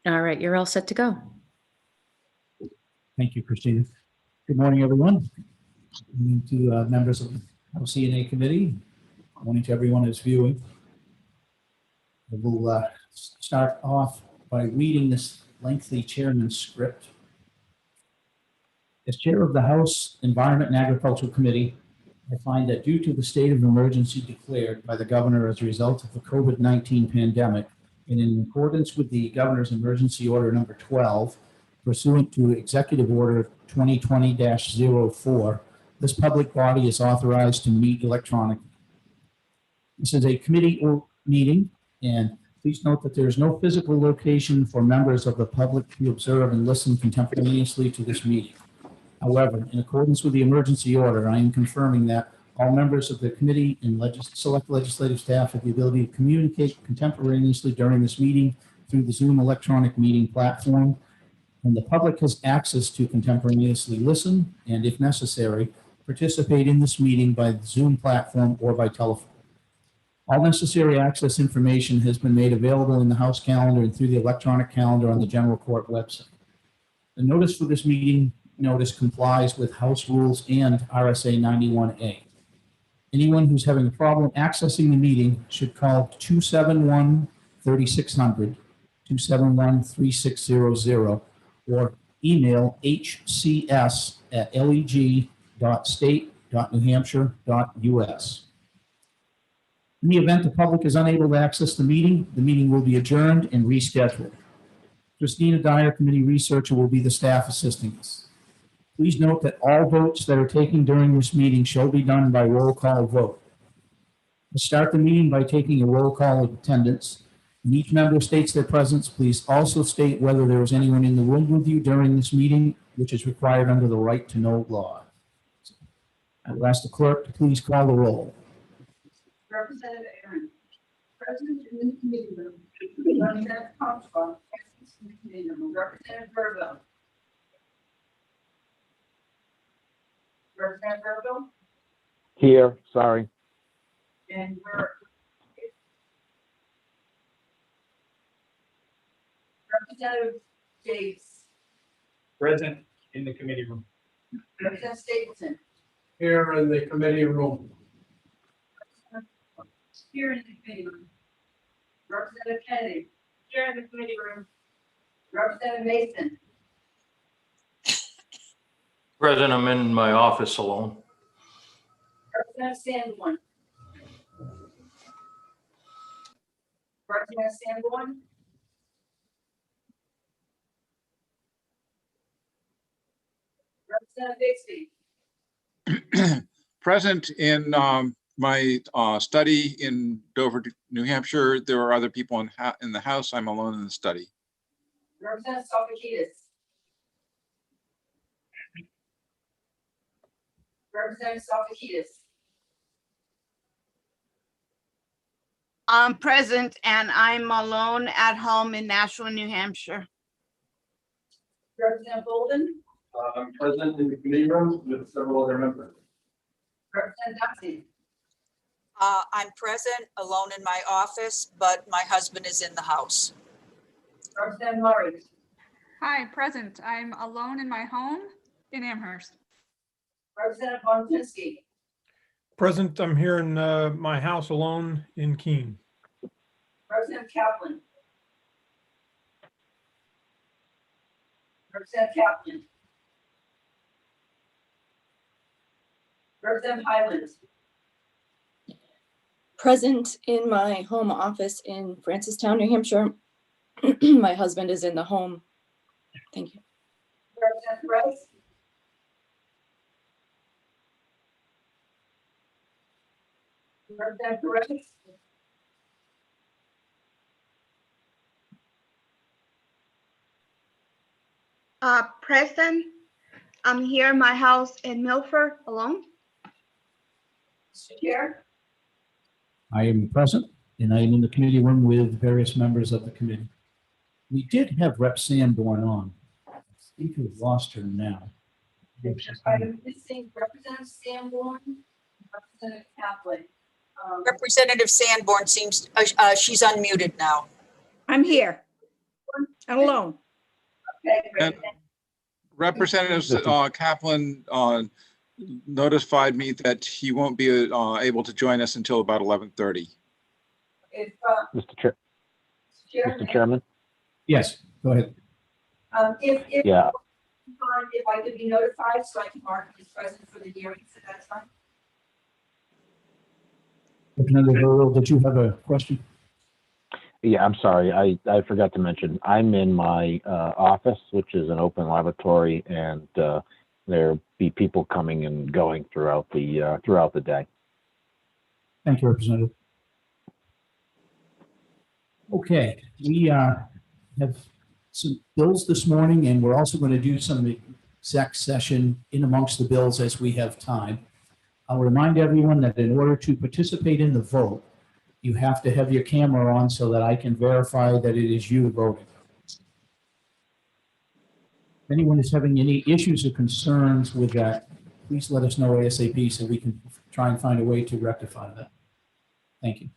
All right, you're all set to go. Thank you, Christina. Good morning, everyone. Good morning to members of the House CNA committee. Good morning to everyone who's viewing. We'll start off by reading this lengthy chairman's script. As chair of the House Environment and Agricultural Committee, I find that due to the state of emergency declared by the governor as a result of the COVID-19 pandemic, and in accordance with the governor's emergency order number 12, pursuant to Executive Order 2020-04, this public body is authorized to meet electronically. This is a committee meeting, and please note that there is no physical location for members of the public to observe and listen contemporaneously to this meeting. However, in accordance with the emergency order, I am confirming that all members of the committee and select legislative staff have the ability to communicate contemporaneously during this meeting through the Zoom electronic meeting platform, and the public has access to contemporaneously listen and, if necessary, participate in this meeting by the Zoom platform or by telephone. All necessary access information has been made available in the House calendar and through the electronic calendar on the General Court website. The notice for this meeting notice complies with House rules and RSA 91A. Anyone who's having a problem accessing the meeting should call 271-3600, 271-3600, or email hcs@leg.state.newhampshire.us. In the event the public is unable to access the meeting will be adjourned and rescheduled. Christina Dyer, committee researcher, will be the staff assisting us. Please note that all votes that are taken during this meeting shall be done by roll call vote. We'll start the meeting by taking a roll call of attendance. When each member states their presence, please also state whether there is anyone in the room with you during this meeting, which is required under the right to know law. I will ask the clerk to please call the roll. Representative Aaron, present in the committee room. Representative Comstock, present in the committee room. Representative Verbo. Representative Verbo. Here, sorry. And we're Representative Davis. Present in the committee room. Representative Stapleton. Here in the committee room. Here in the committee room. Representative Kennedy. Here in the committee room. Representative Mason. President, I'm in my office alone. Representative Sanborn. Representative Sanborn. Representative Bixby. Present in my study in Dover, New Hampshire. There are other people in the house. I'm alone in the study. Representative Sofakidis. Representative Sofakidis. I'm present and I'm alone at home in Nashua, New Hampshire. Representative Bolden. I'm present in the committee room with several other members. Representative Duxy. I'm present, alone in my office, but my husband is in the house. Representative Murray. Hi, present. I'm alone in my home in Amherst. Representative Bontinsky. Present, I'm here in my house alone in Keene. Representative Kaplan. Representative Kaplan. Representative Highlands. Present in my home office in Francistown, New Hampshire. My husband is in the home. Thank you. Representative Rice. Representative Rice. Present, I'm here in my house in Milford alone. Mr. Chair. I am present, and I am in the committee room with various members of the committee. We did have Rep. Sanborn on. I think we've lost her now. I'm missing Representative Sanborn, Representative Kaplan. Representative Sanborn seems, she's unmuted now. I'm here. And alone. Okay, great. And Representative Kaplan notified me that he won't be able to join us until about 11:30. If, Mr. Chairman? Yes, go ahead. if Yeah. if I could be notified so I can mark him as present for the hearing, so that's fine. Representative Earl, did you have a question? Yeah, I'm sorry. I forgot to mention, I'm in my office, which is an open laboratory, and there'll be people coming and going throughout the day. Thank you, Representative. Okay, we have some bills this morning, and we're also going to do some exec session in amongst the bills as we have time. I'll remind everyone that in order to participate in the vote, you have to have your camera on so that I can verify that it is you voting. If anyone is having any issues or concerns with that, please let us know ASAP so we can try and find a way to rectify that. Thank you.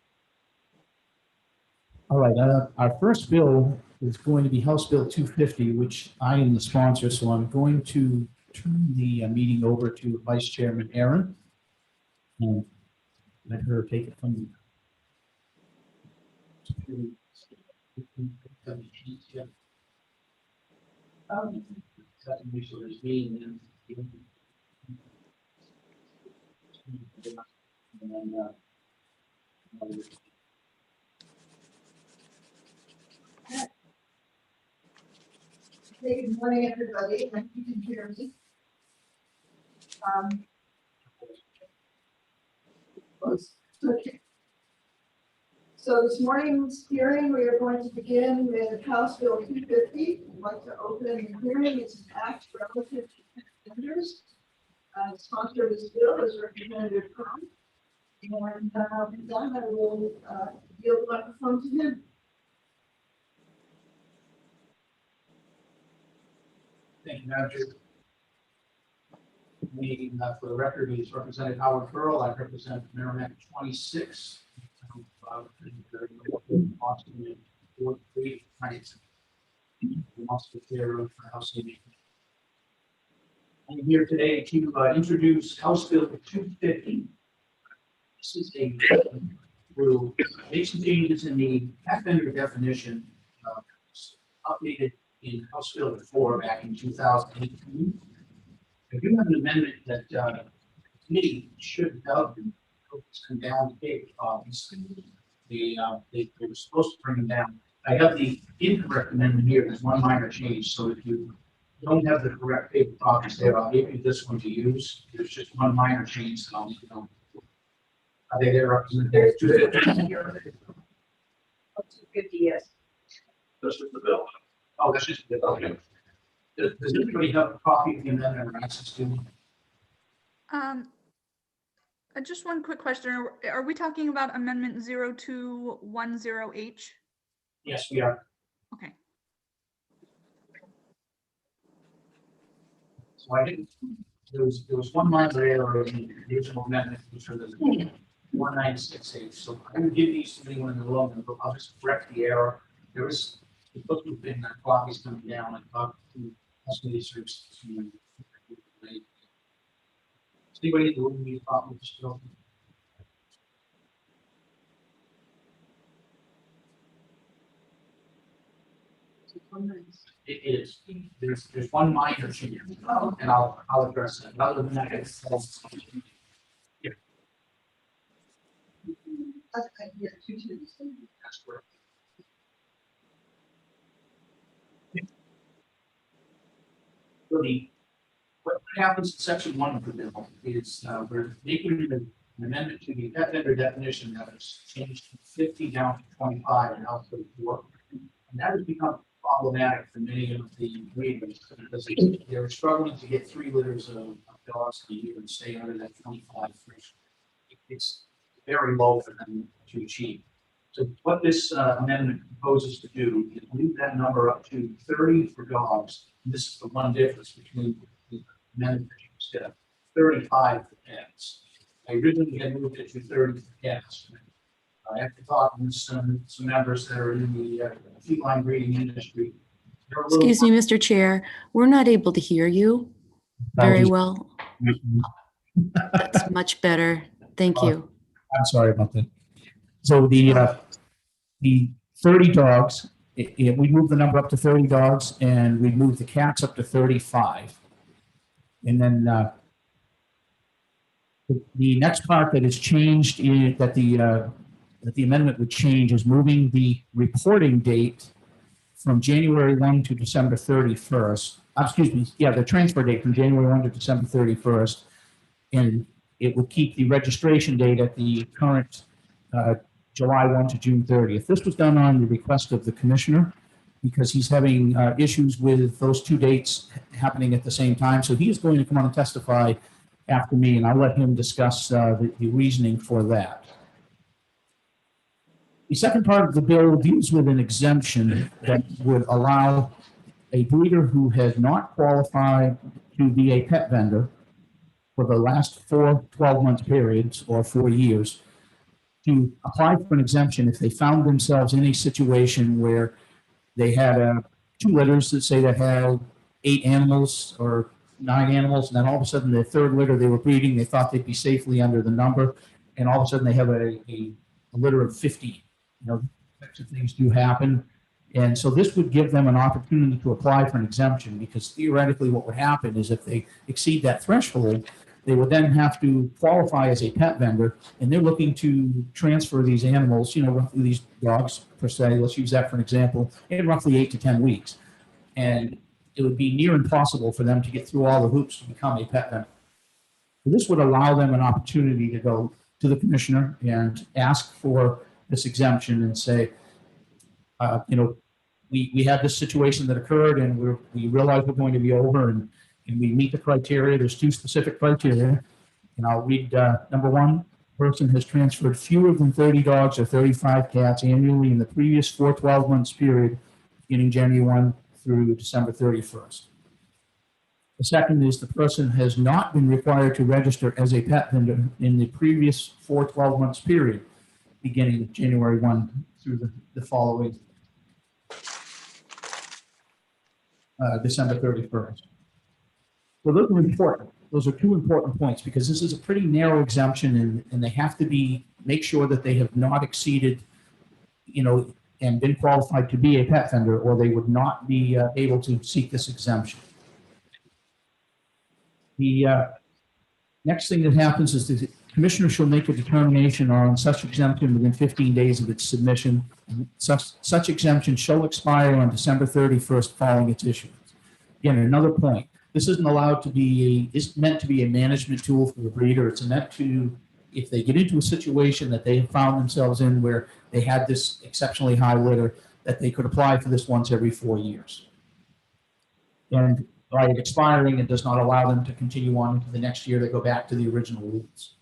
All right, our first bill is going to be House Bill 250, which I am the sponsor, so I'm going to turn the meeting over to Vice Chairman Aaron and let her take it from here. Hey, good morning, everybody. I think you can hear me. Okay. So this morning's hearing, we are going to begin with House Bill 250. I'd like to open the hearing. It's an act relative to vendors. Sponsor of this bill is Representative Crum. And with that, I will yield the microphone to him. Thank you, Madam Chair. For the record, is Representative Howard Pearl. I represent Merrimack 26. Boston, Fort Creek Heights. Also care of housing. I'm here today to introduce House Bill 250. This is a will make some changes in the vendor definition updated in House Bill 4 back in 2018. I do have an amendment that the committee should have come down to take they were supposed to bring them down. I have the incorrect amendment here. There's one minor change. So if you don't have the correct paper copies there, I'll give you this one to use. There's just one minor change that I'll need to know. Are they there, Representative? 250, yes. This is the bill. Oh, that's just the bill. Okay. Does anybody have a copy of the amendment or access to it? Just one quick question. Are we talking about Amendment 0210H? Yes, we are. Okay. So I didn't, there was one minor error in the original amendment, which was 1968. So I'm going to give these to anyone in the room, and I'll just correct the error. There is supposed to have been copies coming down and talk to us research to anybody in the room need a copy of this bill? It is. There's one minor change, and I'll address that. Other than that, it's yeah. Yeah, 250. That's correct. So what happens in section 1 of the bill is we're making an amendment to the vendor definition that was changed from 50 down to 25 in House Bill 4. And that has become problematic for many of the breeders because they're struggling to get 3 litters of dogs a year and stay under that 25 threshold. It's very low for them to achieve. So what this amendment proposes to do is move that number up to 30 for dogs. And this is the one difference between the amendment instead of 35 for cats. I originally had moved it to 30 for cats. After talking with some members that are in the feline breeding industry, Excuse me, Mr. Chair, we're not able to hear you very well. That's much better. Thank you. I'm sorry about that. So the 30 dogs, we moved the number up to 30 dogs, and we moved the cats up to 35. And then the next part that has changed is that the amendment would change is moving the reporting date from January 1 to December 31st. Excuse me, yeah, the transfer date from January 1 to December 31st. And it would keep the registration date at the current July 1 to June 30th. This was done on the request of the commissioner because he's having issues with those two dates happening at the same time. So he is going to come on and testify after me, and I'll let him discuss the reasoning for that. The second part of the bill deals with an exemption that would allow a breeder who has not qualified to be a pet vendor for the last 4 12-month periods or 4 years to apply for an exemption if they found themselves in a situation where they had 2 litters that say they had 8 animals or 9 animals, and then all of a sudden the third litter they were breeding, they thought they'd be safely under the number, and all of a sudden they have a litter of 50. You know, types of things do happen. And so this would give them an opportunity to apply for an exemption, because theoretically what would happen is if they exceed that threshold, they would then have to qualify as a pet vendor, and they're looking to transfer these animals, you know, roughly these dogs per se, let's use that for an example, in roughly 8 to 10 weeks. And it would be near impossible for them to get through all the hoops to become a pet vendor. So this would allow them an opportunity to go to the commissioner and ask for this exemption and say, you know, we have this situation that occurred, and we realize we're going to be over, and we meet the criteria. There's 2 specific criteria, and I'll read number 1. Person has transferred fewer than 30 dogs or 35 cats annually in the previous 4 12 months period, beginning January 1 through December 31st. The second is the person has not been required to register as a pet vendor in the previous 4 12 months period, beginning January 1 through the following December 31st. So those are important. Those are 2 important points, because this is a pretty narrow exemption, and they have to make sure that they have not exceeded, you know, and been qualified to be a pet vendor, or they would not be able to seek this exemption. The next thing that happens is the commissioner shall make a determination on such exemption within 15 days of its submission. Such exemption shall expire on December 31st following its issuance. Again, another point. This isn't allowed to be, it's meant to be a management tool for the breeder. It's meant to, if they get into a situation that they have found themselves in where they had this exceptionally high litter, that they could apply for this once every 4 years. And by it expiring, it does not allow them to continue on into the next year. They go back to the original rules.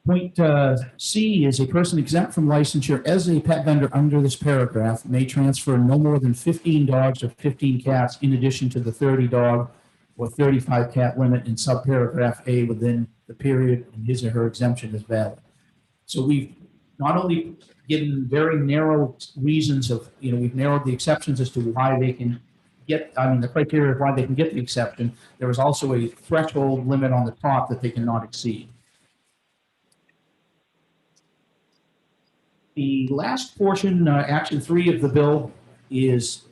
Point C is a person exempt from licensure as a pet vendor under this paragraph may transfer no more than 15 dogs or 15 cats in addition to the 30 dog or 35 cat limit in subparagraph A within the period and his or her exemption is valid. So we've not only given very narrow reasons of, you know, we've narrowed the exceptions as to why they can get, I mean, the criteria of why they can get the exception. There is also a threshold limit on the top that they cannot exceed. The last portion, action 3 of the bill, is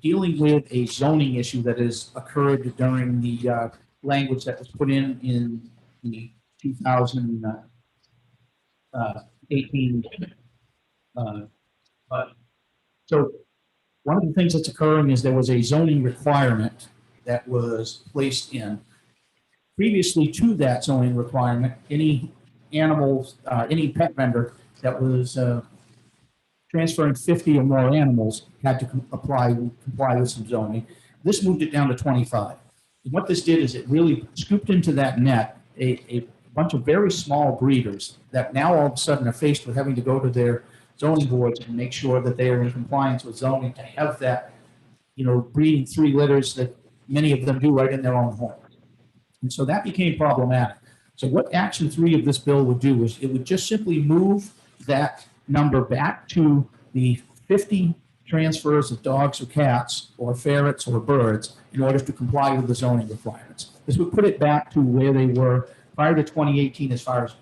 dealing with a zoning issue that has occurred during the language that was put in the 2018. So one of the things that's occurring is there was a zoning requirement that was placed in. Previously to that zoning requirement, any animals, any pet vendor that was transferring 50 or more animals had to comply with some zoning. This moved it down to 25. And what this did is it really scooped into that net a bunch of very small breeders that now all of a sudden are faced with having to go to their zoning boards and make sure that they are in compliance with zoning to have that, you know, breeding 3 litters that many of them do right in their own home. And so that became problematic. So what action 3 of this bill would do is it would just simply move that number back to the 50 transfers of dogs or cats or ferrets or birds in order to comply with the zoning requirements. This would put it back to where they were prior to 2018 as far as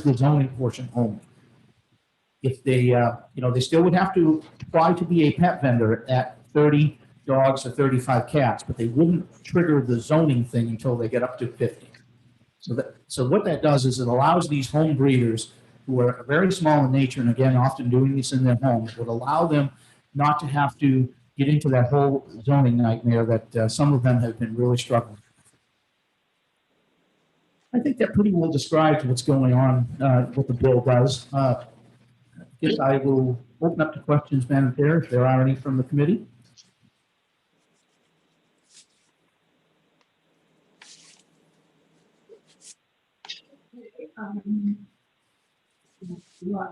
the zoning portion only. If they, they still would have to apply to be a pet vendor at 30 dogs or 35 cats, but they wouldn't trigger the zoning thing until they get up to 50. So what that does is it allows these home breeders who are very small in nature, and again, often doing this in their homes, it would allow them not to have to get into that whole zoning nightmare that some of them have been really struggling. I think that pretty well describes what's going on, what the bill does. I guess I will open up to questions, Madam Chair, if there are any from the committee.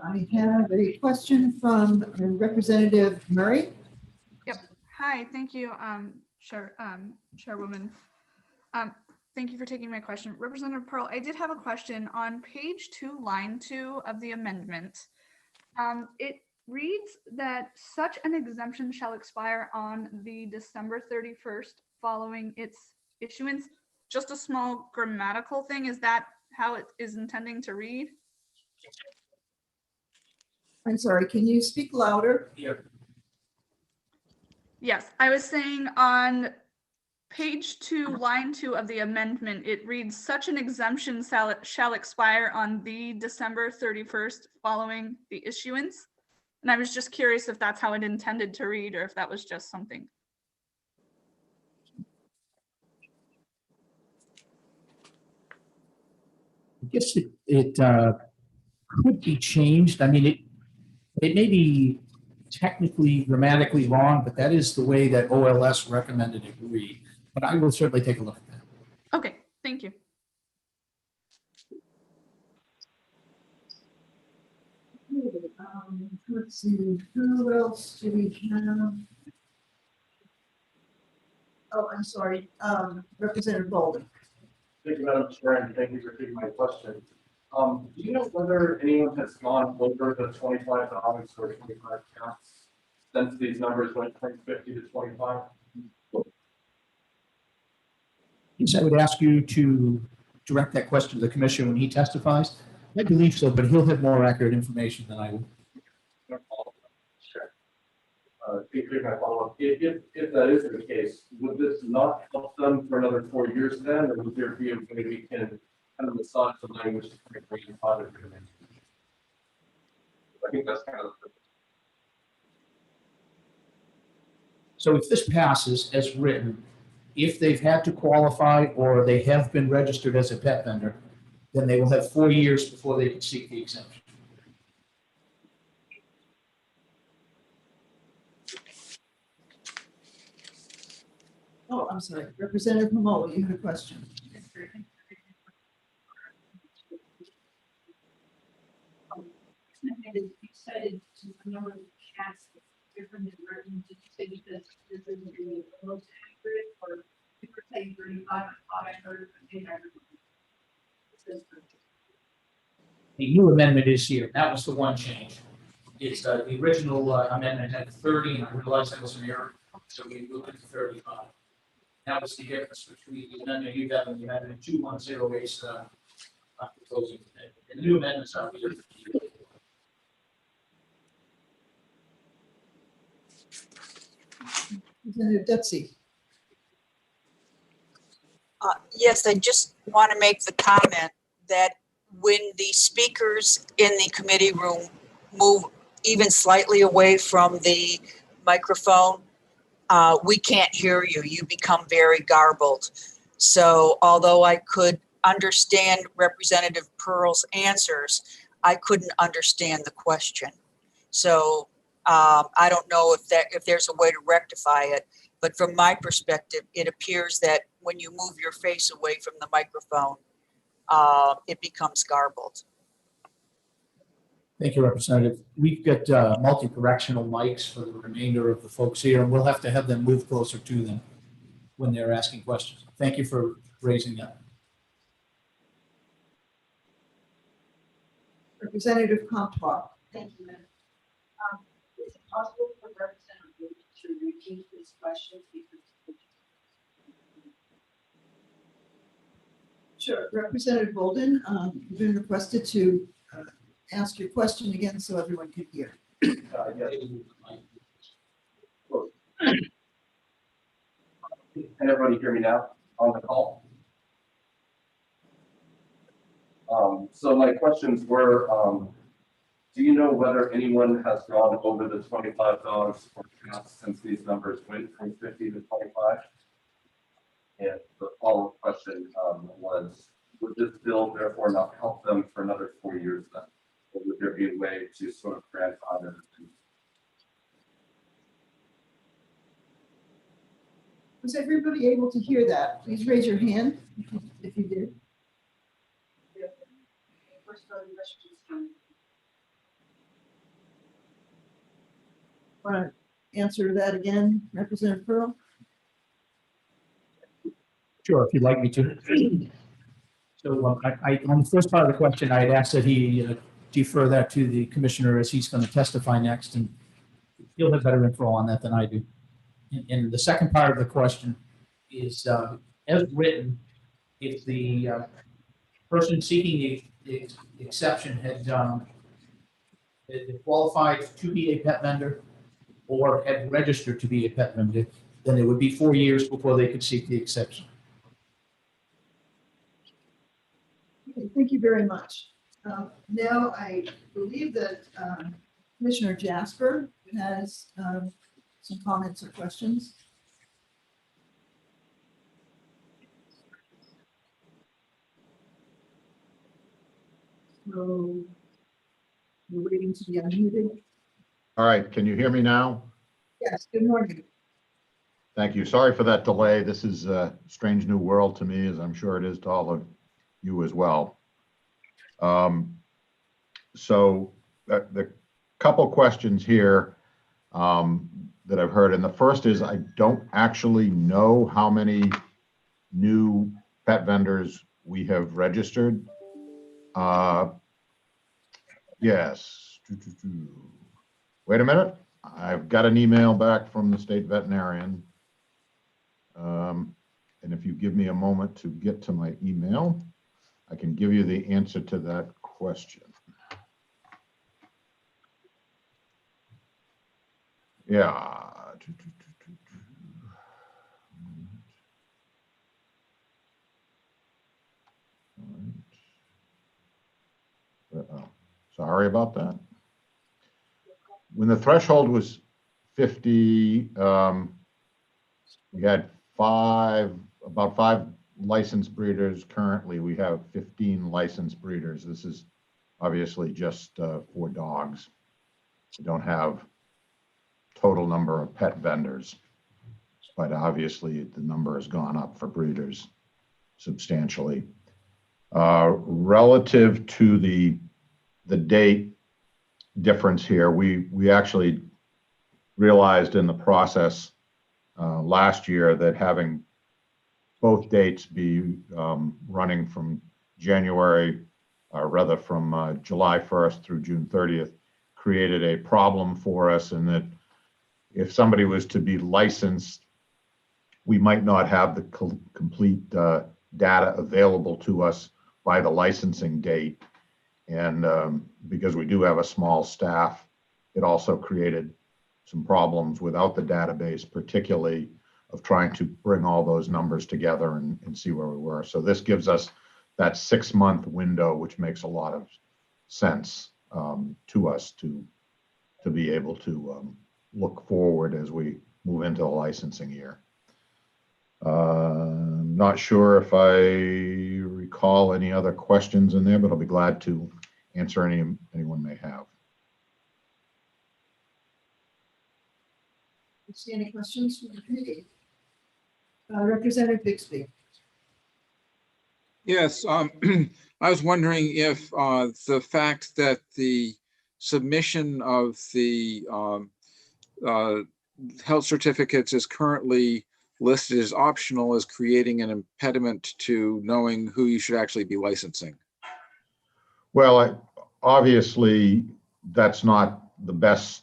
I have a question from Representative Murray. Yep. Hi, thank you, Chairwoman. Thank you for taking my question. Representative Pearl, I did have a question on page 2, line 2 of the amendment. It reads that such an exemption shall expire on the December 31st following its issuance. Just a small grammatical thing. Is that how it is intending to read? I'm sorry, can you speak louder? Yes, I was saying on page 2, line 2 of the amendment, it reads such an exemption shall expire on the December 31st following the issuance. And I was just curious if that's how it intended to read or if that was just something. I guess it could be changed. I mean, it may be technically grammatically wrong, but that is the way that OLS recommended it read. But I will certainly take a look at that. Okay, thank you. Let's see, who else do we have? Oh, I'm sorry, Representative Bolden. Thank you, Madam Chair, and thank you for taking my question. Do you know whether anyone has gone over the 25 dogs or 25 cats since these numbers went from 50 to 25? Yes, I would ask you to direct that question to the commissioner when he testifies. I believe so, but he'll have more accurate information than I will. Sure. Here's my follow-up. If that is the case, would this not help them for another 4 years then, or would there be a way we can kind of massage the language to make it positive? I think that's kind of the. So if this passes as written, if they've had to qualify or they have been registered as a pet vendor, then they will have 4 years before they can seek the exemption. Oh, I'm sorry, Representative Momoa, you had a question. You cited a number of cats different than written. Did you say because this isn't really the most accurate, or you were saying 35? I thought I heard The new amendment is here. That was the one change. It's the original amendment had 30, and I realized that was an error, so we moved it to 35. That was the difference between the amendment you got and you had in 2108 after closing today. The new amendments are here. Representative Detsy. Yes, I just want to make the comment that when the speakers in the committee room move even slightly away from the microphone, we can't hear you. You become very garbled. So although I could understand Representative Pearl's answers, I couldn't understand the question. So I don't know if there's a way to rectify it, but from my perspective, it appears that when you move your face away from the microphone, it becomes garbled. Thank you, Representative. We've got multi-directional mics for the remainder of the folks here, and we'll have to have them move closer to them when they're asking questions. Thank you for raising that. Representative Comtois. Thank you, Madam. Is it possible for Representative to repeat this question because. Sure, Representative Bolden, you've been requested to ask your question again so everyone can hear. Yes. Can everybody hear me now on the call? So my questions were, do you know whether anyone has gone over the $25 for gas since these numbers went from 50 to 25? And the follow-up question was, would this bill therefore not help them for another 4 years then? Or would there be a way to sort of grandfather? Was everybody able to hear that? Please raise your hand if you did. First part of the question is, Want to answer that again, Representative Pearl? Sure, if you'd like me to. So on the first part of the question, I had asked that he defer that to the commissioner as he's going to testify next, and he'll have better info on that than I do. And the second part of the question is, as written, if the person seeking the exception had qualified to be a pet vendor or had registered to be a pet vendor, then it would be 4 years before they could seek the exception. Okay, thank you very much. Now I believe that Commissioner Jasper has some comments or questions. So we're waiting to be unmuted. All right, can you hear me now? Yes, good morning. Thank you. Sorry for that delay. This is a strange new world to me, as I'm sure it is to all of you as well. So the couple questions here that I've heard, and the first is I don't actually know how many new pet vendors we have registered. Yes. Wait a minute. I've got an email back from the state veterinarian. And if you give me a moment to get to my email, I can give you the answer to that question. Yeah. Sorry about that. When the threshold was 50, we had about five licensed breeders. Currently, we have 15 licensed breeders. This is obviously just for dogs. We don't have total number of pet vendors, but obviously the number has gone up for breeders substantially. Relative to the date difference here, we actually realized in the process last year that having both dates be running from January, or rather from July 1st through June 30th, created a problem for us, in that if somebody was to be licensed, we might not have the complete data available to us by the licensing date. And because we do have a small staff, it also created some problems without the database, particularly of trying to bring all those numbers together and see where we were. So this gives us that 6-month window, which makes a lot of sense to us to be able to look forward as we move into the licensing year. I'm not sure if I recall any other questions in there, but I'll be glad to answer anyone may have. See any questions from the committee? Representative Bixby. Yes, I was wondering if the fact that the submission of the health certificates is currently listed as optional is creating an impediment to knowing who you should actually be licensing. Well, obviously, that's not the best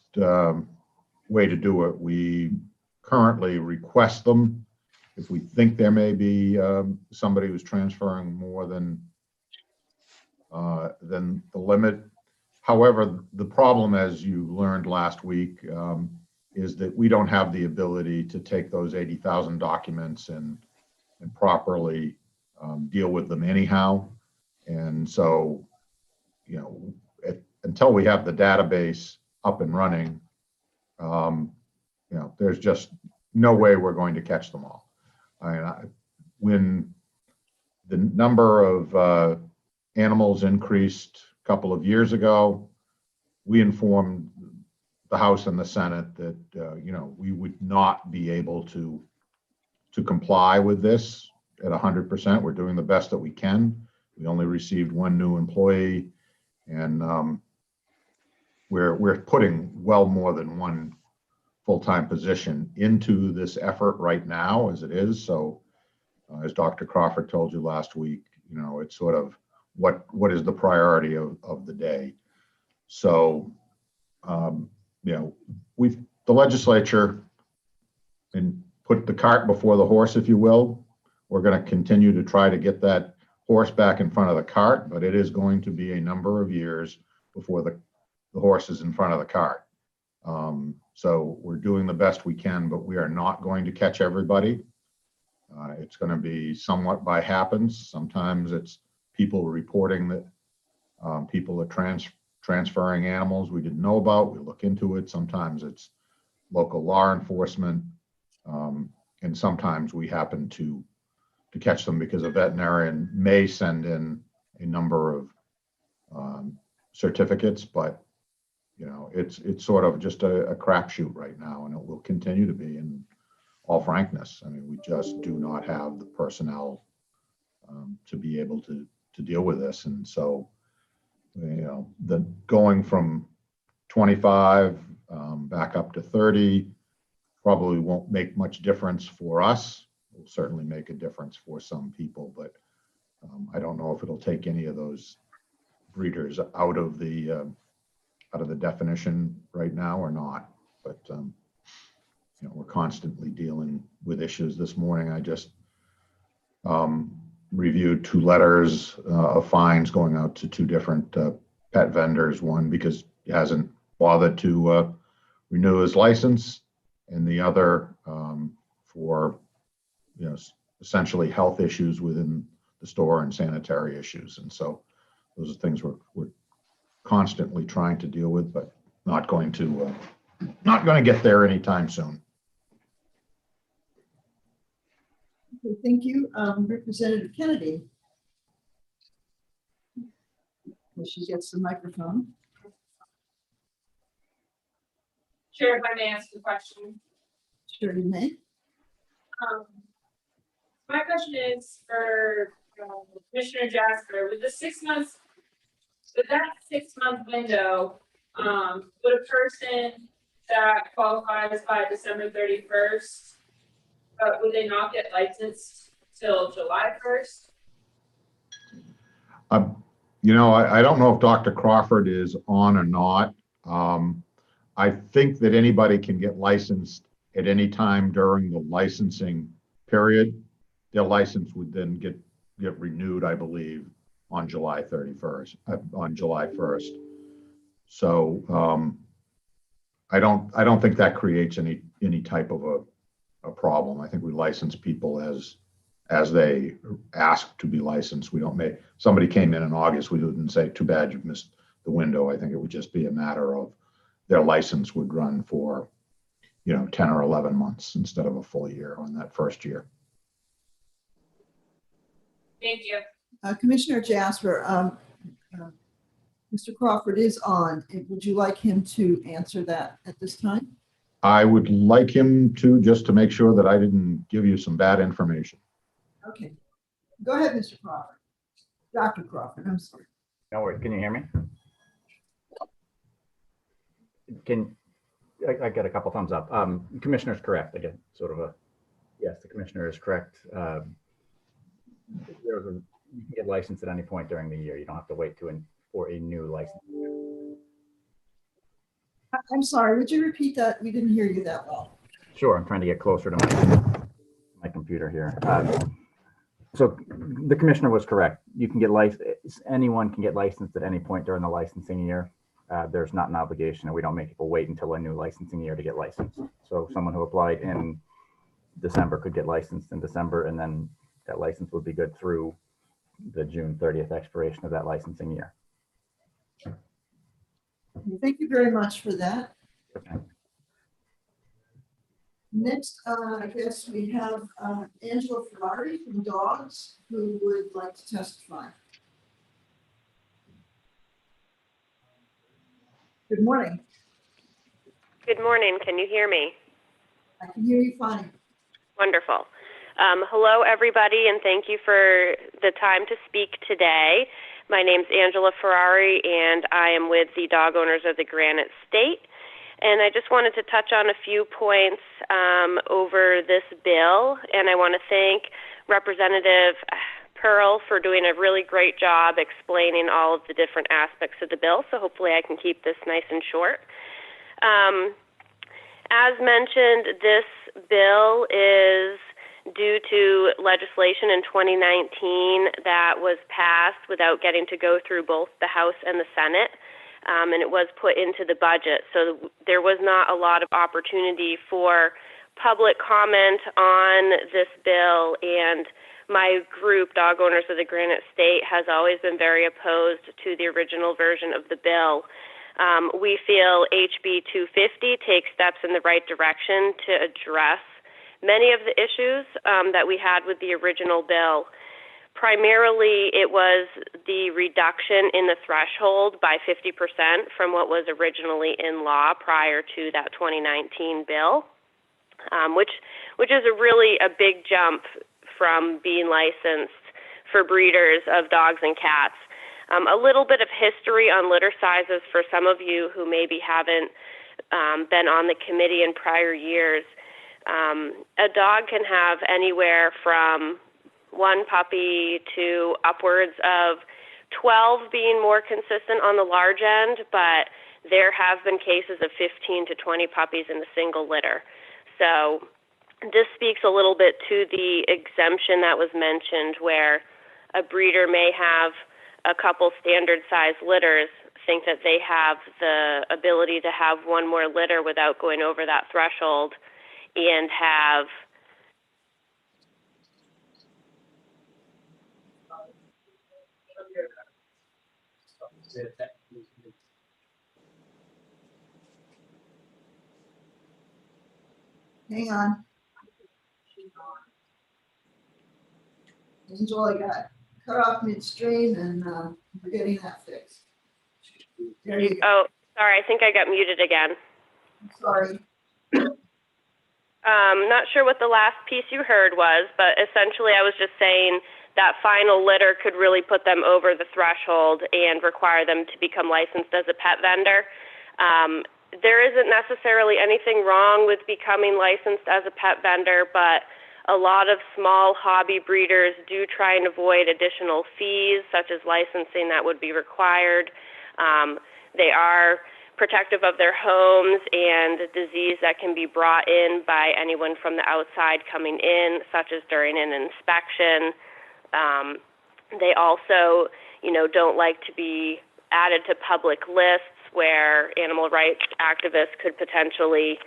way to do it. We currently request them if we think there may be somebody who's transferring more than the limit. However, the problem, as you learned last week, is that we don't have the ability to take those 80,000 documents and properly deal with them anyhow. And so, you know, until we have the database up and running, you know, there's just no way we're going to catch them all. When the number of animals increased a couple of years ago, we informed the House and the Senate that, you know, we would not be able to comply with this at 100%. We're doing the best that we can. We only received one new employee, and we're putting well more than one full-time position into this effort right now as it is. So as Dr. Crawford told you last week, you know, it's sort of what is the priority of the day. So, you know, the legislature and put the cart before the horse, if you will. We're going to continue to try to get that horse back in front of the cart, but it is going to be a number of years before the horse is in front of the cart. So we're doing the best we can, but we are not going to catch everybody. It's going to be somewhat by happens. Sometimes it's people reporting that people are transferring animals we didn't know about. We look into it. Sometimes it's local law enforcement, and sometimes we happen to catch them because a veterinarian may send in a number of certificates, but you know, it's sort of just a crapshoot right now, and it will continue to be. In all frankness, I mean, we just do not have the personnel to be able to deal with this, and so, you know, the going from 25 back up to 30 probably won't make much difference for us. It will certainly make a difference for some people, but I don't know if it'll take any of those breeders out of the definition right now or not. But you know, we're constantly dealing with issues. This morning, I just reviewed 2 letters of fines going out to 2 different pet vendors. One because he hasn't bothered to renew his license, and the other for, you know, essentially health issues within the store and sanitary issues. And so those are things we're constantly trying to deal with, but not going to get there anytime soon. Okay, thank you, Representative Kennedy. When she gets the microphone. Chair, if I may ask a question. Sure, you may. My question is for Commissioner Jasper. With the 6 months, with that 6-month window, would a person that qualifies by December 31st, would they not get licensed till July 1st? You know, I don't know if Dr. Crawford is on or not. I think that anybody can get licensed at any time during the licensing period. Their license would then get renewed, I believe, on July 31st, on July 1st. So I don't think that creates any type of a problem. I think we license people as they ask to be licensed. We don't make, somebody came in August, we didn't say, too bad you've missed the window. I think it would just be a matter of their license would run for, you know, 10 or 11 months instead of a full year on that first year. Thank you. Commissioner Jasper, Mr. Crawford is on. Would you like him to answer that at this time? I would like him to, just to make sure that I didn't give you some bad information. Okay. Go ahead, Mr. Crawford. Dr. Crawford, I'm sorry. No worries. Can you hear me? I got a couple thumbs up. Commissioner's correct. I get sort of a, yes, the commissioner is correct. You can get licensed at any point during the year. You don't have to wait for a new license. I'm sorry, would you repeat that? We didn't hear you that well. Sure, I'm trying to get closer to my computer here. So the commissioner was correct. You can get licensed, anyone can get licensed at any point during the licensing year. There's not an obligation, and we don't make people wait until a new licensing year to get licensed. So someone who applied in December could get licensed in December, and then that license would be good through the June 30th expiration of that licensing year. Thank you very much for that. Okay. Next, I guess we have Angela Ferrari from Dogs who would like to testify. Good morning. Good morning. Can you hear me? I can hear you fine. Wonderful. Hello, everybody, and thank you for the time to speak today. My name's Angela Ferrari, and I am with the dog owners of the Granite State. And I just wanted to touch on a few points over this bill, and I want to thank Representative Pearl for doing a really great job explaining all of the different aspects of the bill, so hopefully I can keep this nice and short. As mentioned, this bill is due to legislation in 2019 that was passed without getting to go through both the House and the Senate. And it was put into the budget. So there was not a lot of opportunity for public comment on this bill, and my group, Dog Owners of the Granite State, has always been very opposed to the original version of the bill. We feel HB 250 takes steps in the right direction to address many of the issues that we had with the original bill. Primarily, it was the reduction in the threshold by 50% from what was originally in law prior to that 2019 bill, which is a big jump from being licensed for breeders of dogs and cats. A little bit of history on litter sizes for some of you who maybe haven't been on the committee in prior years. A dog can have anywhere from one puppy to upwards of 12 being more consistent on the large end, but there have been cases of 15 to 20 puppies in a single litter. So this speaks a little bit to the exemption that was mentioned, where a breeder may have a couple standard size litters, think that they have the ability to have one more litter without going over that threshold, and have Hang on. This is all I got. Cut off midstream, and we're getting that fixed. There you go. Oh, sorry, I think I got muted again. Sorry. Not sure what the last piece you heard was, but essentially I was just saying that final litter could really put them over the threshold and require them to become licensed as a pet vendor. There isn't necessarily anything wrong with becoming licensed as a pet vendor, but a lot of small hobby breeders do try and avoid additional fees, such as licensing that would be required. They are protective of their homes and disease that can be brought in by anyone from the outside coming in, such as during an inspection. They also, don't like to be added to public lists where animal rights activists could potentially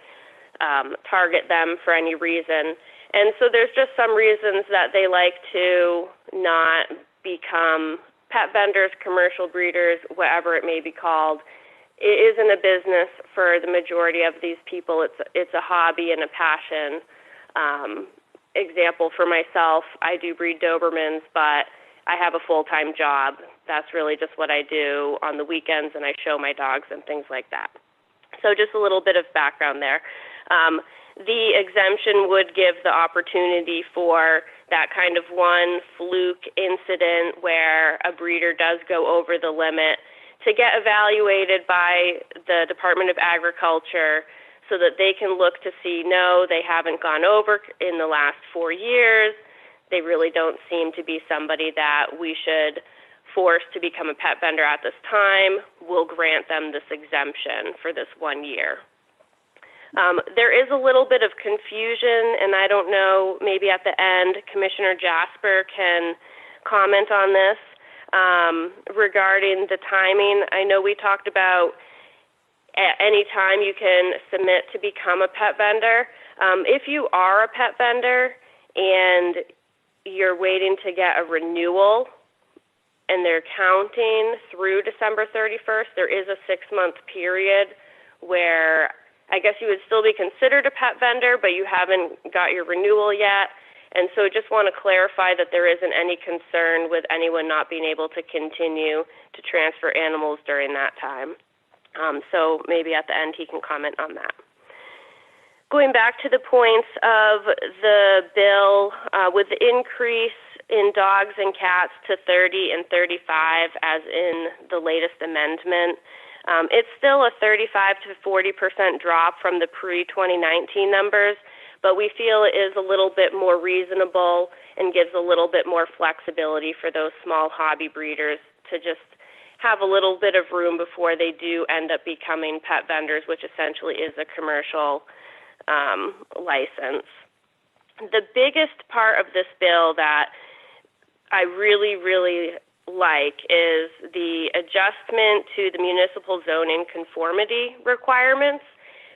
target them for any reason. And so there's just some reasons that they like to not become pet vendors, commercial breeders, whatever it may be called. It isn't a business for the majority of these people. It's a hobby and a passion. Example for myself, I do breed Dobermans, but I have a full-time job. That's really just what I do on the weekends, and I show my dogs and things like that. So just a little bit of background there. The exemption would give the opportunity for that kind of one fluke incident where a breeder does go over the limit to get evaluated by the Department of Agriculture so that they can look to see, no, they haven't gone over in the last 4 years. They really don't seem to be somebody that we should force to become a pet vendor at this time. We'll grant them this exemption for this 1 year. There is a little bit of confusion, and I don't know, maybe at the end, Commissioner Jasper can comment on this regarding the timing. I know we talked about at any time you can submit to become a pet vendor. If you are a pet vendor and you're waiting to get a renewal and they're counting through December 31st, there is a 6-month period where I guess you would still be considered a pet vendor, but you haven't got your renewal yet. And so just want to clarify that there isn't any concern with anyone not being able to continue to transfer animals during that time. So maybe at the end he can comment on that. Going back to the points of the bill, with the increase in dogs and cats to 30 and 35 as in the latest amendment, it's still a 35 to 40% drop from the pre-2019 numbers, but we feel it is a little bit more reasonable and gives a little bit more flexibility for those small hobby breeders to just have a little bit of room before they do end up becoming pet vendors, which essentially is a commercial license. The biggest part of this bill that I really, really like is the adjustment to the municipal zoning conformity requirements,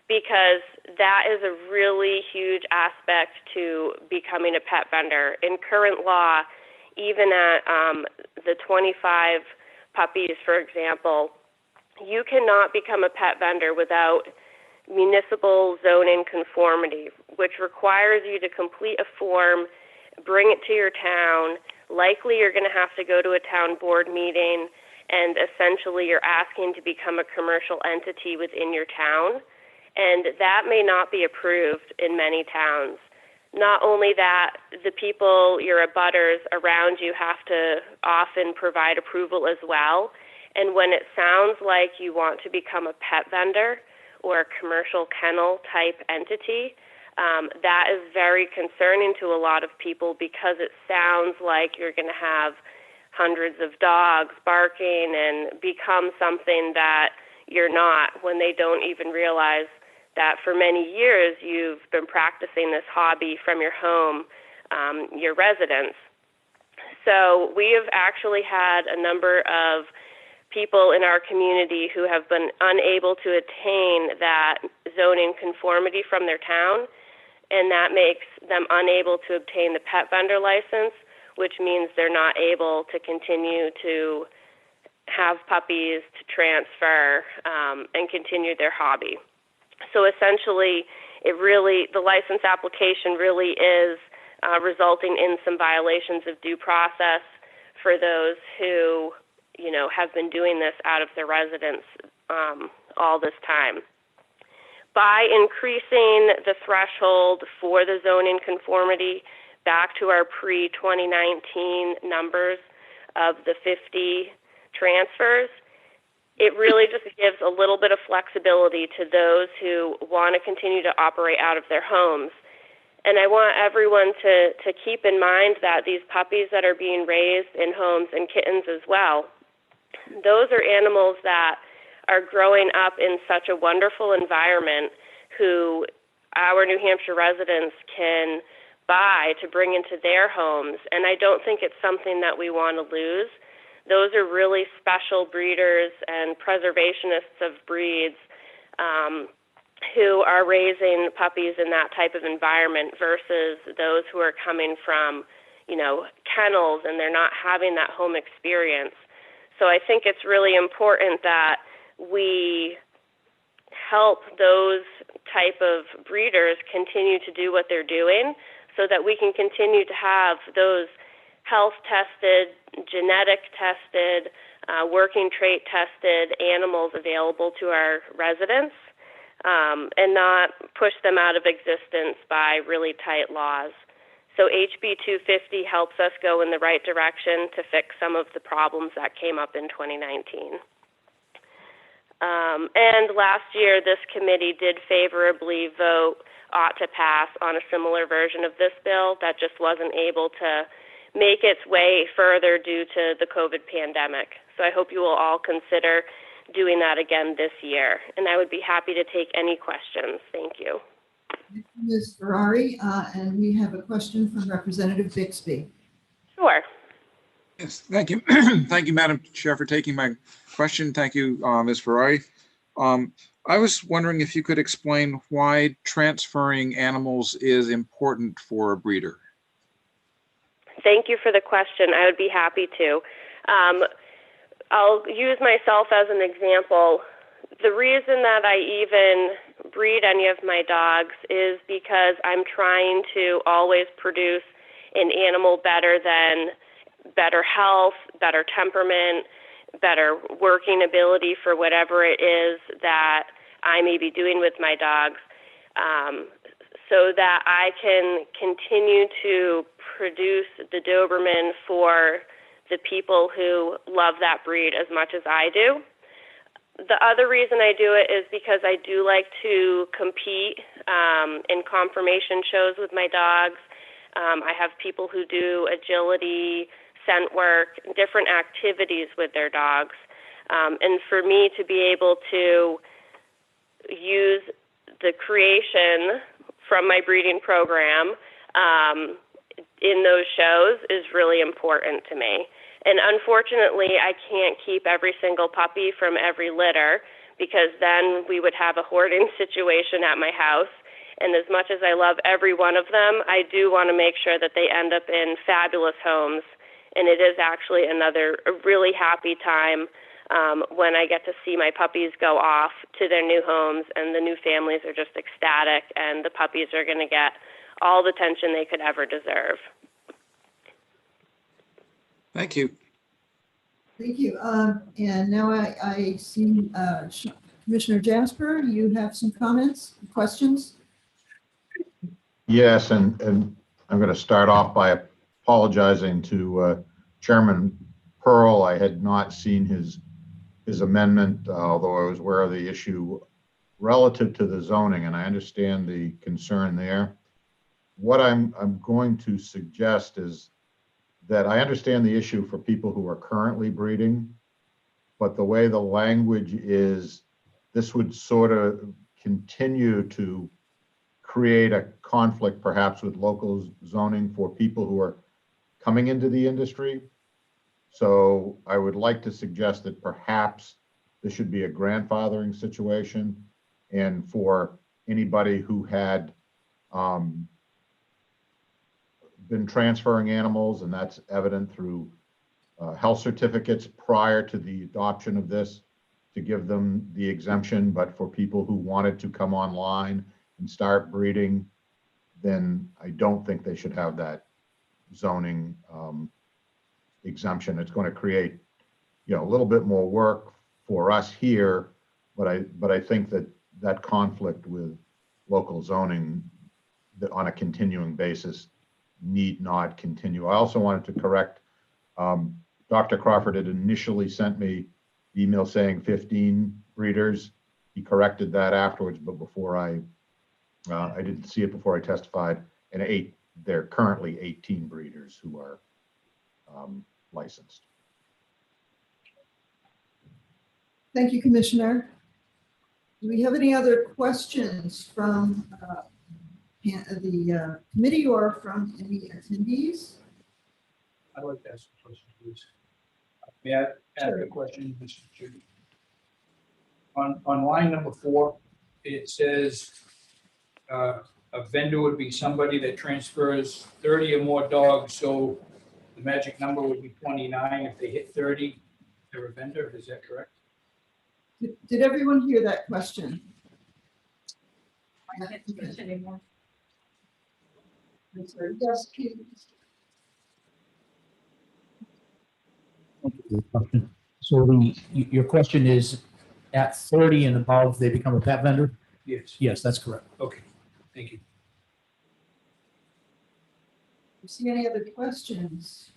because that is a really huge aspect to becoming a pet vendor. In current law, even at the 25 puppies, for example, you cannot become a pet vendor without municipal zoning conformity, which requires you to complete a form, bring it to your town. Likely you're going to have to go to a town board meeting, and essentially you're asking to become a commercial entity within your town. And that may not be approved in many towns. Not only that, the people, your abutters around you have to often provide approval as well. And when it sounds like you want to become a pet vendor or a commercial kennel type entity, that is very concerning to a lot of people, because it sounds like you're going to have hundreds of dogs barking and become something that you're not, when they don't even realize that for many years you've been practicing this hobby from your home, your residence. So we have actually had a number of people in our community who have been unable to attain that zoning conformity from their town, and that makes them unable to obtain the pet vendor license, which means they're not able to continue to have puppies to transfer and continue their hobby. So essentially, the license application really is resulting in some violations of due process for those who, have been doing this out of their residence all this time. By increasing the threshold for the zoning conformity back to our pre-2019 numbers of the 50 transfers, it really just gives a little bit of flexibility to those who want to continue to operate out of their homes. And I want everyone to keep in mind that these puppies that are being raised in homes, and kittens as well, those are animals that are growing up in such a wonderful environment who our New Hampshire residents can buy to bring into their homes. And I don't think it's something that we want to lose. Those are really special breeders and preservationists of breeds who are raising puppies in that type of environment versus those who are coming from, kennels, and they're not having that home experience. So I think it's really important that we help those type of breeders continue to do what they're doing so that we can continue to have those health tested, genetic tested, working trait tested animals available to our residents, and not push them out of existence by really tight laws. So HB 250 helps us go in the right direction to fix some of the problems that came up in 2019. And last year, this committee did favorably vote ought to pass on a similar version of this bill that just wasn't able to make its way further due to the COVID pandemic. So I hope you will all consider doing that again this year. And I would be happy to take any questions. Thank you. Ms. Ferrari, and we have a question from Representative Bixby. Sure. Yes, thank you. Thank you, Madam Chair, for taking my question. Thank you, Ms. Ferrari. I was wondering if you could explain why transferring animals is important for a breeder. Thank you for the question. I would be happy to. I'll use myself as an example. The reason that I even breed any of my dogs is because I'm trying to always produce an animal better health, better temperament, better working ability for whatever it is that I may be doing with my dogs, so that I can continue to produce the Doberman for the people who love that breed as much as I do. The other reason I do it is because I do like to compete in conformation shows with my dogs. I have people who do agility, scent work, different activities with their dogs. And for me to be able to use the creation from my breeding program in those shows is really important to me. And unfortunately, I can't keep every single puppy from every litter, because then we would have a hoarding situation at my house. And as much as I love every one of them, I do want to make sure that they end up in fabulous homes. And it is actually a really happy time when I get to see my puppies go off to their new homes, and the new families are just ecstatic, and the puppies are going to get all the attention they could ever deserve. Thank you. Thank you. And now I see Commissioner Jasper, you have some comments, questions? Yes, and I'm going to start off by apologizing to Chairman Pearl. I had not seen his amendment, although I was aware of the issue relative to the zoning, and I understand the concern there. What I'm going to suggest is that I understand the issue for people who are currently breeding, but the way the language is, this would sort of continue to create a conflict perhaps with local zoning for people who are coming into the industry. So I would like to suggest that perhaps this should be a grandfathering situation, and for anybody who had been transferring animals, and that's evident through health certificates prior to the adoption of this, to give them the exemption. But for people who wanted to come online and start breeding, then I don't think they should have that zoning exemption. It's going to create, a little bit more work for us here, but I think that conflict with local zoning that on a continuing basis need not continue. I also wanted to correct, Dr. Crawford had initially sent me the email saying 15 breeders. He corrected that afterwards, but before I didn't see it before I testified, and there are currently 18 breeders who are licensed. Thank you, Commissioner. Do we have any other questions from the committee or from any attendees? I'd like to ask a question, please. May I ask a question, Mr. Chair? On line number 4, it says a vendor would be somebody that transfers 30 or more dogs. So the magic number would be 29. If they hit 30, they're a vendor. Is that correct? Did everyone hear that question? I can't speak anymore. Yes, please. So your question is, at 30 and above, they become a pet vendor? Yes. Yes, that's correct. Okay, thank you. Do you see any other questions?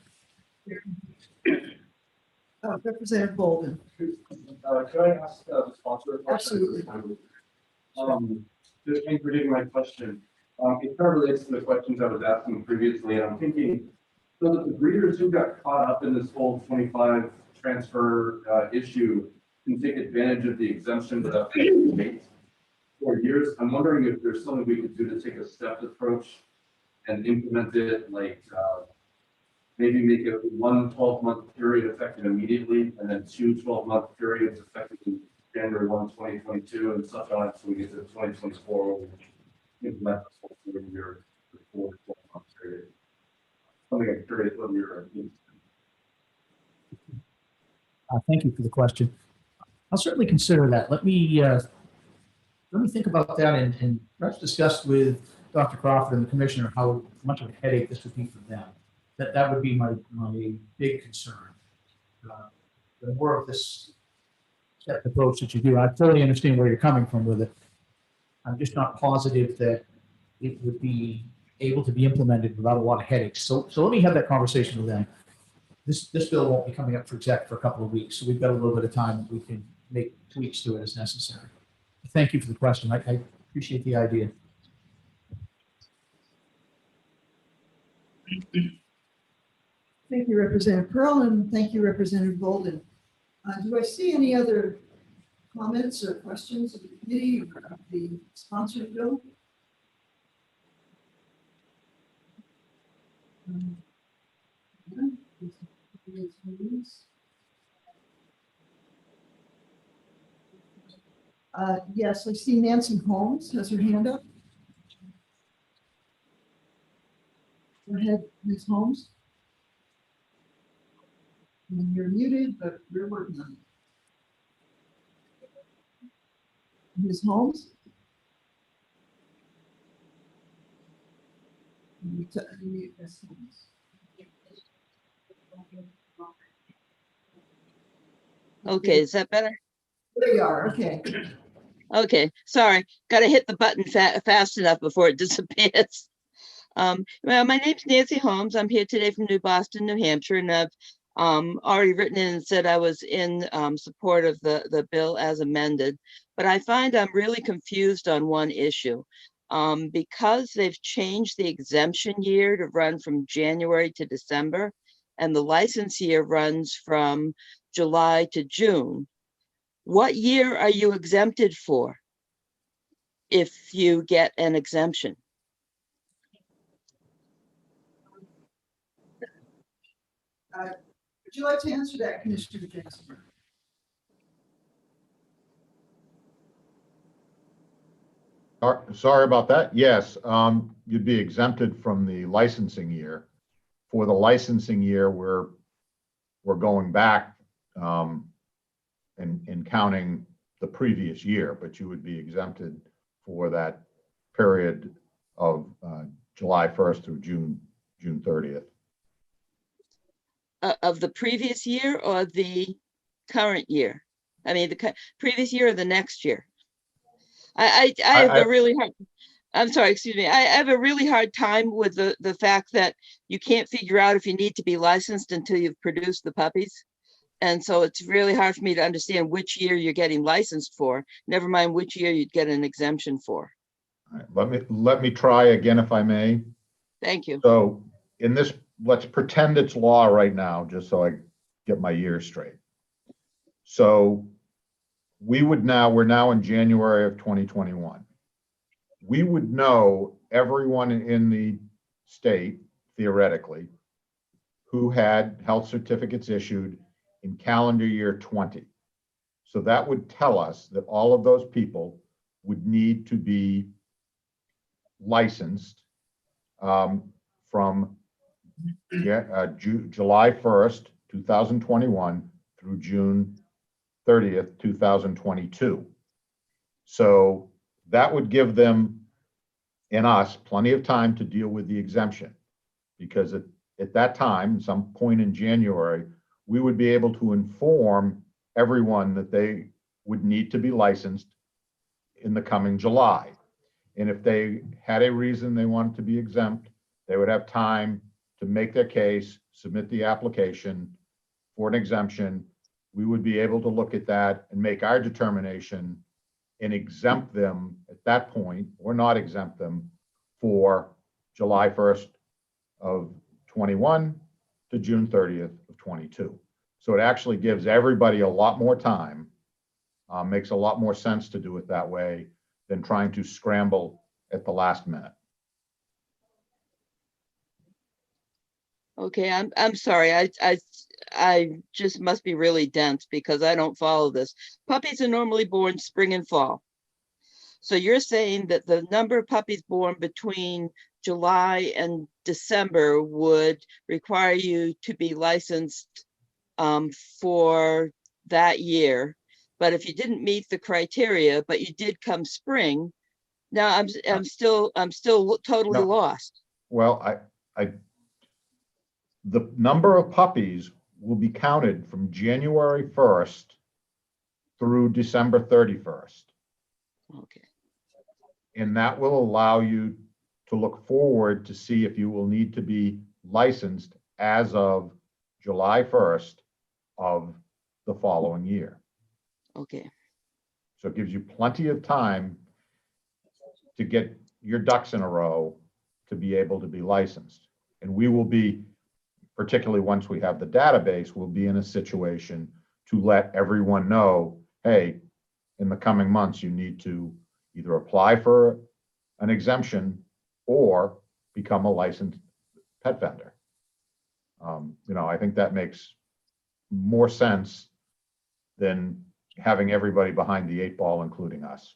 Representative Bolden. Could I ask the sponsor a question? Absolutely. Just thank you for taking my question. It kind of relates to the questions I was asking previously, and I'm thinking, so that the breeders who got caught up in this whole 25 transfer issue, can take advantage of the exemption without having to wait 4 years. I'm wondering if there's something we could do to take a stepped approach and implement it, like, maybe make it one 12-month period effective immediately, and then two 12-month periods effective in January 1, 2022, and such on, so we get to 2024, where we implement this whole 4-year, 12-month period. Something like a period of year. Thank you for the question. I'll certainly consider that. Let me think about that and perhaps discuss with Dr. Crawford and the commissioner how much of a headache this would be for them. That would be my big concern. The more of this step approach that you do, I totally understand where you're coming from with it. I'm just not positive that it would be able to be implemented without a lot of headaches. So let me have that conversation with them. This bill won't be coming up for exec for a couple of weeks, so we've got a little bit of time that we can make tweaks to it as necessary. Thank you for the question. I appreciate the idea. Thank you, Representative Pearl, and thank you, Representative Golden. Do I see any other comments or questions of the committee or of the sponsored bill? Yes, I see Nancy Holmes has her hand up. Go ahead, Ms. Holmes. And you're muted, but we're working on it. Ms. Holmes? You need to unmute Ms. Holmes. Okay, is that better? There you are, okay. Okay, sorry, got to hit the button fast enough before it disappears. Well, my name's Nancy Holmes. I'm here today from New Boston, New Hampshire, and I've already written in and said I was in support of the bill as amended. But I find I'm really confused on one issue. Because they've changed the exemption year to run from January to December, and the license year runs from July to June. What year are you exempted for if you get an exemption? Would you like to answer that, Commissioner Jasper? Sorry about that. Yes, you'd be exempted from the licensing year. For the licensing year, we're going back and counting the previous year, but you would be exempted for that period of July 1st through June 30th. Of the previous year or the current year? I mean, the previous year or the next year? I have a really hard, I'm sorry, excuse me. I have a really hard time with the fact that you can't figure out if you need to be licensed until you've produced the puppies. And so it's really hard for me to understand which year you're getting licensed for, never mind which year you'd get an exemption for. All right, let me try again, if I may. Thank you. So in this, let's pretend it's law right now, just so I get my years straight. So we're now in January of 2021. We would know everyone in the state, theoretically, who had health certificates issued in calendar year 20. So that would tell us that all of those people would need to be licensed from July 1st, 2021 through June 30th, 2022. So that would give them and us plenty of time to deal with the exemption, because at that time, some point in January, we would be able to inform everyone that they would need to be licensed in the coming July. And if they had a reason they wanted to be exempt, they would have time to make their case, submit the application for an exemption. We would be able to look at that and make our determination and exempt them at that point, or not exempt them, for July 1st of 21 to June 30th of 22. So it actually gives everybody a lot more time Makes a lot more sense to do it that way than trying to scramble at the last minute. Okay, I'm sorry. I just must be really dense because I don't follow this. Puppies are normally born spring and fall. So you're saying that the number of puppies born between July and December would require you to be licensed for that year. But if you didn't meet the criteria, but you did come spring, now I'm still totally No. lost. Well, the number of puppies will be counted from January 1st through December 31st. Okay. And that will allow you to look forward to see if you will need to be licensed as of July 1st of the following year. Okay. So it gives you plenty of time to get your ducks in a row to be able to be licensed. And we will be, particularly once we have the database, we'll be in a situation to let everyone know, hey, in the coming months, you need to either apply for an exemption or become a licensed pet vendor. I think that makes more sense than having everybody behind the 8 ball, including us.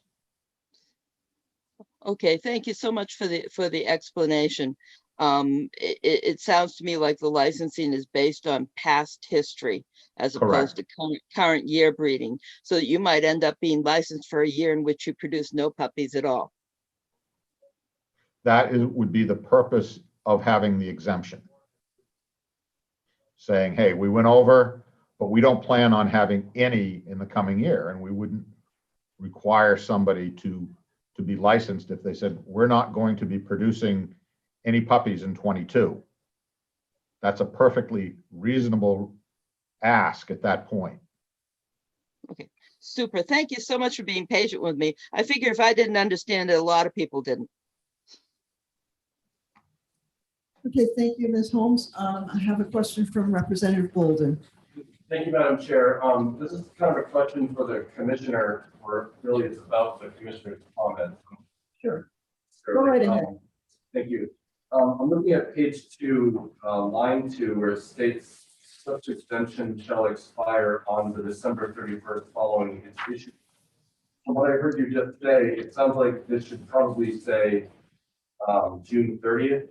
Okay, thank you so much for the explanation. It sounds to me like the licensing is based on past history as opposed to current year breeding. So that you might end up being licensed for a year in which you produce no puppies at all. That would be the purpose of having the exemption. Saying, hey, we went over, but we don't plan on having any in the coming year. And we wouldn't require somebody to be licensed if they said, we're not going to be producing any puppies in 22. That's a perfectly reasonable ask at that point. Okay, super. Thank you so much for being patient with me. I figure if I didn't understand it, a lot of people didn't. Okay, thank you, Ms. Holmes. I have a question from Representative Bolden. Thank you, Madam Chair. This is kind of a question for the commissioner, or really it's about the commissioner's comment. Sure. Go right ahead. Thank you. I'm looking at page 2, line 2, where it states such exemption shall expire on the December 31st following its issue. From what I heard you just say, it sounds like this should probably say June 30th,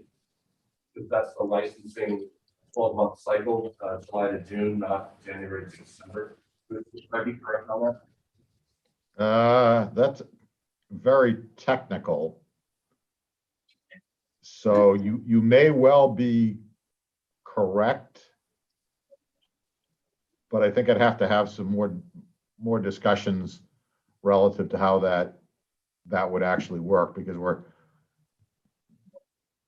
because that's the licensing 12-month cycle, July to June, not January to December. Would I be correct on that? That's very technical. So you may well be correct, but I think I'd have to have some more discussions relative to how that would actually work, because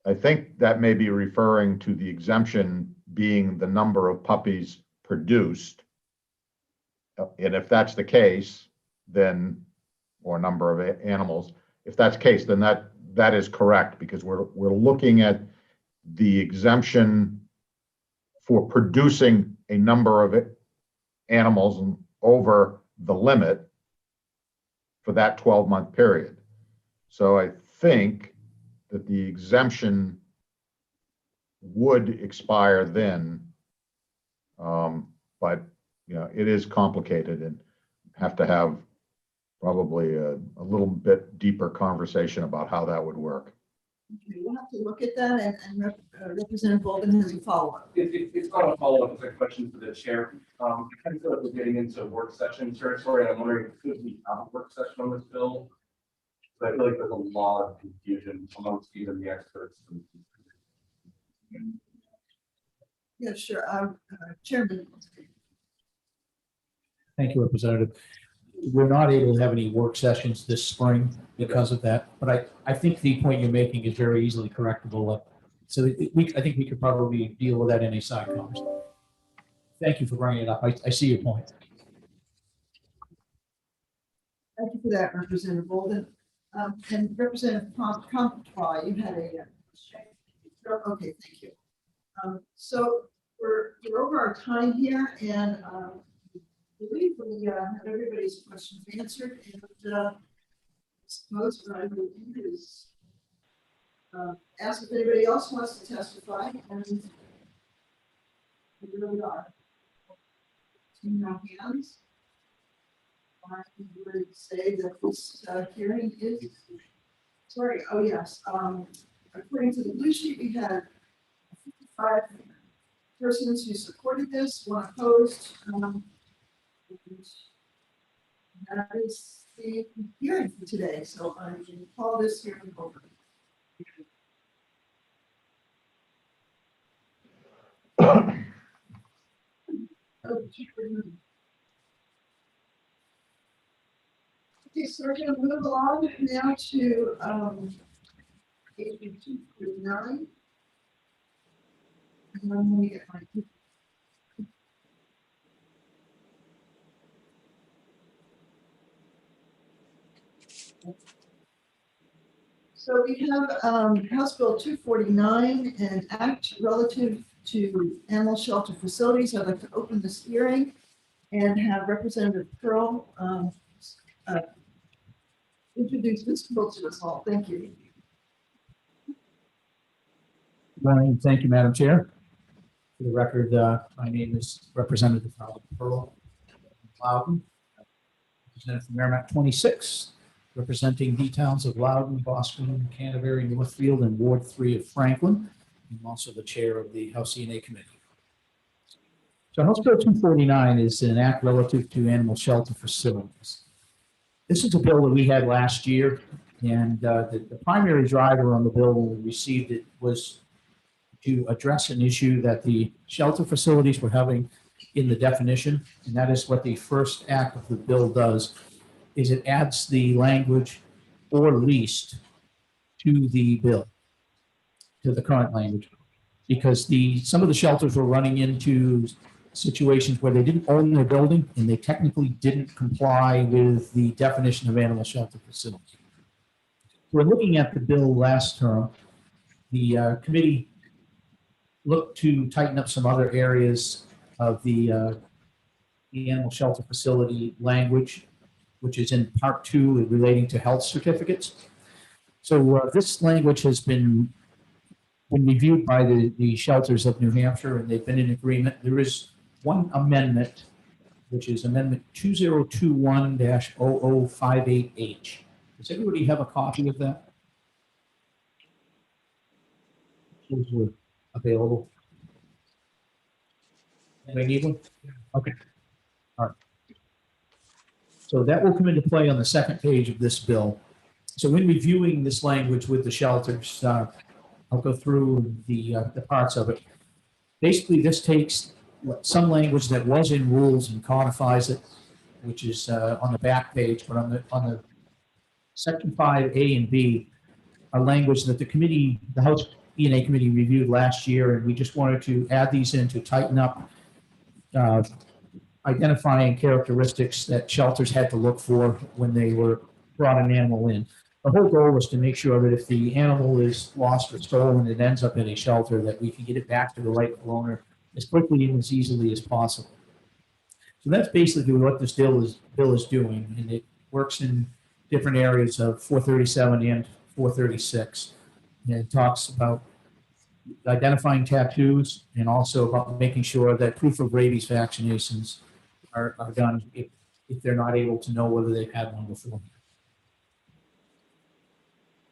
I think that may be referring to the exemption being the number of puppies produced. And if that's the case, then, or number of animals, if that's the case, then that is correct, because we're looking at the exemption for producing a number of animals over the limit for that 12-month period. So I think that the exemption would expire then, but it is complicated and have to have probably a little bit deeper conversation about how that would work. Okay, we'll have to look at that, and Representative Bolden has a follow-up. It's not a follow-up, it's a question for the chair. I kind of feel like we're getting into work session territory, and I'm wondering, could we have a work session on this bill? But I feel like there's a lot of confusion amongst even the experts. Yeah, sure. Chairman. Thank you, Representative. We're not able to have any work sessions this spring because of that, but I think the point you're making is very easily correctable. So I think we could probably deal with that in a side conversation. Thank you for bringing it up. I see your point. Thank you for that, Representative Bolden. And Representative Comtois, you had a. Okay, thank you. So we're over our time here, and believe we have everybody's questions answered, and suppose what I will do is ask if anybody else wants to testify, and here we are. Seeing no hands, I would say that this hearing is, sorry, oh yes, according to the blue sheet, we had 55 persons who supported this, one opposed. And that is the hearing for today, so I can call this hearing over. Okay, so we're going to move along now to page 249. And I'm going to get my So we have House Bill 249, an act relative to animal shelter facilities. I'd like to open this hearing and have Representative Pearl introduce this bill to us all. Thank you. Good morning. Thank you, Madam Chair. For the record, my name is Representative Pearl Loudon, representative from Merrimack 26, representing the towns of Loudon, Boston, Canterbury, Northfield, and Ward 3 of Franklin. I'm also the chair of the House E&A Committee. So House Bill 249 is an act relative to animal shelter facilities. This is a bill that we had last year, and the primary driver on the bill when we received it was to address an issue that the shelter facilities were having in the definition, and that is what the first act of the bill does, is it adds the language "or leased" to the bill, to the current language, because some of the shelters were running into situations where they didn't own their building and they technically didn't comply with the definition of animal shelter facility. We're looking at the bill last term. The committee looked to tighten up some other areas of the animal shelter facility language, which is in part 2 relating to health certificates. So this language has been reviewed by the shelters of New Hampshire, and they've been in agreement. There is one amendment, which is Amendment 2021-0058H. Does everybody have a copy of that? Those were available. Anybody need one? Okay. All right. So that will come into play on the second page of this bill. So in reviewing this language with the shelters, I'll go through the parts of it. Basically, this takes some language that was in rules and codifies it, which is on the back page, but on the section 5A and B, are language that the House E&A Committee reviewed last year, and we just wanted to add these in to tighten up identifying characteristics that shelters had to look for when they brought an animal in. The whole goal was to make sure that if the animal is lost or stolen and it ends up in a shelter, that we can get it back to the rightful owner as quickly and as easily as possible. So that's basically what this bill is doing, and it works in different areas of 437 and 436. And it talks about identifying tattoos and also about making sure that proof of rabies vaccinations are done if they're not able to know whether they've had one before.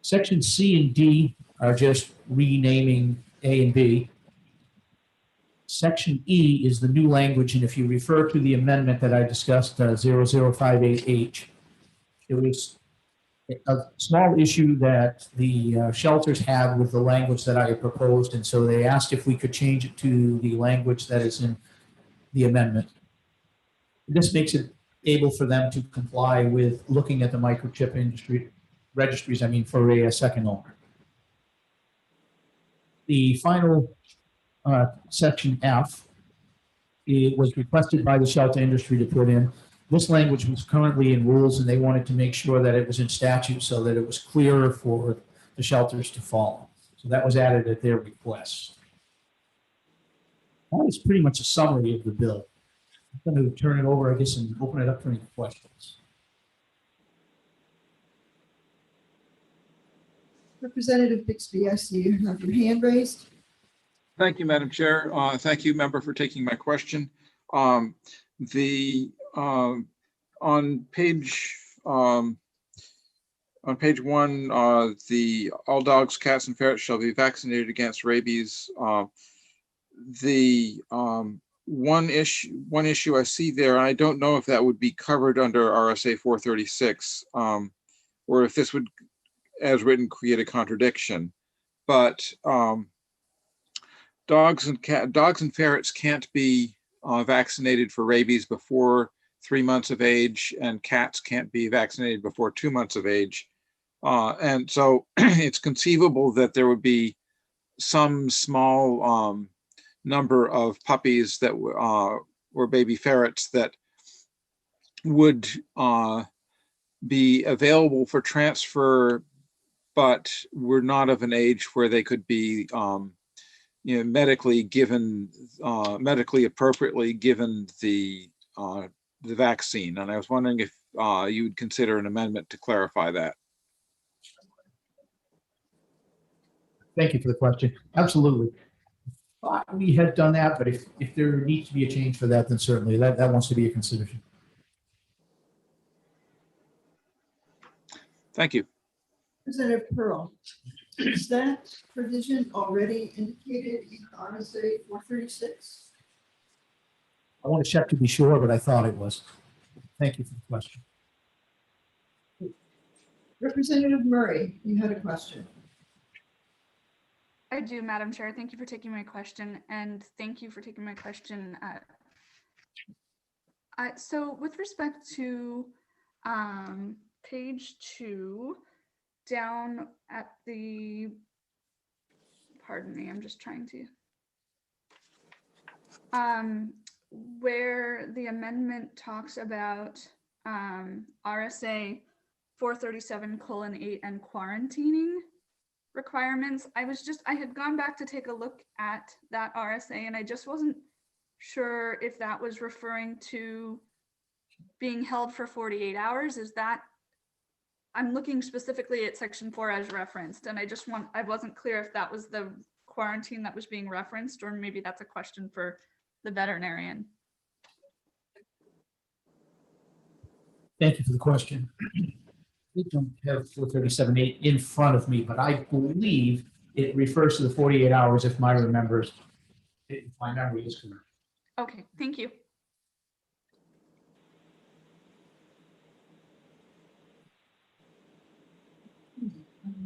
Section C and D are just renaming A and B. Section E is the new language, and if you refer to the amendment that I discussed, 0058H, it was a small issue that the shelters had with the language that I had proposed, and so they asked if we could change it to the language that is in the amendment. This makes it able for them to comply with looking at the microchip industry registries, for a second owner. The final section F, it was requested by the shelter industry to put in. This language was currently in rules, and they wanted to make sure that it was in statute so that it was clearer for the shelters to follow. So that was added at their request. That is pretty much a summary of the bill. I'm going to turn it over, I guess, and open it up for any questions. Representative Bixby, I see you have your hand raised. Thank you, Madam Chair. Thank you, member, for taking my question. On page on page 1, the all dogs, cats, and ferrets shall be vaccinated against rabies. One issue I see there, and I don't know if that would be covered under RSA 436, or if this would, as written, create a contradiction. But dogs and ferrets can't be vaccinated for rabies before 3 months of age, and cats can't be vaccinated before 2 months of age. And so it's conceivable that there would be some small number of puppies that were baby ferrets that would be available for transfer, but were not of an age where they could be medically appropriately given the vaccine. And I was wondering if you would consider an amendment to clarify that. Thank you for the question. Absolutely. We had done that, but if there needs to be a change for that, then certainly that wants to be a consideration. Thank you. Representative Pearl, is that provision already indicated in RSA 436? I want to check to be sure, but I thought it was. Thank you for the question. Representative Murray, you had a question. I do, Madam Chair. Thank you for taking my question, and thank you for taking my question. So with respect to page 2, down at the, pardon me, I'm just trying to, where the amendment talks about RSA 437:8 and quarantining requirements. I had gone back to take a look at that RSA, and I just wasn't sure if that was referring to being held for 48 hours. Is that, I'm looking specifically at section 4 as referenced, and I wasn't clear if that was the quarantine that was being referenced, or maybe that's a question for the veterinarian. Thank you for the question. We don't have 437.8 in front of me, but I believe it refers to the 48 hours if my memory is correct. Okay, thank you.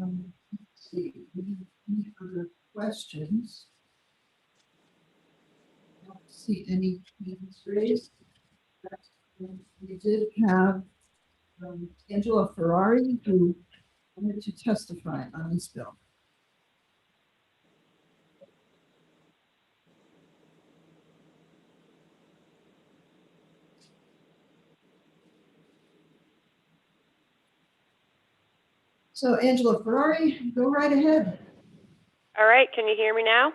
Let's see, any other questions? I don't see any hands raised. We did have Angela Ferrari, who wanted to testify on this bill. So Angela Ferrari, go right ahead. All right, can you hear me now?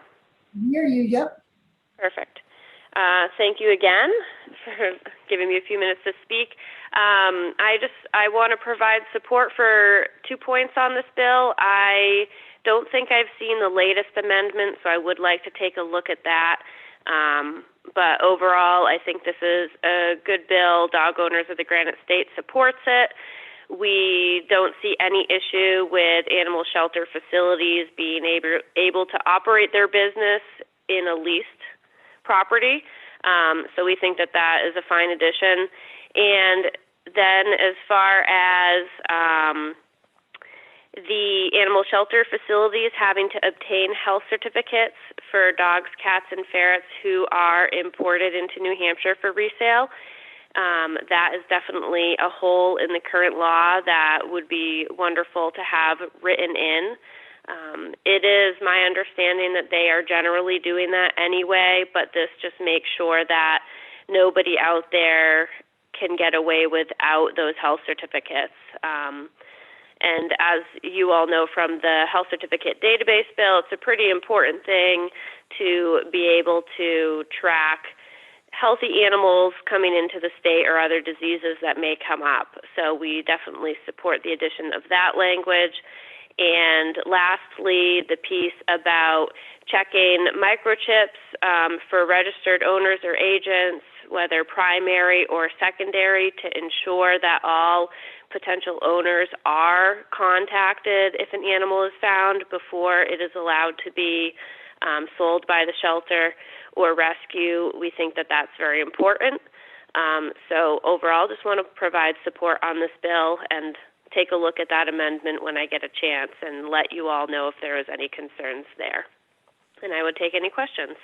I hear you, yep. Perfect. Thank you again for giving me a few minutes to speak. I want to provide support for 2 points on this bill. I don't think I've seen the latest amendment, so I would like to take a look at that. But overall, I think this is a good bill. Dog Owners of the Granite State supports it. We don't see any issue with animal shelter facilities being able to operate their business in a leased property. So we think that that is a fine addition. And then as far as the animal shelter facilities having to obtain health certificates for dogs, cats, and ferrets who are imported into New Hampshire for resale, that is definitely a hole in the current law that would be wonderful to have written in. It is my understanding that they are generally doing that anyway, but this just makes sure that nobody out there can get away without those health certificates. And as you all know from the health certificate database bill, it's a pretty important thing to be able to track healthy animals coming into the state or other diseases that may come up. So we definitely support the addition of that language. And lastly, the piece about checking microchips for registered owners or agents, whether primary or secondary, to ensure that all potential owners are contacted if an animal is found before it is allowed to be sold by the shelter or rescue. We think that that's very important. So overall, just want to provide support on this bill and take a look at that amendment when I get a chance and let you all know if there is any concerns there. And I would take any questions.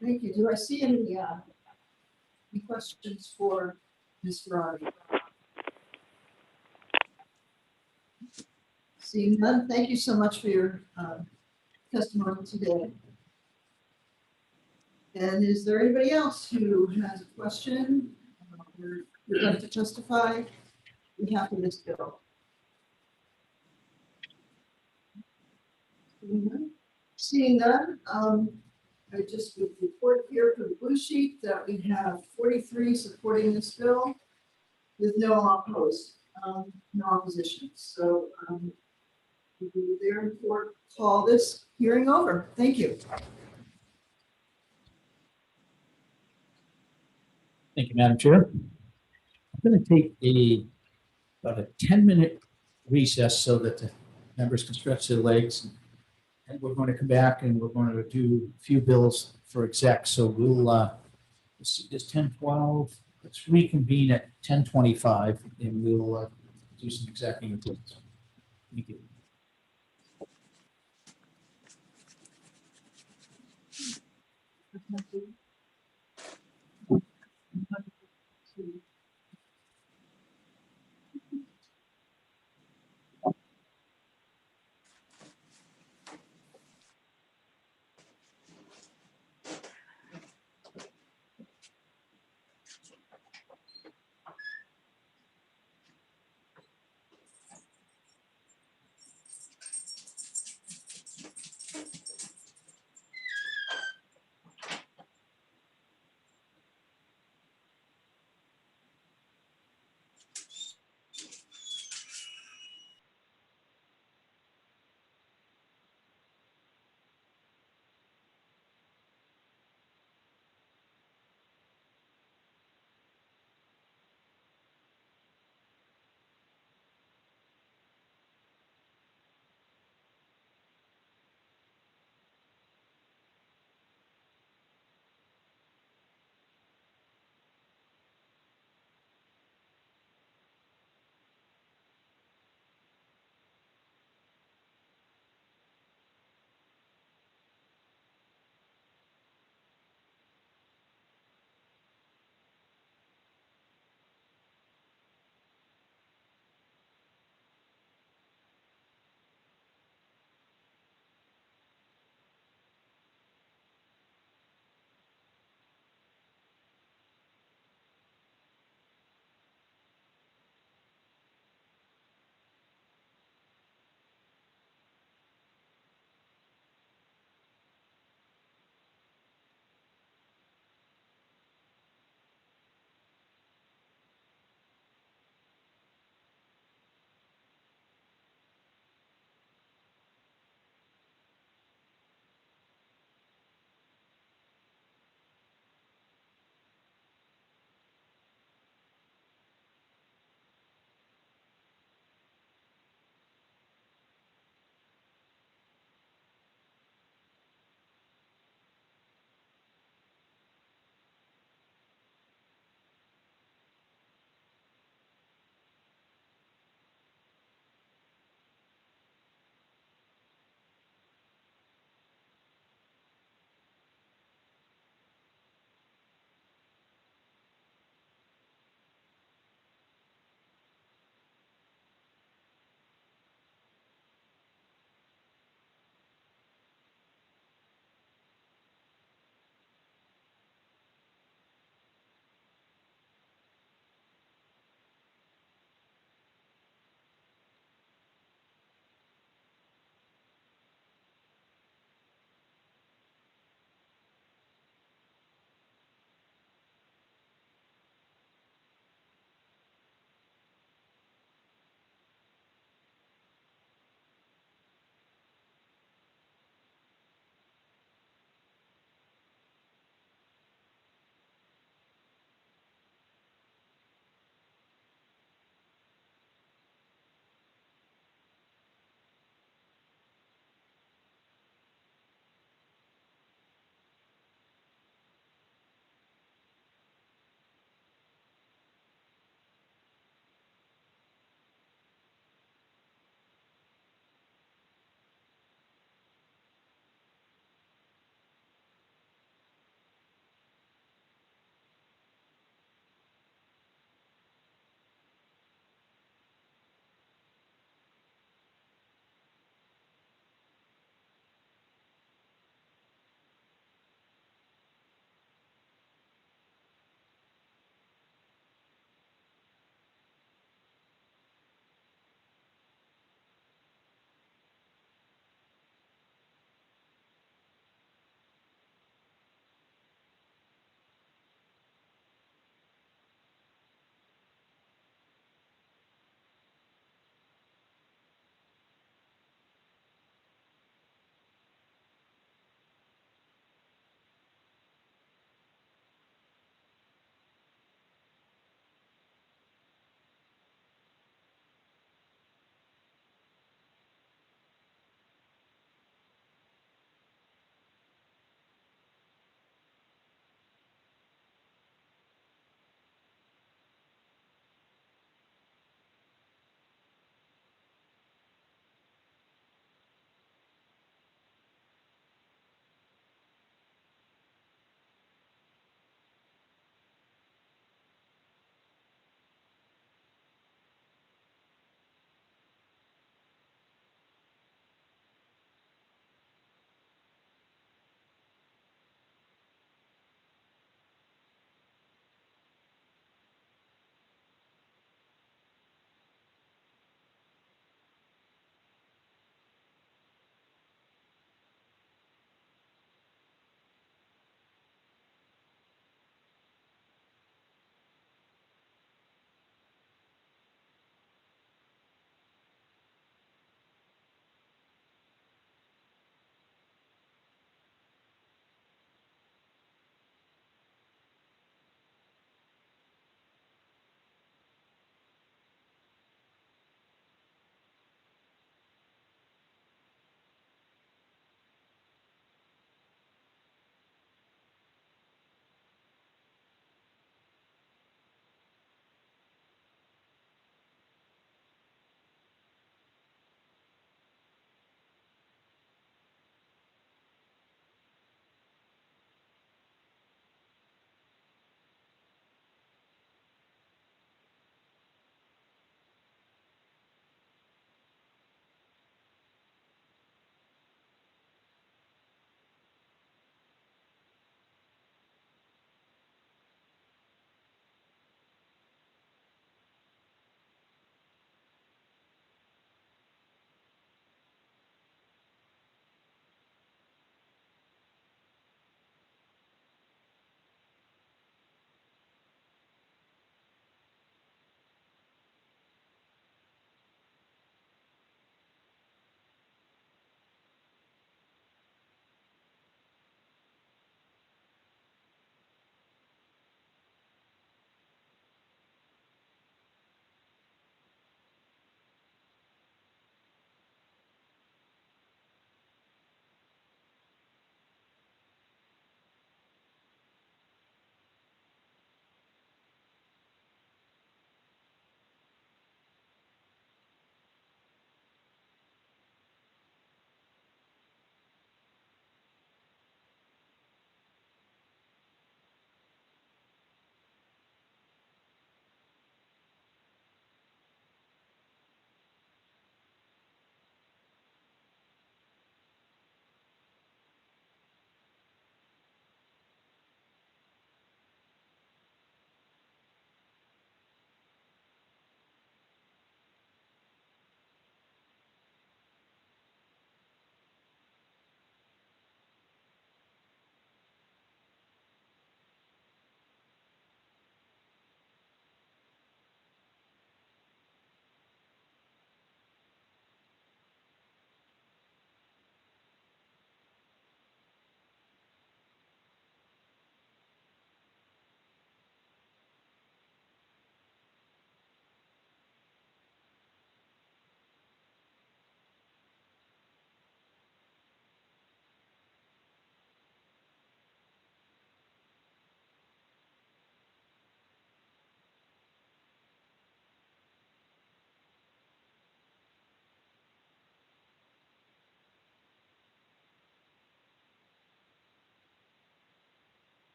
Thank you. Do I see any questions for Ms. Ferrari? Seeing none, thank you so much for your testimony today. And is there anybody else who has a question or would like to testify on behalf of this bill? Seeing none, I just would report here for the blue sheet that we have 43 supporting this bill with no opposed, no opposition. So we will therefore call this hearing over. Thank you. Thank you, Madam Chair. I'm going to take about a 10-minute recess so that the members can stretch their legs. And we're going to come back and we're going to do a few bills for exec. So we'll, let's see, it's 10:12. Let's reconvene at 10:25 and we'll do some executive bills. Thank you.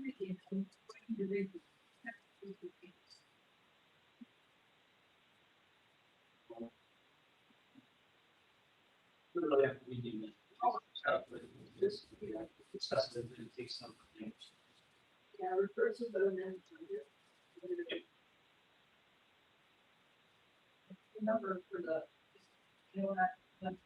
Really have to be doing it. This, we have to discuss it and take some names. Yeah, refer to the amendment. The number for the. You know, that. Number.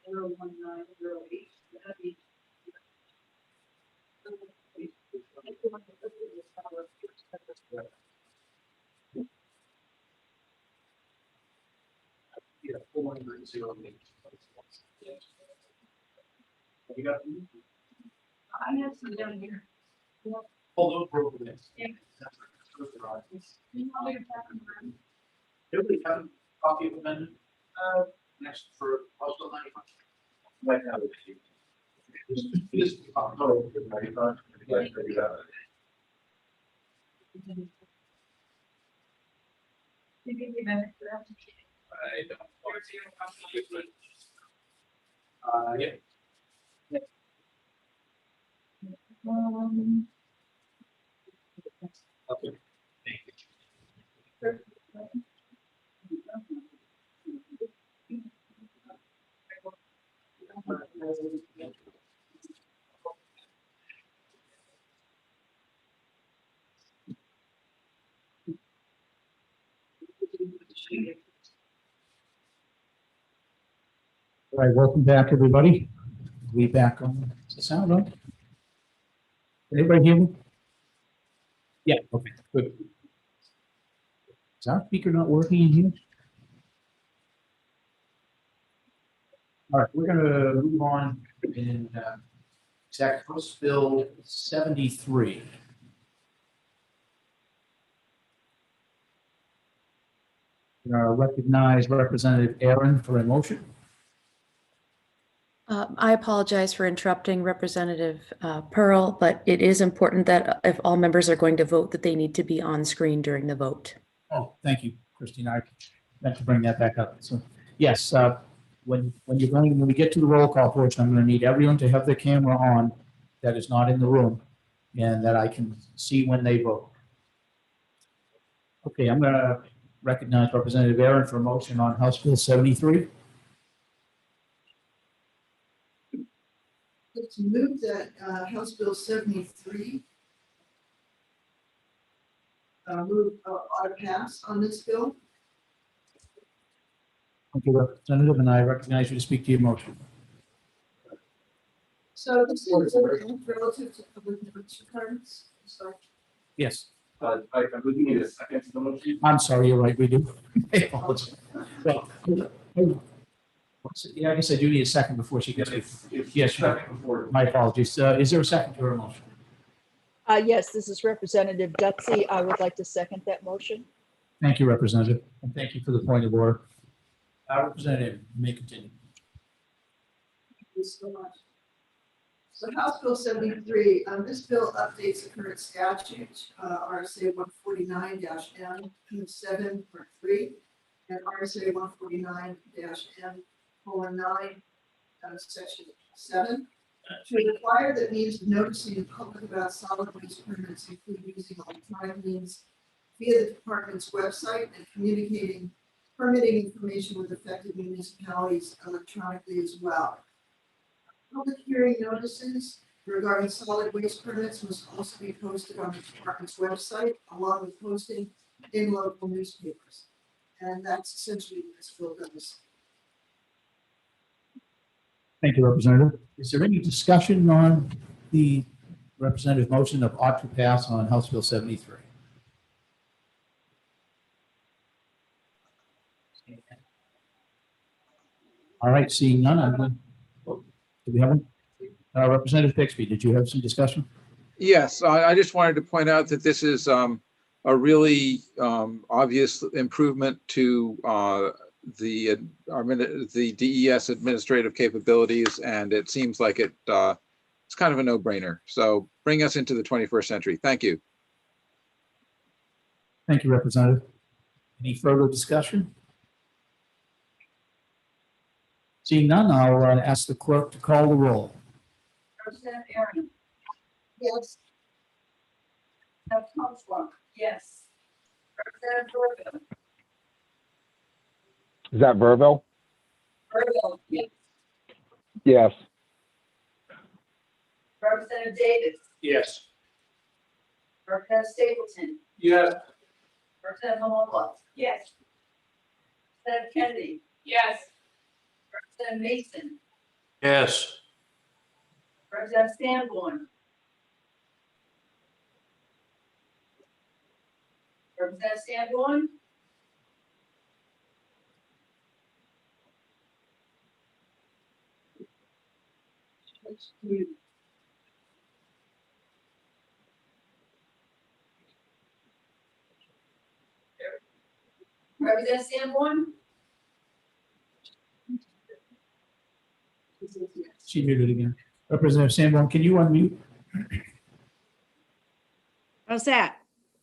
01908. That'd be. Yeah, 41908. You got them? I have some down here. Hold those broken names. Yeah. Do we have a copy of the amendment? Next for House 95. Right now. This is. Oh, 95. I don't. Yeah. Okay. Thank you. All right, welcome back, everybody. We back on. Is the sound on? Anybody hear me? Yeah, okay, good. Is our speaker not working in here? All right, we're gonna move on in exact House Bill 73. Recognize Representative Aaron for a motion. I apologize for interrupting Representative Pearl, but it is important that if all members are going to vote, that they need to be on screen during the vote. Oh, thank you, Christine. I meant to bring that back up. So, yes, when we get to the roll call portion, I'm going to need everyone to have their camera on that is not in the room, and that I can see when they vote. Okay, I'm going to recognize Representative Aaron for a motion on House Bill 73. To move that House Bill 73 ought to pass on this bill. Thank you, Representative, and I recognize you to speak to your motion. So this is relative to public notice requirements. Sorry. Yes. I believe you need a second to the motion. I'm sorry, you're right, we do. I apologize. Well, yeah, I guess I do need a second before she gets it. Yes, my apologies. Is there a second to her motion? Yes, this is Representative Gutsy. I would like to second that motion. Thank you, Representative, and thank you for the point of order. Representative, you may continue. Thank you so much. So House Bill 73, this bill updates the current statute, RSA 149-M7.3 and RSA 149-M:9, section 7, to require that means of noticing the public about solid waste permits include using electronic means via the department's website and communicating permitting information with affected municipalities electronically as well. Public hearing notices regarding solid waste permits must also be posted on the department's website, along with posting in local newspapers. And that's essentially what this bill does. Thank you, Representative. Is there any discussion on the representative motion of ought to pass on House Bill 73? All right, seeing none, I'm going. Do we have one? Representative Bixby, did you have some discussion? Yes, I just wanted to point out that this is a really obvious improvement to the DES administrative capabilities, and it seems like it's kind of a no-brainer. So bring us into the 21st century. Thank you. Thank you, Representative. Any further discussion? Seeing none, I'll ask the clerk to call the roll. Representative Aaron. Yes. Representative Tomswalk. Yes. Representative Dorville. Is that Verbo? Dorville, yes. Yes. Representative Davis. Yes. Representative Stapleton. Yes. Representative Momola. Yes. Representative Kennedy. Yes. Representative Mason. Yes. Representative Sanborn. Representative Sanborn. Representative Sanborn. She muted again. Representative Sanborn, can you unmute? How's that?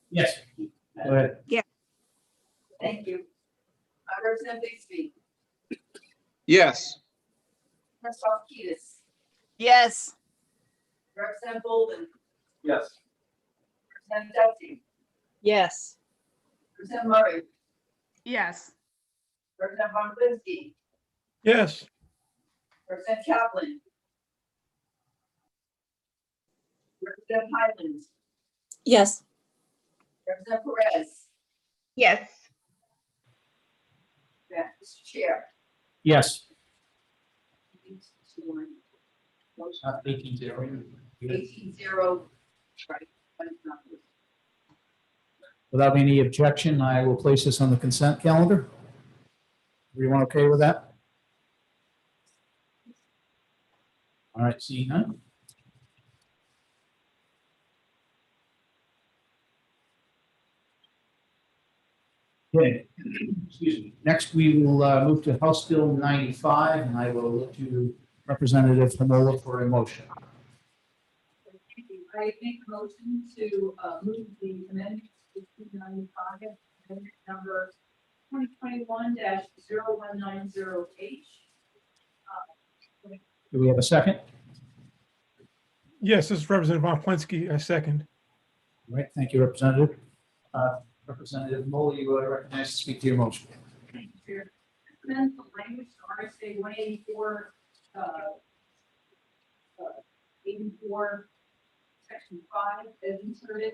Yes. Go ahead. Thank you. Representative Bixby. Yes. Representative Ketis. Yes. Representative Bolden. Yes. Representative Duffy. Yes. Representative Murray. Yes. Representative Von Blinsky. Yes. Representative Kaplan. Representative Highland. Yes. Representative Perez. Yes. Yeah, Mr. Chair. Yes. 18-0. 18-0. 18-0. Right. Without any objection, I will place this on the consent calendar. Everyone okay with that? All right, seeing none. Okay, excuse me. Next, we will move to House Bill 95, and I will look to Representative Hamola for a motion. Thank you. I make a motion to move the amendment to 295, amendment number 2021-0190H. Do we have a second? Yes, this is Representative Von Plinsky. I second. All right, thank you, Representative. Representative Hamola, you are recognized to speak to your motion. Amend the language to RSA 184, 84, section 5 as inserted.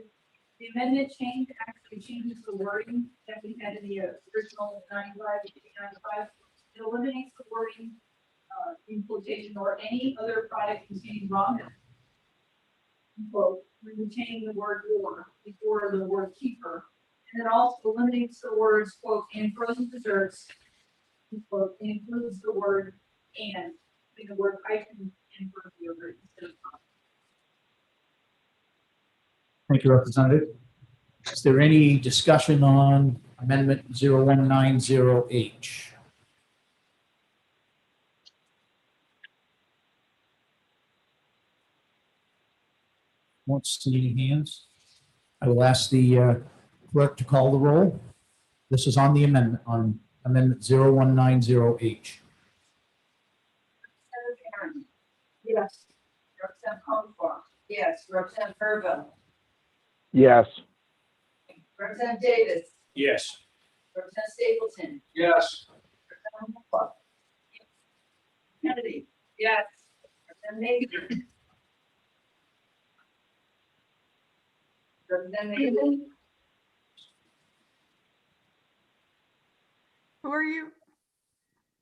The amendment change actually changes the wording that we had in the original 95 to 95. It eliminates the wording in quotation or any other product containing raw milk. Quote, retaining the word or before the word keeper. And it also eliminates the words, quote, and frozen desserts, quote, and includes the word and, the word hyphen and for yogurt instead of. Thank you, Representative. Is there any discussion on Amendment 0190H? Won't see any hands. I will ask the clerk to call the roll. This is on the amendment, on Amendment 0190H. Representative Aaron. Yes. Representative Comfort. Yes. Representative Verbo. Yes. Representative Davis. Yes. Representative Stapleton. Yes. Representative Momola. Kennedy. Yes. Representative Mason. Representative Mason. Who are you?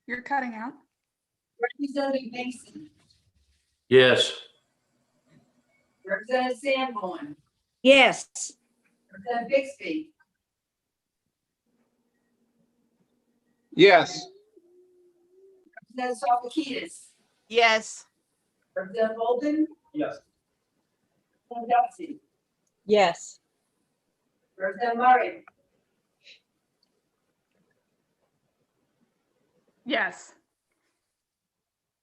You're cutting out. Representative Mason. Yes. Representative Sanborn. Yes. Representative Bixby. Yes. Representative Salvakitis. Yes. Representative Bolden. Yes. Representative Duffy. Yes. Representative Murray. Yes.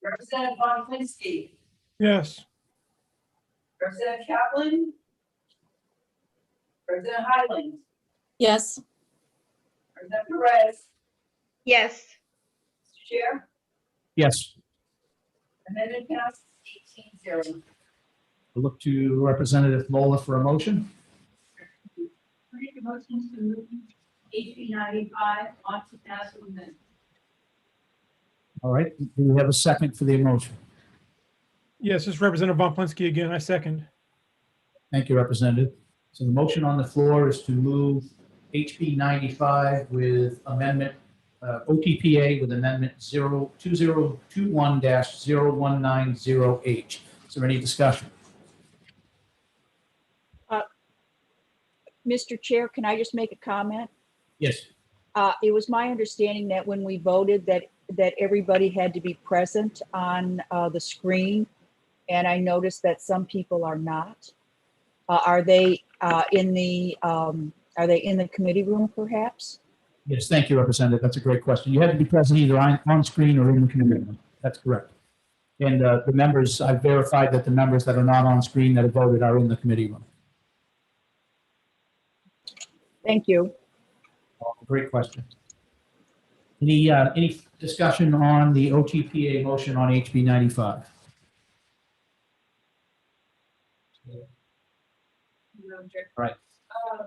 Representative Von Plinsky. Yes. Representative Kaplan. Representative Highland. Yes. Representative Perez. Yes. Mr. Chair. Yes. Amendment passes 18-0. I look to Representative Mola for a motion. Make a motion to move HB 95 onto pass amendment. All right, do we have a second for the motion? Yes, this is Representative Von Plinsky again. I second. Thank you, Representative. So the motion on the floor is to move HB 95 with amendment, OTPA with amendment 2021-0190H. Is there any discussion? Mr. Chair, can I just make a comment? Yes. It was my understanding that when we voted that everybody had to be present on the screen. And I noticed that some people are not. Are they in the committee room perhaps? Yes, thank you, Representative. That's a great question. You have to be present either on screen or in the committee room. That's correct. And the members, I've verified that the members that are not on screen that have voted are in the committee room. Thank you. Great question. Any discussion on the OTPA motion on HB 95? No, All right. uh,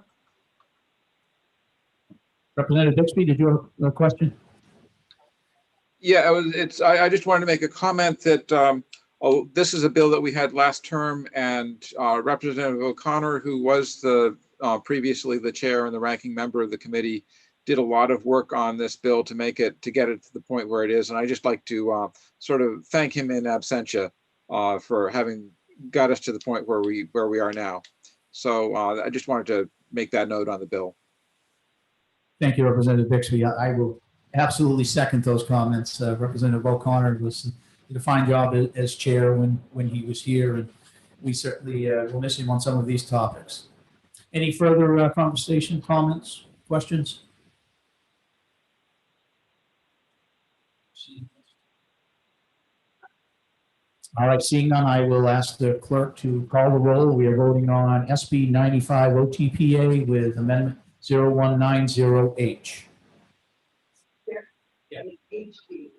Representative Bixby, did you have a question? Yeah, I just wanted to make a comment that this is a bill that we had last term, and Representative O'Connor, who was previously the chair and the ranking member of the committee, did a lot of work on this bill to get it to the point where it is. And I just like to sort of thank him in absentia for having got us to the point where we are now. So I just wanted to make that note on the bill. Thank you, Representative Bixby. I will absolutely second those comments. Representative O'Connor did a fine job as chair when he was here, and we certainly will miss him on some of these topics. Any further conversation, comments, questions? All right, seeing none, I will ask the clerk to call the roll. We are voting on SB 95 OTPA with amendment 0190H. Yeah. HB.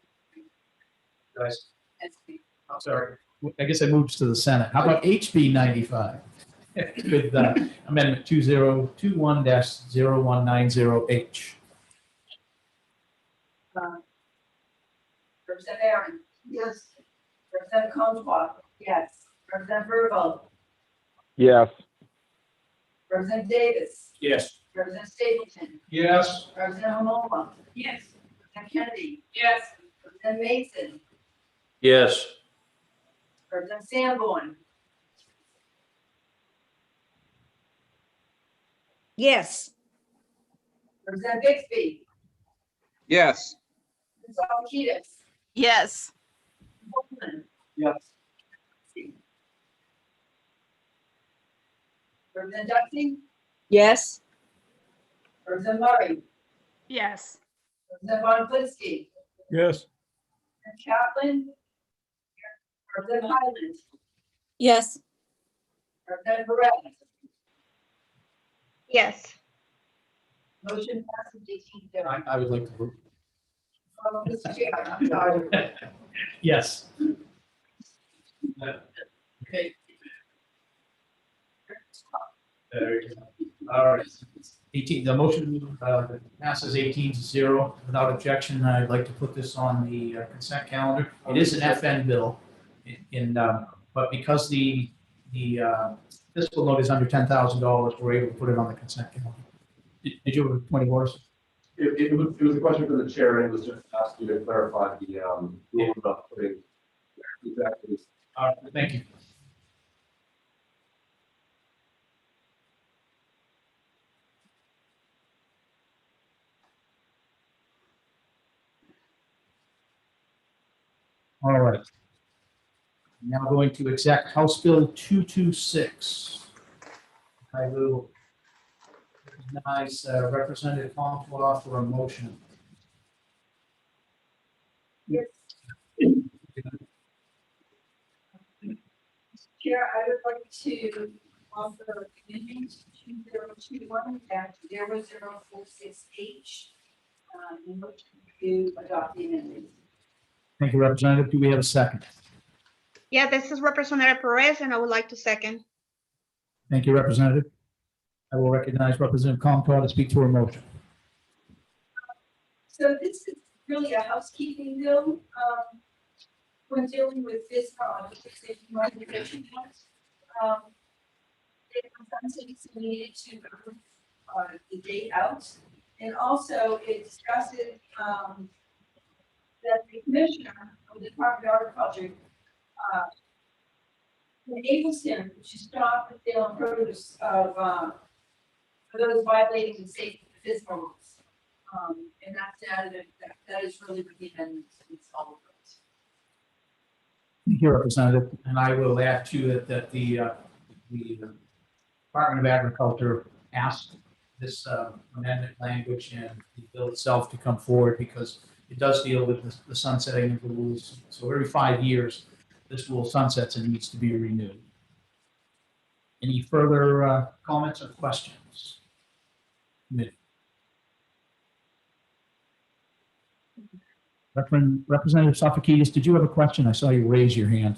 Guys, SB. I'm sorry. I guess I moved to the Senate. How about HB 95 with amendment 2021-0190H? Representative Aaron. Yes. Representative Contois. Yes. Representative Verbo. Yes. Representative Davis. Yes. Representative Stapleton. Yes. Representative Homola. Yes. Representative Kennedy. Yes. Representative Mason. Yes. Representative Sanborn. Yes. Representative Bixby. Yes. Ms. Alkidis. Yes. Holman. Yes. Representative Duffy. Yes. Representative Murray. Yes. Representative Von Plinsky. Yes. Representative Kaplan. Representative Highland. Yes. Representative Perez. Yes. Motion passes 18-0. I would like to vote. Mr. Chair, I'm sorry. Yes. Okay. There you go. All right. 18, the motion passes 18-0. Without objection, I'd like to put this on the consent calendar. It is an FN bill, but because the fiscal load is under $10,000, we're able to put it on the consent calendar. Did you have a point of order? It was a question for the chair, and it was just asked you to clarify the rule about putting exactly. All right, thank you. All right. Now going to exec House Bill 226. I will recognize Representative Contois for a motion. Yes. Chair, I would like to offer amendment 2021-0046H in which to adopt the amendment. Thank you, Representative. Do we have a second? Yeah, this is Representative Perez, and I would like to second. Thank you, Representative. I will recognize Representative Comtois to speak to her motion. So this is really a housekeeping bill, when dealing with this, safety modernization act. It was something we needed to move, the date out. And also it discusses, that the commissioner of the Department of Agriculture, enables him to stop the sale and produce of, for those violating the safety physical rules. And that's added, that is really what the amendment is all about. Thank you, Representative. And I will add to it that the Department of Agriculture asked this amendment language and the bill itself to come forward because it does deal with the sunsetting of the rules. So every 5 years, this rule sunsets and needs to be renewed. Any further comments or questions? Representative Sofakidis, did you have a question? I saw you raise your hand.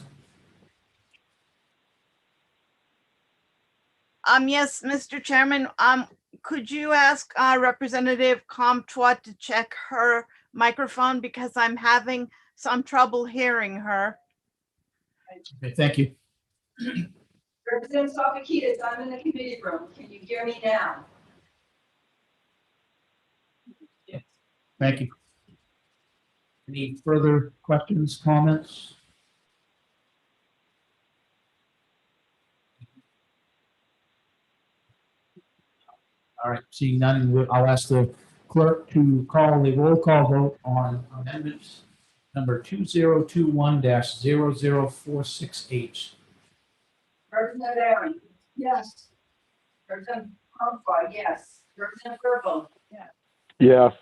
Yes, Mr. Chairman, could you ask Representative Comtois to check her microphone because I'm having some trouble hearing her. Okay, thank you. Representative Sofakidis, I'm in the committee room. Can you hear me now? Thank you. Any further questions, comments? All right, seeing none, I'll ask the clerk to call the roll call vote on amendments number 2021-00468. Representative Aaron? Yes. Representative Comtois, yes. Representative Gerbil? Yes. Yes.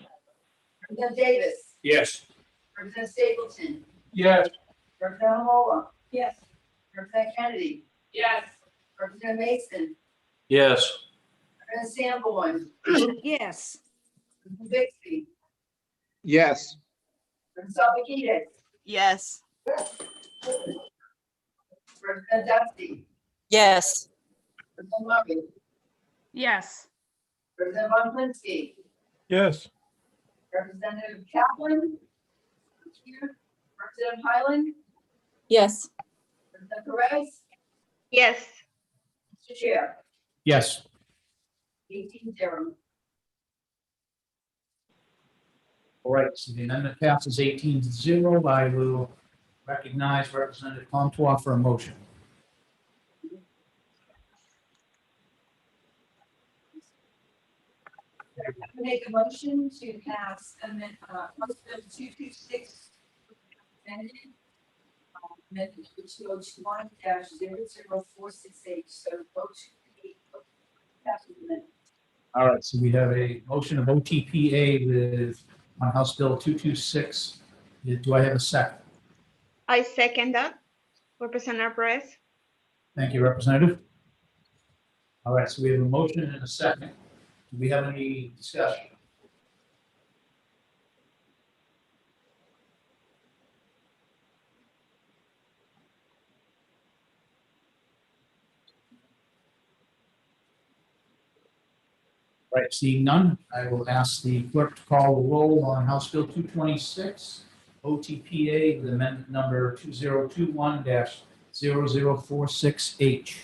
Representative Davis? Yes. Representative Stapleton? Yes. Representative Mola? Yes. Representative Kennedy? Yes. Representative Mason? Yes. Representative Sanborn? Yes. Representative Bixby? Yes. Representative Sofakidis? Yes. Representative Dusty? Yes. Representative Murray? Yes. Representative Von Flinsky? Yes. Representative Kaplan? Here. Representative Highland? Yes. Representative Perez? Yes. Mr. Chair? Yes. 18-0. All right, so the amendment passes 18-0. I will recognize Representative Comtois for a motion. I make a motion to pass amendment, House Bill 226 amended, amendment 2021-00468. So vote to pass the amendment. All right, so we have a motion of OTPA with on House Bill 226. Do I have a second? I second that. Representative Perez? Thank you, Representative. All right, so we have a motion and a second. Do we have any discussion? All right, seeing none, I will ask the clerk to call the roll on House Bill 226, OTPA, with amendment number 2021-00468.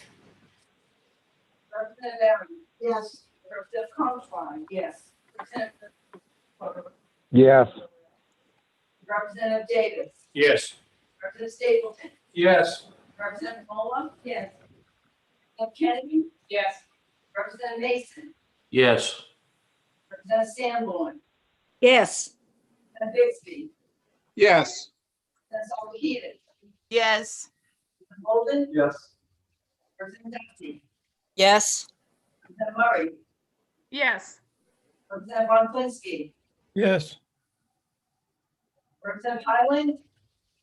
Representative Aaron? Yes. Representative Comtois? Yes. Representative Yes. Representative Davis? Yes. Representative Stapleton? Yes. Representative Mola? Yes. Representative Kennedy? Yes. Representative Mason? Yes. Representative Sanborn? Yes. Representative Bixby? Yes. Representative Sofakidis? Yes. Holden? Yes. Representative Dusty? Yes. Representative Murray? Yes. Representative Von Flinsky? Yes. Representative Highland?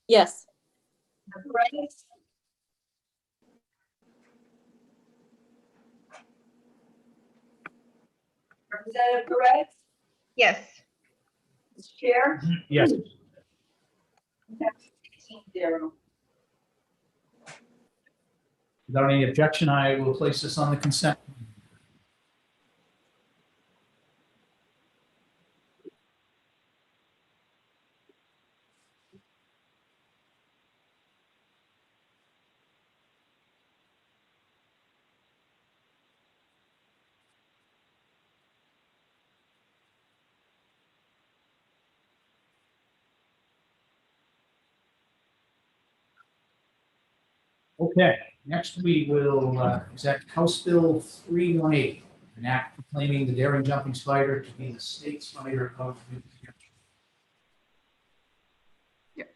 Yes. Perez? Representative Perez? Yes. Mr. Chair? Yes. 18-0. Without any objection, I will place this on the consent. Okay, next we will accept House Bill 318, an act proclaiming the daring jumping spider to be the state spider of New Hampshire.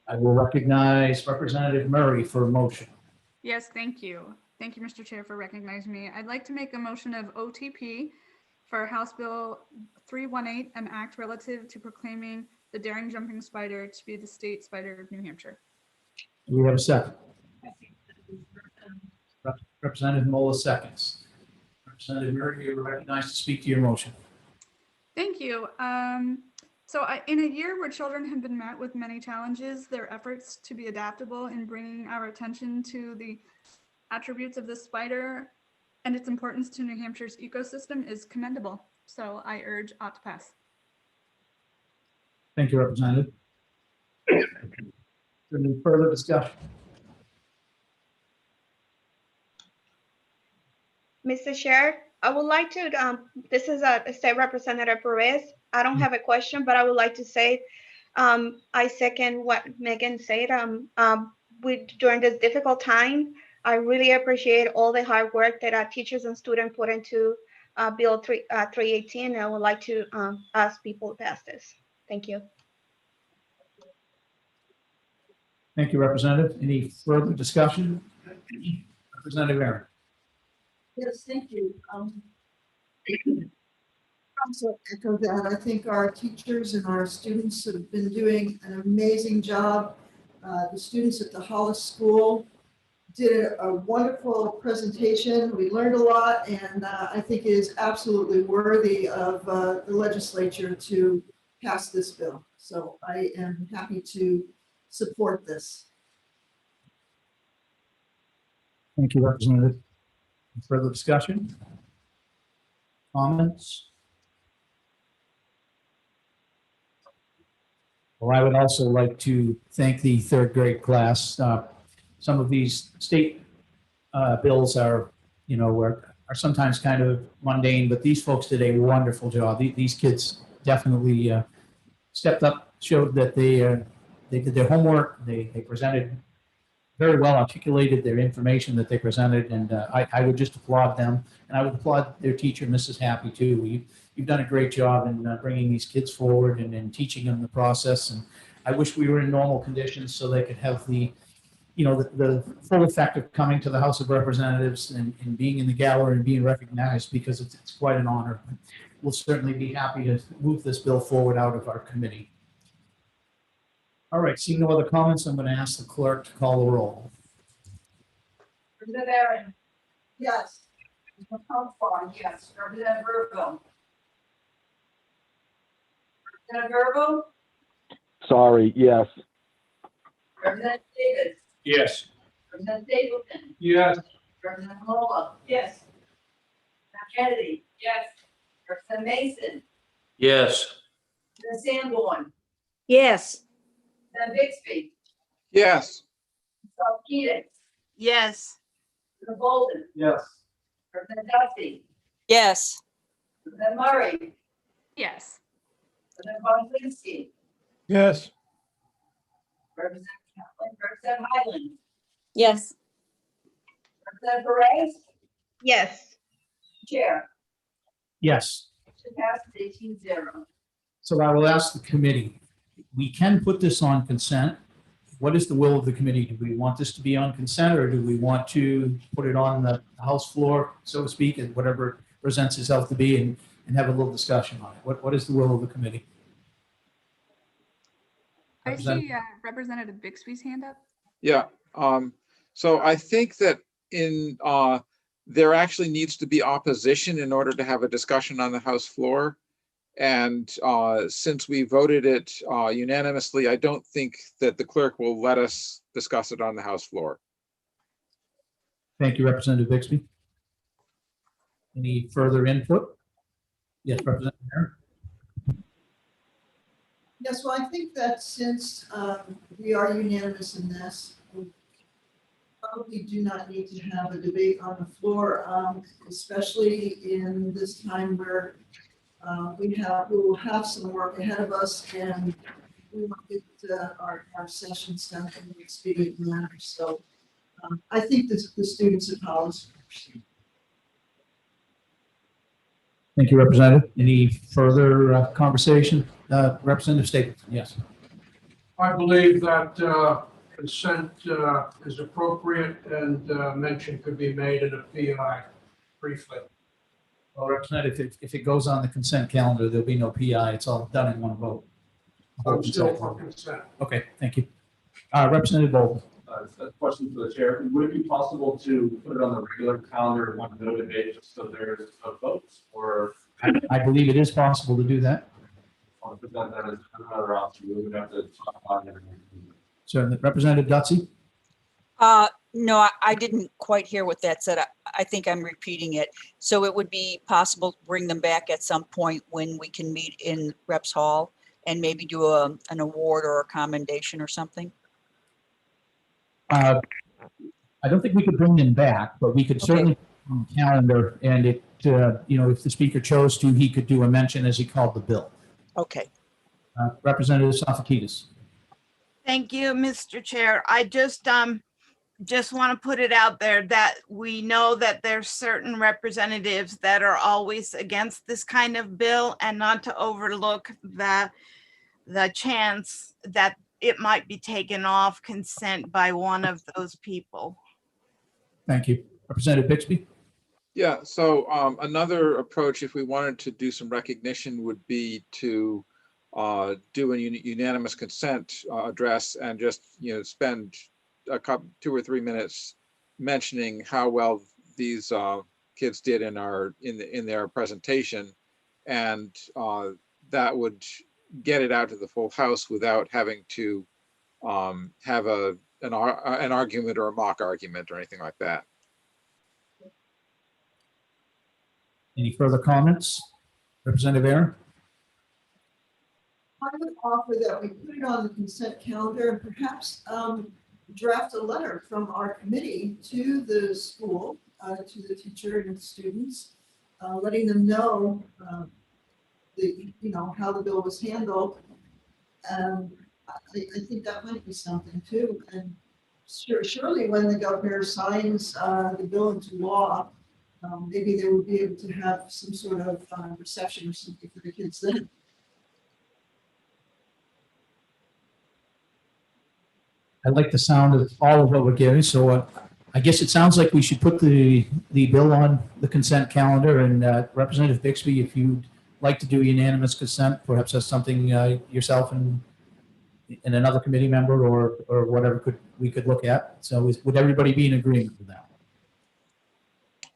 I will recognize Representative Murray for a motion. Yes, thank you. Thank you, Mr. Chair, for recognizing me. I'd like to make a motion of OTP for House Bill 318, an act relative to proclaiming the daring jumping spider to be the state spider of New Hampshire. Do we have a second? Representative Mola seconds. Representative Murray, you are recognized to speak to your motion. Thank you. In a year where children have been met with many challenges, their efforts to be adaptable in bringing our attention to the attributes of the spider and its importance to New Hampshire's ecosystem is commendable. So I urge ought to pass. Thank you, Representative. Any further discussion? Mr. Chair, I would like to, this is a State Representative Perez. I don't have a question, but I would like to say, I second what Megan said. During this difficult time, I really appreciate all the hard work that our teachers and students put into Bill 318. I would like to ask people to pass this. Thank you. Thank you, Representative. Any further discussion? Representative Aaron. Yes, thank you. Also echo that. I think our teachers and our students have been doing an amazing job. The students at the Hollis School did a wonderful presentation. We learned a lot, and I think it is absolutely worthy of the legislature to pass this bill. So I am happy to support this. Thank you, Representative. Further discussion? Comments? Well, I would also like to thank the third grade class. Some of these state bills are, are sometimes kind of mundane, but these folks did a wonderful job. These kids definitely stepped up, showed that they did their homework. They presented very well, articulated their information that they presented, and I would just applaud them. And I would applaud their teacher, Mrs. Happy, too. You've done a great job in bringing these kids forward and teaching them the process. And I wish we were in normal conditions so they could have the full effect of coming to the House of Representatives and being in the gallery and being recognized, because it's quite an honor. We'll certainly be happy to move this bill forward out of our committee. All right, seeing no other comments, I'm going to ask the clerk to call the roll. Representative Aaron. Yes. Representative Humphrey, yes. Representative Verbo. Representative Verbo. Sorry, yes. Representative Davis. Yes. Representative Stapleton. Yes. Representative Mola. Yes. Representative Kennedy. Yes. Representative Mason. Yes. Representative Sanborn. Yes. Representative Bixby. Yes. Representative Keating. Yes. Representative Bolden. Yes. Representative Duffy. Yes. Representative Murray. Yes. Representative Bonfinsky. Yes. Representative Highland. Yes. Representative Perez. Yes. Chair. Yes. Motion passes 18-0. So I will ask the committee. We can put this on consent. What is the will of the committee? Do we want this to be on consent, or do we want to put it on the House floor, so to speak, and whatever presents itself to be, and have a little discussion on it? What is the will of the committee? I see Representative Bixby's hand up. Yeah. So I think that there actually needs to be opposition in order to have a discussion on the House floor. And since we voted it unanimously, I don't think that the clerk will let us discuss it on the House floor. Thank you, Representative Bixby. Any further input? Yes, Representative Aaron. Yes, well, I think that since we are unanimous in this, we probably do not need to have a debate on the floor, especially in this time where we will have some work ahead of us, and we want to get our sessions done in an expedient manner. So I think the students at Hollis. Thank you, Representative. Any further conversation? Representative Stapleton, yes. I believe that consent is appropriate and mention could be made in a PI briefly. Well, Representative, if it goes on the consent calendar, there'll be no PI. It's all done in one vote. I'm still for consent. Okay, thank you. Representative Bolden. A question for the chair. Would it be possible to put it on the regular calendar on no debate just so there's a vote, or? I believe it is possible to do that. I'll put that as another option. We would have to talk about it. Certainly. Representative Dutsey? No, I didn't quite hear what that said. I think I'm repeating it. So it would be possible to bring them back at some point when we can meet in Reps Hall and maybe do an award or a commendation or something? I don't think we could bring them back, but we could certainly put it on the calendar, and it, if the speaker chose to, he could do a mention as he called the bill. Okay. Representative Safakidis. Thank you, Mr. Chair. I just want to put it out there that we know that there's certain representatives that are always against this kind of bill, and not to overlook the chance that it might be taken off consent by one of those people. Thank you. Representative Bixby? Yeah, so another approach, if we wanted to do some recognition, would be to do a unanimous consent address and just, spend a couple, 2 or 3 minutes mentioning how well these kids did in their presentation, and that would get it out to the full House without having to have an argument or a mock argument or anything like that. Any further comments? Representative Aaron? I would offer that we put it on the consent calendar and perhaps draft a letter from our committee to the school, to the teacher and students, letting them know how the bill was handled. I think that might be something too. And surely when the governor signs the bill into law, maybe they would be able to have some sort of reception or something for the kids then. I like the sound of all of what we're giving, so I guess it sounds like we should put the bill on the consent calendar. And Representative Bixby, if you'd like to do unanimous consent, perhaps that's something yourself and another committee member or whatever we could look at. So would everybody be in agreement with that?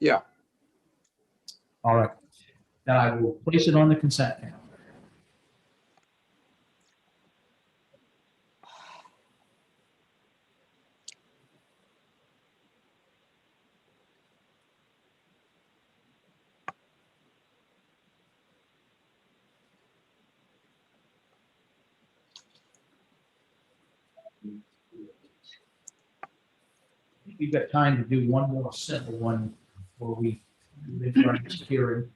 Yeah. All right. Then I will place it on the consent calendar. We've got time to do one more simple one before we move into our next hearing.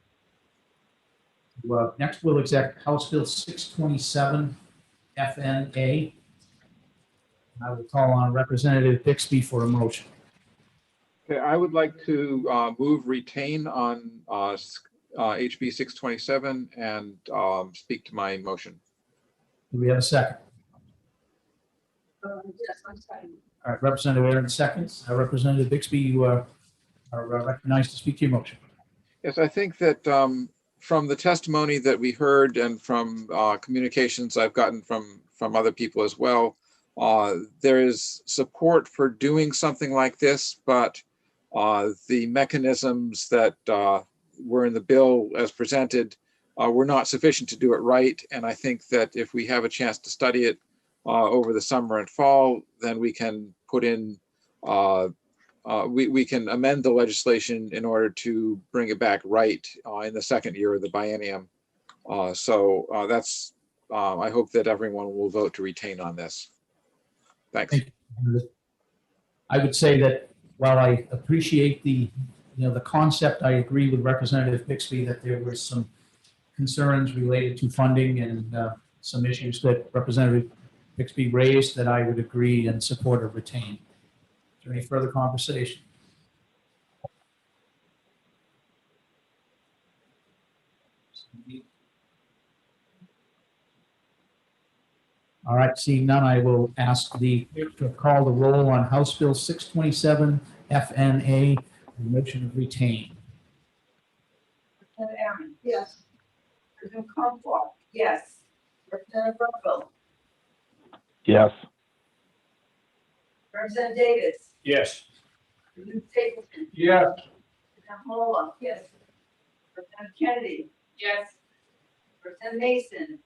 Next, we'll exec House Bill 627 FNA. I will call on Representative Bixby for a motion. Okay, I would like to move retain on HB 627 and speak to my motion. Do we have a second? Yes, I'm sorry. All right, Representative Aaron seconds. Representative Bixby, you are recognized to speak to your motion. Yes, I think that from the testimony that we heard and from communications I've gotten from other people as well, there is support for doing something like this, but the mechanisms that were in the bill as presented were not sufficient to do it right. And I think that if we have a chance to study it over the summer and fall, then we can put in, we can amend the legislation in order to bring it back right in the second year of the biennium. That's, I hope that everyone will vote to retain on this. Thanks. I would say that while I appreciate the concept, I agree with Representative Bixby that there were some concerns related to funding and some issues that Representative Bixby raised that I would agree and support of retain. Is there any further conversation? All right, seeing none, I will ask the clerk to call the roll on House Bill 627 FNA, the motion of retain. Representative Aaron. Yes. Representative Comfort. Yes. Representative Burkeville. Yes. Representative Davis. Yes. Representative Stapleton. Yes. Representative Mola. Yes. Representative Kennedy. Yes. Representative Mason.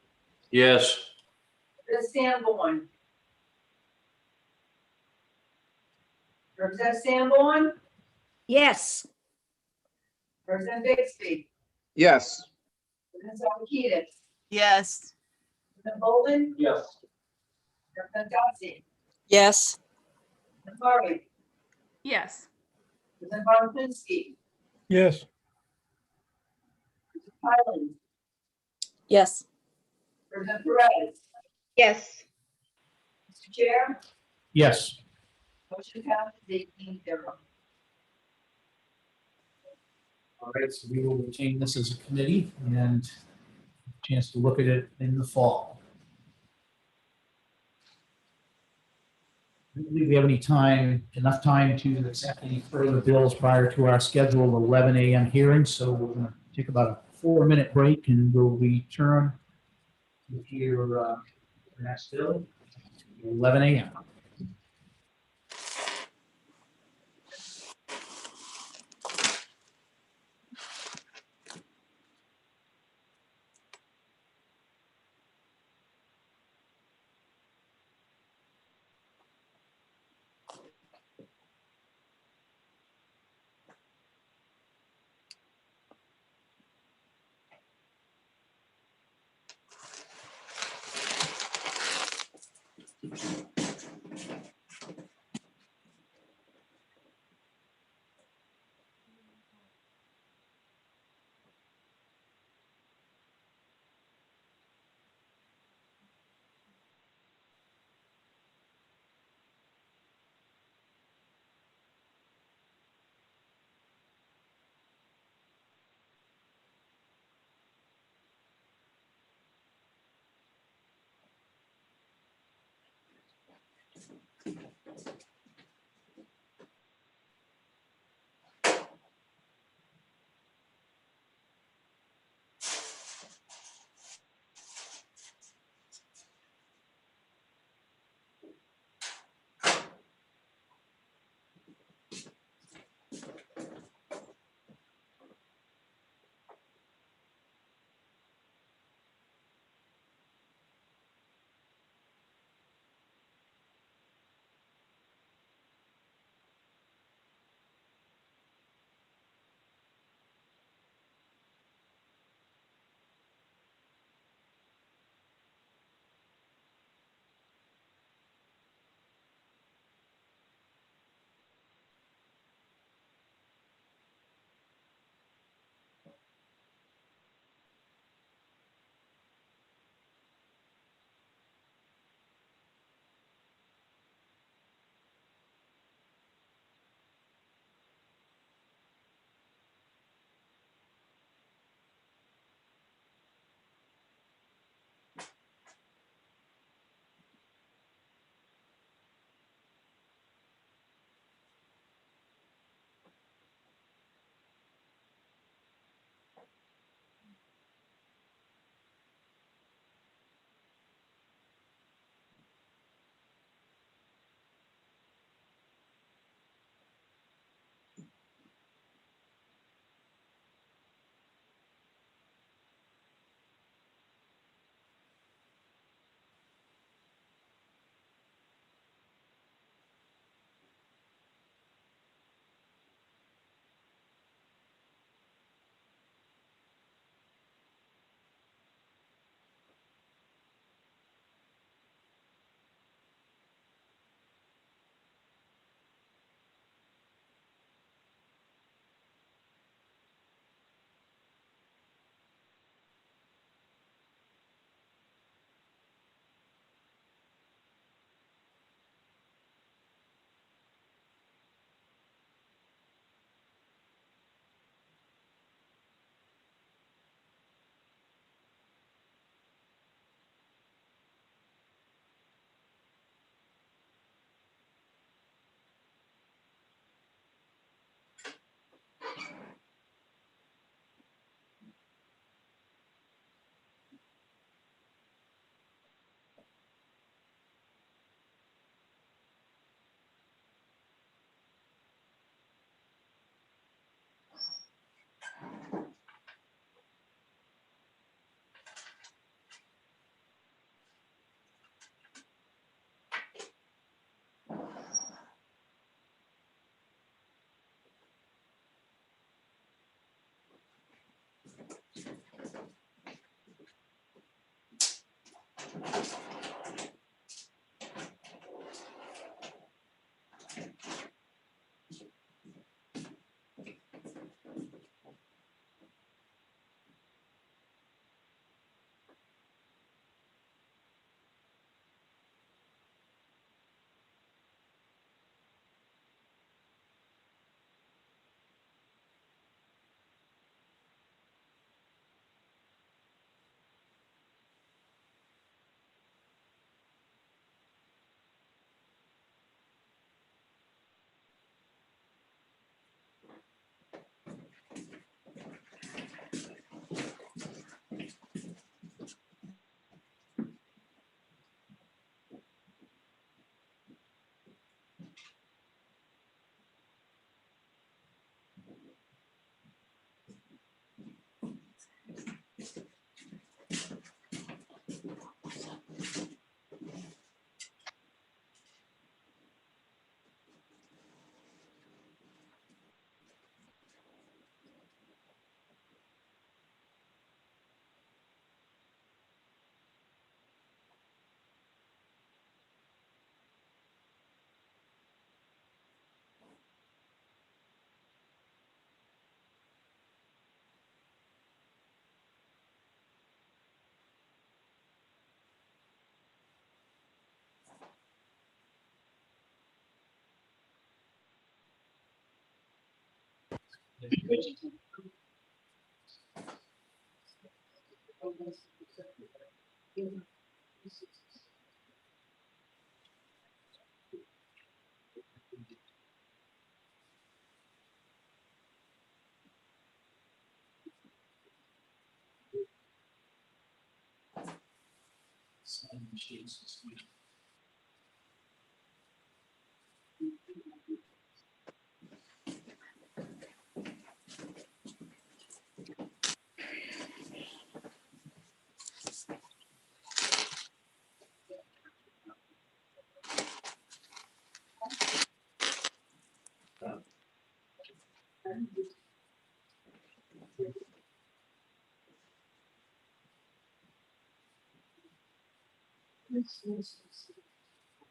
Yes. Representative Sanborn. Representative Sanborn. Yes. Representative Bixby. Yes. Representative Zalakidis. Yes. Representative Bolden. Yes. Representative Dotsie. Yes. Representative Murray. Yes. Representative Bonapinski. Yes. Representative Highland. Yes. Representative Perez. Yes. Mr. Chair, Yes. motion passes 18-0. All right, so we will retain this as a committee and a chance to look at it in the fall. I don't believe we have enough time to accept any further bills prior to our scheduled 11 a.m. hearing. So we're going to take about a 4-minute break and we'll return to hear the next bill at 11 a.m.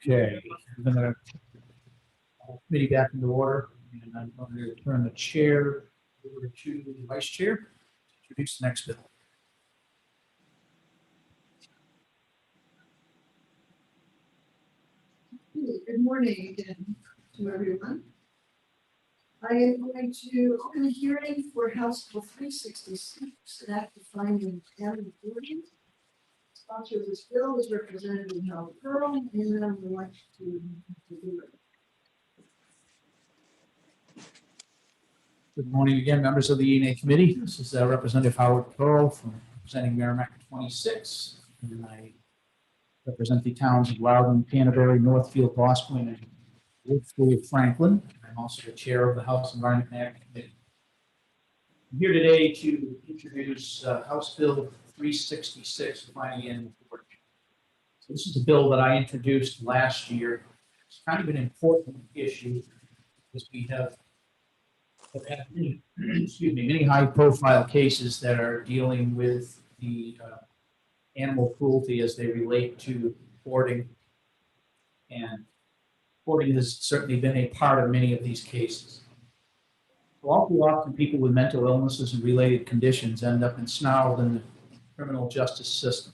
Okay, I'm gonna call the committee back into order, and I'm going to turn the chair over to the vice chair to introduce the next bill. Good morning again to everyone. I am going to open a hearing for House Bill 366, an act defining animal boarding. Sponsor of this bill is Representative Howard Pearl, and I would like to do it. Good morning again, members of the E&A committee. This is Representative Howard Pearl from representing Merrimack 26, and I represent the towns of Loudon, Canterbury, Northfield, Bosquen, and Woodford, Franklin. I'm also the chair of the House Environment and Ag Committee. I'm here today to introduce House Bill 366, defining animal boarding. So this is a bill that I introduced last year. It's kind of an important issue because we have had many, many high-profile cases that are dealing with the animal cruelty as they relate to boarding, and boarding has certainly been a part of many of these cases. All too often, people with mental illnesses and related conditions end up ensnarled in the criminal justice system.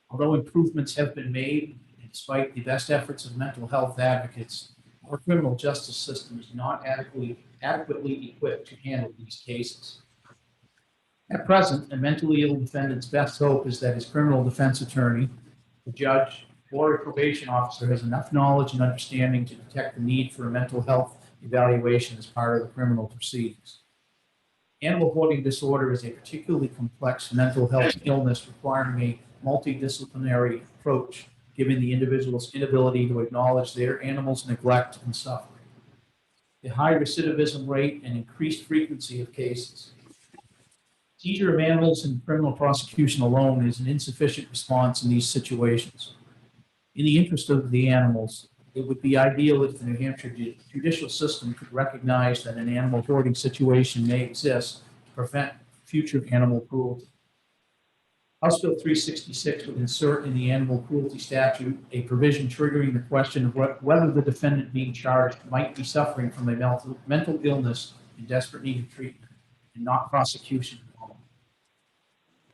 Although improvements have been made, despite the best efforts of mental health advocates, our criminal justice system is not adequately equipped to handle these cases. At present, a mentally ill defendant's best hope is that his criminal defense attorney, the judge, or a probation officer has enough knowledge and understanding to detect the need for a mental health evaluation as part of the criminal proceedings. Animal hoarding disorder is a particularly complex mental health illness requiring a multidisciplinary approach, given the individual's inability to acknowledge their animal's neglect and suffering. The high recidivism rate and increased frequency of cases. Seizure of animals in criminal prosecution alone is an insufficient response in these situations. In the interest of the animals, it would be ideal if the New Hampshire judicial system could recognize that an animal hoarding situation may exist to prevent future animal cruelty. House Bill 366 would insert in the animal cruelty statute a provision triggering the question of whether the defendant being charged might be suffering from a mental illness in desperate need of treatment and not prosecution.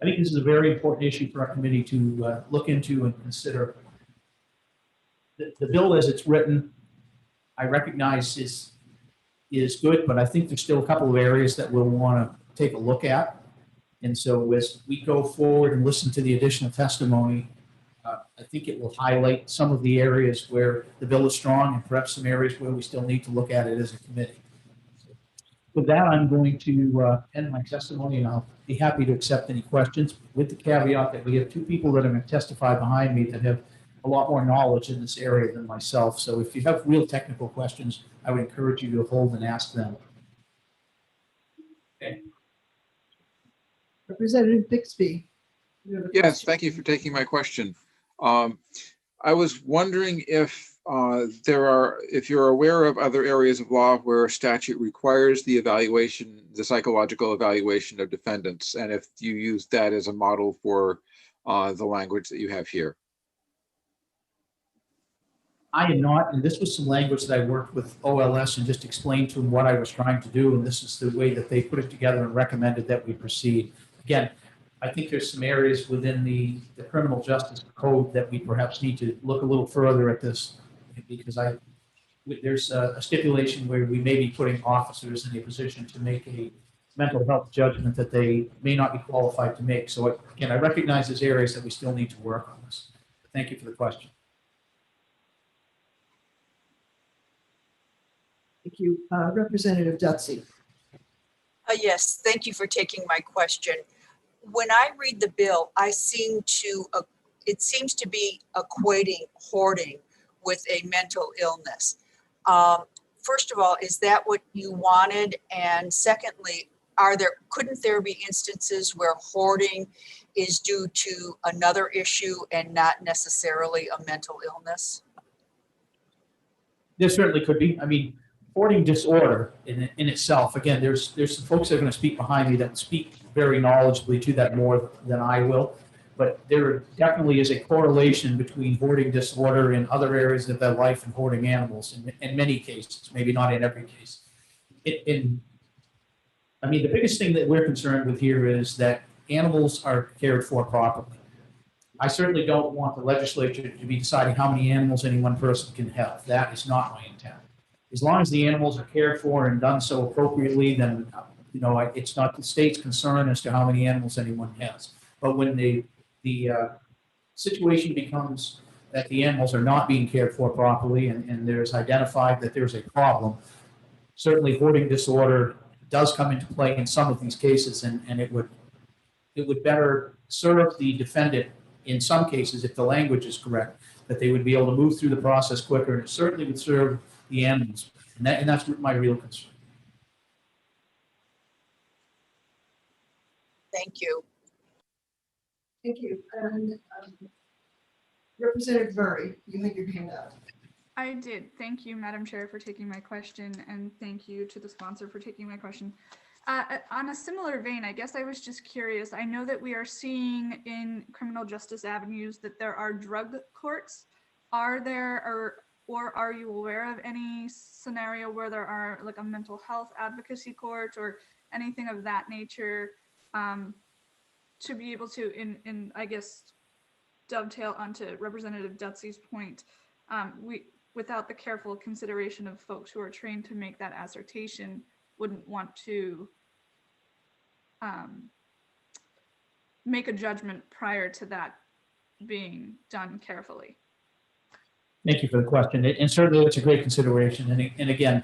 I think this is a very important issue for our committee to look into and consider. The bill as it's written, I recognize is good, but I think there's still a couple of areas that we'll want to take a look at. And so as we go forward and listen to the additional testimony, I think it will highlight some of the areas where the bill is strong and perhaps some areas where we still need to look at it as a committee. With that, I'm going to end my testimony, and I'll be happy to accept any questions, with the caveat that we have two people that are going to testify behind me that have a lot more knowledge in this area than myself. So if you have real technical questions, I would encourage you to hold and ask them. Okay. Representative Bixby. Yes, thank you for taking my question. I was wondering if if you're aware of other areas of law where statute requires the evaluation, the psychological evaluation of defendants, and if you use that as a model for the language that you have here. I am not, and this was some language that I worked with OLS and just explained to them what I was trying to do, and this is the way that they put it together and recommended that we proceed. Again, I think there's some areas within the criminal justice code that we perhaps need to look a little further at this, because there's a stipulation where we may be putting officers in a position to make a mental health judgment that they may not be qualified to make. So again, I recognize there's areas that we still need to work on this. Thank you for the question. Thank you. Representative Dutsey. Yes, thank you for taking my question. When I read the bill, it seems to be equating hoarding with a mental illness. First of all, is that what you wanted? And secondly, couldn't there be instances where hoarding is due to another issue and not necessarily a mental illness? There certainly could be. I mean, hoarding disorder in itself, again, there's some folks that are going to speak behind me that speak very knowledgeably to that more than I will. But there definitely is a correlation between hoarding disorder in other areas of their life and hoarding animals in many cases, maybe not in every case. I mean, the biggest thing that we're concerned with here is that animals are cared for properly. I certainly don't want the legislature to be deciding how many animals any one person can have. That is not my intent. As long as the animals are cared for and done so appropriately, then, you know, it's not the state's concern as to how many animals anyone has. But when the situation becomes that the animals are not being cared for properly and there's identified that there's a problem, certainly hoarding disorder does come into play in some of these cases, and it would better serve the defendant in some cases, if the language is correct, that they would be able to move through the process quicker, and it certainly would serve the animals. And that's my real concern. Thank you. Thank you. And Representative Murray, you had your hand up. I did. Thank you, Madam Chair, for taking my question, and thank you to the sponsor for taking my question. On a similar vein, I guess I was just curious. I know that we are seeing in criminal justice avenues that there are drug courts. Are there, or are you aware of any scenario where there are like a mental health advocacy court or anything of that nature, to be able to, in I guess, dovetail onto Representative Dutsey's point, without the careful consideration of folks who are trained to make that assertion, wouldn't want to make a judgment prior to that being done carefully. Thank you for the question. And certainly it's a great consideration. And again,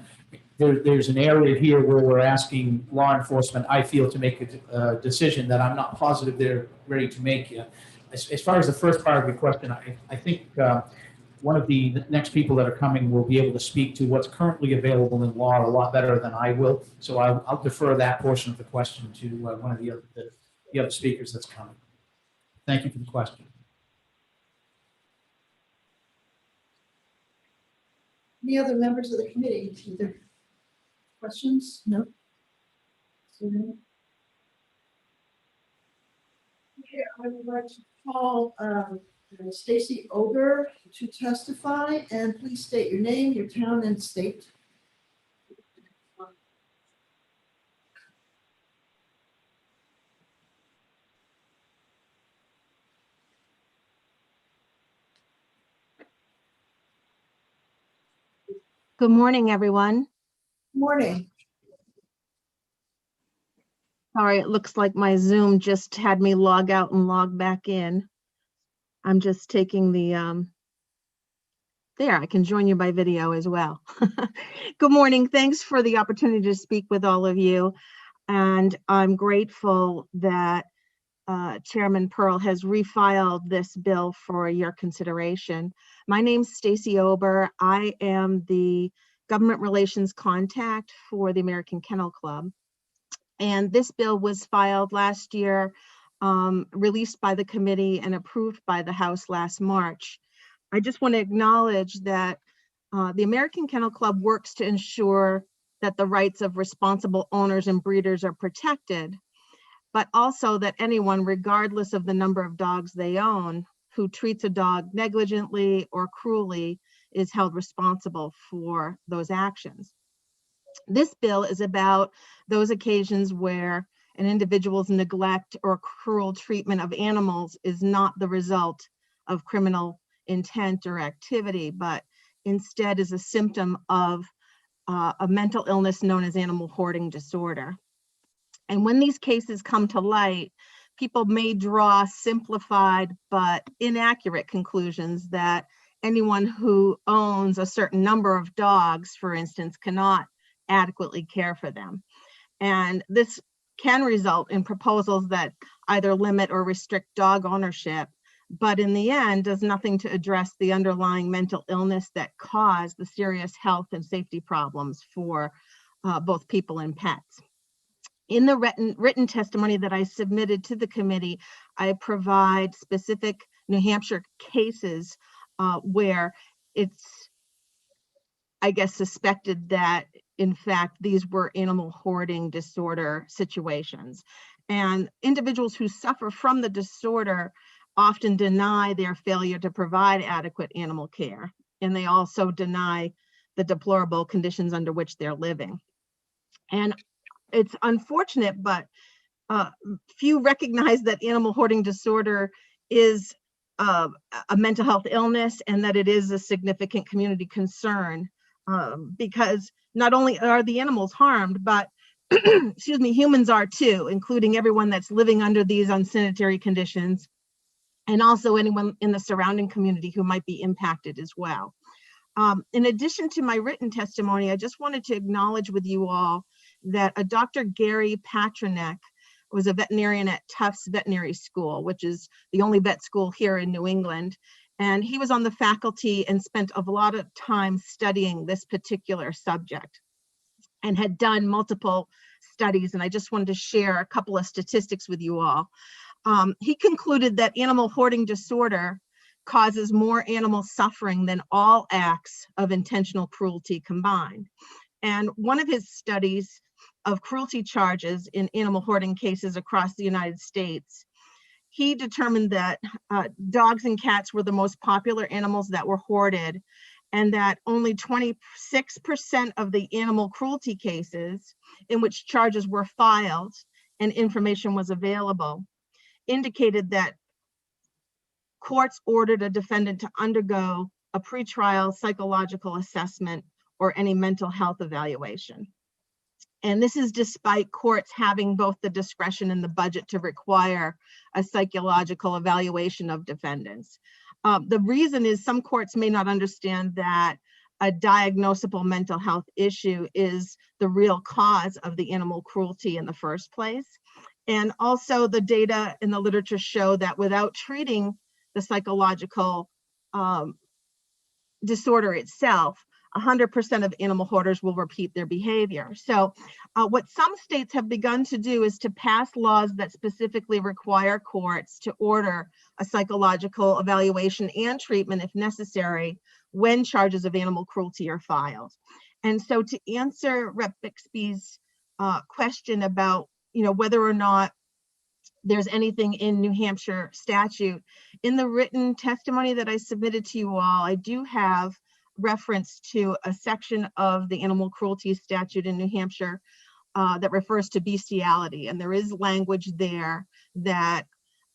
there's an area here where we're asking law enforcement, I feel, to make a decision that I'm not positive they're ready to make yet. As far as the first part of your question, I think one of the next people that are coming will be able to speak to what's currently available in law a lot better than I will. So I'll defer that portion of the question to one of the other speakers that's coming. Thank you for the question. Any other members of the committee? Either questions? No? Okay, I would like to call Stacy Ober to testify, and please state your name, your town, and state. Good morning, everyone. Morning. Sorry, it looks like my Zoom just had me log out and log back in. I'm just taking the, there, I can join you by video as well. Good morning. Thanks for the opportunity to speak with all of you. And I'm grateful that Chairman Pearl has refiled this bill for your consideration. My name's Stacy Ober. I am the government relations contact for the American Kennel Club. And this bill was filed last year, released by the committee and approved by the House last March. I just want to acknowledge that the American Kennel Club works to ensure that the rights of responsible owners and breeders are protected, but also that anyone, regardless of the number of dogs they own, who treats a dog negligently or cruelly is held responsible for those actions. This bill is about those occasions where an individual's neglect or cruel treatment of animals is not the result of criminal intent or activity, but instead is a symptom of a mental illness known as animal hoarding disorder. And when these cases come to light, people may draw simplified but inaccurate conclusions that anyone who owns a certain number of dogs, for instance, cannot adequately care for them. And this can result in proposals that either limit or restrict dog ownership, but in the end does nothing to address the underlying mental illness that caused the serious health and safety problems for both people and pets. In the written testimony that I submitted to the committee, I provide specific New Hampshire cases where it's, I guess, suspected that in fact these were animal hoarding disorder situations. And individuals who suffer from the disorder often deny their failure to provide adequate animal care, and they also deny the deplorable conditions under which they're living. And it's unfortunate, but few recognize that animal hoarding disorder is a mental health illness and that it is a significant community concern, because not only are the animals harmed, but excuse me, humans are too, including everyone that's living under these unsanitary conditions, and also anyone in the surrounding community who might be impacted as well. In addition to my written testimony, I just wanted to acknowledge with you all that a Dr. Gary Patronek was a veterinarian at Tufts Veterinary School, which is the only vet school here in New England. And he was on the faculty and spent a lot of time studying this particular subject and had done multiple studies. And I just wanted to share a couple of statistics with you all. He concluded that animal hoarding disorder causes more animal suffering than all acts of intentional cruelty combined. And one of his studies of cruelty charges in animal hoarding cases across the United States, he determined that dogs and cats were the most popular animals that were hoarded, and that only 26% of the animal cruelty cases in which charges were filed and information was available indicated that courts ordered a defendant to undergo a pretrial psychological assessment or any mental health evaluation. And this is despite courts having both the discretion and the budget to require a psychological evaluation of defendants. The reason is some courts may not understand that a diagnosable mental health issue is the real cause of the animal cruelty in the first place. And also the data in the literature show that without treating the psychological disorder itself, 100% of animal hoarders will repeat their behavior. So what some states have begun to do is to pass laws that specifically require courts to order a psychological evaluation and treatment if necessary when charges of animal cruelty are filed. And so to answer Rep. Bixby's question about whether or not there's anything in New Hampshire statute, in the written testimony that I submitted to you all, I do have reference to a section of the animal cruelty statute in New Hampshire that refers to bestiality. And there is language there that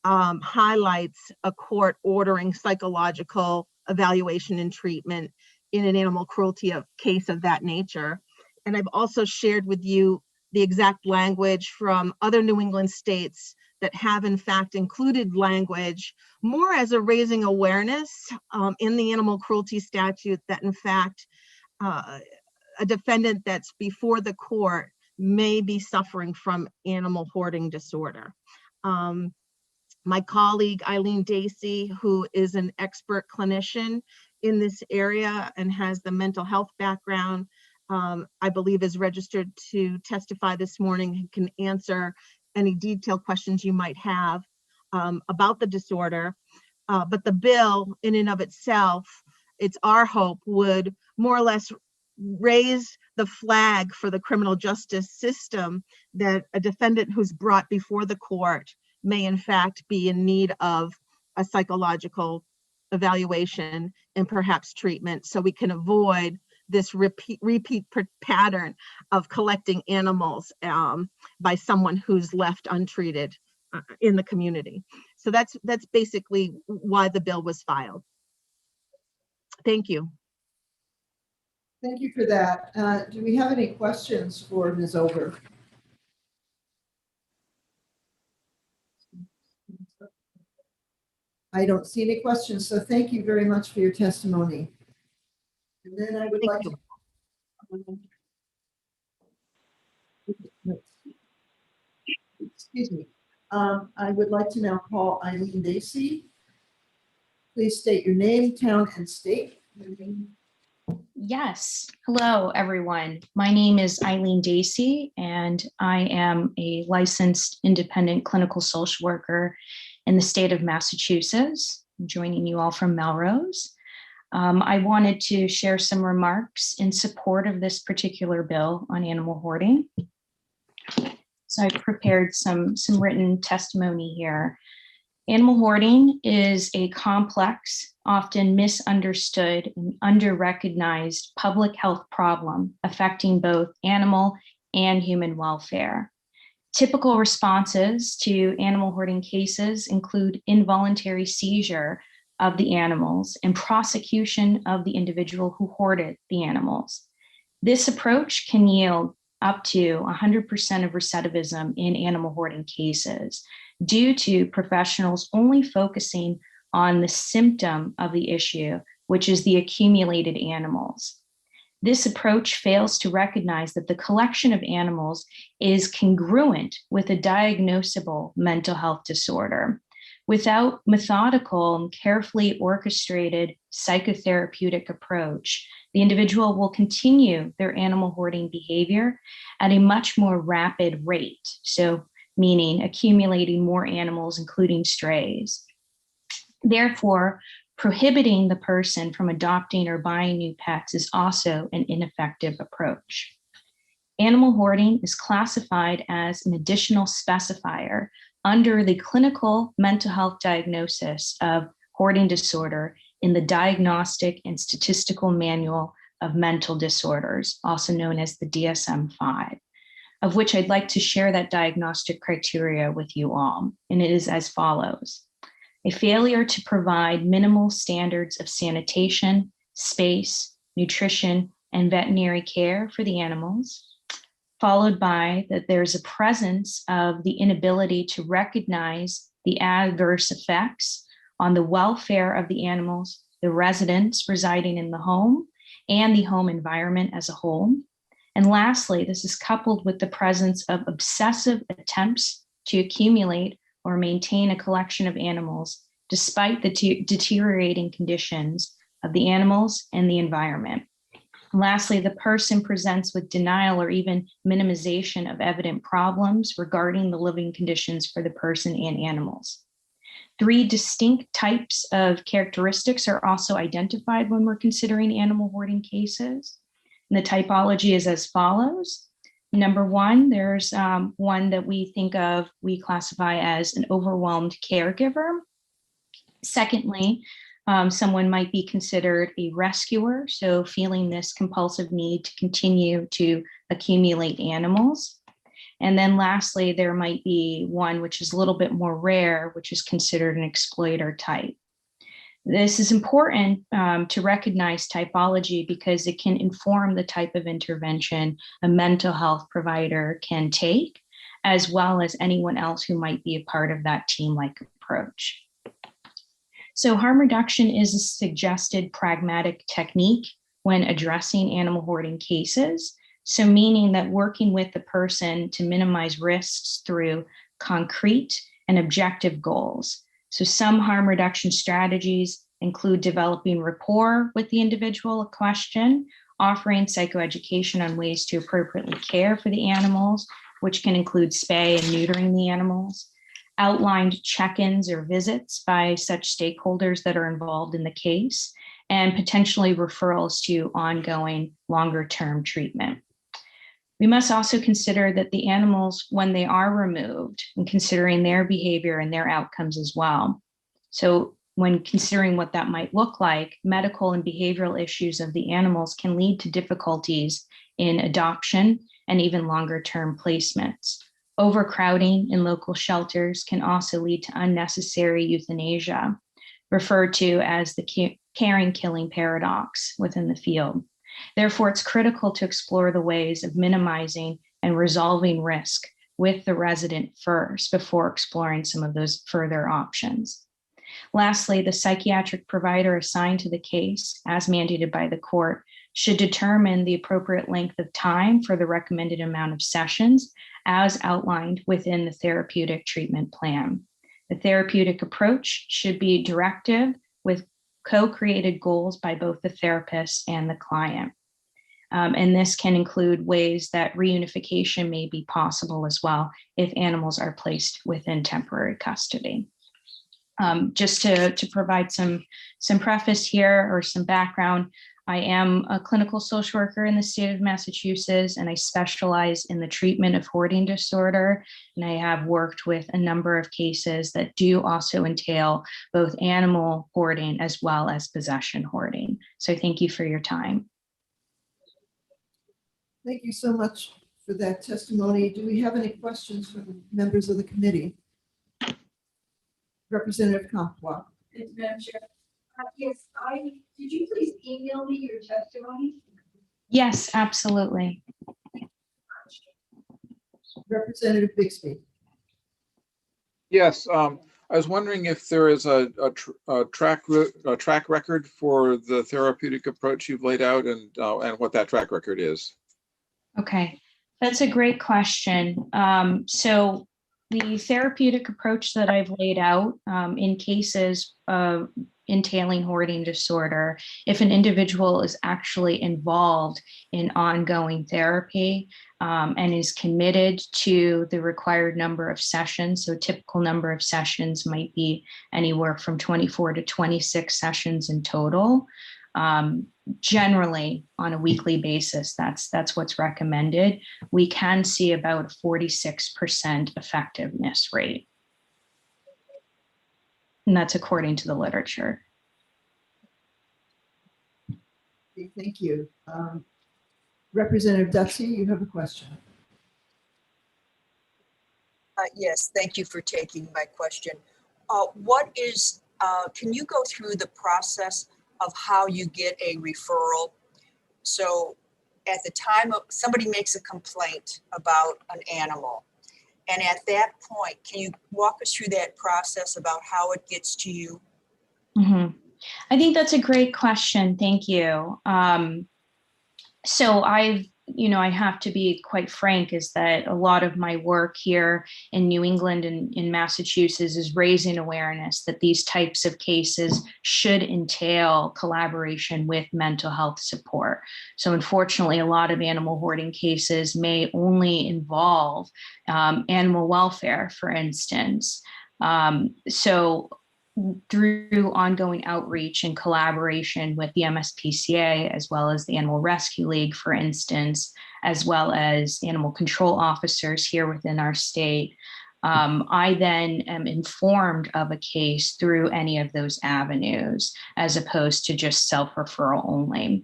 highlights a court ordering psychological evaluation and treatment in an animal cruelty case of that nature. And I've also shared with you the exact language from other New England states that have in fact included language more as a raising awareness in the animal cruelty statute that in fact a defendant that's before the court may be suffering from animal hoarding disorder. My colleague Eileen Dacey, who is an expert clinician in this area and has the mental health background, I believe is registered to testify this morning and can answer any detailed questions you might have about the disorder. But the bill in and of itself, it's our hope, would more or less raise the flag for the criminal justice system that a defendant who's brought before the court may in fact be in need of a psychological evaluation and perhaps treatment, so we can avoid this repeat pattern of collecting animals by someone who's left untreated in the community. So that's basically why the bill was filed. Thank you. Thank you for that. Do we have any questions for Ms. Ober? I don't see any questions, so thank you very much for your testimony. And then I would like to. Excuse me. I would like to now call Eileen Dacey. Please state your name, town, and state. Yes. Hello, everyone. My name is Eileen Dacey, and I am a licensed independent clinical social worker in the state of Massachusetts. I'm joining you all from Melrose. I wanted to share some remarks in support of this particular bill on animal hoarding. So I've prepared some written testimony here. Animal hoarding is a complex, often misunderstood and under-recognized public health problem affecting both animal and human welfare. Typical responses to animal hoarding cases include involuntary seizure of the animals and prosecution of the individual who hoarded the animals. This approach can yield up to 100% of recidivism in animal hoarding cases due to professionals only focusing on the symptom of the issue, which is the accumulated animals. This approach fails to recognize that the collection of animals is congruent with a diagnosable mental health disorder. Without methodical and carefully orchestrated psychotherapeutic approach, the individual will continue their animal hoarding behavior at a much more rapid rate. So meaning accumulating more animals, including strays. Therefore, prohibiting the person from adopting or buying new pets is also an ineffective approach. Animal hoarding is classified as an additional specifier under the clinical mental health diagnosis of hoarding disorder in the Diagnostic and Statistical Manual of Mental Disorders, also known as the DSM-5, of which I'd like to share that diagnostic criteria with you all. And it is as follows: a failure to provide minimal standards of sanitation, space, nutrition, and veterinary care for the animals, followed by that there's a presence of the inability to recognize the adverse effects on the welfare of the animals, the residents residing in the home, and the home environment as a whole. And lastly, this is coupled with the presence of obsessive attempts to accumulate or maintain a collection of animals despite the deteriorating conditions of the animals and the environment. And lastly, the person presents with denial or even minimization of evident problems regarding the living conditions for the person and animals. 3 distinct types of characteristics are also identified when we're considering animal hoarding cases. And the typology is as follows. Number 1, there's one that we classify as an overwhelmed caregiver. Secondly, someone might be considered a rescuer, so feeling this compulsive need to continue to accumulate animals. And then lastly, there might be one which is a little bit more rare, which is considered an exploiter type. This is important to recognize typology because it can inform the type of intervention a mental health provider can take, as well as anyone else who might be a part of that team-like approach. So harm reduction is a suggested pragmatic technique when addressing animal hoarding cases. So meaning that working with the person to minimize risks through concrete and objective goals. So some harm reduction strategies include developing rapport with the individual in question, offering psychoeducation on ways to appropriately care for the animals, which can include spay and neutering the animals, outlined check-ins or visits by such stakeholders that are involved in the case, and potentially referrals to ongoing longer-term treatment. We must also consider that the animals, when they are removed, and considering their behavior and their outcomes as well. So when considering what that might look like, medical and behavioral issues of the animals can lead to difficulties in adoption and even longer-term placements. Overcrowding in local shelters can also lead to unnecessary euthanasia, referred to as the caring killing paradox within the field. Therefore, it's critical to explore the ways of minimizing and resolving risk with the resident first before exploring some of those further options. Lastly, the psychiatric provider assigned to the case, as mandated by the court, should determine the appropriate length of time for the recommended amount of sessions as outlined within the therapeutic treatment plan. The therapeutic approach should be directive with co-created goals by both the therapist and the client. And this can include ways that reunification may be possible as well if animals are placed within temporary custody. Just to provide some preface here or some background, I am a clinical social worker in the state of Massachusetts, and I specialize in the treatment of hoarding disorder. And I have worked with a number of cases that do also entail both animal hoarding as well as possession hoarding. So thank you for your time. Thank you so much for that testimony. Do we have any questions from members of the committee? Representative Comtois. Madam Chair. Yes, did you please email me your testimony? Yes, absolutely. Representative Bixby. Yes, I was wondering if there is a track record for the therapeutic approach you've laid out, and what that track record is. Okay, that's a great question. So the therapeutic approach that I've laid out in cases of entailing hoarding disorder, if an individual is actually involved in ongoing therapy and is committed to the required number of sessions, so a typical number of sessions might be anywhere from 24 to 26 sessions in total. Generally, on a weekly basis, that's what's recommended. We can see about a 46% effectiveness rate. And that's according to the literature. Okay, thank you. Representative Duxy, you have a question. Yes, thank you for taking my question. Can you go through the process of how you get a referral? So at the time of somebody makes a complaint about an animal, and at that point, can you walk us through that process about how it gets to you? Mm-hmm. I think that's a great question. Thank you. So I have to be quite frank, is that a lot of my work here in New England and in Massachusetts is raising awareness that these types of cases should entail collaboration with mental health support. So unfortunately, a lot of animal hoarding cases may only involve animal welfare, for instance. So through ongoing outreach and collaboration with the MSPCA, as well as the Animal Rescue League, for instance, as well as animal control officers here within our state, I then am informed of a case through any of those avenues, as opposed to just self-referral only.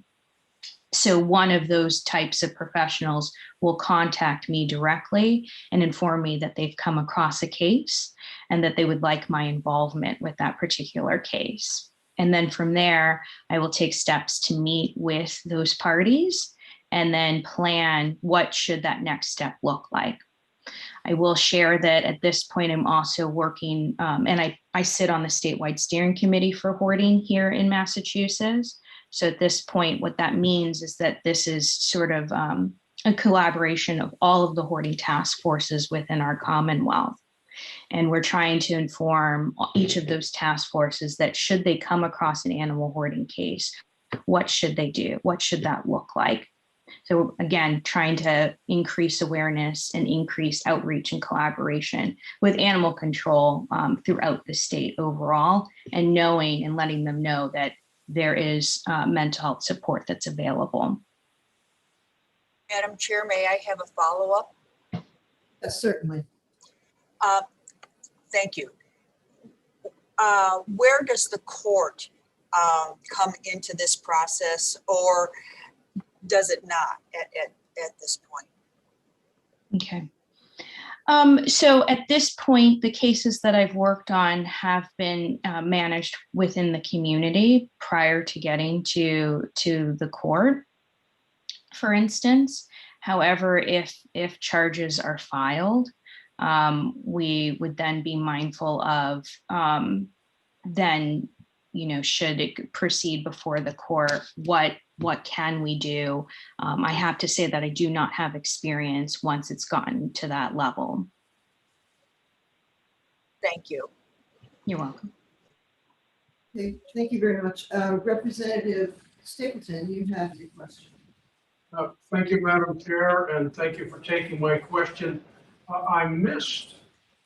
So one of those types of professionals will contact me directly and inform me that they've come across a case and that they would like my involvement with that particular case. And then from there, I will take steps to meet with those parties and then plan what should that next step look like. I will share that at this point, I'm also working, and I sit on the statewide steering committee for hoarding here in Massachusetts. So at this point, what that means is that this is sort of a collaboration of all of the hoarding task forces within our Commonwealth. And we're trying to inform each of those task forces that should they come across an animal hoarding case, what should they do? What should that look like? So again, trying to increase awareness and increase outreach and collaboration with animal control throughout the state overall, and knowing and letting them know that there is mental health support that's available. Madam Chair, may I have a follow-up? Yes, certainly. Thank you. Where does the court come into this process, or does it not at this point? Okay. So at this point, the cases that I've worked on have been managed within the community prior to getting to the court. for instance. However, if charges are filed, we would then be mindful of then, should it proceed before the court, what can we do? I have to say that I do not have experience once it's gotten to that level. Thank you. You're welcome. Okay, thank you very much. Representative Stapleton, you have your question. Thank you, Madam Chair, and thank you for taking my question. I missed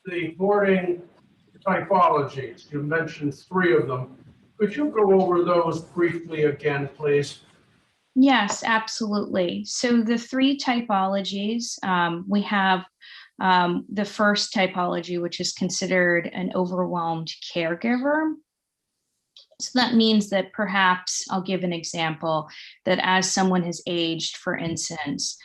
the hoarding typologies. You mentioned 3 of them. Could you go over those briefly again, please? Yes, absolutely. So the 3 typologies, we have the first typology, which is considered an overwhelmed caregiver. So that means that perhaps, I'll give an example, that as someone has aged, for instance,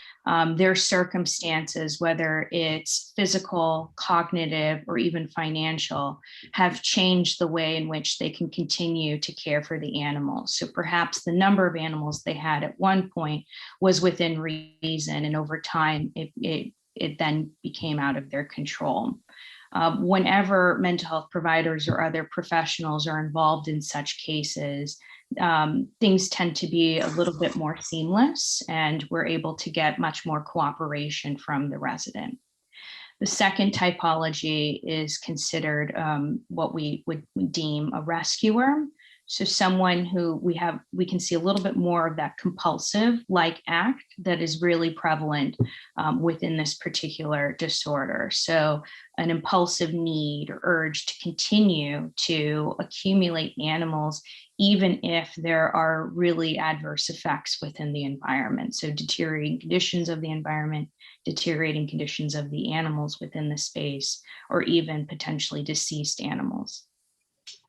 their circumstances, whether it's physical, cognitive, or even financial, have changed the way in which they can continue to care for the animals. So perhaps the number of animals they had at one point was within reason, and over time, it then became out of their control. Whenever mental health providers or other professionals are involved in such cases, things tend to be a little bit more seamless, and we're able to get much more cooperation from the resident. The second typology is considered what we would deem a rescuer. So someone who we can see a little bit more of that compulsive-like act that is really prevalent within this particular disorder. So an impulsive need or urge to continue to accumulate animals, even if there are really adverse effects within the environment. So deteriorating conditions of the environment, deteriorating conditions of the animals within the space, or even potentially deceased animals.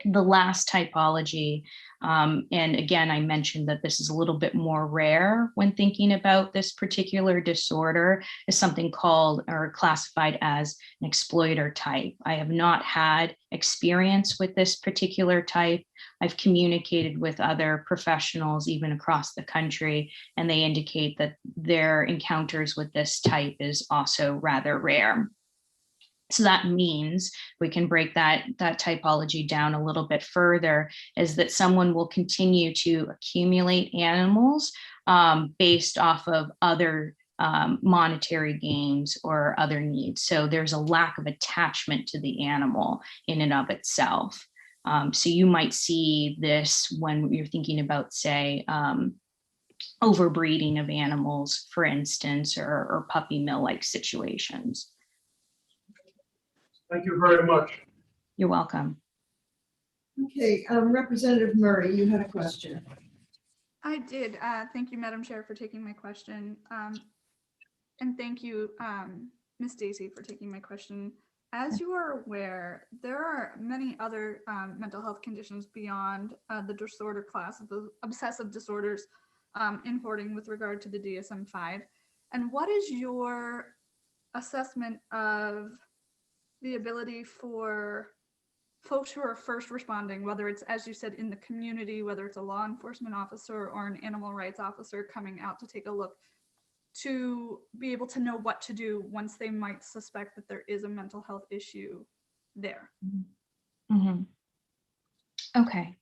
The last typology, and again, I mentioned that this is a little bit more rare when thinking about this particular disorder, is something called or classified as an exploiter type. I have not had experience with this particular type. I've communicated with other professionals even across the country, and they indicate that their encounters with this type is also rather rare. So that means we can break that typology down a little bit further, is that someone will continue to accumulate animals based off of other monetary gains or other needs. So there's a lack of attachment to the animal in and of itself. So you might see this when you're thinking about, say, overbreeding of animals, for instance, or puppy mill-like situations. Thank you very much. You're welcome. Okay, Representative Murray, you had a question. I did. Thank you, Madam Chair, for taking my question. And thank you, Ms. Daisy, for taking my question. As you are aware, there are many other mental health conditions beyond the disorder class of the obsessive disorders in hoarding with regard to the DSM-5. And what is your assessment of the ability for folks who are first responding, whether it's, as you said, in the community, whether it's a law enforcement officer or an animal rights officer coming out to take a look, to be able to know what to do once they might suspect that there is a mental health issue there? Mm-hmm. Okay,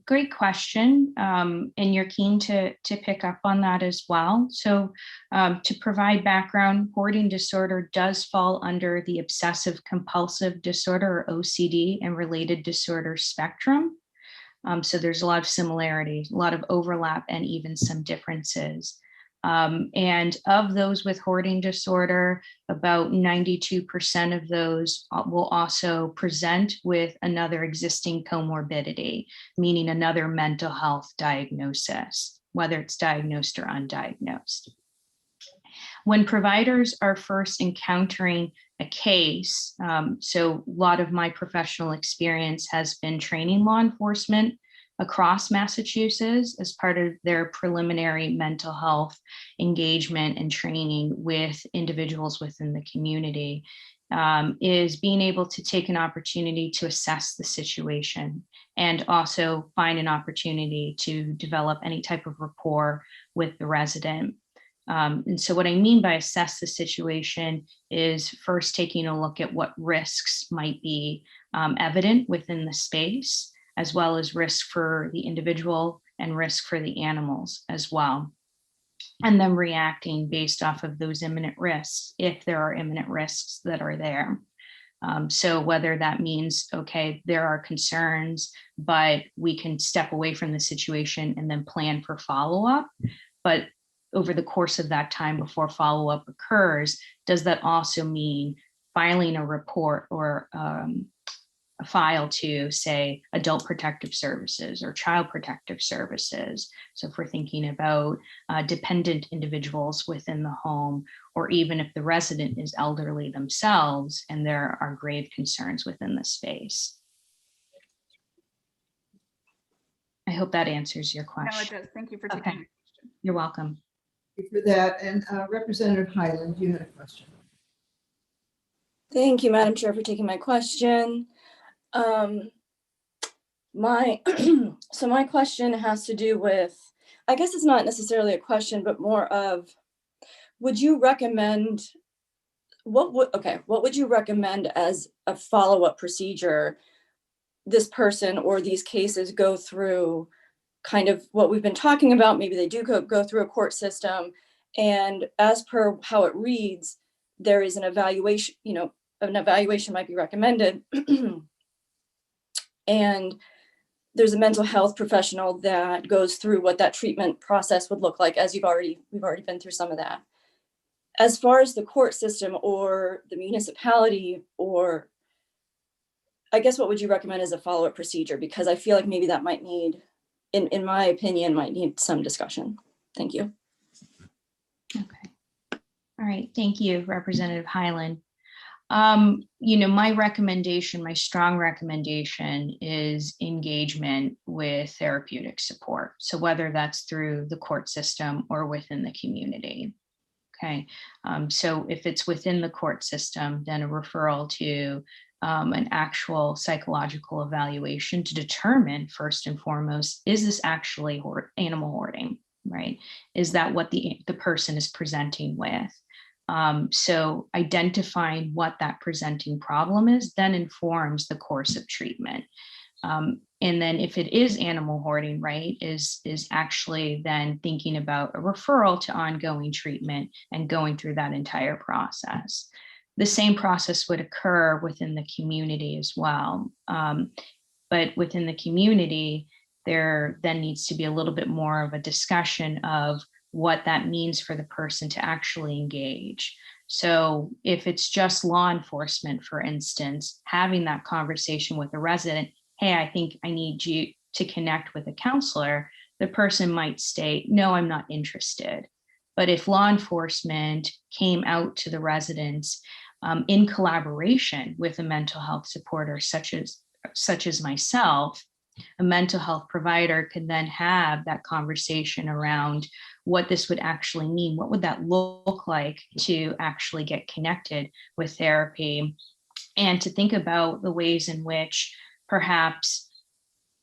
great question. And you're keen to pick up on that as well. So to provide background, hoarding disorder does fall under the obsessive compulsive disorder, or OCD, and related disorder spectrum. So there's a lot of similarities, a lot of overlap, and even some differences. And of those with hoarding disorder, about 92% of those will also present with another existing comorbidity, meaning another mental health diagnosis, whether it's diagnosed or undiagnosed. When providers are first encountering a case, so a lot of my professional experience has been training law enforcement across Massachusetts as part of their preliminary mental health engagement and training with individuals within the community, is being able to take an opportunity to assess the situation and also find an opportunity to develop any type of rapport with the resident. And so what I mean by assess the situation is first taking a look at what risks might be evident within the space, as well as risk for the individual and risk for the animals as well. And then reacting based off of those imminent risks, if there are imminent risks that are there. So whether that means, okay, there are concerns, but we can step away from the situation and then plan for follow-up. But over the course of that time before follow-up occurs, does that also mean filing a report or a file to, say, Adult Protective Services or Child Protective Services? So if we're thinking about dependent individuals within the home, or even if the resident is elderly themselves and there are grave concerns within the space. I hope that answers your question. No, it does. Thank you for taking Okay. my question. You're welcome. Thank you for that. And Representative Highland, you had a question. Thank you, Madam Chair, for taking my question. So my question has to do with, I guess it's not necessarily a question, but more of, would you recommend, what would you recommend as a follow-up procedure this person or these cases go through? Kind of what we've been talking about, maybe they do go through a court system, and as per how it reads, there is an evaluation, an evaluation might be recommended. And there's a mental health professional that goes through what that treatment process would look like, as we've already been through some of that. As far as the court system or the municipality, or I guess what would you recommend as a follow-up procedure? Because I feel like maybe that might need, in my opinion, might need some discussion. Thank you. Okay. All right. Thank you, Representative Highland. My recommendation, my strong recommendation is engagement with therapeutic support. So whether that's through the court system or within the community. Okay. So if it's within the court system, then a referral to an actual psychological evaluation to determine, first and foremost, is this actually animal hoarding, right? Is that what the person is presenting with? So identifying what that presenting problem is then informs the course of treatment. And then if it is animal hoarding, right, is actually then thinking about a referral to ongoing treatment and going through that entire process. The same process would occur within the community as well. But within the community, there then needs to be a little bit more of a discussion of what that means for the person to actually engage. So if it's just law enforcement, for instance, having that conversation with a resident, hey, I think I need you to connect with a counselor, the person might state, no, I'm not interested. But if law enforcement came out to the residents in collaboration with a mental health supporter, such as myself, a mental health provider could then have that conversation around what this would actually mean. What would that look like to actually get connected with therapy, and to think about the ways in which perhaps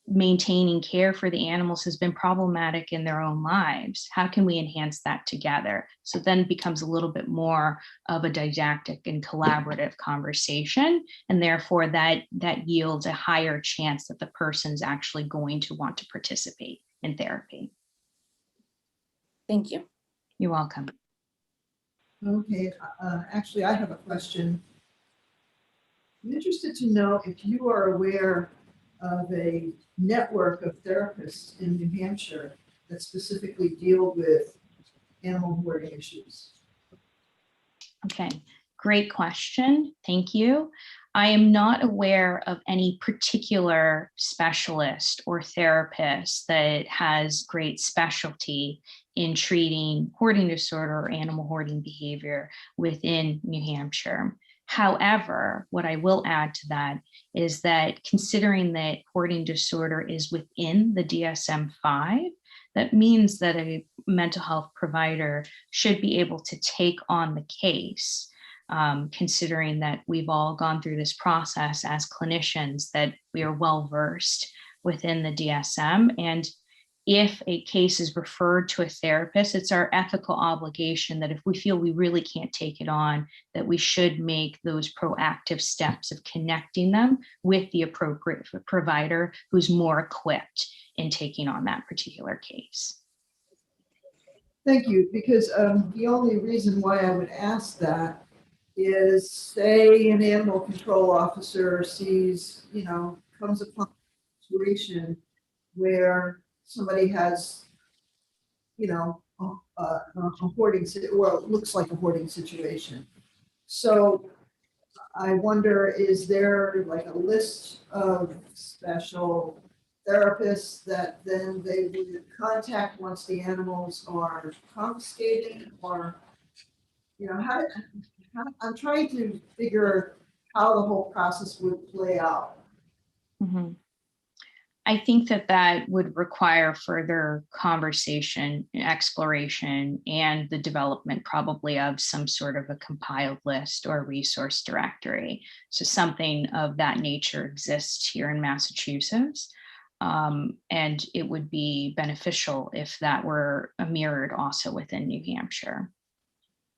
maintaining care for the animals has been problematic in their own lives. How can we enhance that together? So then it becomes a little bit more of a didactic and collaborative conversation. And therefore that yields a higher chance that the person's actually going to want to participate in therapy. Thank you. You're welcome. Okay, actually, I have a question. I'm interested to know if you are aware of a network of therapists in New Hampshire that specifically deal with animal hoarding issues. Okay, great question. Thank you. I am not aware of any particular specialist or therapist that has great specialty in treating hoarding disorder or animal hoarding behavior within New Hampshire. However, what I will add to that is that considering that hoarding disorder is within the DSM-5, that means that a mental health provider should be able to take on the case, considering that we've all gone through this process as clinicians, that we are well versed within the DSM. And if a case is referred to a therapist, it's our ethical obligation that if we feel we really can't take it on, that we should make those proactive steps of connecting them with the appropriate provider who's more equipped in taking on that particular case. Thank you, because the only reason why I would ask that is, say an animal control officer sees, comes upon a situation where somebody has, a hoarding, well, it looks like a hoarding situation. So I wonder, is there like a list of special therapists that then they would contact once the animals are confiscated, or, I'm trying to figure how the whole process would play out. Mm-hmm. I think that would require further conversation, exploration, and the development probably of some sort of a compiled list or resource directory. So something of that nature exists here in Massachusetts. And it would be beneficial if that were mirrored also within New Hampshire.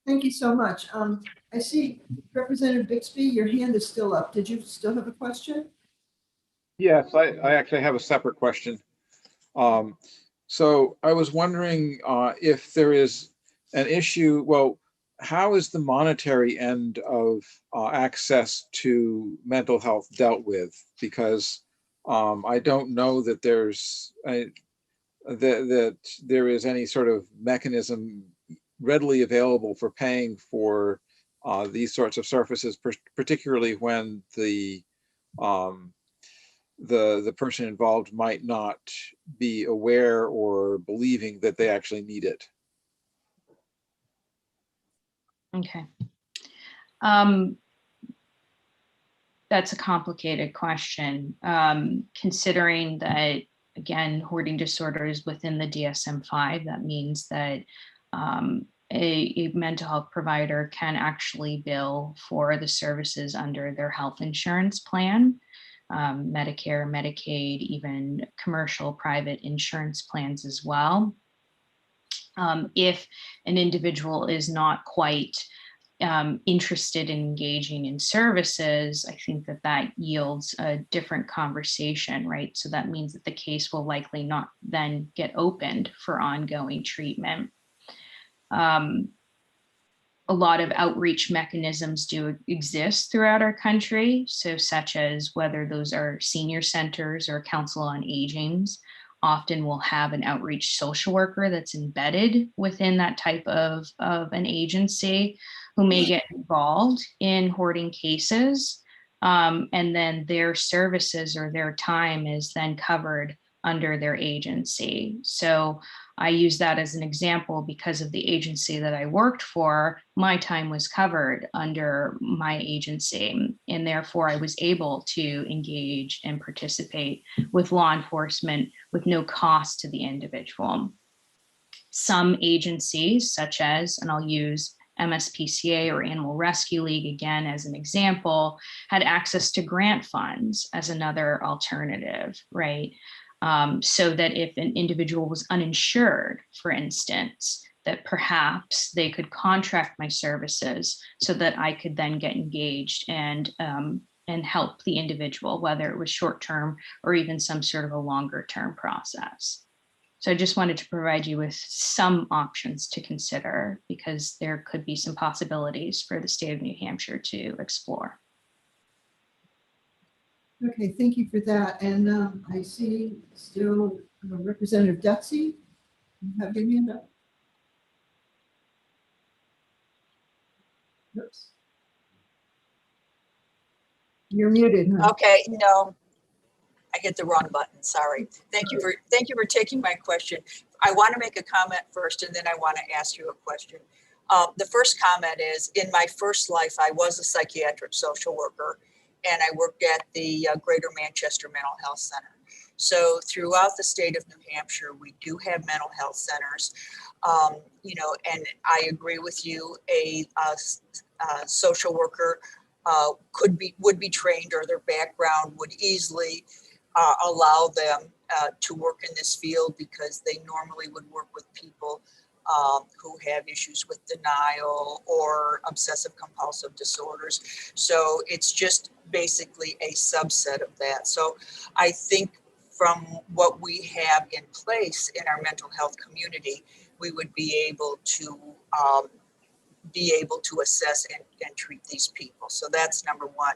Thank you so much. I see Representative Bixby, your hand is still up. Did you still have a question? Yes, I actually have a separate question. So I was wondering if there is an issue, well, how is the monetary end of access to mental health dealt with? Because I don't know that that there is any sort of mechanism readily available for paying for these sorts of services, particularly when the person involved might not be aware or believing that they actually need it. Okay. That's a complicated question, considering that, again, hoarding disorder is within the DSM-5. That means that a mental health provider can actually bill for the services under their health insurance plan. Medicare, Medicaid, even commercial private insurance plans as well. If an individual is not quite interested in engaging in services, I think that yields a different conversation, right? So that means that the case will likely not then get opened for ongoing treatment. A lot of outreach mechanisms do exist throughout our country. So such as whether those are senior centers or council on agings, often will have an outreach social worker that's embedded within that type of an agency who may get involved in hoarding cases. And then their services or their time is then covered under their agency. So I use that as an example because of the agency that I worked for. My time was covered under my agency, and therefore I was able to engage and participate with law enforcement with no cost to the individual. Some agencies, such as, and I'll use MSPCA or Animal Rescue League again as an example, had access to grant funds as another alternative, right? So that if an individual was uninsured, for instance, that perhaps they could contract my services so that I could then get engaged and help the individual, whether it was short-term or even some sort of a longer-term process. So I just wanted to provide you with some options to consider because there could be some possibilities for the state of New Hampshire to explore. Okay, thank you for that. And I see still Representative Dutsey. You have your hand up. Oops. You're muted. Huh? Okay, no, I hit the wrong button. Sorry. Thank you for taking my question. I want to make a comment first, and then I want to ask you a question. The first comment is, in my first life, I was a psychiatric social worker, and I worked at the Greater Manchester Mental Health Center. So throughout the state of New Hampshire, we do have mental health centers, and I agree with you. A social worker would be trained, or their background would easily allow them to work in this field because they normally would work with people who have issues with denial or obsessive compulsive disorders. So it's just basically a subset of that. So I think from what we have in place in our mental health community, we would be able to assess and treat these people. So that's number one.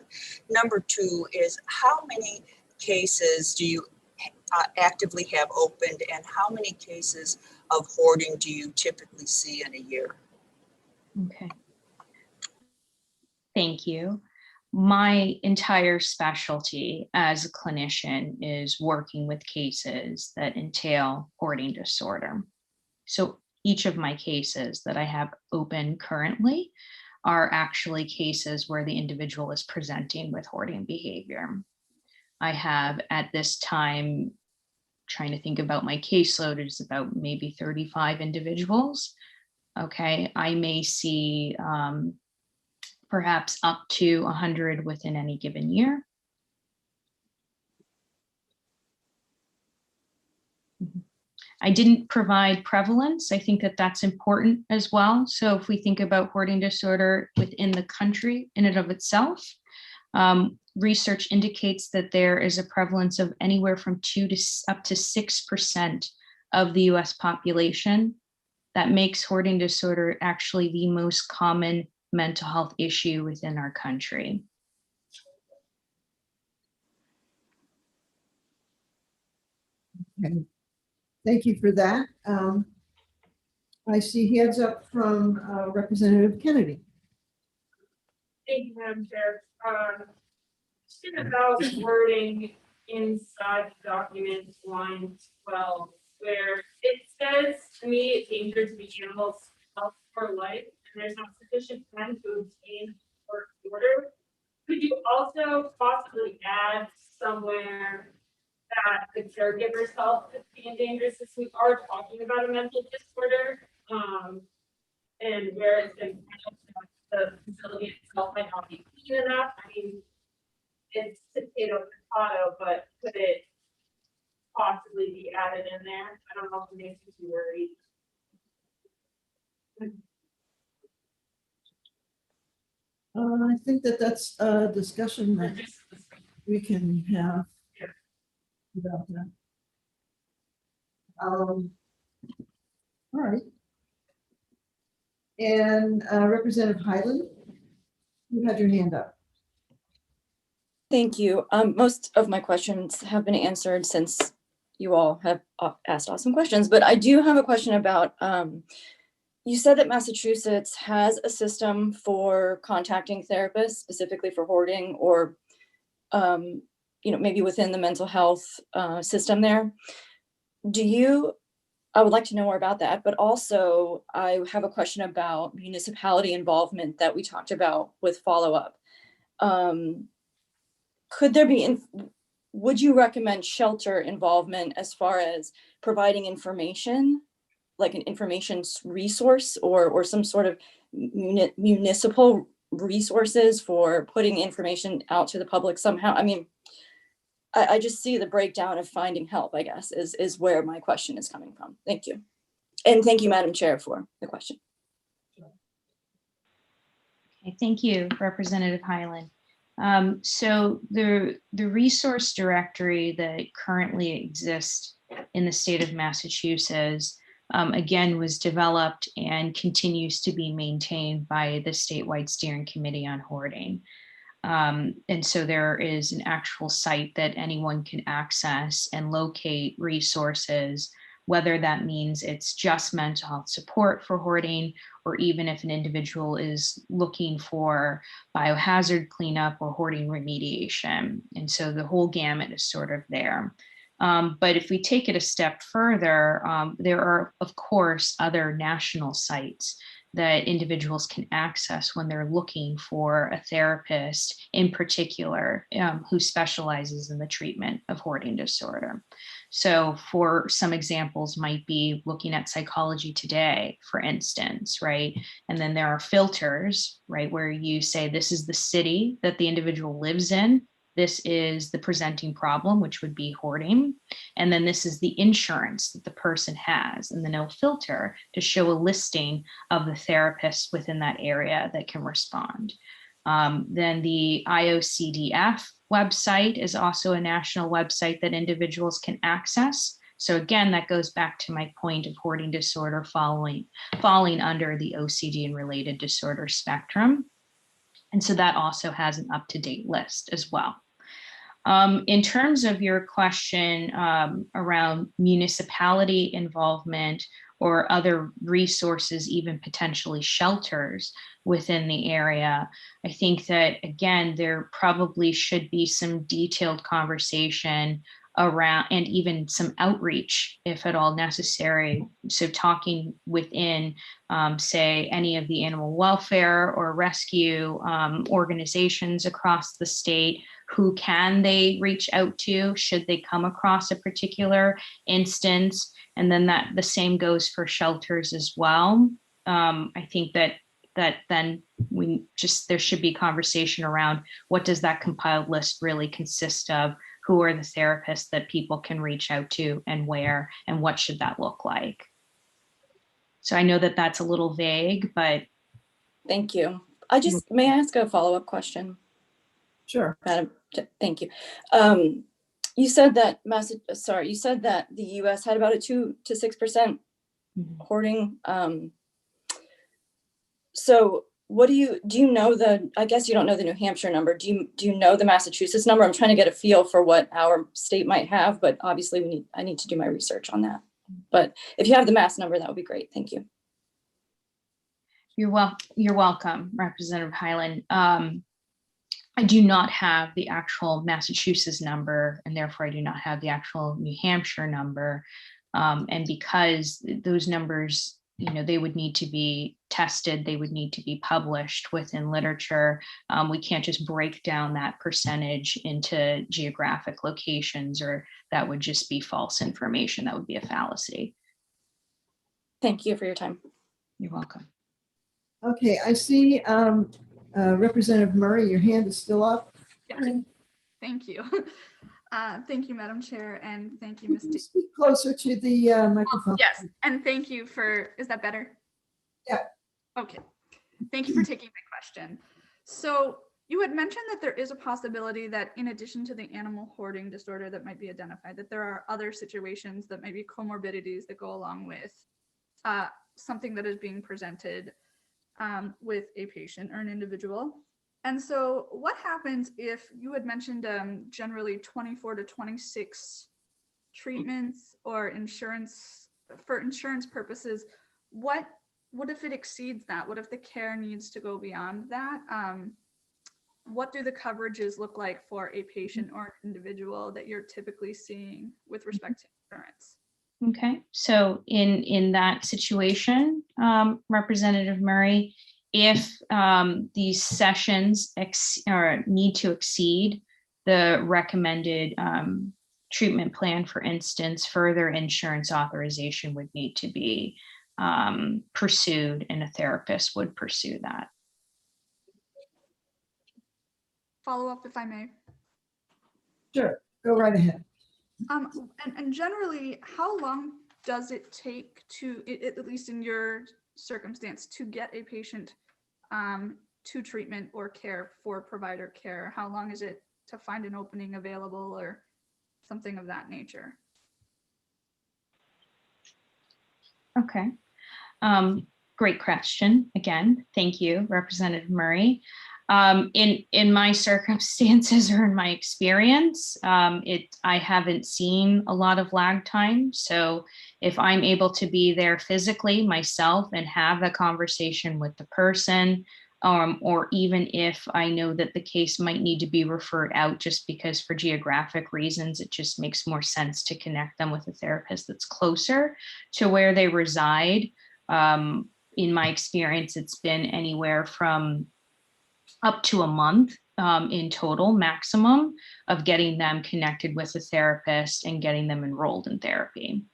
Number two is, how many cases do you actively have opened, and how many cases of hoarding do you typically see in a year? Okay. Thank you. My entire specialty as a clinician is working with cases that entail hoarding disorder. So each of my cases that I have open currently are actually cases where the individual is presenting with hoarding behavior. I have at this time, trying to think about my caseload, is about maybe 35 individuals. Okay, I may see perhaps up to 100 within any given year. I didn't provide prevalence. I think that that's important as well. So if we think about hoarding disorder within the country in and of itself, research indicates that there is a prevalence of anywhere from 2 to up to 6% of the US population. That makes hoarding disorder actually the most common mental health issue within our country. Okay. Thank you for that. I see hands up from Representative Kennedy. Thank you, Madam Chair. Just about wording inside the document, line 12, where it says immediate danger to the animal's health or life, and there's not sufficient time to obtain court order. Could you also possibly add somewhere that the caregiver's health is being dangerous, since we are talking about a mental disorder, and where it's been the facility itself might not be clean enough? I mean, it's potato, but could it possibly be added in there? I don't know if it makes you too worried. I think that that's a discussion that we can have about that. All right. And Representative Highland, you had your hand up. Thank you. Most of my questions have been answered since you all have asked awesome questions, but I do have a question about, you said that Massachusetts has a system for contacting therapists specifically for hoarding, or maybe within the mental health system there. I would like to know more about that, but also I have a question about municipality involvement that we talked about with follow-up. Would you recommend shelter involvement as far as providing information, like an information resource, or some sort of municipal resources for putting information out to the public somehow? I mean, I just see the breakdown of finding help, I guess, is where my question is coming from. Thank you. And thank you, Madam Chair, for the question. Okay, thank you, Representative Highland. So the resource directory that currently exists in the state of Massachusetts, again, was developed and continues to be maintained by the statewide steering committee on hoarding. And so there is an actual site that anyone can access and locate resources, whether that means it's just mental health support for hoarding, or even if an individual is looking for biohazard cleanup or hoarding remediation. And so the whole gamut is sort of there. But if we take it a step further, there are, of course, other national sites that individuals can access when they're looking for a therapist in particular who specializes in the treatment of hoarding disorder. So for some examples might be looking at Psychology Today, for instance, right? And then there are filters, right, where you say this is the city that the individual lives in, This is the presenting problem, which would be hoarding. And then this is the insurance that the person has. And then it'll filter to show a listing of the therapists within that area that can respond. Then the IOCDF website is also a national website that individuals can access. So again, that goes back to my point of hoarding disorder falling under the OCD and related disorder spectrum. And so that also has an up-to-date list as well. In terms of your question around municipality involvement or other resources, even potentially shelters within the area, I think that, again, there probably should be some detailed conversation around and even some outreach if at all necessary. So talking within, say, any of the animal welfare or rescue organizations across the state, who can they reach out to should they come across a particular instance? And then that the same goes for shelters as well. I think that then there should be conversation around what does that compiled list really consist of? Who are the therapists that people can reach out to and where, and what should that look like? So I know that that's a little vague, but. Thank you. May I ask a follow-up question? Sure. Madam, thank you. You said that the US had about a 2 to 6% hoarding. So what do you know I guess you don't know the New Hampshire number. Do you know the Massachusetts number? I'm trying to get a feel for what our state might have, but obviously I need to do my research on that. But if you have the Mass number, that would be great. Thank you. You're welcome, Representative Hyland. I do not have the actual Massachusetts number, and therefore I do not have the actual New Hampshire number. And because those numbers, they would need to be tested, they would need to be published within literature. We can't just break down that percentage into geographic locations, or that would just be false information. That would be a fallacy. Thank you for your time. You're welcome. Okay, I see Representative Murray, your hand is still up. Yeah. Thank you. Thank you, Madam Chair, and thank you, Ms. Daisy. Speak closer to the microphone. Yes, and thank you is that better? Yeah. Okay. Thank you for taking my question. So you had mentioned that there is a possibility that in addition to the animal hoarding disorder that might be identified, that there are other situations that might be comorbidities that go along with something that is being presented with a patient or an individual. And so what happens if you had mentioned generally 24 to 26 treatments or insurance for insurance purposes? What if it exceeds that? What if the care needs to go beyond that? What do the coverages look like for a patient or an individual that you're typically seeing with respect to insurance? Okay, so in that situation, Representative Murray, if these sessions need to exceed the recommended treatment plan, for instance, further insurance authorization would need to be pursued, and a therapist would pursue that. Follow up, if I may. Sure, go right ahead. And generally, how long does it take at least in your circumstance, to get a patient to treatment or care for provider care? How long is it to find an opening available or something of that nature? Okay. Great question. Again, thank you, Representative Murray. In my circumstances or in my experience, I haven't seen a lot of lag time. So if I'm able to be there physically myself and have a conversation with the person, or even if I know that the case might need to be referred out just because for geographic reasons, it just makes more sense to connect them with a therapist that's closer to where they reside. In my experience, it's been anywhere from up to a month in total maximum of getting them connected with a therapist and getting them enrolled in therapy.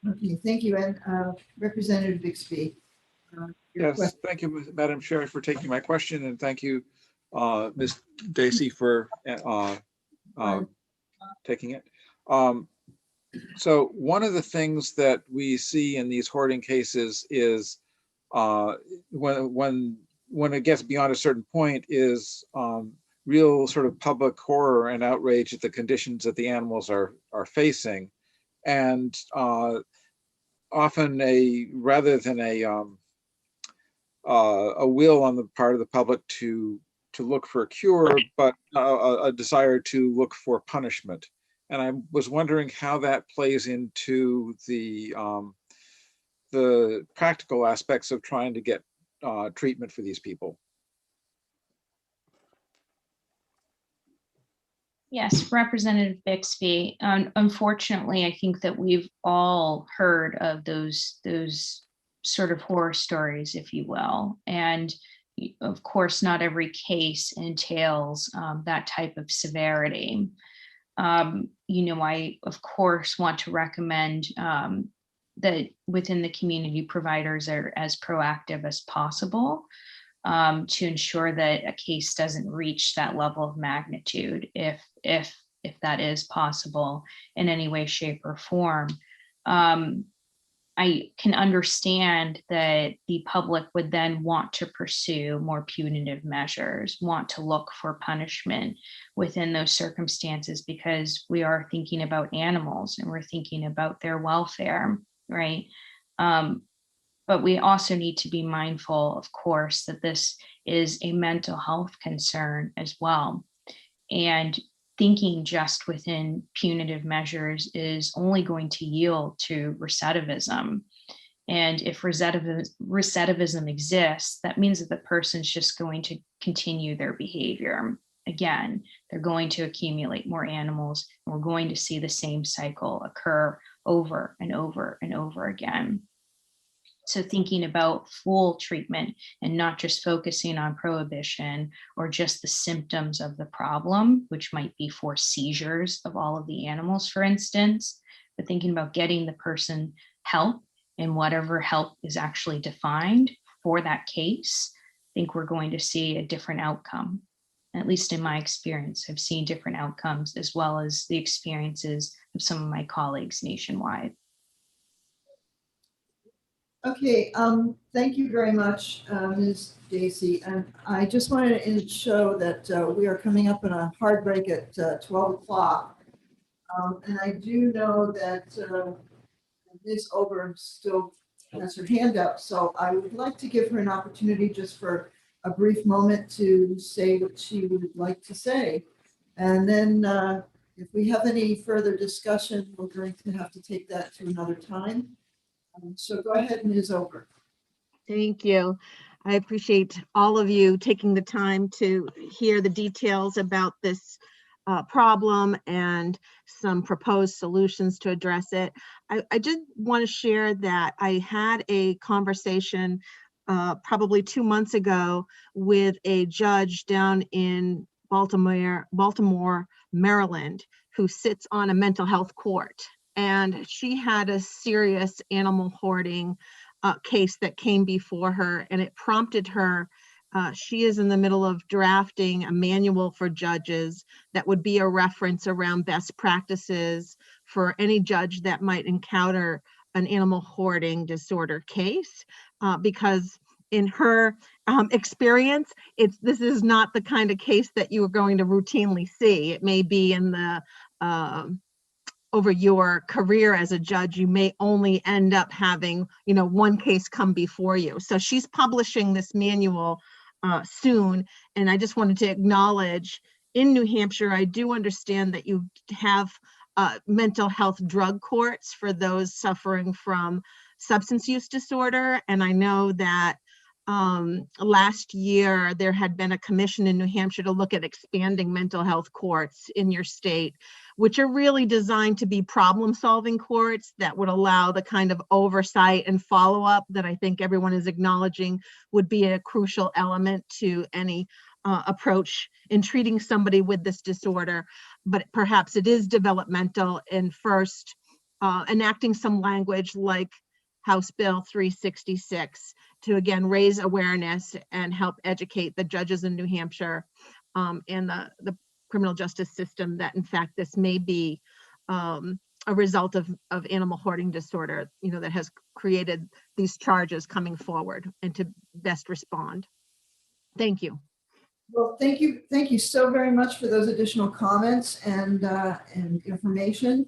Okay, thank you. And Representative Bixby. Your Yes, question. thank you, Madam Chair, for taking my question, and thank you, Ms. Dacey, for taking it. So one of the things that we see in these hoarding cases is when it gets beyond a certain point is real sort of public horror and outrage at the conditions that the animals are facing, and often rather than a will on the part of the public to look for a cure, but a desire to look for punishment. And I was wondering how that plays into the practical aspects of trying to get treatment for these people. Yes, Representative Bixby. Unfortunately, I think that we've all heard of those sort of horror stories, if you will. And of course, not every case entails that type of severity. I, of course, want to recommend that within the community, providers are as proactive as possible to ensure that a case doesn't reach that level of magnitude, if that is possible in any way, shape, or form. I can understand that the public would then want to pursue more punitive measures, want to look for punishment within those circumstances, because we are thinking about animals and we're thinking about their welfare, right? But we also need to be mindful, of course, that this is a mental health concern as well. And thinking just within punitive measures is only going to yield to recidivism. And if recidivism exists, that means that the person's just going to continue their behavior. Again, they're going to accumulate more animals, and we're going to see the same cycle occur over and over and over again. So thinking about full treatment and not just focusing on prohibition or just the symptoms of the problem, which might be for seizures of all of the animals, for instance, but thinking about getting the person help and whatever help is actually defined for that case, I think we're going to see a different outcome. At least in my experience, I've seen different outcomes as well as the experiences of some of my colleagues nationwide. Okay, thank you very much, Ms. Dacey. And I just wanted to show that we are coming up on a hard break at 12 o'clock. And I do know that Ms. Ober still has her hand up, so I would like to give her an opportunity just for a brief moment to say what she would like to say. And then if we have any further discussion, we're going to have to take that to another time. So go ahead, Ms. Ober. Thank you. I appreciate all of you taking the time to hear the details about this problem and some proposed solutions to address it. I did want to share that I had a conversation probably 2 months ago with a judge down in Baltimore, Maryland, who sits on a mental health court. And she had a serious animal hoarding case that came before her, and it prompted her. She is in the middle of drafting a manual for judges that would be a reference around best practices for any judge that might encounter an animal hoarding disorder case, because in her experience, this is not the kind of case that you are going to routinely see. It may be in the over your career as a judge, you may only end up having, one case come before you. So she's publishing this manual soon. And I just wanted to acknowledge, in New Hampshire, I do understand that you have mental health drug courts for those suffering from substance use disorder. And I know that last year there had been a commission in New Hampshire to look at expanding mental health courts in your state, which are really designed to be problem-solving courts that would allow the kind of oversight and follow-up that I think everyone is acknowledging would be a crucial element to any approach in treating somebody with this disorder. But perhaps it is developmental, and first enacting some language like House Bill 366 to again raise awareness and help educate the judges in New Hampshire and the criminal justice system that in fact this may be a result of animal hoarding disorder, that has created these charges coming forward, and to best respond. Thank you. Well, thank you so very much for those additional comments and information.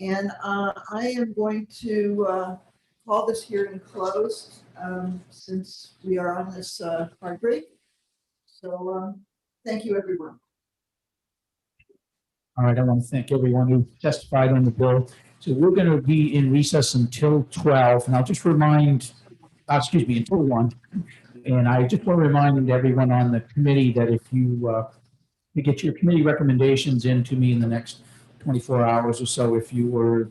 And I am going to call this hearing closed since we are on this hard break. So thank you, everyone. All right, I want to thank everyone who testified on the bill. So we're going to be in recess until 12, and I'll just remind, until 1. And I just want to remind everyone on the committee that if you get your committee recommendations in to me in the next 24 hours or so, if you were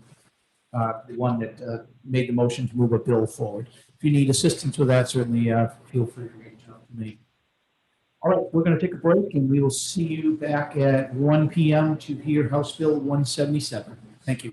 the one that made the motion to move a bill forward. If you need assistance with that, certainly feel free to reach out to me. All right, we're going to take a break, and we will see you back at 1 p.m. to hear House Bill 177. Thank you.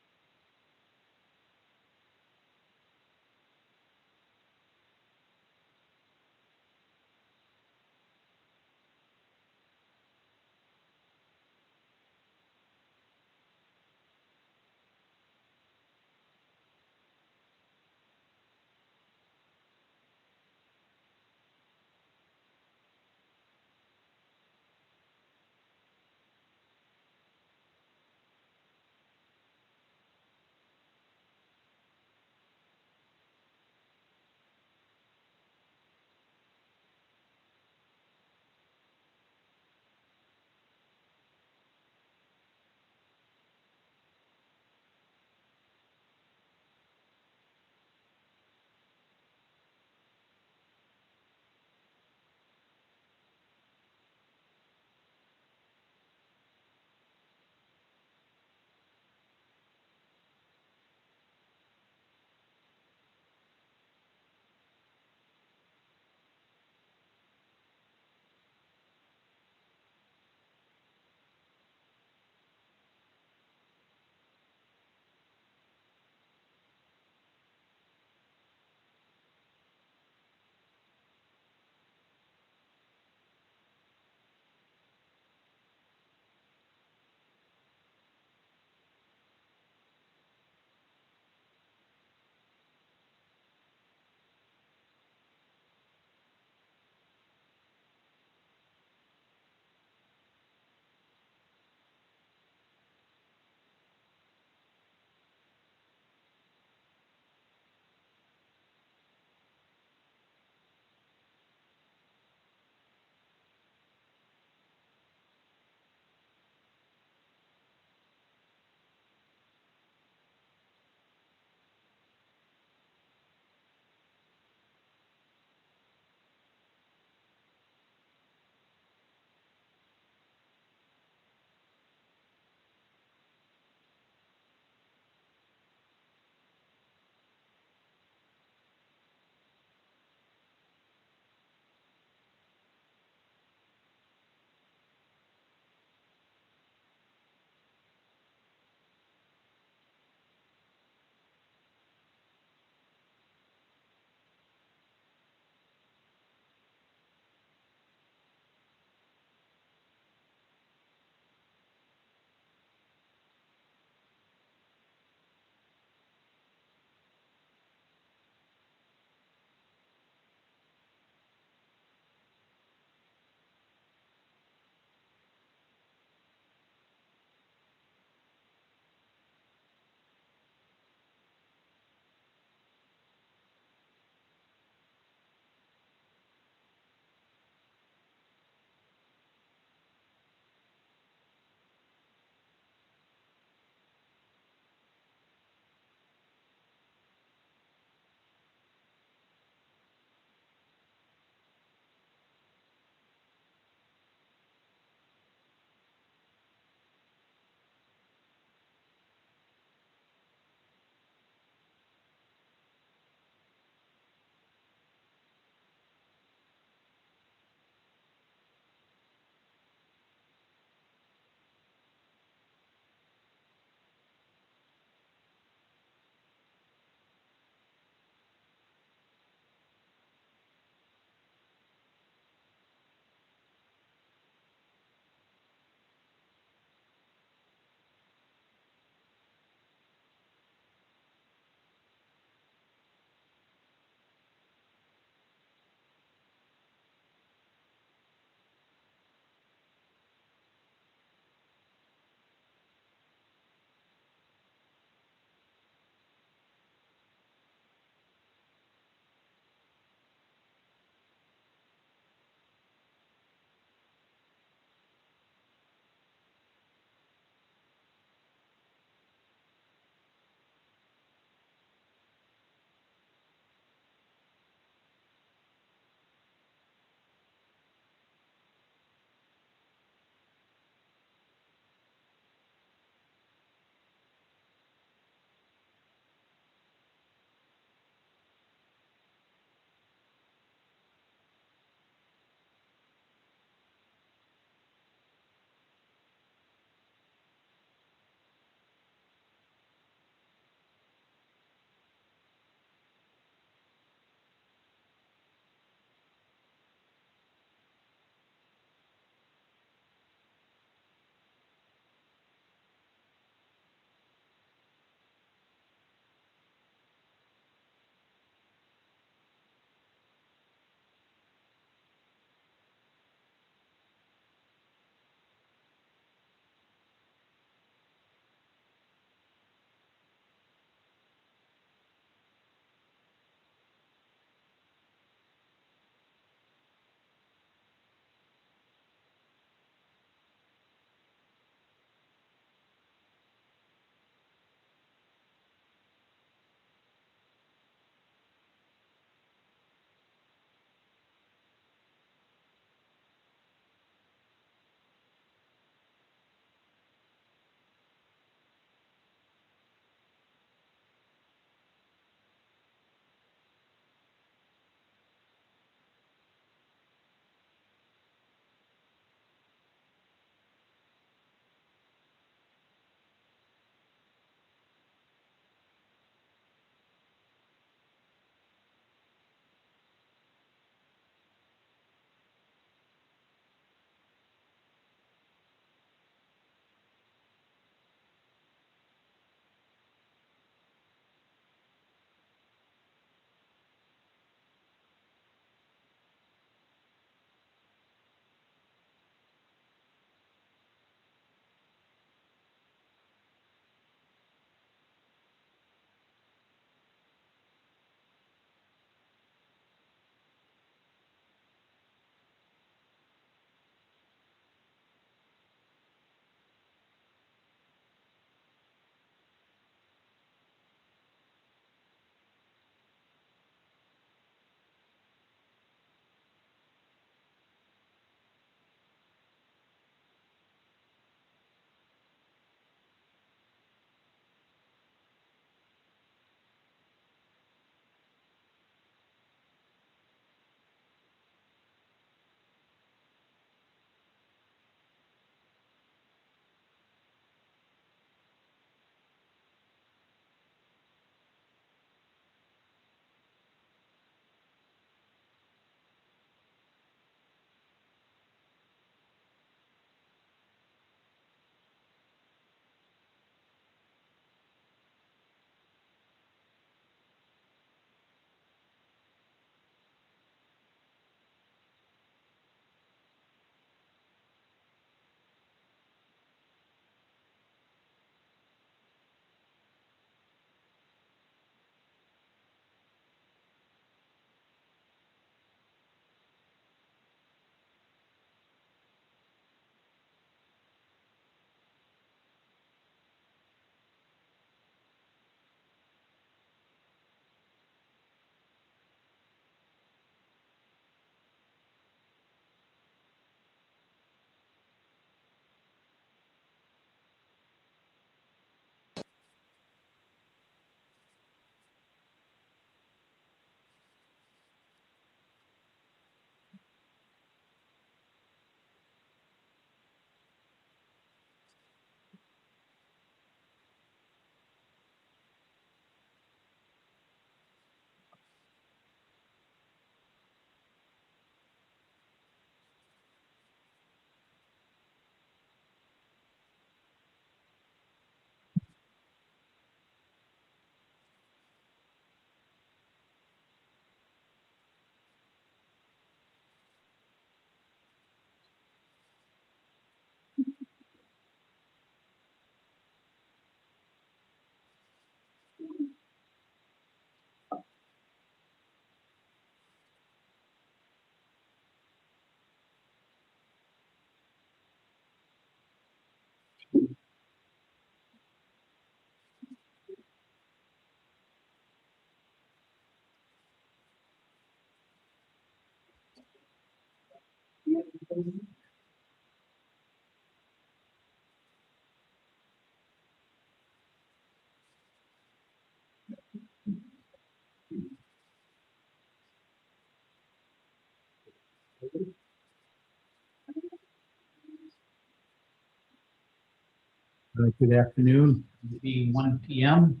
Good afternoon, it being 1 p.m.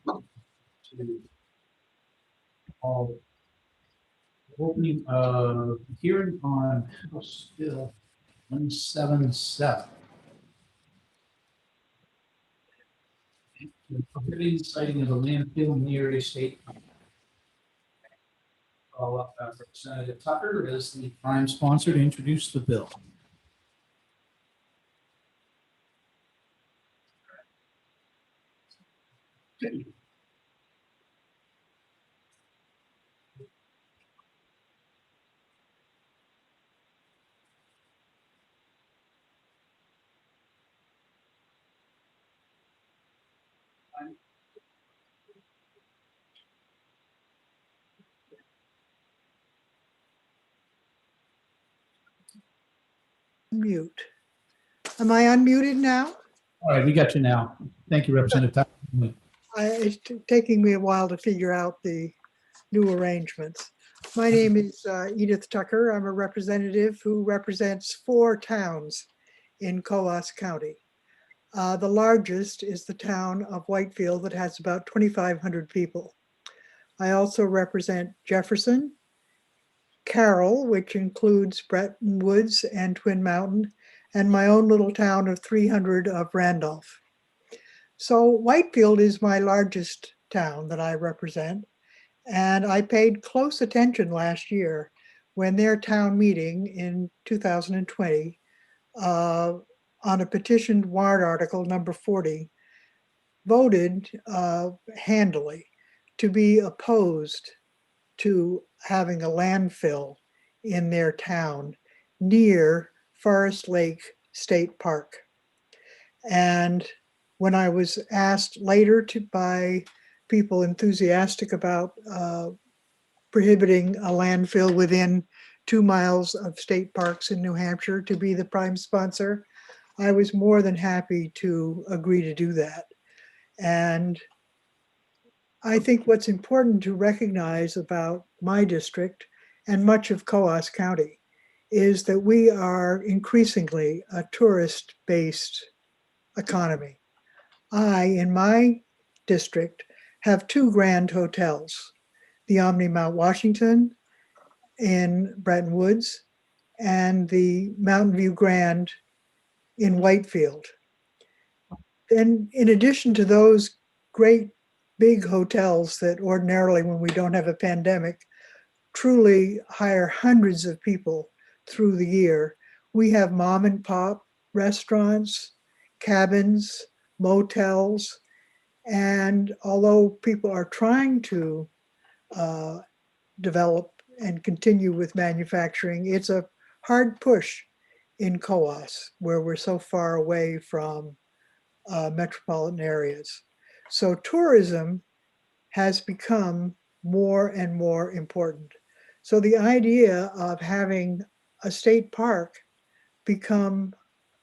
to all opening hearing on House Bill 177. Prohibiting siting of a landfill near a state. Call up Representative Tucker as the prime sponsor to introduce the bill. Mute. Am I unmuted now? All right, we got you now. Thank you, Representative Tucker. It's taking me a while to figure out the new arrangements. My name is Edith Tucker. I'm a representative who represents 4 towns in Coos County. The largest is the town of Whitefield that has about 2,500 people. I also represent Jefferson, Carroll, which includes Bretton Woods and Twin Mountain, and my own little town of 300 of Randolph. So Whitefield is my largest town that I represent, and I paid close attention last year when their town meeting in 2020 on a petitioned warrant article number 40 voted handily to be opposed to having a landfill in their town near Forest Lake State Park. And when I was asked later by people enthusiastic about prohibiting a landfill within 2 miles of state parks in New Hampshire to be the prime sponsor, I was more than happy to agree to do that. And I think what's important to recognize about my district and much of Coos County is that we are increasingly a tourist-based economy. In my district, have 2 grand hotels, the Omni Mount Washington in Bretton Woods and the Mountain View Grand in Whitefield. And in addition to those great big hotels that ordinarily, when we don't have a pandemic, truly hire hundreds of people through the year, we have mom and pop restaurants, cabins, motels, and although people are trying to develop and continue with manufacturing, it's a hard push in Coos, where we're so far away from metropolitan areas. So tourism has become more and more important. So the idea of having a state park become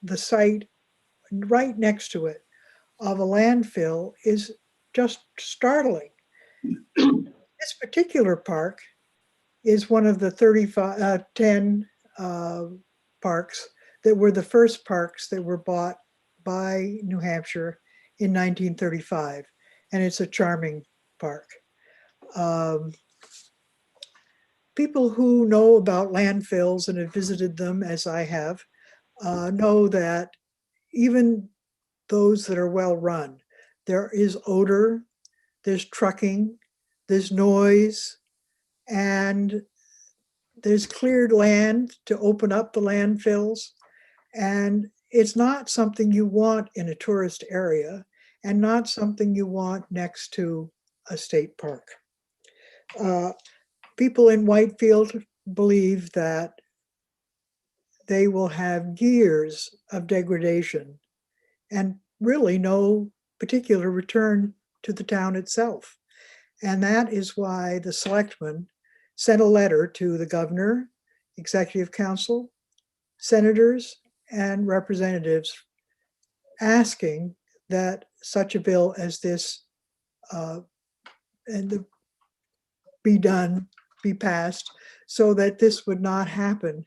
the site right next to it of a landfill is just startling. This particular park is one of the 10 parks that were the first parks that were bought by New Hampshire in 1935, and it's a charming park. People who know about landfills and have visited them, as I have, know that even those that are well run, there is odor, there's trucking, there's noise, and there's cleared land to open up the landfills. And it's not something you want in a tourist area and not something you want next to a state park. People in Whitefield believe that they will have years of degradation and really no particular return to the town itself. And that is why the selectmen sent a letter to the governor, executive council, senators and representatives asking that such a bill as this be passed, so that this would not happen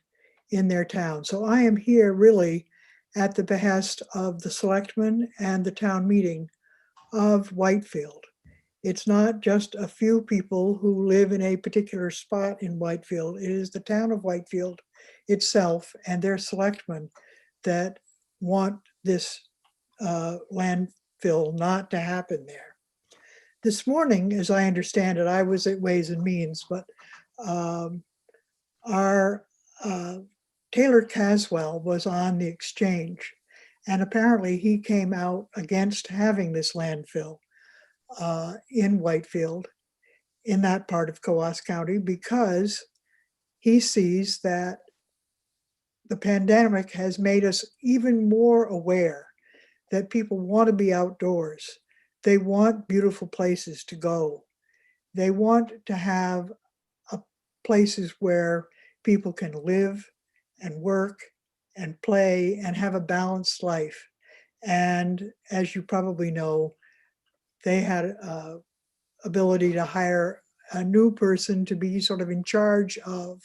in their town. So I am here really at the behest of the selectmen and the town meeting of Whitefield. It's not just a few people who live in a particular spot in Whitefield. It is the town of Whitefield itself and their selectmen that want this landfill not to happen there. This morning, as I understand it, I was at Ways and Means, but our Taylor Caswell was on the exchange, and apparently he came out against having this landfill in Whitefield, in that part of Coos County, because he sees that the pandemic has made us even more aware that people want to be outdoors. They want beautiful places to go. They want to have places where people can live and work and play and have a balanced life. And as you probably know, they had ability to hire a new person to be sort of in charge of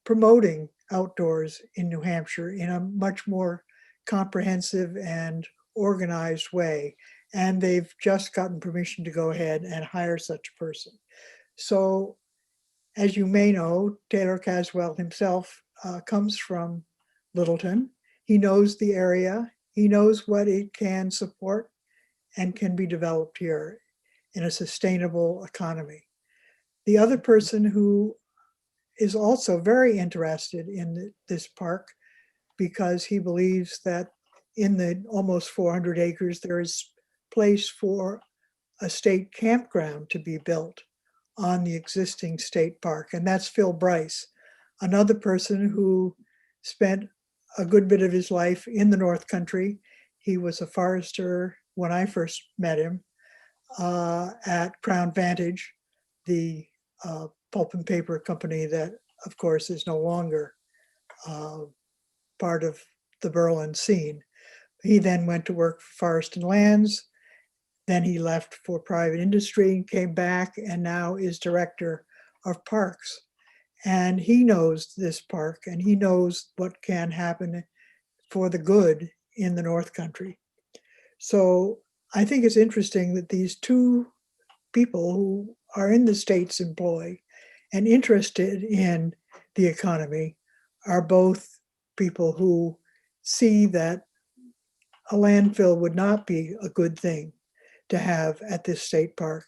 promoting outdoors in New Hampshire in a much more comprehensive and organized way. And they've just gotten permission to go ahead and hire such a person. So as you may know, Taylor Caswell himself comes from Littleton. He knows the area. He knows what it can support and can be developed here in a sustainable economy. The other person who is also very interested in this park, because he believes that in the almost 400 acres, there is place for a state campground to be built on the existing state park. And that's Phil Bryce, another person who spent a good bit of his life in the North Country. He was a forester when I first met him at Crown Vantage, the pulp and paper company that, of course, is no longer part of the Berlin scene. He then went to work for Forest and Lands. Then he left for private industry, came back, and now is director of parks. And he knows this park, and he knows what can happen for the good in the North Country. So I think it's interesting that these two people who are in the state's employ and interested in the economy are both people who see that a landfill would not be a good thing to have at this state park.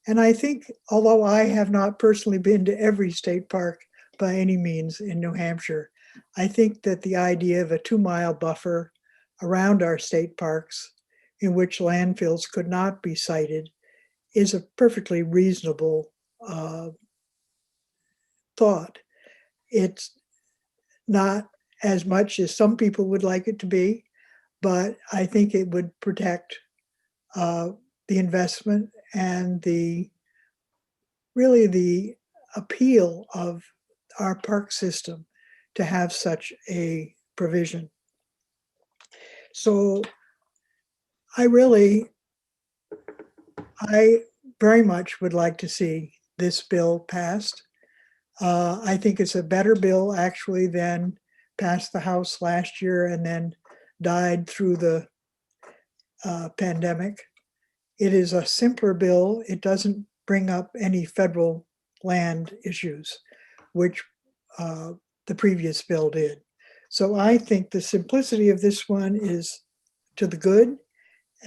And I think, although I have not personally been to every state park by any means in New Hampshire, I think that the idea of a 2-mile buffer around our state parks in which landfills could not be sited is a perfectly reasonable thought. It's not as much as some people would like it to be, but I think it would protect the investment and really the appeal of our park system to have such a provision. So I very much would like to see this bill passed. I think it's a better bill actually than passed the House last year and then died through the pandemic. It is a simpler bill. It doesn't bring up any federal land issues, which the previous bill did. So I think the simplicity of this one is to the good,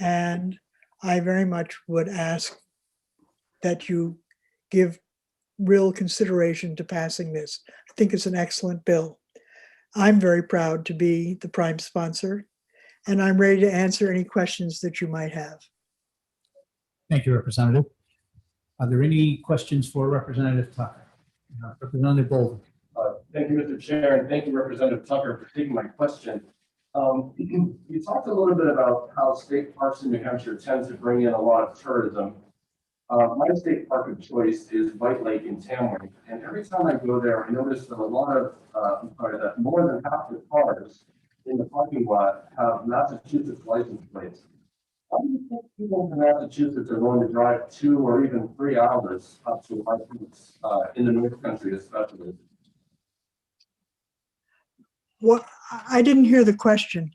and I very much would ask that you give real consideration to passing this. I think it's an excellent bill. I'm very proud to be the prime sponsor, and I'm ready to answer any questions that you might have. Thank you, Representative. Are there any questions for Representative Tucker? Representative Bolden. Thank you, Mr. Chair, and thank you, Representative Tucker, for taking my question. You talked a little bit about how state parks in New Hampshire tends to bring in a lot of tourism. My state park of choice is White Lake in Tamworth, and every time I go there, I notice that a lot of, that more than half the cars in the parking lot have Massachusetts license plates. Why do you think people from Massachusetts are willing to drive 2 or even 3 hours up to license in the North Country especially? What, I didn't hear the question.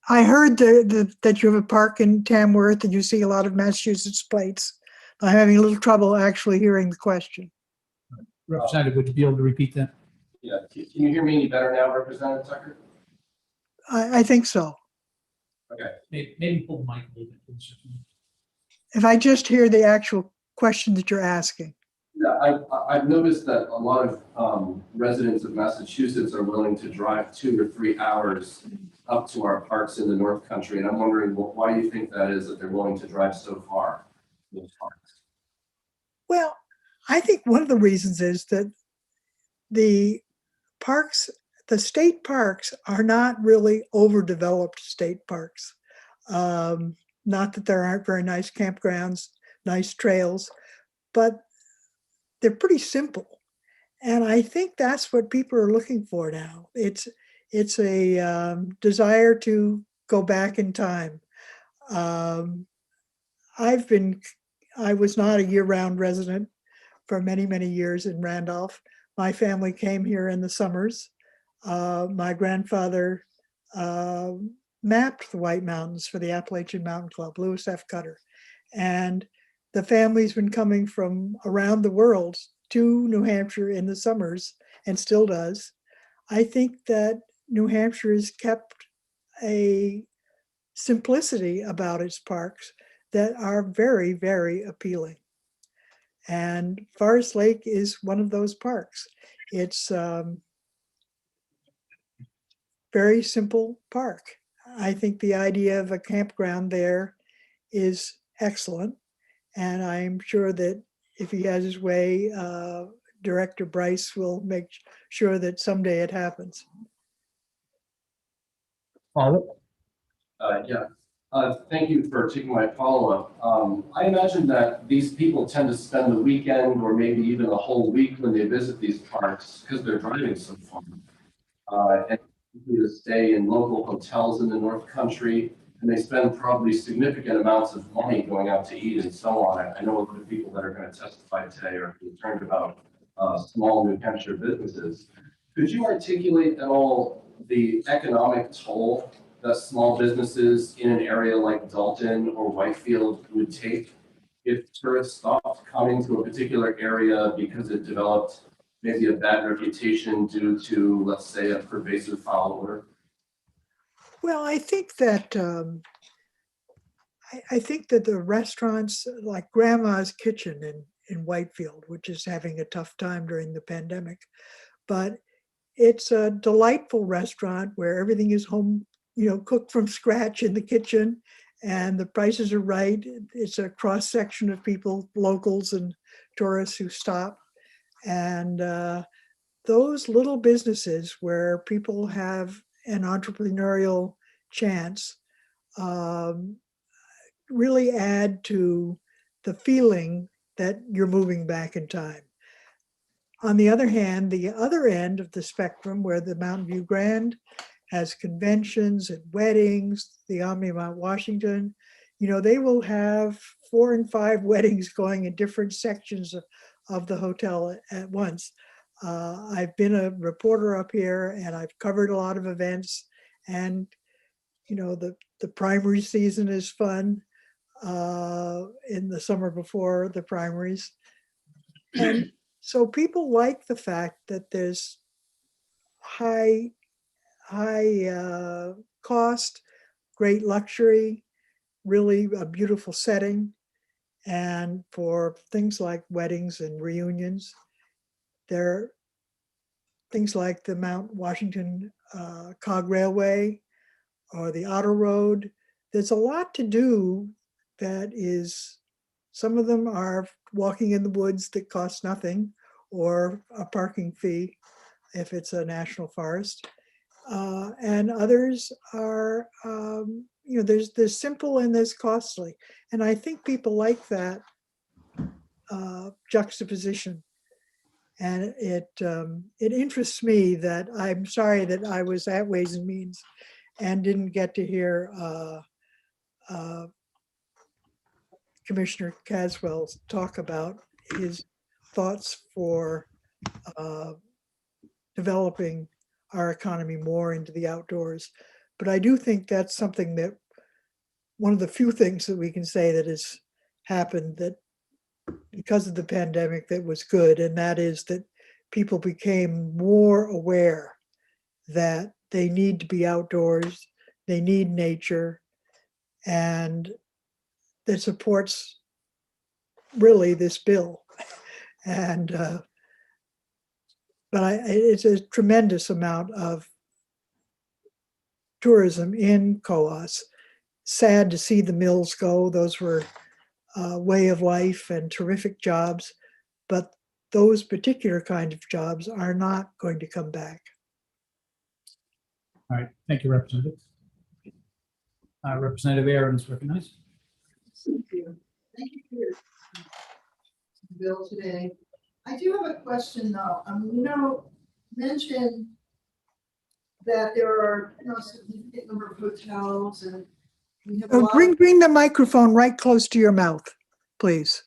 I heard that you have a park in Tamworth and you see a lot of Massachusetts plates. I'm having a little trouble actually hearing the question. Representative, would you be able to repeat that? Yeah, can you hear me any better now, Representative Tucker? I think so. Okay. Maybe pull the mic a little bit closer. If I just hear the actual question that you're asking. Yeah, I've noticed that a lot of residents of Massachusetts are willing to drive 2 or 3 hours up to our parks in the North Country, and I'm wondering why you think that is that they're willing to drive so far to those parks. Well, I think one of the reasons is that the parks, the state parks are not really overdeveloped state parks. Not that there aren't very nice campgrounds, nice trails, but they're pretty simple. And I think that's what people are looking for now. It's a desire to go back in time. I was not a year-round resident for many, many years in Randolph. My family came here in the summers. My grandfather mapped the White Mountains for the Appalachian Mountain Club, Lewis F. Cutter. And the family's been coming from around the world to New Hampshire in the summers and still does. I think that New Hampshire has kept a simplicity about its parks that are very, very appealing. And Forest Lake is one of those parks. It's very simple park. I think the idea of a campground there is excellent. And I'm sure that if he has his way, Director Bryce will make sure that someday it happens. Yeah. Thank you for taking my follow-up. I imagine that these people tend to spend the weekend or maybe even a whole week when they visit these parks because they're driving so far. And to stay in local hotels in the North Country, and they spend probably significant amounts of money going out to eat and so on. I know a lot of people that are going to testify today are concerned about small New Hampshire businesses. Could you articulate at all the economic toll that small businesses in an area like Dalton or Whitefield would take if tourists stopped coming to a particular area because it developed maybe a bad reputation due to, let's say, a pervasive foul odor? Well, I think that I think that the restaurants like Grandma's Kitchen in Whitefield, which is having a tough time during the pandemic, but it's a delightful restaurant where everything is home, cooked from scratch in the kitchen, and the prices are right. It's a cross section of people, locals and tourists who stop. And those little businesses where people have an entrepreneurial chance really add to the feeling that you're moving back in time. On the other hand, the other end of the spectrum where the Mountain View Grand has conventions and weddings, the Omni Mount Washington, they will have 4 and 5 weddings going in different sections of the hotel at once. I've been a reporter up here and I've covered a lot of events, and the primary season is fun in the summer before the primaries. And so people like the fact that there's high cost, great luxury, really a beautiful setting. And for things like weddings and reunions, there are things like the Mount Washington Cog Railway or the Auto Road. There's a lot to do that is, some of them are walking in the woods that cost nothing, or a parking fee if it's a national forest. And others are there's simple and there's costly. And I think people like that juxtaposition. And it interests me that I'm sorry that I was at Ways and Means and didn't get to hear Commissioner Caswell talk about his thoughts for developing our economy more into the outdoors. But I do think that's something that one of the few things that we can say that has happened that because of the pandemic that was good, and that is that people became more aware that they need to be outdoors, they need nature, and that supports really this bill. And but it's a tremendous amount of tourism in Coos. Sad to see the mills go. Those were a way of life and terrific jobs, but those particular kind of jobs are not going to come back. All right, thank you, Representative. Representative Aaron is recognized. Thank you. Thank you for your bill today. I do have a question though. Mentioned that there are a significant number of hotels and we have a lot Bring the microphone right close to your mouth, please.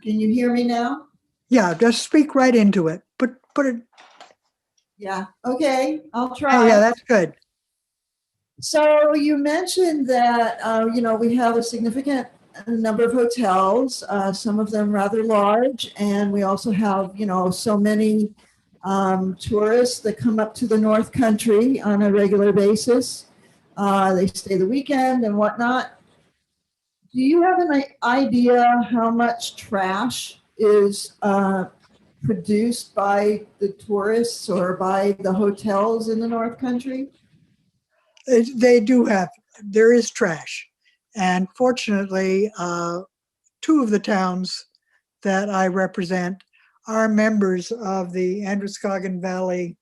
Can you hear me now? Yeah, just speak right into it. Put it. Yeah, okay, I'll try. Oh, yeah, that's good. So you mentioned that, we have a significant number of hotels, some of them rather large, and we also have, so many tourists that come up to the North Country on a regular basis. They stay the weekend and whatnot. Do you have an idea how much trash is produced by the tourists or by the hotels in the North Country? They do have, there is trash. And fortunately, two of the towns that I represent are members of the Androscoggin Valley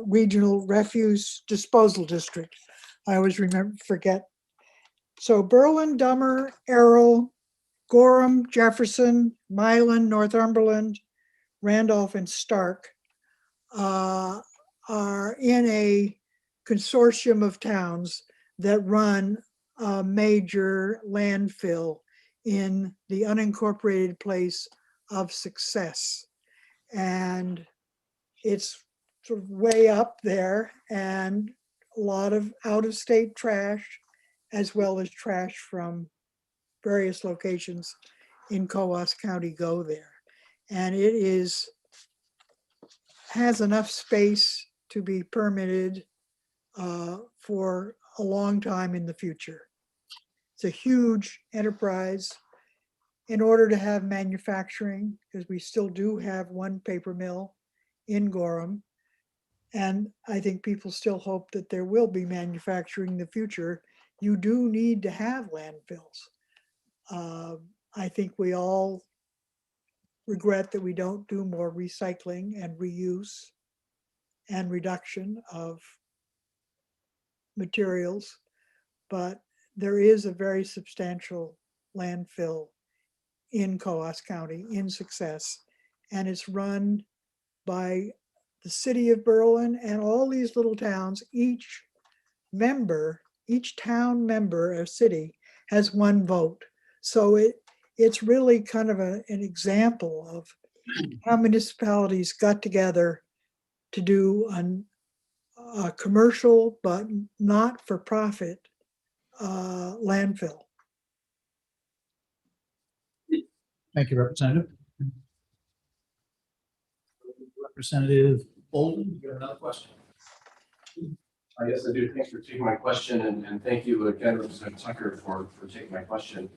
Regional Refuse Disposal District. I always forget. So Berlin, Dummer, Errol, Gorham, Jefferson, Milan, Northumberland, Randolph, and Stark are in a consortium of towns that run a major landfill in the unincorporated place of Success. And it's sort of way up there, and a lot of out-of-state trash, as well as trash from various locations in Coos County go there. And it has enough space to be permitted for a long time in the future. It's a huge enterprise. In order to have manufacturing, because we still do have one paper mill in Gorham, and I think people still hope that there will be manufacturing in the future, you do need to have landfills. I think we all regret that we don't do more recycling and reuse and reduction of materials, but there is a very substantial landfill in Coos County in Success, and it's run by the city of Berlin and all these little towns. Each town member or city has one vote. So it's really kind of an example of how municipalities got together to do a commercial but not for profit landfill. Thank you, Representative. Representative Bolden, you have another question? Yes, I do. Thanks for taking my question, and thank you again, Representative Tucker, for taking my question.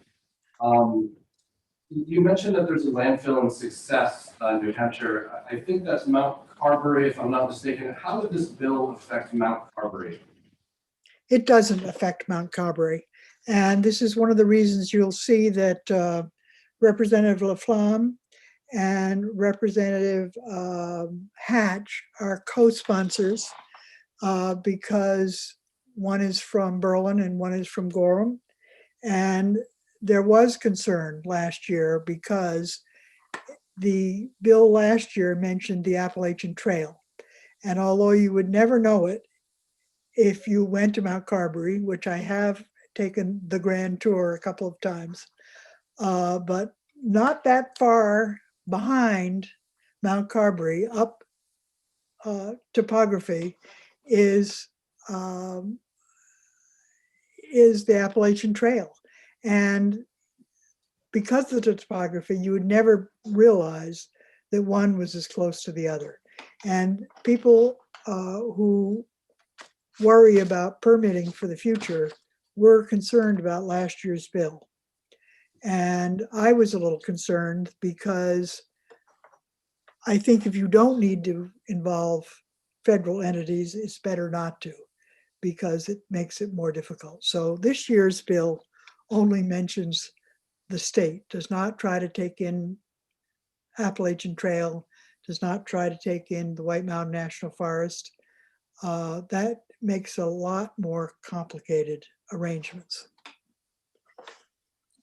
You mentioned that there's a landfill in Success, New Hampshire. I think that's Mount Carberry, if I'm not mistaken. How would this bill affect Mount Carberry? It doesn't affect Mount Carberry. And this is one of the reasons you'll see that Representative Laflamme and Representative Hatch are co-sponsors because One is from Berlin and one is from Gorham. And there was concern last year because the bill last year mentioned the Appalachian Trail. And although you would never know it if you went to Mount Carberry, which I have taken the grand tour a couple of times, but not that far behind Mount Carberry, up topography, is the Appalachian Trail. And because of the topography, you would never realize that one was as close to the other. And people who worry about permitting for the future were concerned about last year's bill. And I was a little concerned because I think if you don't need to involve federal entities, it's better not to, because it makes it more difficult. So this year's bill only mentions the state, does not try to take in Appalachian Trail, does not try to take in the White Mountain National Forest. That makes a lot more complicated arrangements.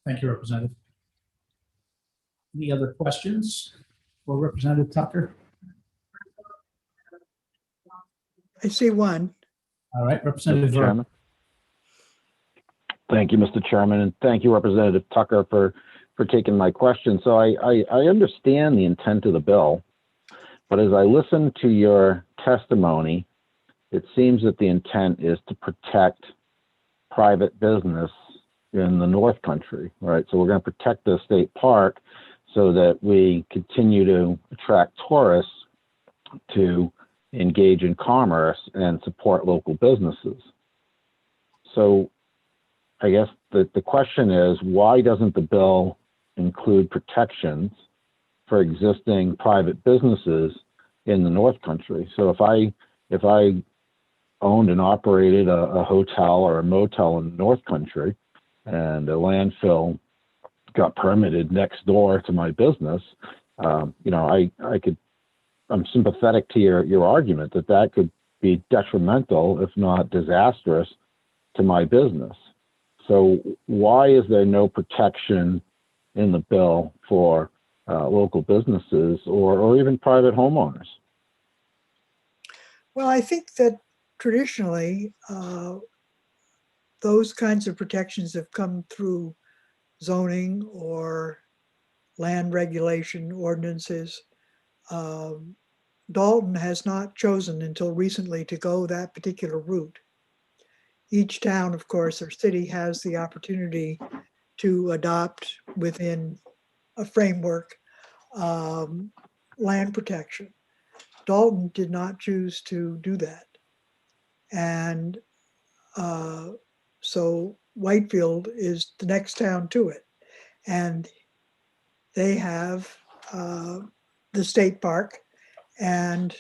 Thank you, Representative. Any other questions for Representative Tucker? I see one. All right, Representative Mr. Ver. Chairman. Thank you, Mr. Chairman, and thank you, Representative Tucker, for taking my question. So I understand the intent of the bill, but as I listen to your testimony, it seems that the intent is to protect private business in the North Country, right? So we're going to protect the state park so that we continue to attract tourists to engage in commerce and support local businesses. So I guess the question is, why doesn't the bill include protections for existing private businesses in the North Country? So if I owned and operated a hotel or a motel in the North Country and a landfill got permitted next door to my business, I'm sympathetic to your argument that could be detrimental, if not disastrous, to my business. So why is there no protection in the bill for local businesses or even private homeowners? Well, I think that traditionally, those kinds of protections have come through zoning or land regulation ordinances. Dalton has not chosen until recently to go that particular route. Each town, of course, or city has the opportunity to adopt within a framework land protection. Dalton did not choose to do that. And so Whitefield is the next town to it. And they have the state park. And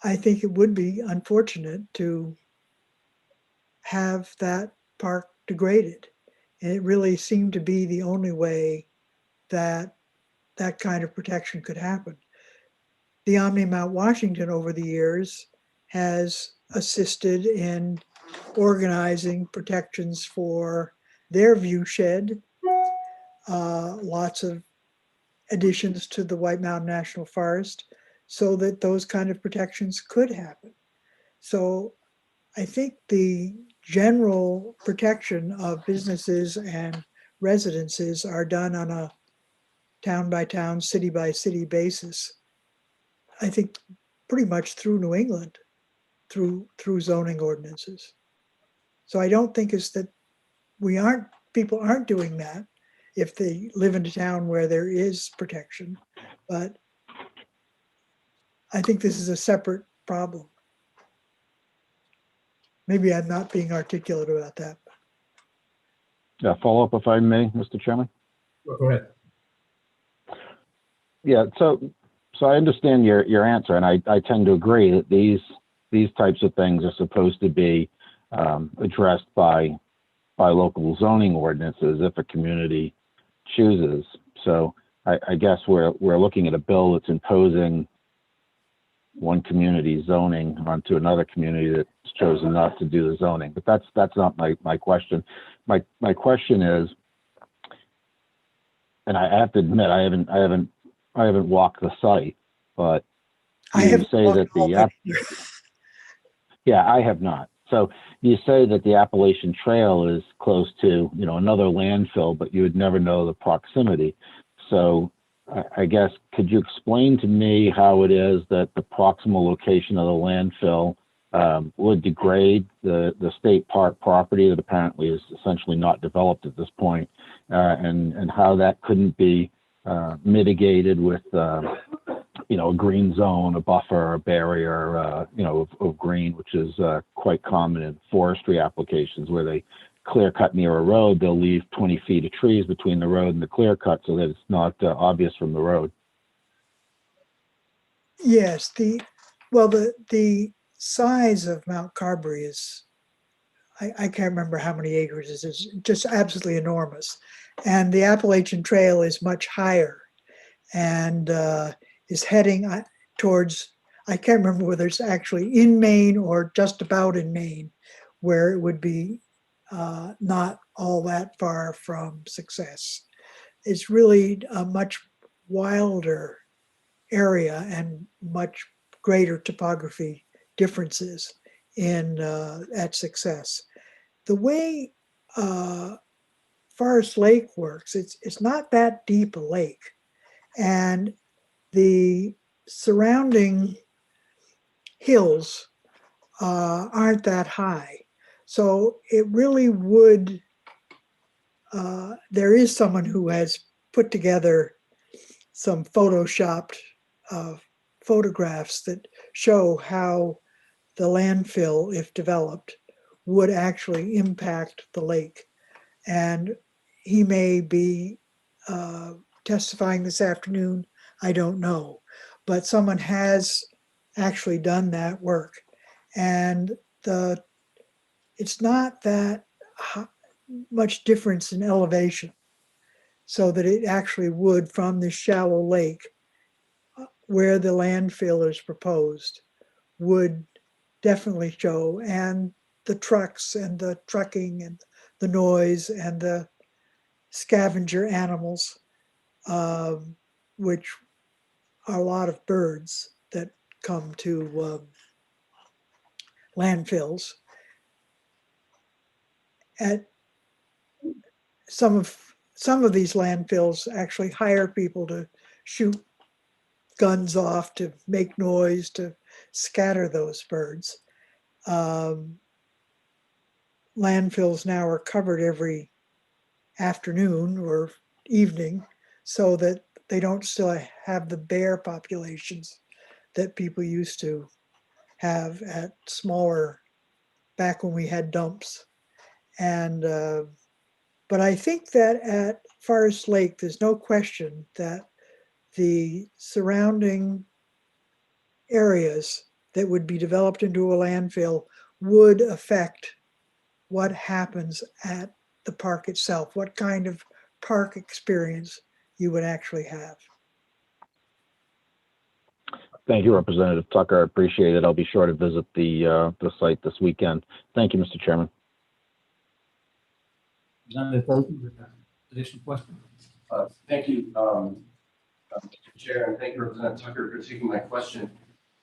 I think it would be unfortunate to have that park degraded. And it really seemed to be the only way that that kind of protection could happen. The Omni Mount Washington over the years has assisted in organizing protections for their view shed, lots of additions to the White Mountain National Forest, so that those kind of protections could happen. So I think the general protection of businesses and residences are done on a town by town, city by city basis. I think pretty much through New England, through zoning ordinances. So I don't think it's that people aren't doing that if they live in a town where there is protection, but I think this is a separate problem. Maybe I'm not being articulate about that. Yeah, follow up if I may, Mr. Chairman. Go ahead. Yeah, so I understand your answer, and I tend to agree that these types of things are supposed to be addressed by local zoning ordinances if a community chooses. So I guess we're looking at a bill that's imposing one community zoning onto another community that's chosen not to do the zoning. But that's not my question. My question is, and I have to admit, I haven't walked the site, but I you haven't say walked that all the that yeah, I have not. So you say that the Appalachian Trail is close to, another landfill, but you would never know the proximity. So I guess, could you explain to me how it is that the proximal location of the landfill would degrade the state park property that apparently is essentially not developed at this point, and how that couldn't be mitigated with a green zone, a buffer, a barrier, of green, which is quite common in forestry applications where they clear cut near a road. They'll leave 20 feet of trees between the road and the clear cut so that it's not obvious from the road. Yes, the size of Mount Carberry is, I can't remember how many acres it is, just absolutely enormous. And the Appalachian Trail is much higher and is heading towards, I can't remember whether it's actually in Maine or just about in Maine, where it would be not all that far from Success. It's really a much wilder area and much greater topography differences in at Success. The way Forest Lake works, it's not that deep a lake, and the surrounding hills aren't that high. So it really would, there is someone who has put together some photoshopped photographs that show how the landfill, if developed, would actually impact the lake. And he may be testifying this afternoon, I don't know, but someone has actually done that work. And it's not that much difference in elevation, so that it actually would, from the shallow lake where the landfill is proposed, would definitely show, and the trucks and the trucking and the noise and the scavenger animals, which are a lot of birds that come to landfills. At some of these landfills actually hire people to shoot guns off, to make noise, to scatter those birds. Landfills now are covered every afternoon or evening so that they don't still have the bear populations that people used to have at smaller, back when we had dumps. And but I think that at Forest Lake, there's no question that the surrounding areas that would be developed into a landfill would affect what happens at the park itself, what kind of park experience you would actually have. Thank you, Representative Tucker. I appreciate it. I'll be sure to visit the site this weekend. Thank you, Mr. Chairman. Representative Bolton with an additional question. Thank you, Mr. Chair, and thank you, Representative Tucker, for taking my question.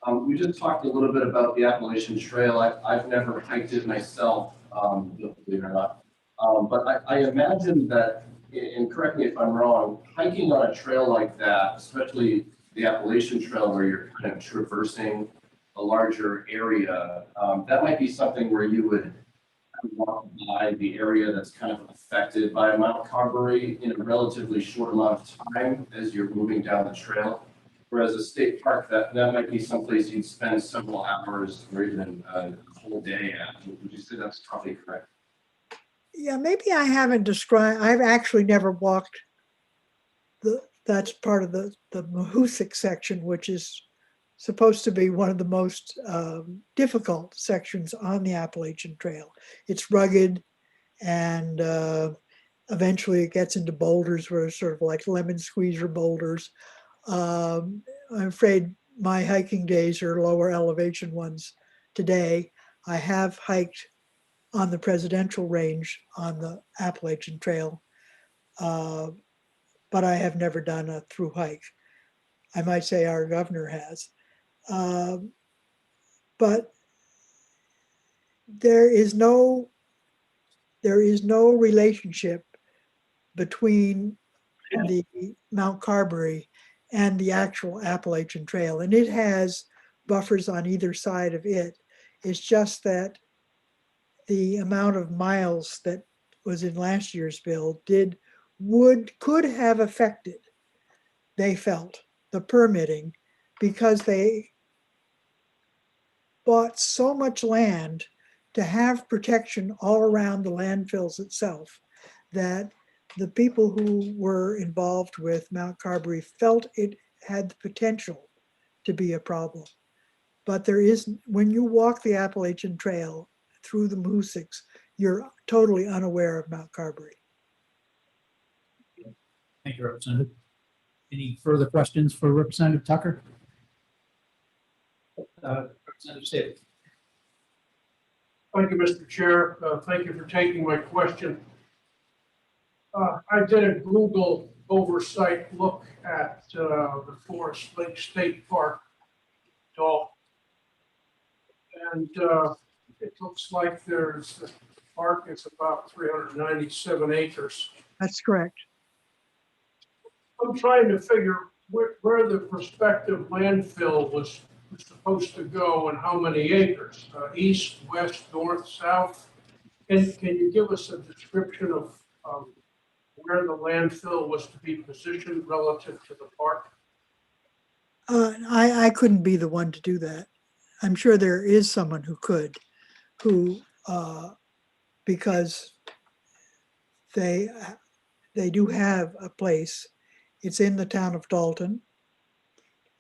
We just talked a little bit about the Appalachian Trail. I've never hiked it myself, believe it or not. But I imagine that, and correct me if I'm wrong, hiking on a trail like that, especially the Appalachian Trail where you're kind of traversing a larger area, that might be something where you would walk by the area that's kind of affected by Mount Carberry in a relatively short amount of time as you're moving down the trail. Whereas a state park, that might be someplace you'd spend several hours or even a whole day at. Would you say that's probably correct? Yeah, maybe I haven't described, I've actually never walked that's part of the Mahoosic section, which is supposed to be one of the most difficult sections on the Appalachian Trail. It's rugged, and eventually it gets into boulders where it's sort of like lemon squeezer boulders. I'm afraid my hiking days are lower elevation ones today. I have hiked on the Presidential Range on the Appalachian Trail, but I have never done a through hike. I might say our governor has. But there is no relationship between the Mount Carberry and the actual Appalachian Trail, and it has buffers on either side of it. It's just that the amount of miles that was in last year's bill could have affected, they felt, the permitting, because they bought so much land to have protection all around the landfills itself that the people who were involved with Mount Carberry felt it had the potential to be a problem. But there is, when you walk the Appalachian Trail through the Mohoosucs, you're totally unaware of Mount Carberry. Thank you, Representative. Any further questions for Representative Tucker? Representative Staley. Thank you, Mr. Chair. Thank you for taking my question. I did a Google oversight look at the Forest Lake State Park, Dalton. And it looks like the park is about 397 acres. That's correct. I'm trying to figure where the prospective landfill was supposed to go and how many acres, east, west, north, south. Can you give us a description of where the landfill was to be positioned relative to the park? I couldn't be the one to do that. I'm sure there is someone who could, because they do have a place. It's in the town of Dalton.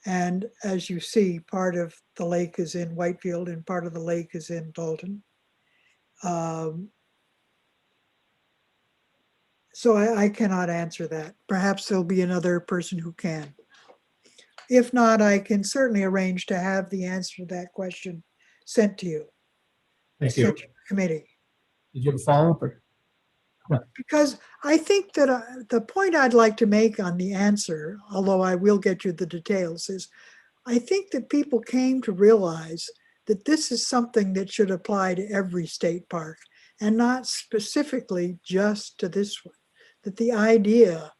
And as you see, part of the lake is in Whitefield and part of the lake is in Dalton. So I cannot answer that. Perhaps there'll be another person who can. If not, I can certainly arrange to have the answer to that question sent to you. Thank you. Sent to the committee. Did you have a follow-up? Because I think that the point I'd like to make on the answer, although I will get you the details, is I think that people came to realize that this is something that should apply to every state park and not specifically just to this one. That the idea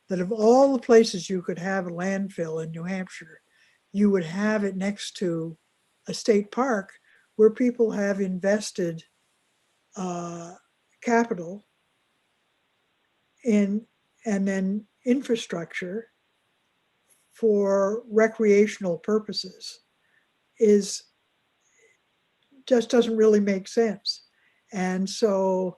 that of all the places you could have a landfill in New Hampshire, you would have it next to a state park where people have invested capital in and then infrastructure for recreational purposes just doesn't really make sense. And so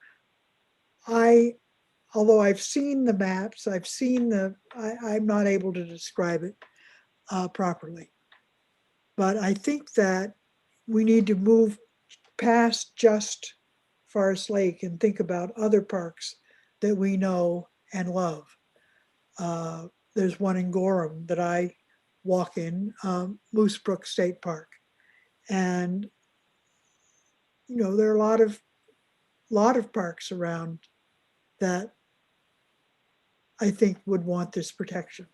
although I've seen the maps, I'm not able to describe it properly. But I think that we need to move past just Forest Lake and think about other parks that we know and love. There's one in Gorham that I walk in, Moose Brook State Park. And, you know, there are a lot of parks around that I think would want this protection.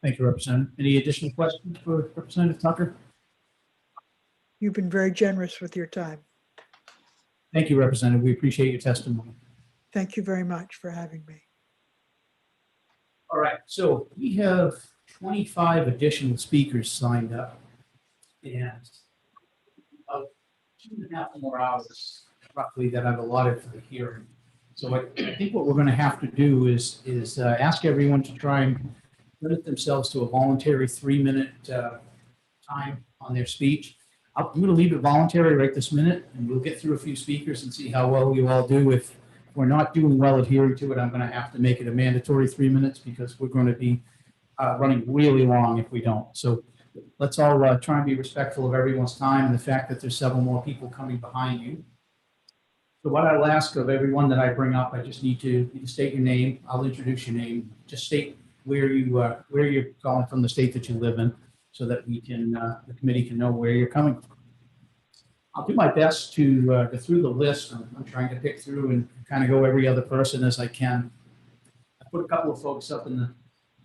Thank you, Representative. Any additional questions for Representative Tucker? You've been very generous with your time. Thank you, Representative. We appreciate your testimony. Thank you very much for having me. All right, so we have 25 additional speakers signed up and about 2.5 more hours roughly that I've allotted for the hearing. So I think what we're going to have to do is ask everyone to try and limit themselves to a voluntary 3-minute time on their speech. I'm going to leave it voluntary right this minute, and we'll get through a few speakers and see how well you all do. If we're not doing well adhering to it, I'm going to have to make it a mandatory 3 minutes because we're going to be running really long if we don't. So let's all try and be respectful of everyone's time and the fact that there's several more people coming behind you. So what I'll ask of everyone that I bring up, I just need to state your name. I'll introduce your name. Just state where you're calling from, the state that you live in, so that we can, the committee can know where you're coming from. I'll do my best to go through the list. I'm trying to pick through and kind of go every other person as I can. I put a couple of folks up in the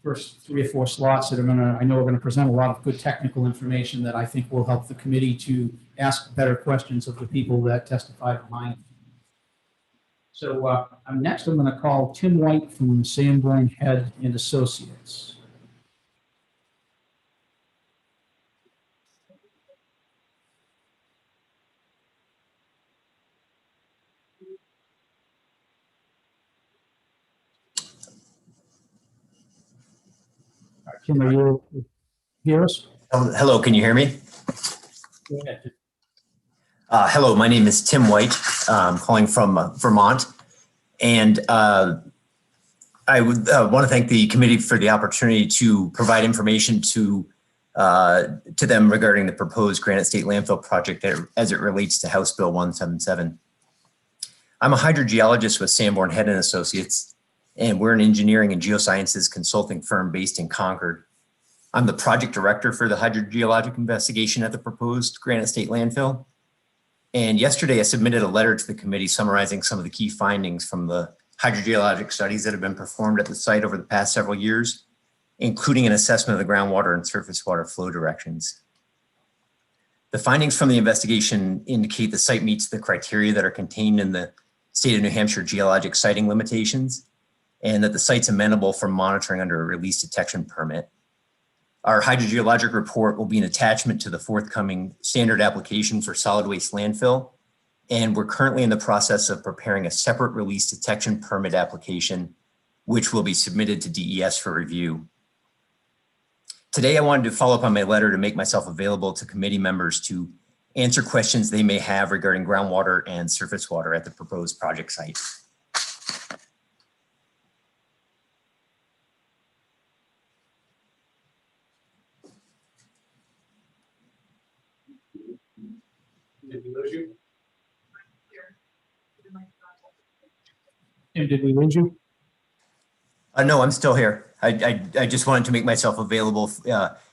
first 3 or 4 slots that I know are gonna present a lot of good technical information that I think will help the committee to ask better questions of the people that testify behind. So next I'm gonna call Tim White from Sanborn Head and Associates. Tim, are you hear us? Hello, can you hear me? Go ahead. Hello, my name is Tim White. I'm calling from Vermont. And I would want to thank the committee for the opportunity to provide information to them regarding the proposed Granite State Landfill project as it relates to House Bill 177. I'm a hydrogeologist with Sanborn Head and Associates, and we're an engineering and geosciences consulting firm based in Concord. I'm the project director for the hydrogeologic investigation at the proposed Granite State Landfill. And yesterday I submitted a letter to the committee summarizing some of the key findings from the hydrogeologic studies that have been performed at the site over the past several years, including an assessment of the groundwater and surface water flow directions. The findings from the investigation indicate the site meets the criteria that are contained in the state of New Hampshire geologic siting limitations, and that the site's amenable for monitoring under a release detection permit. Our hydrogeologic report will be an attachment to the forthcoming standard application for solid waste landfill. And we're currently in the process of preparing a separate release detection permit application, which will be submitted to DES for review. Today, I wanted to follow up on my letter to make myself available to committee members to answer questions they may have regarding groundwater and surface water at the proposed project site. Did we lose you? Tim, did we lose you? No, I'm still here. I just wanted to make myself available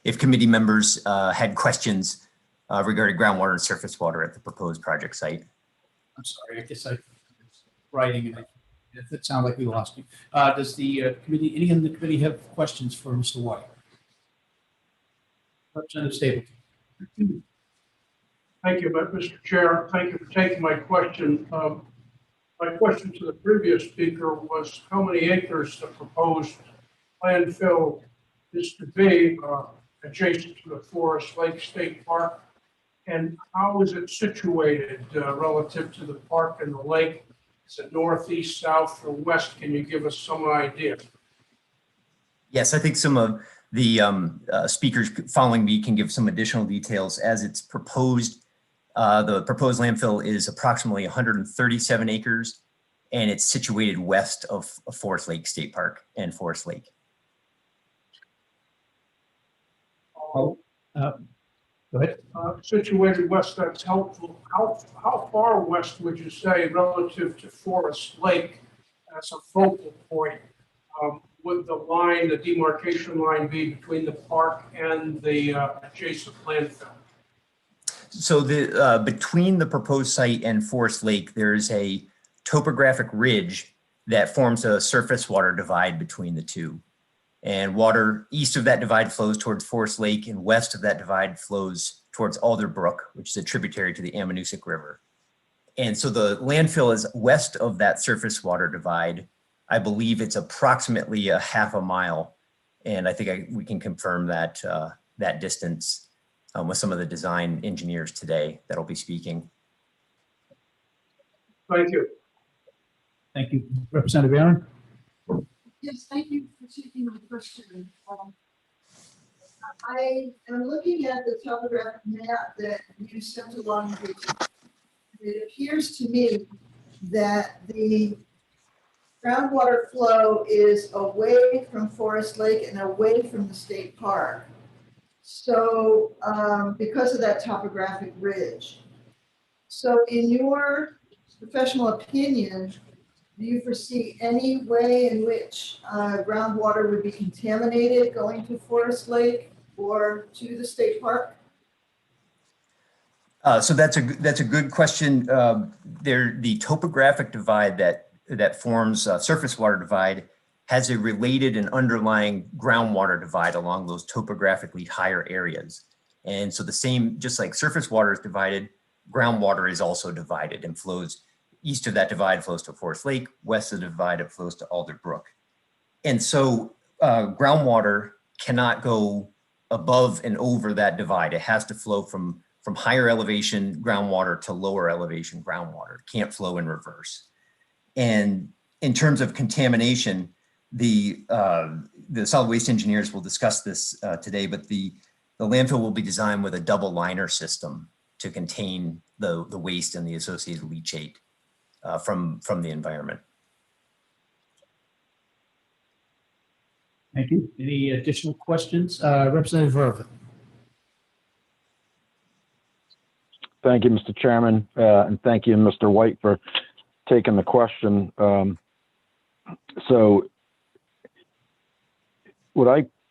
if committee members had questions regarding groundwater and surface water at the proposed project site. I'm sorry, I guess I was writing and it sounded like we lost you. Does the committee, any in the committee have questions for Mr. White? Representative Stapleton. Thank you, Mr. Chair. Thank you for taking my question. My question to the previous speaker was how many acres the proposed landfill is to be adjacent to the Forest Lake State Park, and how is it situated relative to the park and the lake? Is it northeast, south, or west? Can you give us some idea? Yes, I think some of the speakers following me can give some additional details. As it's proposed, the proposed landfill is approximately 137 acres, and it's situated west of Forest Lake State Park and Forest Lake. Go ahead. Situated west, that's helpful. How far west would you say relative to Forest Lake as a focal point? Would the line, the demarcation line be between the park and the adjacent landfill? So the between the proposed site and Forest Lake, there's a topographic ridge that forms a surface water divide between the two. And water east of that divide flows towards Forest Lake, and west of that divide flows towards Alder Brook, which is a tributary to the Ammonoosuc River. And so the landfill is west of that surface water divide. I believe it's approximately a half a mile. And I think we can confirm that that distance with some of the design engineers today that'll be speaking. Thank you. Thank you. Representative Aaron? Yes, thank you for taking my question. I am looking at the topographic map that you sent along with you. It appears to me that the groundwater flow is away from Forest Lake and away from the state park. So because of that topographic ridge. So in your professional opinion, do you foresee any way in which groundwater would be contaminated going to Forest Lake or to the state park? So that's a good question. The topographic divide that forms surface water divide has a related and underlying groundwater divide along those topographically higher areas. And so the same, just like surface water is divided, groundwater is also divided and flows east of that divide flows to Forest Lake, west of the divide it flows to Alder Brook. And so groundwater cannot go above and over that divide. It has to flow from higher elevation groundwater to lower elevation groundwater. It can't flow in reverse. And in terms of contamination, the solid waste engineers will discuss this today, but the landfill will be designed with a double liner system to contain the waste and the associated leachate from the environment. Thank you. Any additional questions? Representative Verva. Thank you, Mr. Chairman, and thank you, Mr. White, for taking the question. So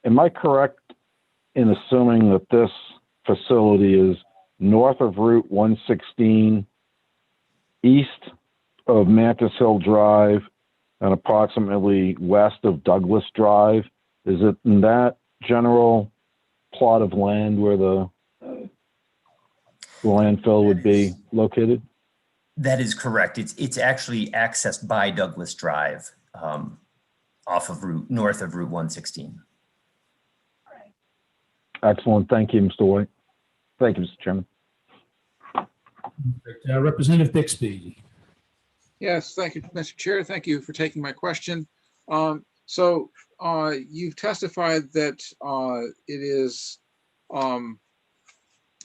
am I correct in assuming that this facility is north of Route 116, east of Mantis Hill Drive, and approximately west of Douglas Drive? Is it in that general plot of land where the landfill would be located? That is correct. It's actually accessed by Douglas Drive off of north of Route 116. Excellent. Thank you, Mr. White. Thank you, Mr. Chairman. Representative Bixby. Yes, thank you, Mr. Chair. Thank you for taking my question. So you've testified that it is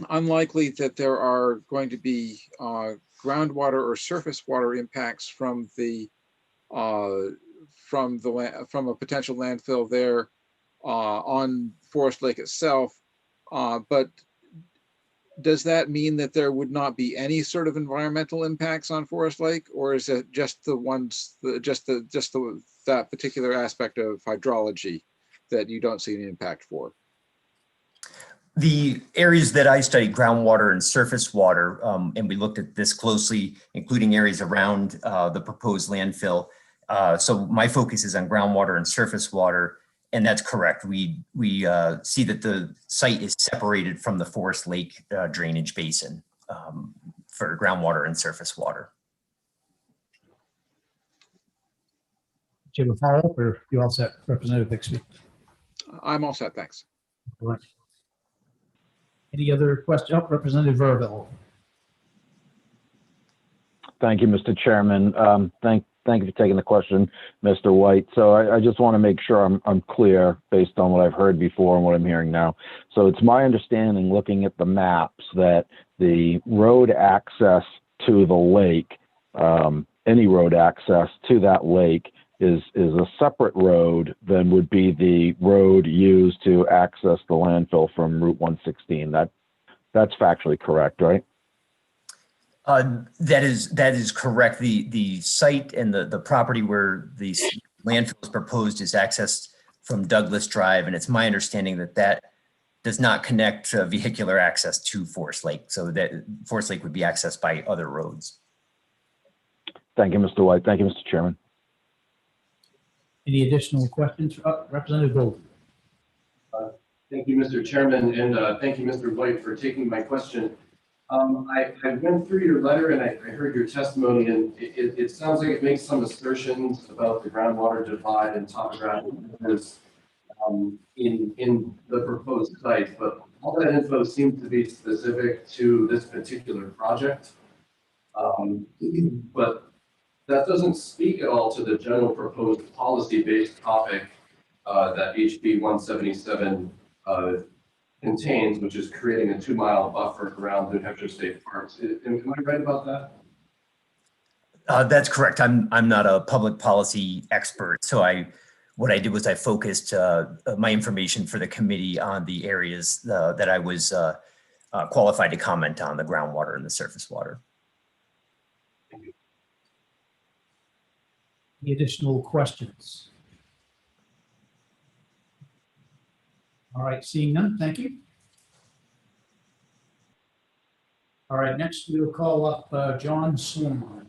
unlikely that there are going to be groundwater or surface water impacts from a potential landfill there on Forest Lake itself. But does that mean that there would not be any sort of environmental impacts on Forest Lake, or is it just that particular aspect of hydrology that you don't see an impact for? The areas that I studied, groundwater and surface water, and we looked at this closely, including areas around the proposed landfill. So my focus is on groundwater and surface water, and that's correct. We see that the site is separated from the Forest Lake drainage basin for groundwater and surface water. Do you have a follow-up, or you all set, Representative Bixby? I'm all set, thanks. All right. Any other questions? Oh, Representative Verville. Thank you, Mr. Chairman. Thank you for taking the question, Mr. White. So I just want to make sure I'm clear based on what I've heard before and what I'm hearing now. So it's my understanding, looking at the maps, that the road access to the lake, any road access to that lake, is a separate road than would be the road used to access the landfill from Route 116. That's factually correct, right? That is correct. The site and the property where the landfill is proposed is accessed from Douglas Drive, and it's my understanding that does not connect vehicular access to Forest Lake, so that Forest Lake would be accessed by other roads. Thank you, Mr. White. Thank you, Mr. Chairman. Any additional questions? Representative Golden. Thank you, Mr. Chairman, and thank you, Mr. White, for taking my question. I went through your letter and I heard your testimony, and it sounds like it makes some assertions about the groundwater divide and topographic matters in the proposed site, but all that info seems to be specific to this particular project. But that doesn't speak at all to the general proposed policy-based topic that HB 177 contains, which is creating a 2-mile buffer around New Hampshire State Parks. Am I right about that? That's correct. I'm not a public policy expert, so what I did was I focused my information for the committee on the areas that I was qualified to comment on, the groundwater and the surface water. Any additional questions? All right, seeing none, thank you. All right, next we'll call up John Swan.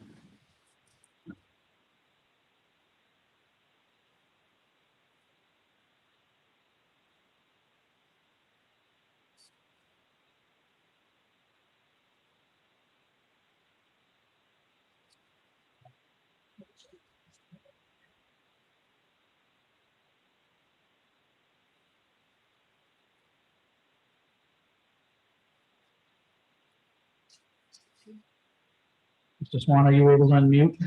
Mr. Swan, are you able to unmute?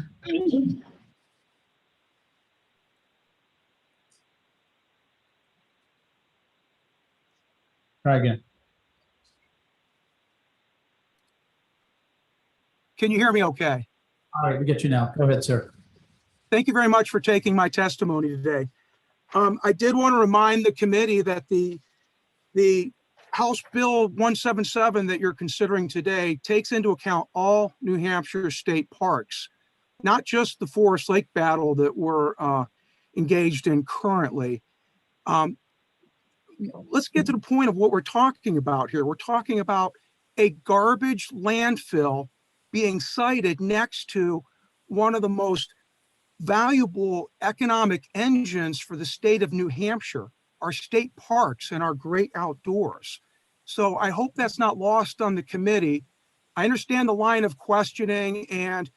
Try again. Can you hear me okay? All right, we get you now. Go ahead, sir. Thank you very much for taking my testimony today. I did want to remind the committee that the House Bill 177 that you're considering today takes into account all New Hampshire state parks, not just the Forest Lake battle that we're engaged in currently. Let's get to the point of what we're talking about here. We're talking about a garbage landfill being sited next to one of the most valuable economic engines for the state of New Hampshire, our state parks and our great outdoors. So I hope that's not lost on the committee. I understand the line of questioning, and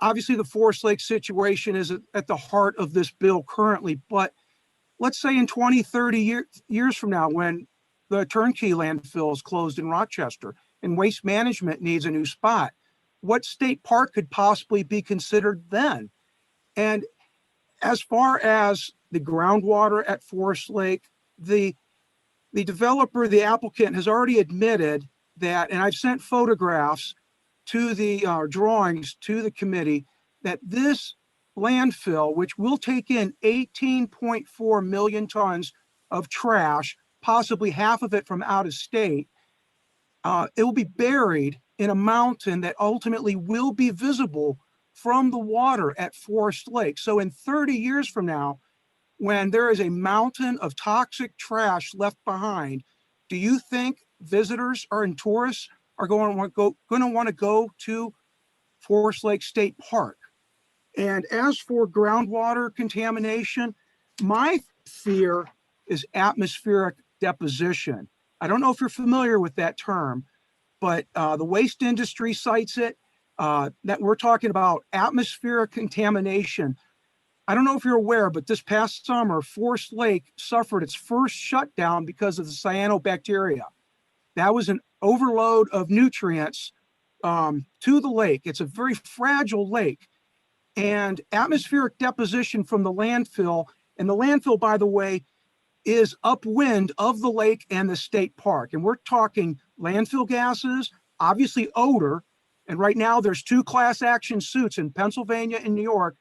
obviously the Forest Lake situation is at the heart of this bill currently, but let's say in 20, 30 years from now, when the turnkey landfill is closed in Rochester and waste management needs a new spot, what state park could possibly be considered then? And as far as the groundwater at Forest Lake, the developer, the applicant, has already admitted that, and I've sent photographs to the drawings to the committee, that this landfill, which will take in 18.4 million tons of trash, possibly half of it from out of state, it will be buried in a mountain that ultimately will be visible from the water at Forest Lake. So in 30 years from now, when there is a mountain of toxic trash left behind, do you think visitors and tourists are going to want to go to Forest Lake State Park? And as for groundwater contamination, my fear is atmospheric deposition. I don't know if you're familiar with that term, but the waste industry cites it, that we're talking about atmospheric contamination. I don't know if you're aware, but this past summer, Forest Lake suffered its first shutdown because of the cyanobacteria. That was an overload of nutrients to the lake. It's a very fragile lake. And atmospheric deposition from the landfill, and the landfill, by the way, is upwind of the lake and the state park. And we're talking landfill gases, obviously odor. And right now there's 2 class action suits in Pennsylvania and New York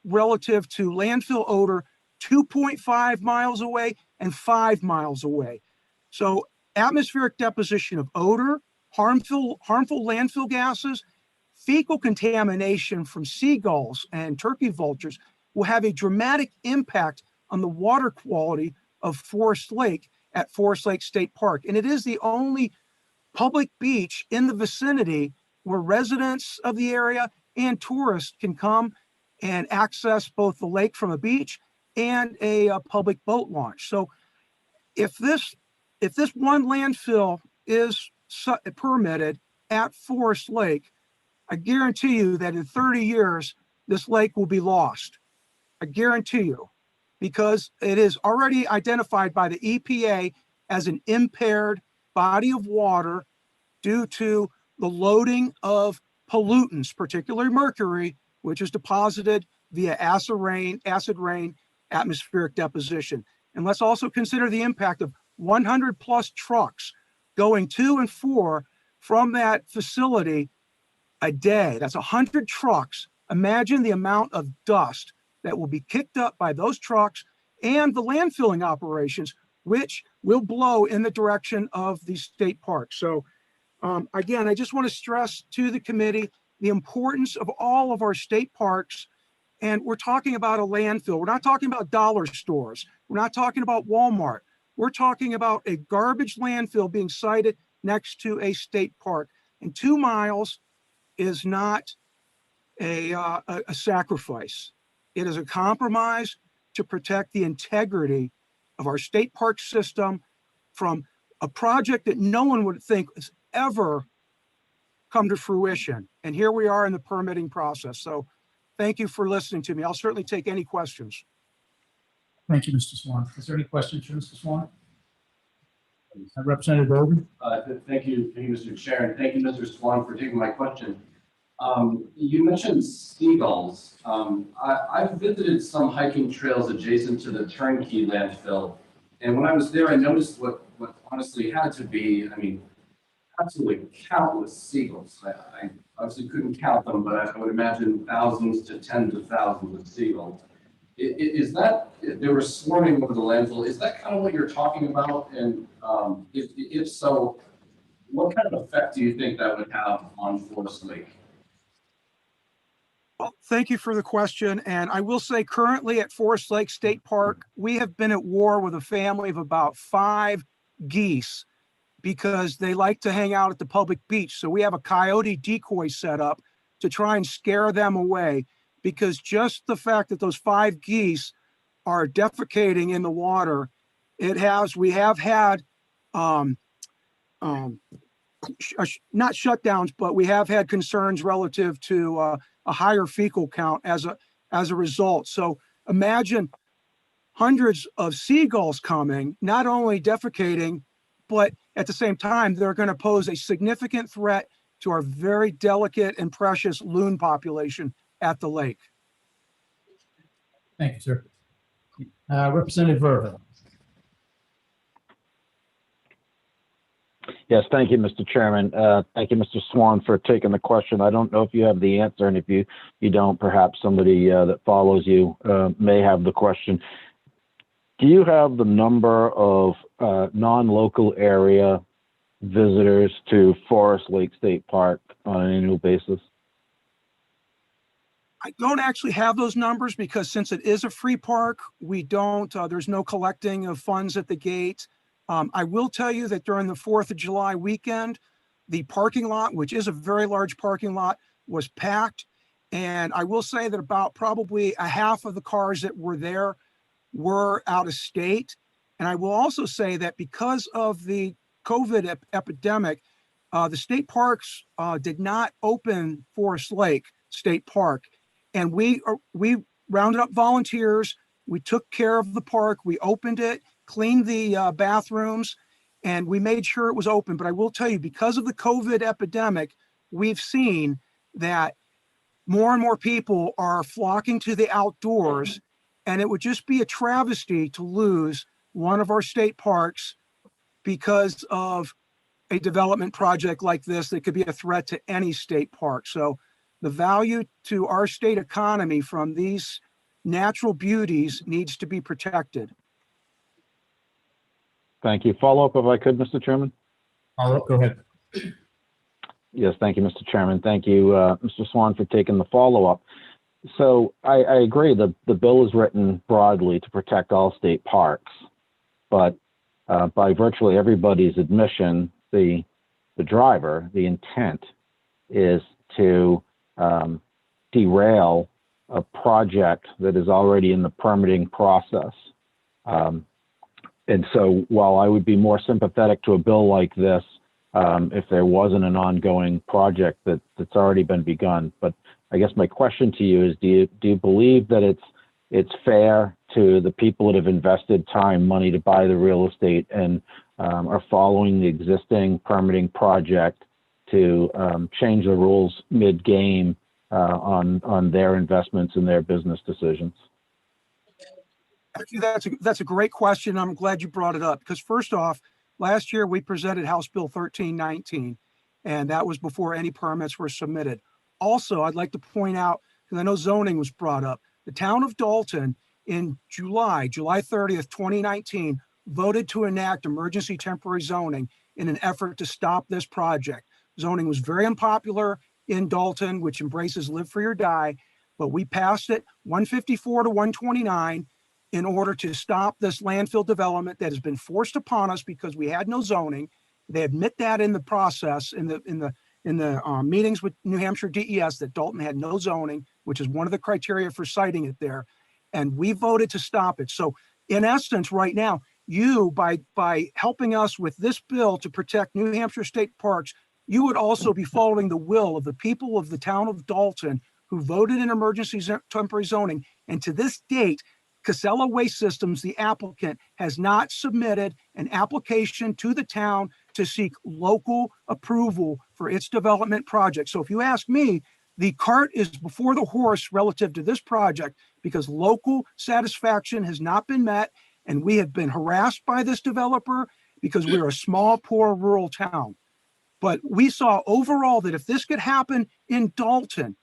relative to landfill odor 2.5 miles away and 5 miles away. So atmospheric deposition of odor, harmful landfill gases, fecal contamination from seagulls and turkey vultures will have a dramatic impact on the water quality of Forest Lake at Forest Lake State Park. And it is the only public beach in the vicinity where residents of the area and tourists can come and access both the lake from a beach and a public boat launch. So if this one landfill is permitted at Forest Lake, I guarantee you that in 30 years, this lake will be lost. I guarantee you, because it is already identified by the EPA as an impaired body of water due to the loading of pollutants, particularly mercury, which is deposited via acid rain, atmospheric deposition. And let's also consider the impact of 100 plus trucks going to and from that facility a day. That's 100 trucks. Imagine the amount of dust that will be kicked up by those trucks and the landfilling operations, which will blow in the direction of the state park. So again, I just want to stress to the committee the importance of all of our state parks And we're talking about a landfill. We're not talking about dollar stores. We're not talking about Walmart. We're talking about a garbage landfill being sited next to a state park. And 2 miles is not a sacrifice. It is a compromise to protect the integrity of our state park system from a project that no one would think has ever come to fruition. And here we are in the permitting process. So thank you for listening to me. I'll certainly take any questions. Thank you, Mr. Swan. Is there any questions for Mr. Swan? Representative Oden? Thank you, Mr. Chair, and thank you, Mr. Swan, for taking my question. You mentioned seagulls. I've visited some hiking trails adjacent to the Turnkey landfill, and when I was there, I noticed what honestly had to be, I mean, absolutely countless seagulls. I obviously couldn't count them, but I would imagine thousands to tens of thousands of seagulls. Is that, they were swarming over the landfill, is that kind of what you're talking about? And if so, what kind of effect do you think that would have on Forest Lake? Well, thank you for the question. And I will say currently at Forest Lake State Park, we have been at war with a family of about 5 geese because they like to hang out at the public beach. So we have a coyote decoy set up to try and scare them away, because just the fact that those 5 geese are defecating in the water, we have had not shutdowns, but we have had concerns relative to a higher fecal count as a result. So imagine hundreds of seagulls coming, not only defecating, but at the same time, they're going to pose a significant threat to our very delicate and precious loon population at the lake. Thank you, sir. Representative Verville. Yes, thank you, Mr. Chairman. Thank you, Mr. Swan, for taking the question. I don't know if you have the answer, and if you don't, perhaps somebody that follows you may have the question. Do you have the number of non-local area visitors to Forest Lake State Park on an annual basis? I don't actually have those numbers because since it is a free park, we don't, there's no collecting of funds at the gate. I will tell you that during the 4th of July weekend, the parking lot, which is a very large parking lot, was packed. And I will say that about probably a half of the cars that were there were out of state. And I will also say that because of the COVID epidemic, the state parks did not open Forest Lake State Park. And we rounded up volunteers. We took care of the park. We opened it, cleaned the bathrooms, and we made sure it was open. But I will tell you, because of the COVID epidemic, we've seen that more and more people are flocking to the outdoors, and it would just be a travesty to lose one of our state parks because of a development project like this that could be a threat to any state park. So the value to our state economy from these natural beauties needs to be protected. Thank you. Follow up if I could, Mr. Chairman? Follow up, go ahead. Yes, thank you, Mr. Chairman. Thank you, Mr. Swan, for taking the follow-up. So I agree that the bill is written broadly to protect all state parks, but by virtually everybody's admission, the driver, the intent is to derail a project that is already in the permitting process. And so while I would be more sympathetic to a bill like this, if there wasn't an ongoing project that's already been begun. But I guess my question to you is, do you believe that it's fair to the people that have invested time, money to buy the real estate and are following the existing permitting project to change the rules mid-game on their investments and their business decisions? Actually, that's a great question. I'm glad you brought it up because first off, last year we presented House Bill 1319, and that was before any permits were submitted. Also, I'd like to point out, because I know zoning was brought up, the town of Dalton in July 30th, 2019, voted to enact emergency temporary zoning in an effort to stop this project. Zoning was very unpopular in Dalton, which embraces live free or die. but we passed it 154 to 129 in order to stop this landfill development that has been forced upon us because we had no zoning. They admit that in the process, in the meetings with New Hampshire DES, that Dalton had no zoning, which is one of the criteria for citing it there. And we voted to stop it. So in essence, right now, you, by helping us with this bill to protect New Hampshire state parks, you would also be following the will of the people of the town of Dalton who voted in emergency temporary zoning. And to this date, Casella Waste Systems, the applicant, has not submitted an application to the town to seek local approval for its development project. So if you ask me, the cart is before the horse relative to this project because local satisfaction has not been met. And we have been harassed by this developer because we're a small, poor rural town. But we saw overall that if this could happen in Dalton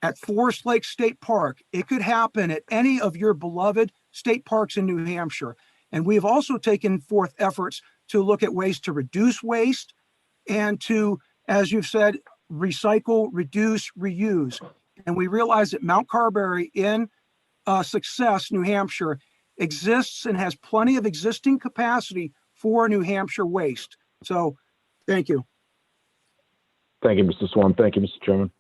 at Forest Lake State Park, it could happen at any of your beloved state parks in New Hampshire. And we have also taken forth efforts to look at ways to reduce waste and to, as you've said, recycle, reduce, reuse. And we realize that Mount Carberry in Success, New Hampshire, exists and has plenty of existing capacity for New Hampshire waste. So thank you. Thank you, Mr. Swan. Thank you, Mr. Chairman.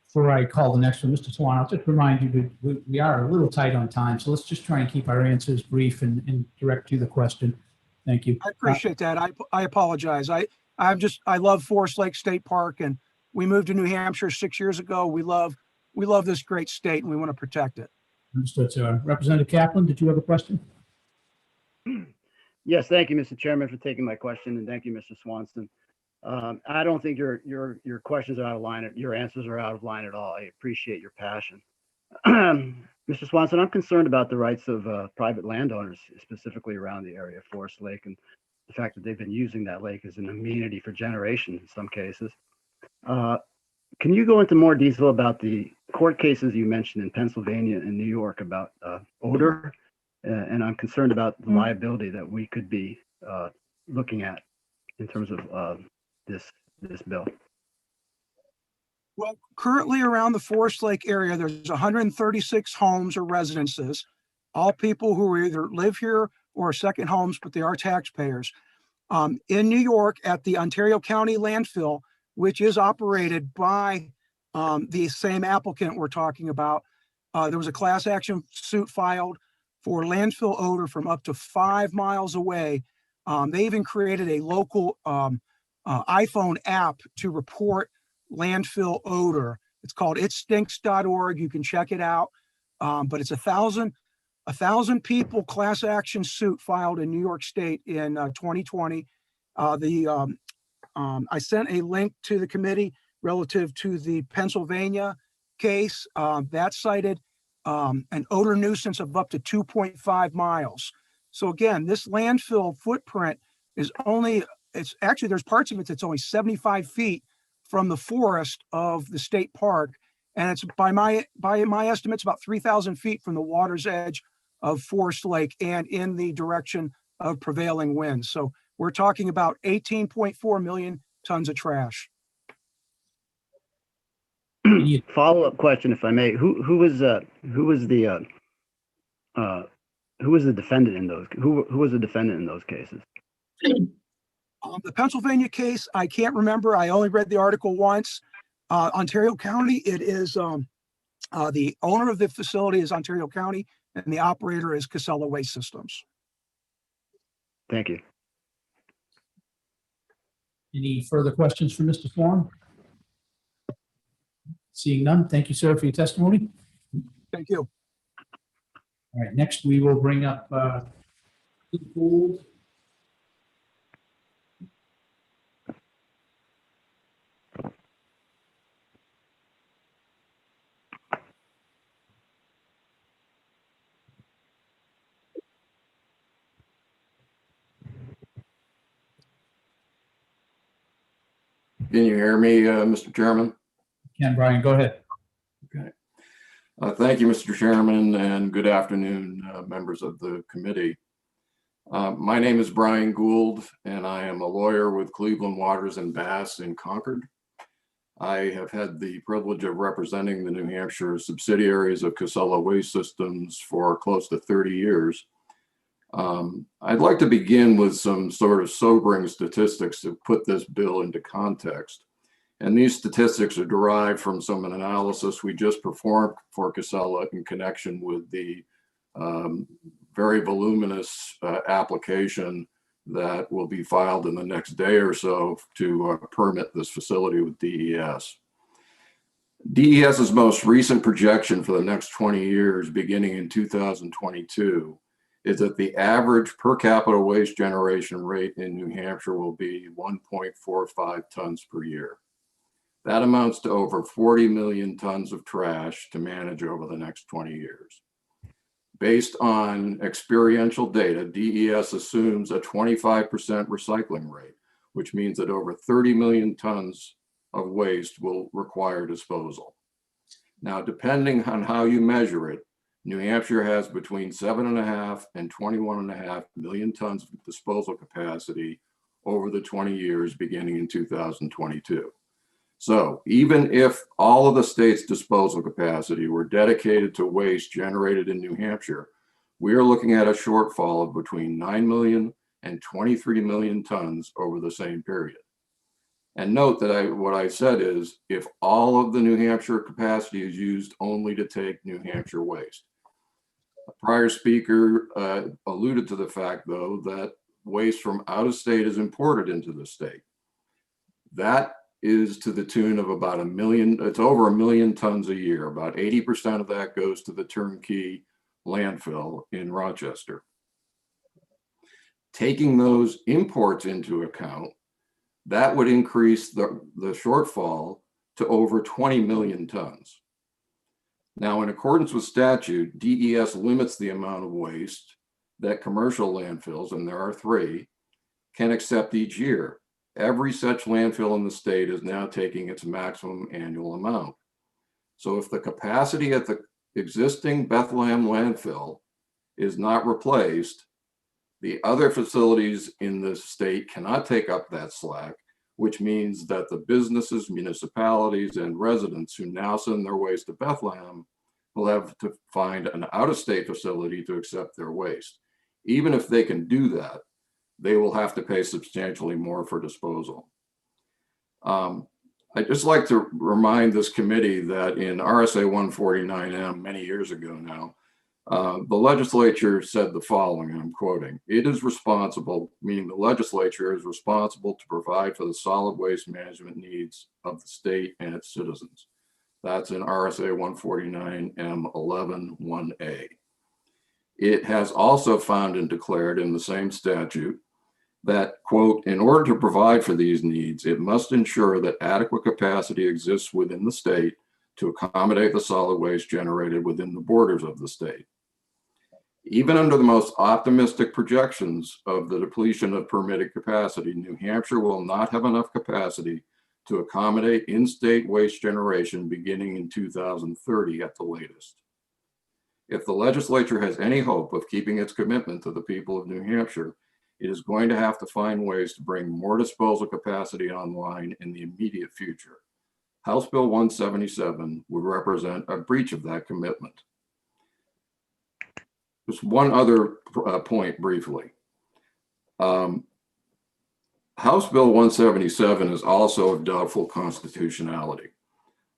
Before I call the next one, Mr. Swan, I'll just remind you that we are a little tight on time, so let's just try and keep our answers brief and direct to the question. Thank you. I appreciate that. I apologize. I love Forest Lake State Park, and we moved to New Hampshire 6 years ago. We love this great state, and we want to protect it. Understood, sir. Representative Kaplan, did you have a question? Yes, thank you, Mr. Chairman, for taking my question, and thank you, Mr. Swanson. I don't think your questions are out of line. Your answers are out of line at all. I appreciate your passion. Mr. Swanson, I'm concerned about the rights of private landowners, specifically around the area of Forest Lake, and the fact that they've been using that lake as an amenity for generations in some cases. Can you go into more detail about the court cases you mentioned in Pennsylvania and New York about odor? And I'm concerned about the liability that we could be looking at in terms of this bill. Well, currently around the Forest Lake area, there's 136 homes or residences, all people who either live here or are second homes, but they are taxpayers. In New York at the Ontario County landfill, which is operated by the same applicant we're talking about, there was a class action suit filed for landfill odor from up to 5 miles away. They even created a local iPhone app to report landfill odor. It's called itstinks.org. You can check it out. But it's a thousand people class action suit filed in New York State in 2020. I sent a link to the committee relative to the Pennsylvania case that cited an odor nuisance of up to 2.5 miles. So again, this landfill footprint is actually there's parts of it that's only 75 feet from the forest of the state park. And it's by my estimates, about 3,000 feet from the water's edge of Forest Lake and in the direction of prevailing winds. So we're talking about 18.4 million tons of trash. Follow-up question, if I may. Who was the defendant in those? Who was the defendant in those cases? The Pennsylvania case, I can't remember. I only read the article once. Ontario County, it is the owner of the facility is Ontario County, and the operator is Casella Waste Systems. Thank you. Any further questions for Mr. Swan? Seeing none, thank you, sir, for your testimony. Thank you. All right, next we will bring up Gould. Can you hear me, Mr. Chairman? Ken, Brian, go ahead. Okay. Thank you, Mr. Chairman, and good afternoon, members of the committee. My name is Brian Gould, and I am a lawyer with Cleveland Waters and Bass in Concord. I have had the privilege of representing the New Hampshire subsidiaries of Casella Waste Systems for close to 30 years. I'd like to begin with some sort of sobering statistics to put this bill into context. And these statistics are derived from some analysis we just performed for Casella in connection with the very voluminous application that will be filed in the next day or so to permit this facility with DES. DES's most recent projection for the next 20 years, beginning in 2022, is that the average per capita waste generation rate in New Hampshire will be 1.45 tons per year. That amounts to over 40 million tons of trash to manage over the next 20 years. Based on experiential data, DES assumes a 25% recycling rate, which means that over 30 million tons of waste will require disposal. Now, depending on how you measure it, New Hampshire has between 7.5 and 21.5 million tons of disposal capacity over the 20 years beginning in 2022. So even if all of the state's disposal capacity were dedicated to waste generated in New Hampshire, we are looking at a shortfall of between 9 million and 23 million tons over the same period. And note that what I said is if all of the New Hampshire capacity is used only to take New Hampshire waste. A prior speaker alluded to the fact, though, that waste from out of state is imported into the state. That is to the tune of about 1 million, it's over 1 million tons a year. About 80% of that goes to the turnkey landfill in Rochester. Taking those imports into account, that would increase the shortfall to over 20 million tons. Now, in accordance with statute, DES limits the amount of waste that commercial landfills, and there are 3, can accept each year. Every such landfill in the state is now taking its maximum annual amount. So if the capacity at the existing Bethlehem landfill is not replaced, the other facilities in the state cannot take up that slack, which means that the businesses, municipalities, and residents who now send their waste to Bethlehem will have to find an out-of-state facility to accept their waste. Even if they can do that, they will have to pay substantially more for disposal. I'd just like to remind this committee that in RSA 149M many years ago now, the legislature said the following, and I'm quoting, "It is responsible," meaning the legislature is responsible to provide for the solid waste management needs of the state and its citizens. That's in RSA 149M11(1)A. It has also found and declared in the same statute that, quote, "In order to provide for these needs, it must ensure that adequate capacity exists within the state to accommodate the solid waste generated within the borders of the state." Even under the most optimistic projections of the depletion of permitted capacity, New Hampshire will not have enough capacity to accommodate in-state waste generation beginning in 2030 at the latest. If the legislature has any hope of keeping its commitment to the people of New Hampshire, it is going to have to find ways to bring more disposal capacity online in the immediate future. House Bill 177 would represent a breach of that commitment. Just one other point briefly. House Bill 177 is also of doubtful constitutionality.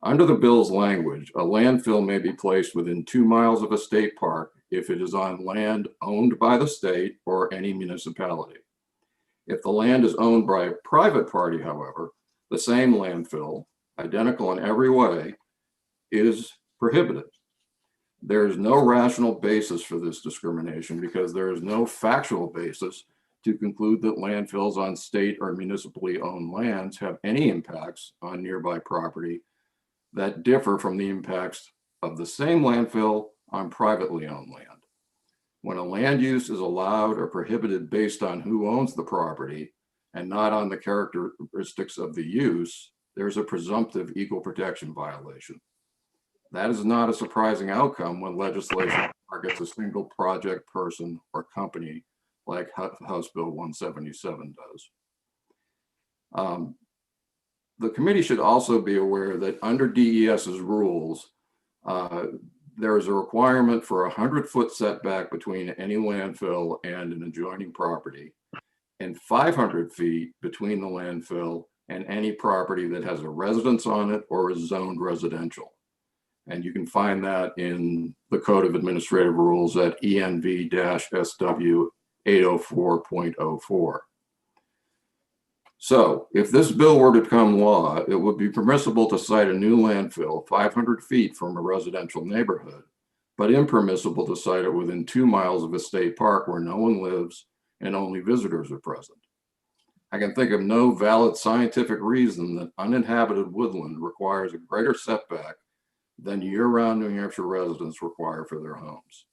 Under the bill's language, a landfill may be placed within 2 miles of a state park if it is on land owned by the state or any municipality. If the land is owned by a private party, however, the same landfill, identical in every way, is prohibited. There is no rational basis for this discrimination because there is no factual basis to conclude that landfills on state or municipally owned lands have any impacts on nearby property that differ from the impacts of the same landfill on privately owned land. When a land use is allowed or prohibited based on who owns the property and not on the characteristics of the use, there's a presumptive equal protection violation. That is not a surprising outcome when legislation targets a single project, person, or company like House Bill 177 does. the committee should also be aware that under DES's rules, there is a requirement for a 100-foot setback between any landfill and an adjoining property, and 500 feet between the landfill and any property that has a residence on it or is zoned residential. And you can find that in the Code of Administrative Rules at ENV-SW 804.04. So if this bill were to become law, it would be permissible to site a new landfill 500 feet from a residential neighborhood, but impermissible to site it within 2 miles of a state park where no one lives and only visitors are present. I can think of no valid scientific reason that uninhabited woodland requires a greater setback than year-round New Hampshire residents require for their homes.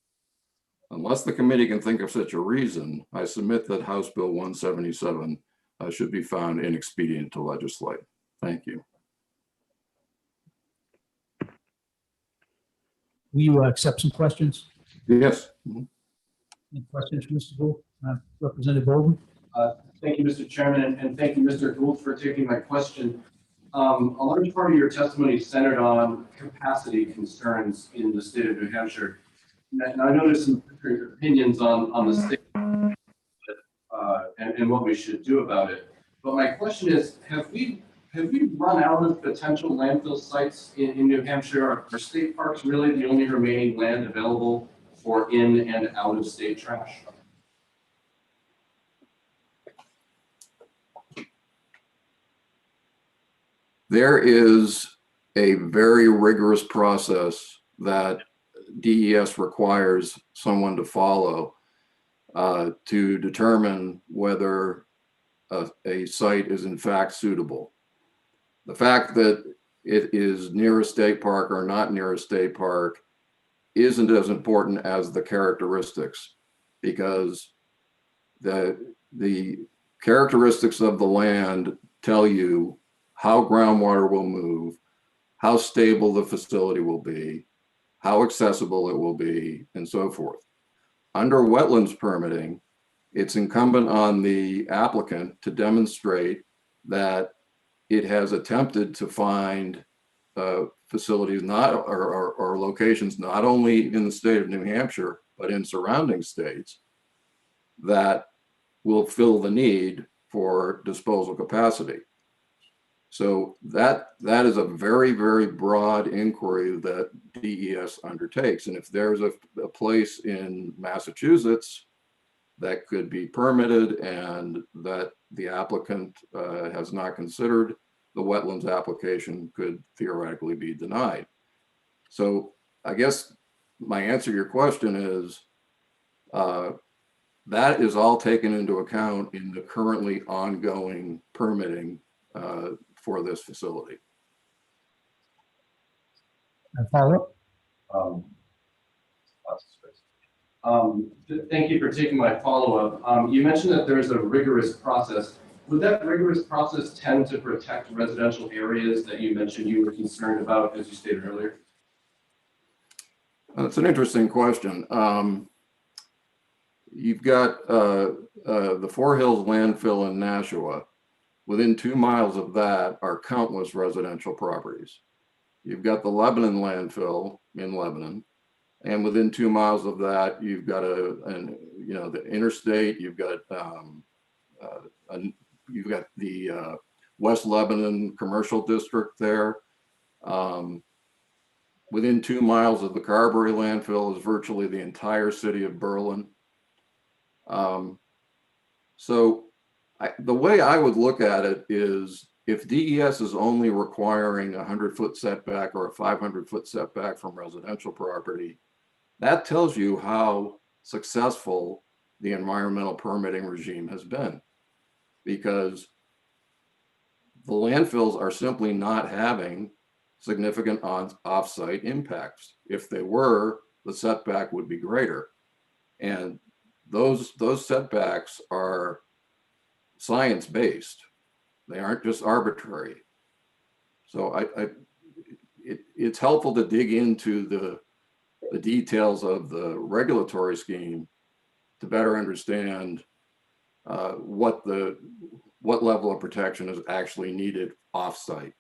Unless the committee can think of such a reason, I submit that House Bill 177 should be found inexpedient to legislate. Thank you. Will you accept some questions? Yes. Any questions, Mr. Gould? Representative Bolden? Thank you, Mr. Chairman, and thank you, Mr. Gould, for taking my question. A large part of your testimony centered on capacity concerns in the state of New Hampshire. And I know there's some different opinions on the state and what we should do about it. But my question is, have we run out of potential landfill sites in New Hampshire? Are state parks really the only remaining land available for in and out of state trash? There is a very rigorous process that DES requires someone to follow to determine whether a site is in fact suitable. The fact that it is near a state park or not near a state park isn't as important as the characteristics, because the characteristics of the land tell you how groundwater will move, how stable the facility will be, how accessible it will be, and so forth. Under wetlands permitting, it's incumbent on the applicant to demonstrate that it has attempted to find facilities or locations not only in the state of New Hampshire, but in surrounding states that will fill the need for disposal capacity. So that is a very, very broad inquiry that DES undertakes. And if there's a place in Massachusetts that could be permitted and that the applicant has not considered, the wetlands application could theoretically be denied. So I guess my answer to your question is that is all taken into account in the currently ongoing permitting for this facility. Follow up? Thank you for taking my follow-up. You mentioned that there's a rigorous process. Would that rigorous process tend to protect residential areas that you mentioned you were concerned about, as you stated earlier? That's an interesting question. You've got the Four Hills landfill in Nashua. Within 2 miles of that are countless residential properties. You've got the Lebanon landfill in Lebanon, and within 2 miles of that, you've got the interstate. You've got the West Lebanon commercial district there. Within 2 miles of the Carberry landfill is virtually the entire city of Berlin. The way I would look at it is, if DES is only requiring a 100-foot setback or a 500-foot setback from residential property, that tells you how successful the environmental permitting regime has been, because the landfills are simply not having significant off-site impacts. If they were, the setback would be greater. And those setbacks are science-based. They aren't just arbitrary. So it's helpful to dig into the details of the regulatory scheme to better understand what level of protection is actually needed offsite.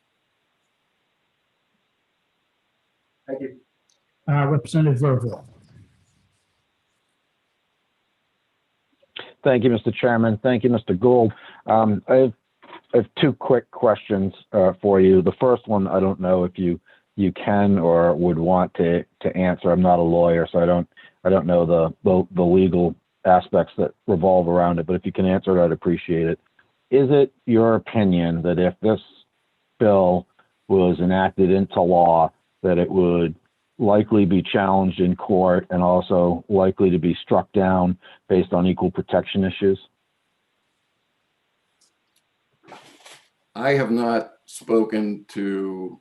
Thank you. Representative Verville. Thank you, Mr. Chairman. Thank you, Mr. Gould. I have two quick questions for you. The first one, I don't know if you can or would want to answer. I'm not a lawyer, so I don't know the legal aspects that revolve around it. But if you can answer it, I'd appreciate it. Is it your opinion that if this bill was enacted into law, that it would likely be challenged in court and also likely to be struck down based on equal protection issues? I have not spoken to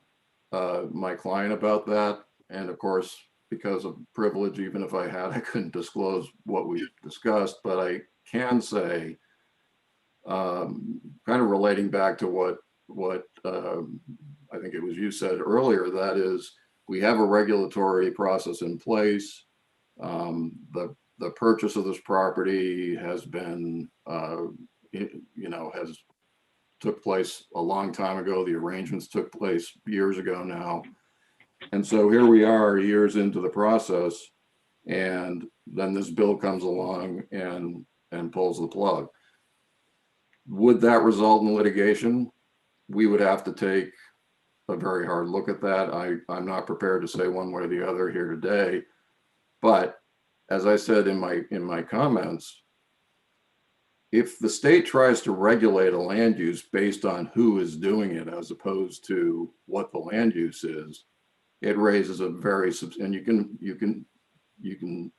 my client about that. And of course, because of privilege, even if I had, I couldn't disclose what we discussed, but I can say, kind of relating back to what I think it was you said earlier, that is, we have a regulatory process in place. The purchase of this property has been, has took place a long time ago. The arrangements took place years ago now. And so here we are years into the process, and then this bill comes along and pulls the plug. Would that result in litigation? We would have to take a very hard look at that. I'm not prepared to say one way or the other here today, but as I said in my comments, if the state tries to regulate a land use based on who is doing it as opposed to what the land use is, it raises a very, and you can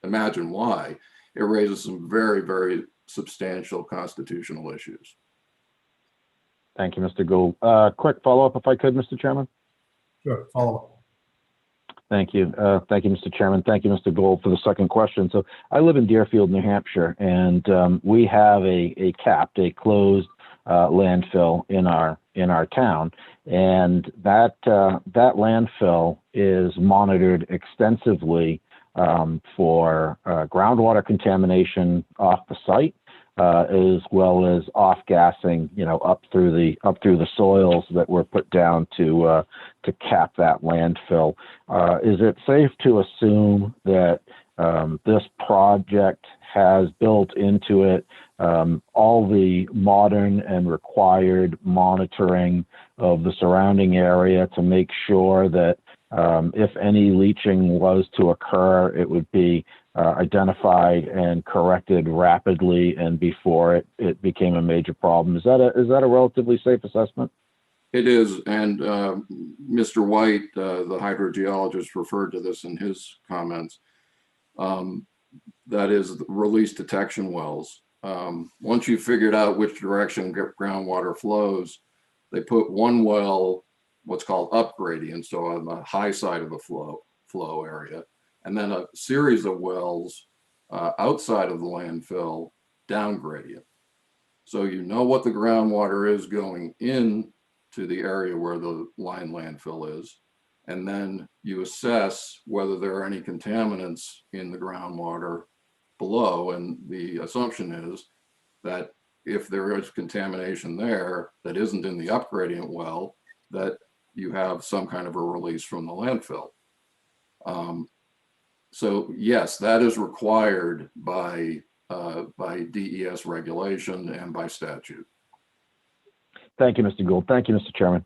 imagine why, it raises some very, very substantial constitutional issues. Thank you, Mr. Gould. Quick follow-up, if I could, Mr. Chairman. Sure, follow up. Thank you. Thank you, Mr. Chairman. Thank you, Mr. Gould, for the second question. So I live in Deerfield, New Hampshire, and we have a closed landfill in our town, and that landfill is monitored extensively for groundwater contamination off the site, as well as off-gassing, up through the soils that were put down to cap that landfill. Is it safe to assume that this project has built into it all the modern and required monitoring of the surrounding area to make sure that if any leaching was to occur, it would be identified and corrected rapidly and before it became a major problem? Is that a relatively safe assessment? It is, and Mr. White, the hydrogeologist, referred to this in his comments. That is release detection wells. Once you've figured out which direction groundwater flows, they put one well, what's called up gradient, so on the high side of the flow area, and then a series of wells outside of the landfill down gradient. So you know what the groundwater is going in to the area where the line landfill is, and then you assess whether there are any contaminants in the groundwater below. And the assumption is that if there is contamination there that isn't in the up gradient well, that you have some kind of a release from the landfill. So yes, that is required by DES regulation and by statute. Thank you, Mr. Gould. Thank you, Mr. Chairman.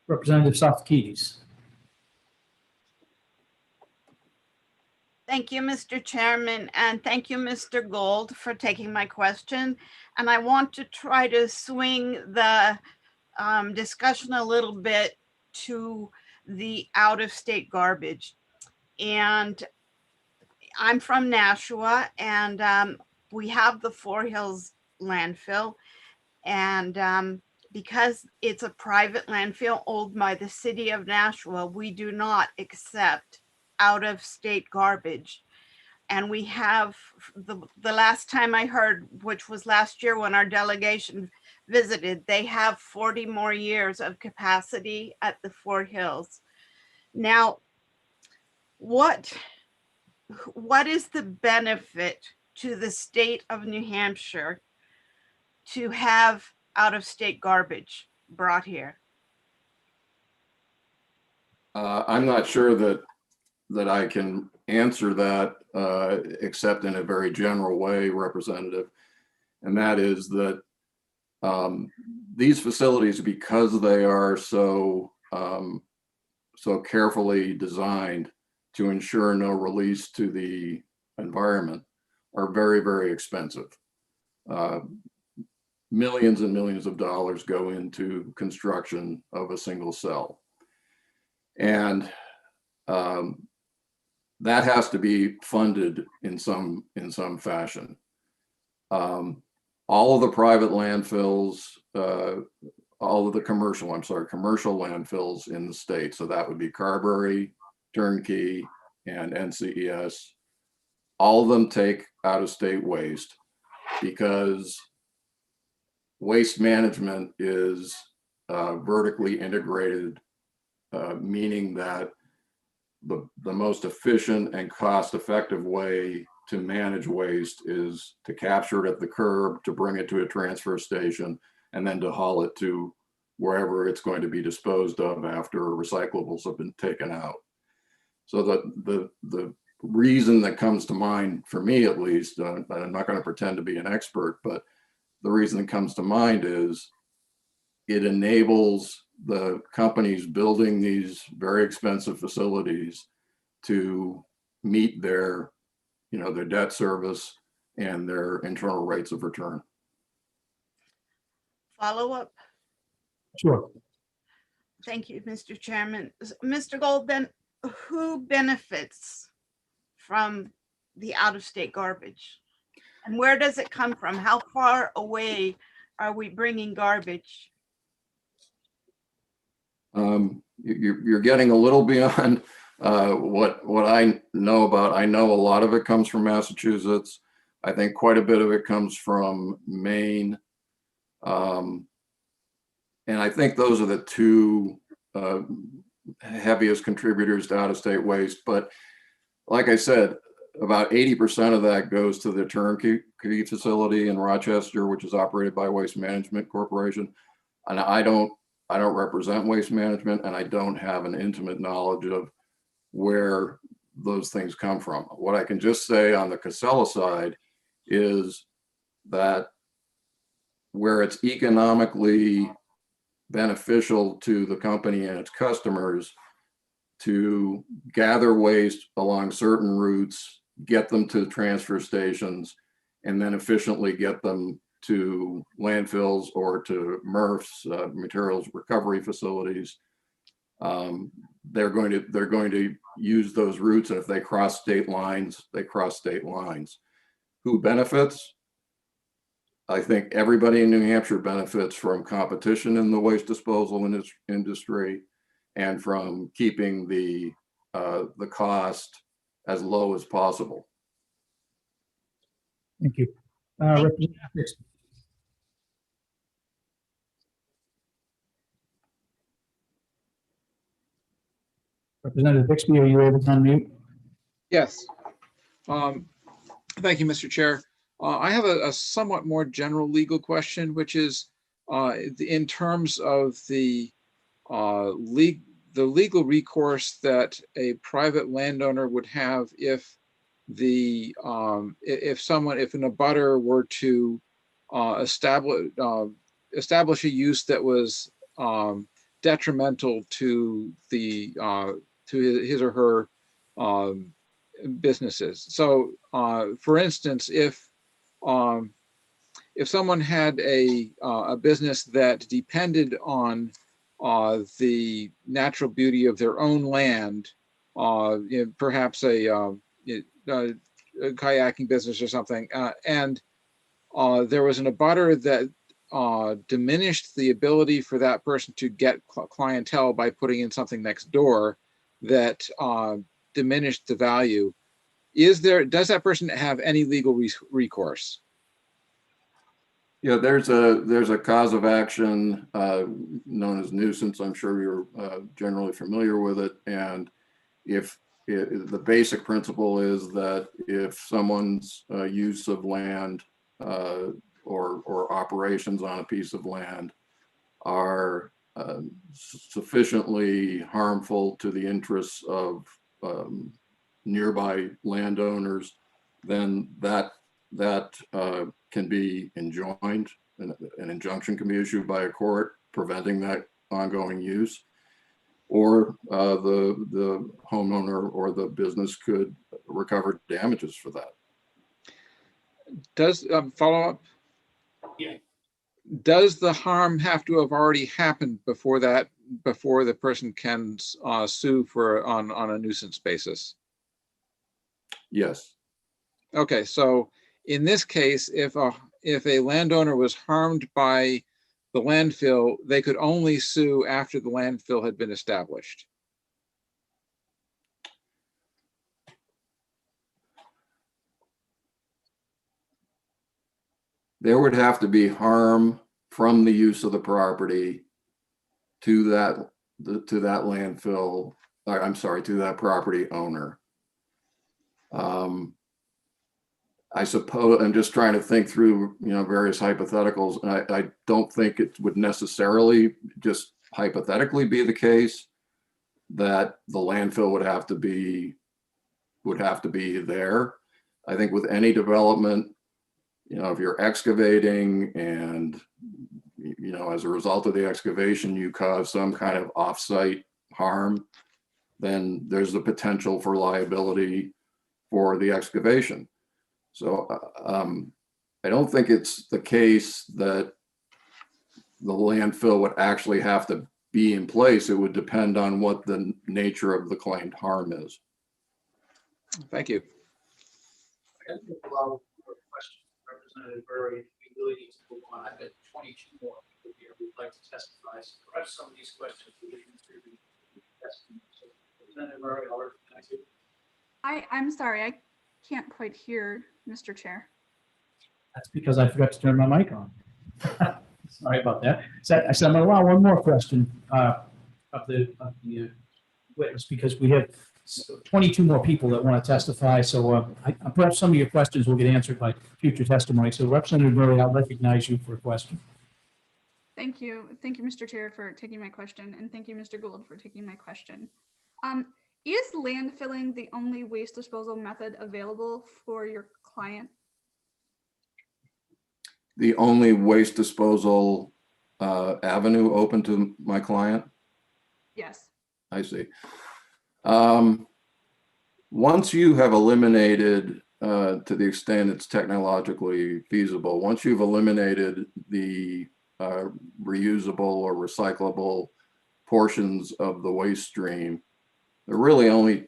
Representative Sofakidis. Thank you, Mr. Chairman, and thank you, Mr. Gould, for taking my question. And I want to try to swing the discussion a little bit to the out-of-state garbage. And I'm from Nashua, and we have the Four Hills landfill. And because it's a private landfill owned by the city of Nashua, we do not accept out-of-state garbage. And we have, the last time I heard, which was last year when our delegation visited, they have 40 more years of capacity at the Four Hills. Now, what is the benefit to the state of New Hampshire to have out-of-state garbage brought here? I'm not sure that I can answer that except in a very general way, Representative. And that is that these facilities, because they are so carefully designed to ensure no release to the environment, are very, very expensive. Millions and millions of dollars go into construction of a single cell. And that has to be funded in some fashion. All of the private landfills, all of the commercial landfills in the state. So that would be Carberry, Turnkey, and NCES. All of them take out-of-state waste because waste management is vertically integrated, meaning that the most efficient and cost-effective way to manage waste is to capture it at the curb, to bring it to a transfer station, and then to haul it to wherever it's going to be disposed of after recyclables have been taken out. So the reason that comes to mind, for me at least, I'm not going to pretend to be an expert, but the reason that comes to mind is it enables the companies building these very expensive facilities to meet their debt service and their internal rates of return. Follow up? Sure. Thank you, Mr. Chairman. Mr. Gold, then who benefits from the out-of-state garbage? And where does it come from? How far away are we bringing garbage? You're getting a little beyond what I know about. I know a lot of it comes from Massachusetts. I think quite a bit of it comes from Maine. And I think those are the two heaviest contributors to out-of-state waste. But like I said, about 80% of that goes to the Turnkey facility in Rochester, which is operated by Waste Management Corporation. And I don't represent Waste Management, and I don't have an intimate knowledge of where those things come from. What I can just say on the Casella side is that where it's economically beneficial to the company and its customers to gather waste along certain routes, get them to transfer stations, and then efficiently get them to landfills or to MRFs, materials recovery facilities. They're going to use those routes, and if they cross state lines, they cross state lines. Who benefits? I think everybody in New Hampshire benefits from competition in the waste disposal industry and from keeping the cost as low as possible. Thank you. Representative Bixby. Representative Bixby, are you able to unmute? Yes. Thank you, Mr. Chair. I have a somewhat more general legal question, which is in terms of the legal recourse that a private landowner would have if an abutter were to establish a use that was detrimental to his or her businesses. So, for instance, if someone had a business that depended on the natural beauty of their own land, perhaps a kayaking business or something, and there was an abutter that diminished the ability for that person to get clientele by putting in something next door that diminished the value. Does that person have any legal recourse? Yeah, there's a cause of action known as nuisance. I'm sure you're generally familiar with it. And the basic principle is that if someone's use of land or operations on a piece of land are sufficiently harmful to the interests of nearby landowners, then that can be enjoined. An injunction can be issued by a court preventing that ongoing use, or the homeowner or the business could recover damages for that. Does follow up? Yeah. Does the harm have to have already happened before the person can sue for on a nuisance basis? Yes. Okay, so in this case, if a landowner was harmed by the landfill, they could only sue after the landfill had been established. There would have to be harm from the use of the property to that landfill, I'm sorry, to that property owner. I suppose I'm just trying to think through, various hypotheticals. I don't think it would necessarily just hypothetically be the case that the landfill would have to be there. I think with any development, if you're excavating and, as a result of the excavation, you cause some kind of offsite harm, then there's the potential for liability for the excavation. So I don't think it's the case that the landfill would actually have to be in place. It would depend on what the nature of the claimed harm is. Thank you. Representative Burry, we really need to move on. I've got 22 more people here who'd like to testify. So perhaps some of these questions will get through the testimony. So Representative Burry, I'll recognize you. I'm sorry, I can't quite hear, Mr. Chair. That's because I forgot to turn my mic on. Sorry about that. So I said I'm going to allow one more question of the witness, because we have 22 more people that want to testify. So perhaps some of your questions will get answered by future testimony. So Representative Murray, I'll recognize you for a question. Thank you. Thank you, Mr. Chair, for taking my question. And thank you, Mr. Gould, for taking my question. Is landfilling the only waste disposal method available for your client? The only waste disposal avenue open to my client? Yes. I see. Once you have eliminated, to the extent it's technologically feasible, once you've eliminated the reusable or recyclable portions of the waste stream, there are really only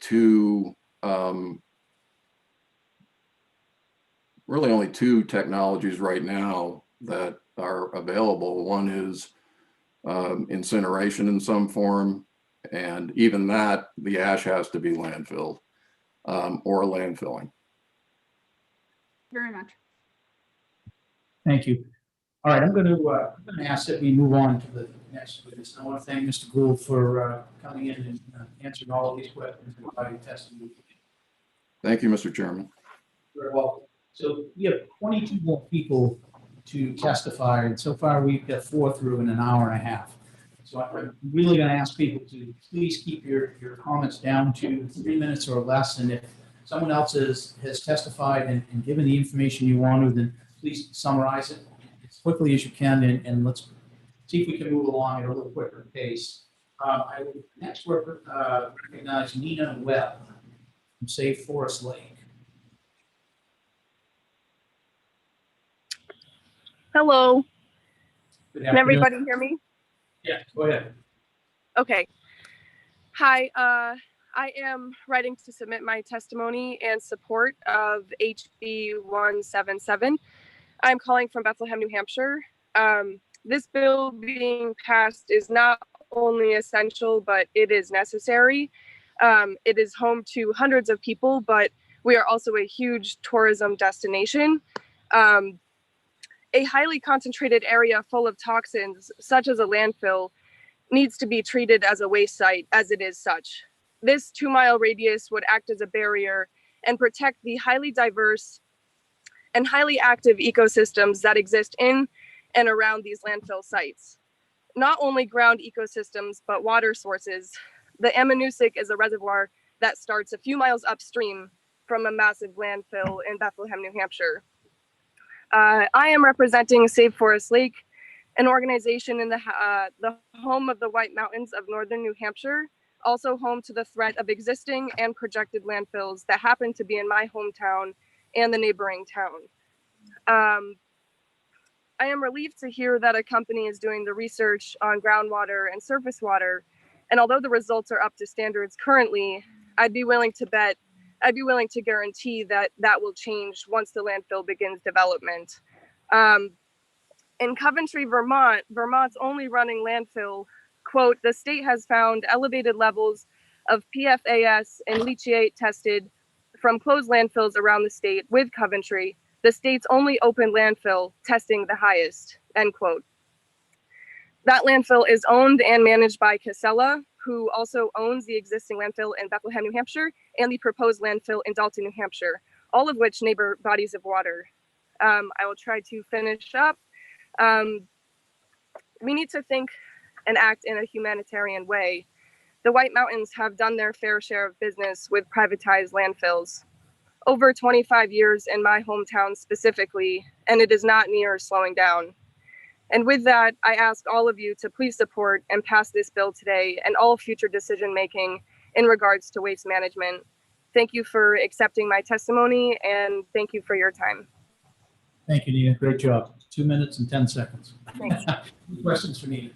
two technologies right now that are available. One is incineration in some form, and even that, the ash has to be landfilled or landfilling. Very much. Thank you. All right, I'm going to ask that we move on to the next witness. I want to thank Mr. Gould for coming in and answering all of these questions and providing testimony. Thank you, Mr. Chairman. Very well. So we have 22 more people to testify, and so far we've got 4 through in an hour and a half. So I'm really going to ask people to please keep your comments down to 3 minutes or less. And if someone else has testified and given the information you wanted, then please summarize it as quickly as you can, and let's see if we can move along at a little quicker pace. I will next recognize Nina Webb from Safe Forest Lake. Hello. Good Can everybody afternoon. hear me? Yeah, go ahead. Okay. Hi, I am writing to submit my testimony and support of HB 177. I'm calling from Bethlehem, New Hampshire. This bill being passed is not only essential, but it is necessary. It is home to hundreds of people, but we are also a huge tourism destination. A highly concentrated area full of toxins, such as a landfill, needs to be treated as a waste site, as it is such. This 2-mile radius would act as a barrier and protect the highly diverse and highly active ecosystems that exist in and around these landfill sites. Not only ground ecosystems, but water sources. The Ammonoosuc is a reservoir that starts a few miles upstream from a massive landfill in Bethlehem, New Hampshire. I am representing Save Forest Lake, an organization in the home of the White Mountains of northern New Hampshire, also home to the threat of existing and projected landfills that happen to be in my hometown and the neighboring town. I am relieved to hear that a company is doing the research on groundwater and surface water, and although the results are up to standards currently, I'd be willing to guarantee that that will change once the landfill begins development. In Coventry, Vermont, Vermont's only running landfill, quote, the state has found elevated levels of PFAS and leachate tested from closed landfills around the state, with Coventry, the state's only open landfill, testing the highest, end quote. That landfill is owned and managed by Casella, who also owns the existing landfill in Bethlehem, New Hampshire, and the proposed landfill in Dalton, New Hampshire, all of which neighbor bodies of water. I will try to finish up. We need to think and act in a humanitarian way. The White Mountains have done their fair share of business with privatized landfills. Over 25 years in my hometown specifically, and it is not near slowing down. And with that, I ask all of you to please support and pass this bill today and all future decision-making in regards to waste management. Thank you for accepting my testimony, and thank you for your time. Thank you, Nina. Great job. 2 minutes and 10 seconds. Thanks. Questions for Nina?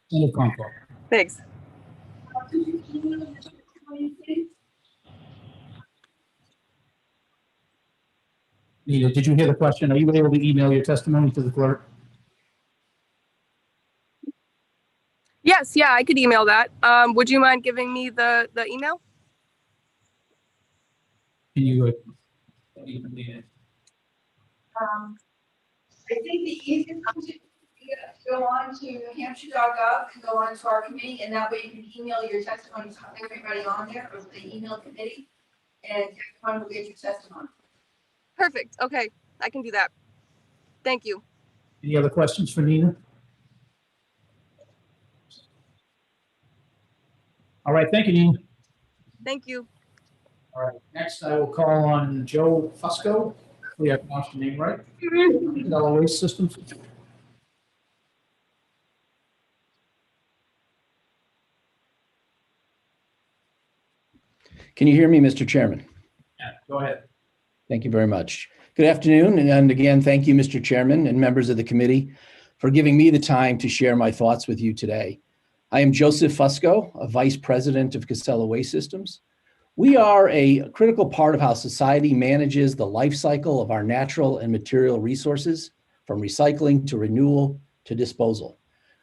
Senator Conklin. Thanks. Nina, did you hear the question? Are you able to email your testimony to the clerk? Yes, yeah, I could email that. Would you mind giving me the email? Can you? I think the easiest thing to go on to newhampshire.gov and go on to our committee, and that way you can email your testimony to everybody on there, or the email committee, and everyone will get your testimony. Perfect. Okay, I can do that. Thank you. Any other questions for Nina? All right, thank you, Nina. Thank you. All right, next I will call on Joe Fusco. We have pronounced your name right. Casella Waste Systems. Can you hear me, Mr. Chairman? Yeah, go ahead. Thank you very much. Good afternoon. And again, thank you, Mr. Chairman and members of the committee for giving me the time to share my thoughts with you today. I am Joseph Fusco, a Vice President of Casella Waste Systems. We are a critical part of how society manages the life cycle of our natural and material resources, from recycling to renewal to disposal.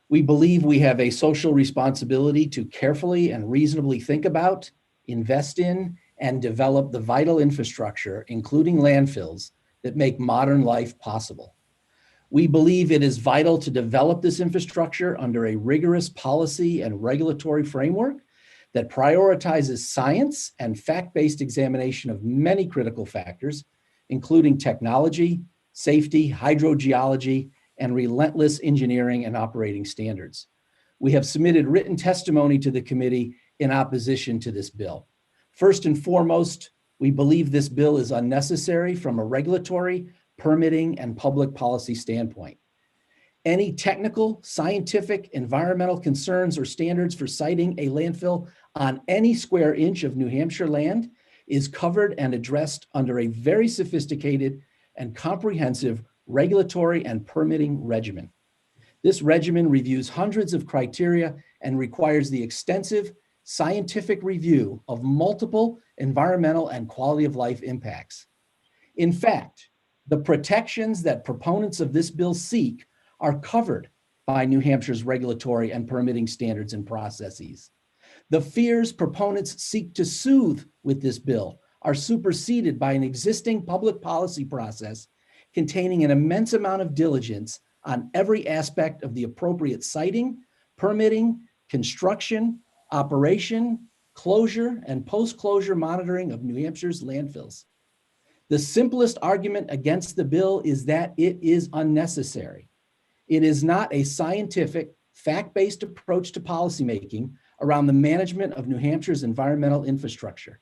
We believe we have a social responsibility to carefully and reasonably think about, invest in, and develop the vital infrastructure, including landfills, that make modern life possible. We believe it is vital to develop this infrastructure under a rigorous policy and regulatory framework that prioritizes science and fact-based examination of many critical factors, including technology, safety, hydrogeology, and relentless engineering and operating standards. We have submitted written testimony to the committee in opposition to this bill. First and foremost, we believe this bill is unnecessary from a regulatory, permitting, and public policy standpoint. Any technical, scientific, environmental concerns or standards for siting a landfill on any square inch of New Hampshire land is covered and addressed under a very sophisticated and comprehensive regulatory and permitting regimen. This regimen reviews hundreds of criteria and requires the extensive scientific review of multiple environmental and quality of life impacts. In fact, the protections that proponents of this bill seek are covered by New Hampshire's regulatory and permitting standards and processes. The fears proponents seek to soothe with this bill are superseded by an existing public policy process containing an immense amount of diligence on every aspect of the appropriate siting, permitting, construction, operation, closure, and post-closure monitoring of New Hampshire's landfills. The simplest argument against the bill is that it is unnecessary. It is not a scientific, fact-based approach to policymaking around the management of New Hampshire's environmental infrastructure.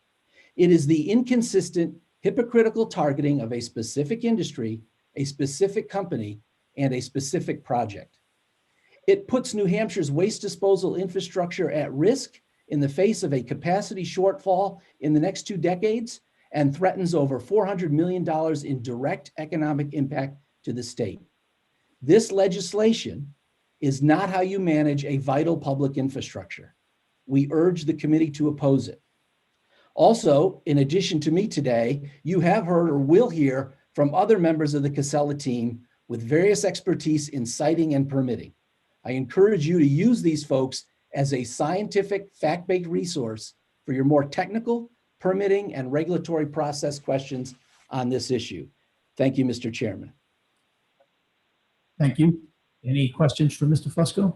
It is the inconsistent, hypocritical targeting of a specific industry, a specific company, and a specific project. It puts New Hampshire's waste disposal infrastructure at risk in the face of a capacity shortfall in the next 2 decades and threatens over $400 million in direct economic impact to the state. This legislation is not how you manage a vital public infrastructure. We urge the committee to oppose it. Also, in addition to me today, you have heard or will hear from other members of the Casella team with various expertise in siting and permitting. I encourage you to use these folks as a scientific, fact-based resource for your more technical, permitting, and regulatory process questions on this issue. Thank you, Mr. Chairman. Thank you. Any questions for Mr. Fusco?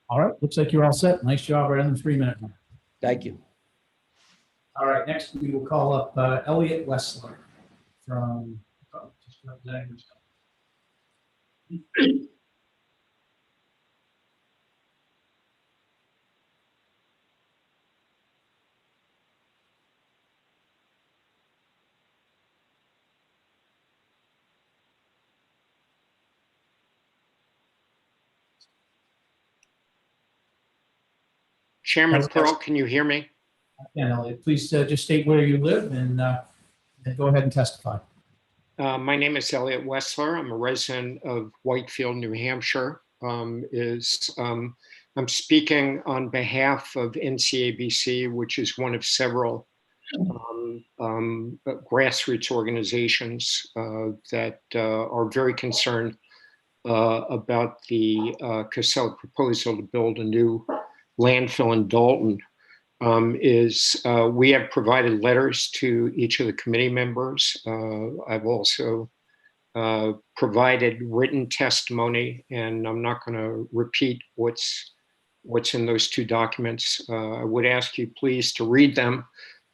All right, looks like you're all set. Nice job right on the 3-minute mark. Thank you. All right, next we will call up Elliot Wessler from just representing yourself. Chairman Pearl, can you hear me? Yeah, Elliot, please just state where you live and go ahead and testify. My name is Elliot Wessler. I'm a resident of Whitefield, New Hampshire. I'm speaking on behalf of NCABC, which is one of several grassroots organizations that are very concerned about the Casella proposal to build a new landfill in Dalton. We have provided letters to each of the committee members. I've also provided written testimony, and I'm not going to repeat what's in those 2 documents. I would ask you please to read them.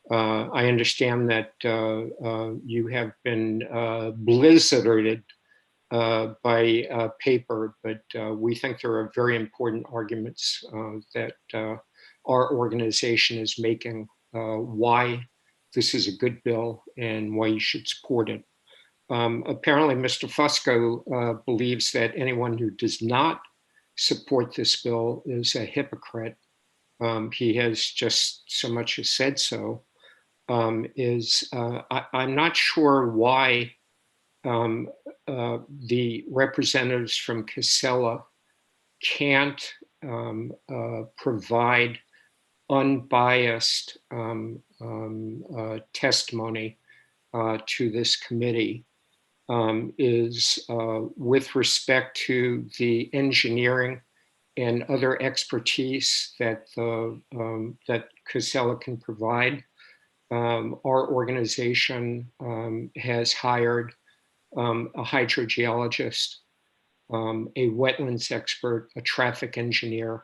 I understand that you have been blizzarded by paper, but we think there are very important arguments that our organization is making why this is a good bill and why you should support it. Apparently, Mr. Fusco believes that anyone who does not support this bill is a hypocrite. He has just so much as said so. I'm not sure why the representatives from Casella can't provide unbiased testimony to this committee with respect to the engineering and other expertise that that Casella can provide. Our organization has hired a hydrogeologist, a wetlands expert, a traffic engineer,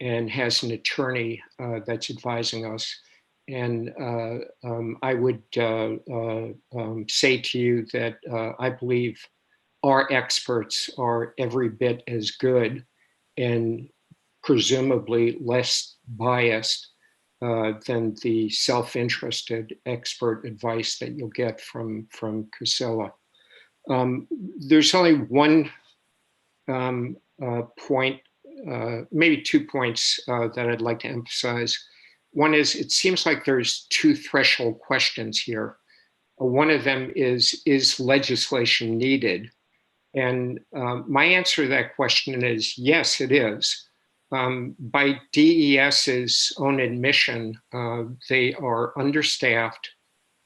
and has an attorney that's advising us. And I would say to you that I believe our experts are every bit as good and presumably less biased than the self-interested expert advice that you'll get from Casella. There's only one point, maybe 2 points that I'd like to emphasize. One is, it seems like there's 2 threshold questions here. One of them is legislation needed? And my answer to that question is, yes, it is. By DES's own admission, they are understaffed,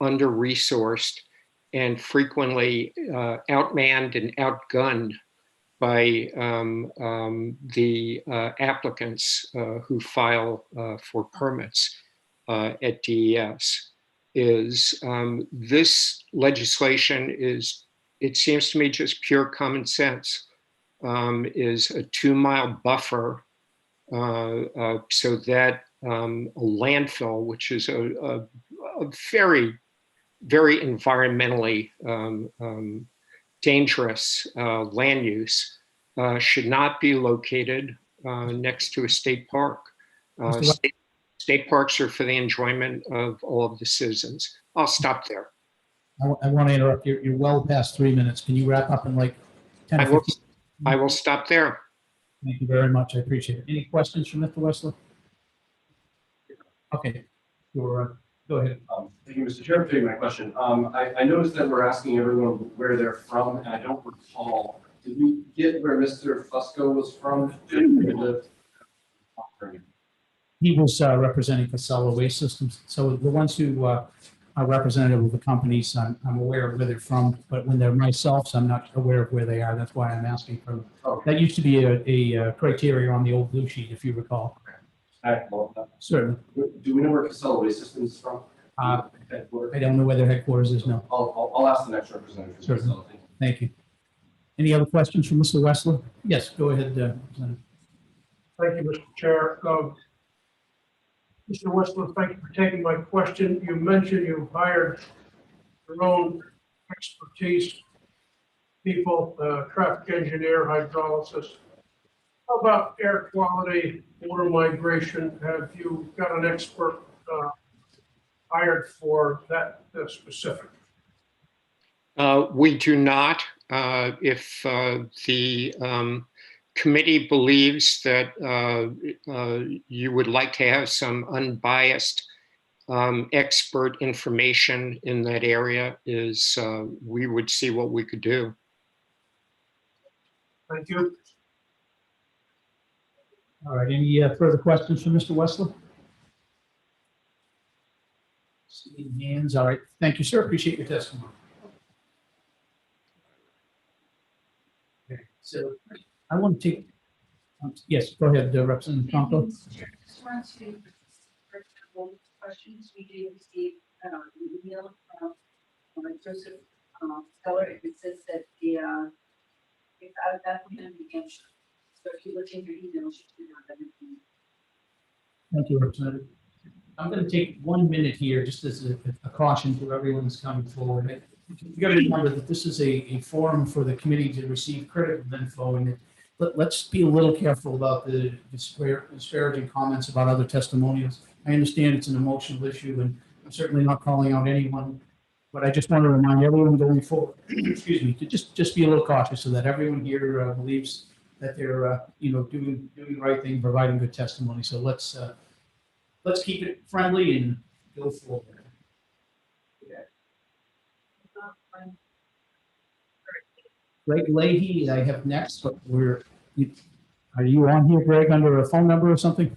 under-resourced, and frequently outmanned and outgunned by the applicants who file for permits at DES. This legislation is, it seems to me, just pure common sense, is a 2-mile buffer so that a landfill, which is a very, very environmentally dangerous land use, should not be located next to a state park. State parks are for the enjoyment of all of the citizens. I'll stop there. I want to interrupt. You're well past 3 minutes. Can you wrap up in like 10 or 15? I will stop there. Thank you very much. I appreciate it. Any questions from Mr. Wessler? Okay, go ahead. Thank you, Mr. Chair, for taking my question. I noticed that we're asking everyone where they're from, and I don't recall. Did we get where Mr. Fusco was from? He was representing Casella Waste Systems. So the ones who are representative of the companies, I'm aware of where they're from, but when they're myself, so I'm not aware of where they are. That's why I'm asking for them. Okay. That used to be a criteria on the old blue sheet, if you recall. Certainly. Do we know where Casella Waste Systems is from? I don't know where their headquarters is, no. I'll ask the next representative. Certainly. Thank you. Any other questions from Mr. Wessler? Yes, go ahead, Representative. Thank you, Mr. Chair. Mr. Wessler, thank you for taking my question. You mentioned you've hired your own expertise people, traffic engineer, hydrolysis. How about air quality, water migration? Have you got an expert hired for that specific? We do not. If the committee believes that you would like to have some unbiased expert information in that area, we would see what we could do. Thank you. All right, any further questions from Mr. Wessler? Seeing hands, all right. Thank you, sir. Appreciate your testimony. Okay, so I want to take, yes, go ahead, Representative Tomko. Just want to, for example, questions we did receive an email from Joseph Seller. It says that it's out of Bethlehem, New Hampshire. So if you look in your email, you should know that. Thank you, Representative. I'm going to take 1 minute here just as a caution to everyone who's coming forward. You got to remember that this is a forum for the committee to receive critical info, and let's be a little careful about the disparaging comments about other testimonials. I understand it's an emotional issue, and I'm certainly not calling out anyone, but I just want to remind everyone going forward, excuse me, to just be a little cautious so that everyone here believes that they're doing the right thing, providing good testimony. So let's keep it friendly and go forward. Greg Leahy, I have next, but are you on here, Greg, under a phone number or something?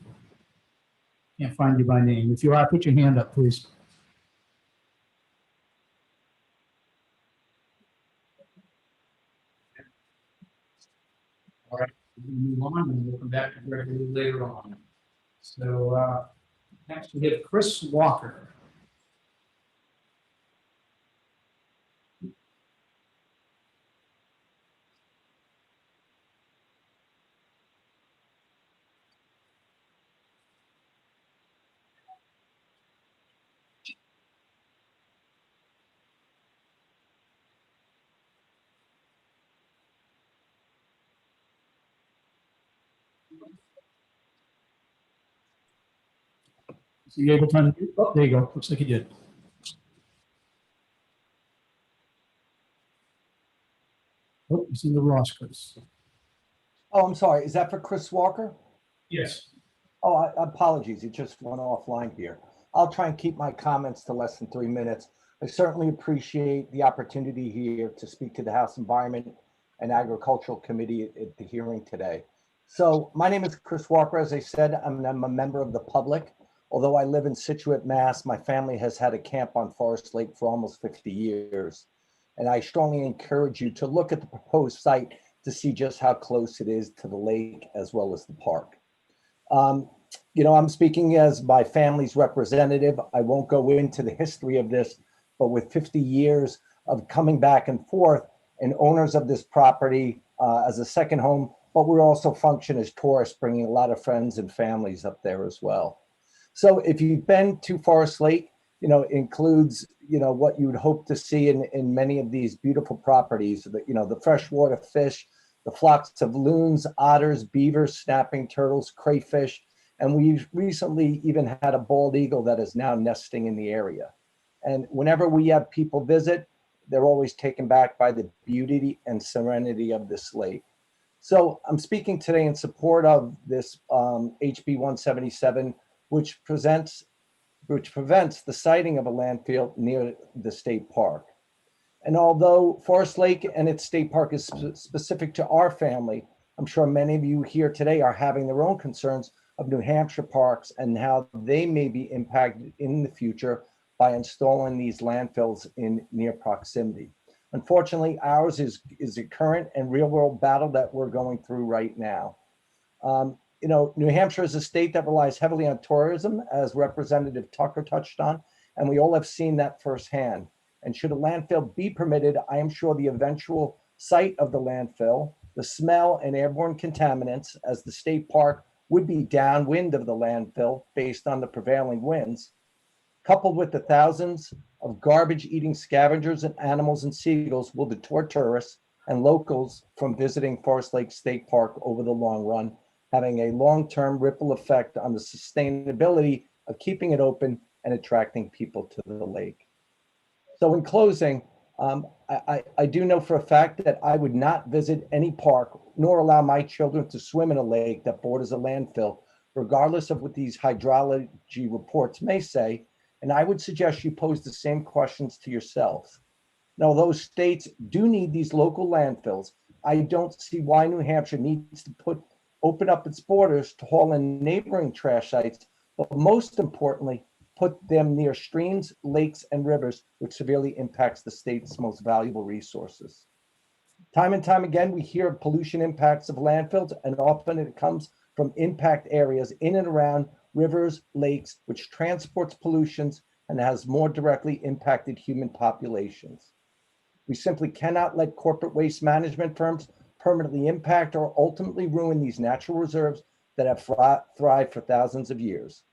Can't find you by name. If you are, put your hand up, please. All right, we'll move on and we'll come back to Greg a little later on. So next we have Chris Walker. So you able to unmute? Oh, there you go. Looks like you did. Oh, you see the Ross, Chris. Oh, I'm sorry. Is that for Chris Walker? Yes. Oh, apologies. It just went offline here. I'll try and keep my comments to less than 3 minutes. I certainly appreciate the opportunity here to speak to the House Environment and Agricultural Committee at the hearing today. So my name is Chris Walker. As I said, I'm a member of the public. Although I live in Scituate, Mass, my family has had a camp on Forest Lake for almost 50 years. And I strongly encourage you to look at the proposed site to see just how close it is to the lake as well as the park. I'm speaking as my family's representative. I won't go into the history of this, but with 50 years of coming back and forth and owners of this property as a second home, but we also function as tourists, bringing a lot of friends and families up there as well. So if you've been to Forest Lake, it includes, what you would hope to see in many of these beautiful properties, the freshwater fish, the flocks of loons, otters, beavers, snapping turtles, crayfish, and we've recently even had a bald eagle that is now nesting in the area. And whenever we have people visit, they're always taken back by the beauty and serenity of this lake. So I'm speaking today in support of this HB 177, which prevents the siting of a landfill near the state park. And although Forest Lake and its state park is specific to our family, I'm sure many of you here today are having their own concerns of New Hampshire parks and how they may be impacted in the future by installing these landfills in near proximity. Unfortunately, ours is a current and real world battle that we're going through right now. New Hampshire is a state that relies heavily on tourism, as Representative Tucker touched on, and we all have seen that firsthand. And should a landfill be permitted, I am sure the eventual site of the landfill, the smell and airborne contaminants, as the state park would be downwind of the landfill based on the prevailing winds, coupled with the thousands of garbage-eating scavengers and animals and seagulls will deter tourists and locals from visiting Forest Lake State Park over the long run, having a long-term ripple effect on the sustainability of keeping it open and attracting people to the lake. So in closing, I do know for a fact that I would not visit any park nor allow my children to swim in a lake that borders a landfill, regardless of what these hydrology reports may say. And I would suggest you pose the same questions to yourselves. Now, those states do need these local landfills. I don't see why New Hampshire needs to open up its borders to haul in neighboring trash sites, but most importantly, put them near streams, lakes, and rivers, which severely impacts the state's most valuable resources. Time and time again, we hear of pollution impacts of landfills, and often it comes from impact areas in and around rivers, lakes, which transports pollutions and has more directly impacted human populations. We simply cannot let corporate waste management firms permanently impact or ultimately ruin these natural reserves that have thrived for thousands of years.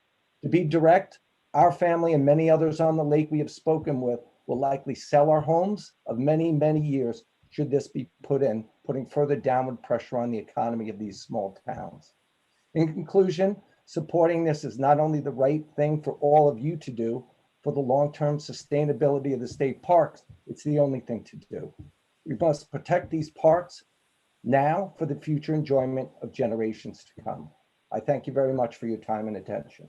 To be direct, our family and many others on the lake we have spoken with will likely sell our homes of many, many years should this be putting further downward pressure on the economy of these small towns. In conclusion, supporting this is not only the right thing for all of you to do for the long-term sustainability of the state parks, it's the only thing to do. We must protect these parks now for the future enjoyment of generations to come. I thank you very much for your time and attention.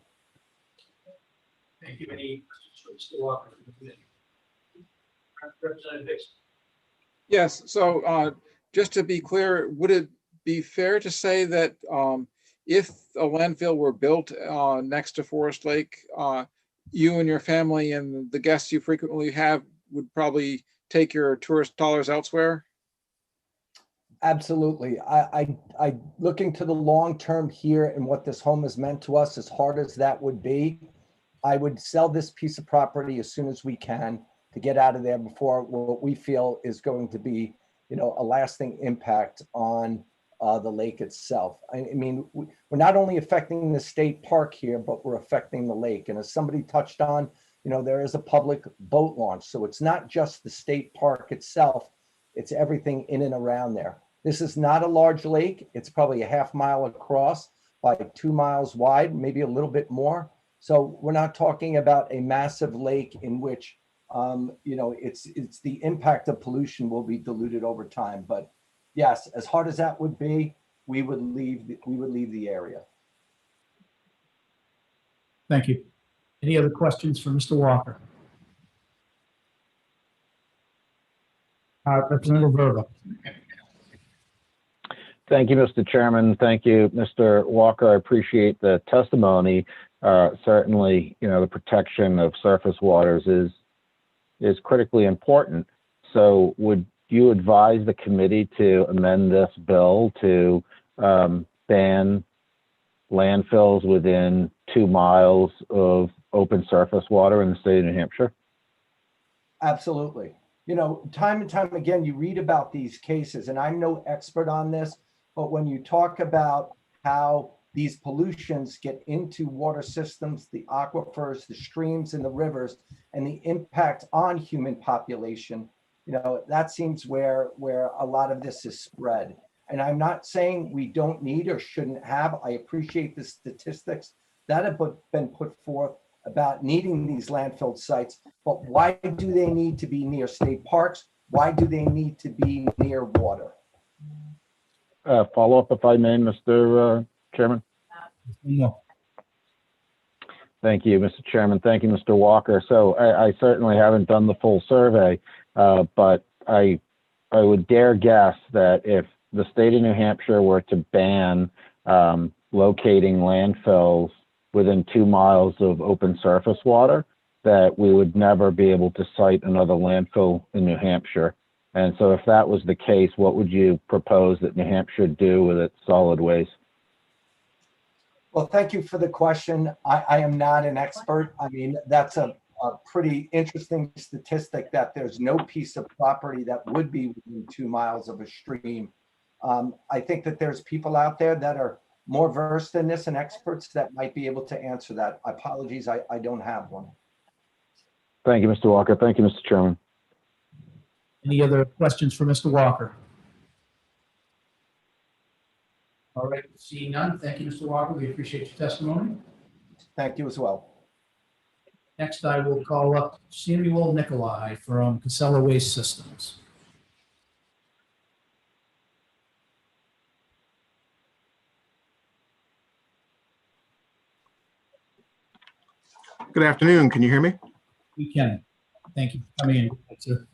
Thank you. Any questions for Mr. Walker from the committee? Representative Dixon. Yes, so just to be clear, would it be fair to say that if a landfill were built next to Forest Lake, you and your family and the guests you frequently have would probably take your tourist dollars elsewhere? Absolutely. I looking to the long term here and what this home has meant to us, as hard as that would be, I would sell this piece of property as soon as we can to get out of there before what we feel is going to be, a lasting impact on the lake itself. I mean, we're not only affecting the state park here, but we're affecting the lake. And as somebody touched on, there is a public boat launch. So it's not just the state park itself, it's everything in and around there. This is not a large lake. It's probably a half mile across by 2 miles wide, maybe a little bit more. So we're not talking about a massive lake in which, it's the impact of pollution will be diluted over time. But yes, as hard as that would be, we would leave the area. Thank you. Any other questions for Mr. Walker? Representative Verba. Thank you, Mr. Chairman. Thank you, Mr. Walker. I appreciate the testimony. Certainly, the protection of surface waters is critically important. So would you advise the committee to amend this bill to ban landfills within 2 miles of open surface water in the state of New Hampshire? Absolutely. Time and time again, you read about these cases, and I'm no expert on this, but when you talk about how these pollutions get into water systems, the aquifers, the streams and the rivers, and the impact on human population, that seems where a lot of this is spread. And I'm not saying we don't need or shouldn't have. I appreciate the statistics that have been put forth about needing these landfill sites, but why do they need to be near state parks? Why do they need to be near water? Follow up, if I may, Mr. Chairman. Yeah. Thank you, Mr. Chairman. Thank you, Mr. Walker. So I certainly haven't done the full survey, but I would dare guess that if the state of New Hampshire were to ban locating landfills within 2 miles of open surface water, that we would never be able to site another landfill in New Hampshire. And so if that was the case, what would you propose that New Hampshire do with its solid waste? Well, thank you for the question. I am not an expert. I mean, that's a pretty interesting statistic that there's no piece of property that would be within 2 miles of a stream. I think that there's people out there that are more versed in this and experts that might be able to answer that. Apologies, I don't have one. Thank you, Mr. Walker. Thank you, Mr. Chairman. Any other questions for Mr. Walker? All right, seeing none, thank you, Mr. Walker. We appreciate your testimony. Thank you as well. Next, I will call up Samuel Nicolai from Casella Waste Systems. Good afternoon. Can you hear me? We can. Thank you for coming in, sir.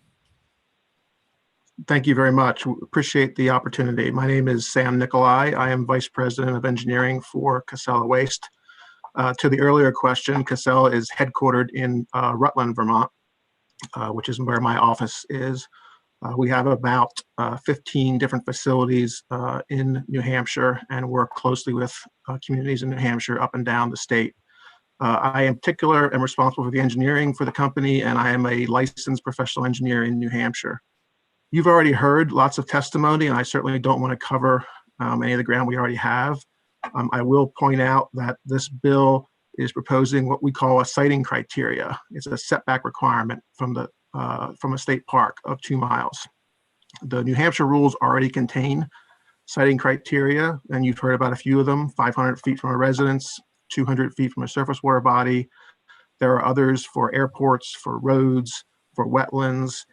Thank you very much. Appreciate the opportunity. My name is Sam Nicolai. I am Vice President of Engineering for Casella Waste. To the earlier question, Casella is headquartered in Rutland, Vermont, which is where my office is. We have about 15 different facilities in New Hampshire and work closely with communities in New Hampshire up and down the state. I in particular am responsible for the engineering for the company, and I am a licensed professional engineer in New Hampshire. You've already heard lots of testimony, and I certainly don't want to cover any of the ground we already have. I will point out that this bill is proposing what we call a siting criteria. It's a setback requirement from a state park of 2 miles. The New Hampshire rules already contain siting criteria, and you've heard about a few of them: 500 feet from a residence, 200 feet from a surface water body. There are others for airports, for roads, for wetlands.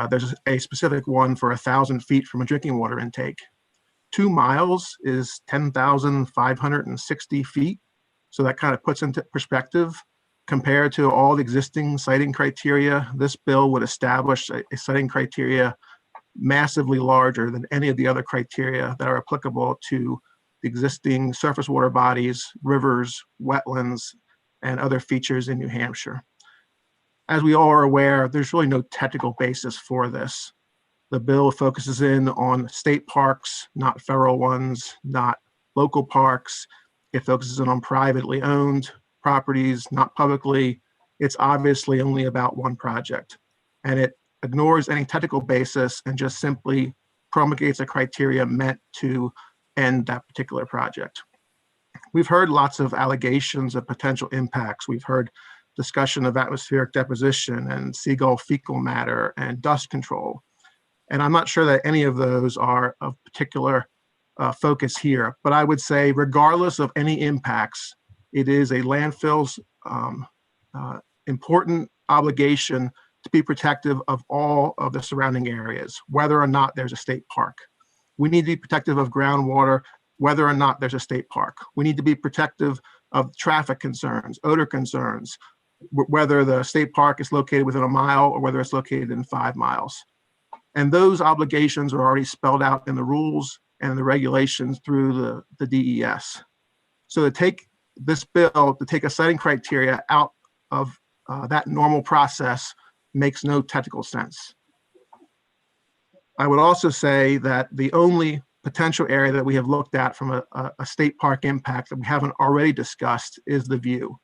There's a specific one for 1,000 feet from a drinking water intake. 2 miles is 10,560 feet. So that kind of puts into perspective. Compared to all the existing siting criteria, this bill would establish a siting criteria massively larger than any of the other criteria that are applicable to the existing surface water bodies, rivers, wetlands, and other features in New Hampshire. As we all are aware, there's really no technical basis for this. The bill focuses in on state parks, not federal ones, not local parks. It focuses in on privately owned properties, not publicly. It's obviously only about one project, and it ignores any technical basis and just simply promulgates a criteria meant to end that particular project. We've heard lots of allegations of potential impacts. We've heard discussion of atmospheric deposition and seagull fecal matter and dust control. And I'm not sure that any of those are of particular focus here, but I would say regardless of any impacts, it is a landfill's important obligation to be protective of all of the surrounding areas, whether or not there's a state park. We need to be protective of groundwater, whether or not there's a state park. We need to be protective of traffic concerns, odor concerns, whether the state park is located within a mile or whether it's located in 5 miles. And those obligations are already spelled out in the rules and the regulations through the DES. So to take this bill, to take a siting criteria out of that normal process makes no technical sense. I would also say that the only potential area that we have looked at from a state park impact that we haven't already discussed is the view.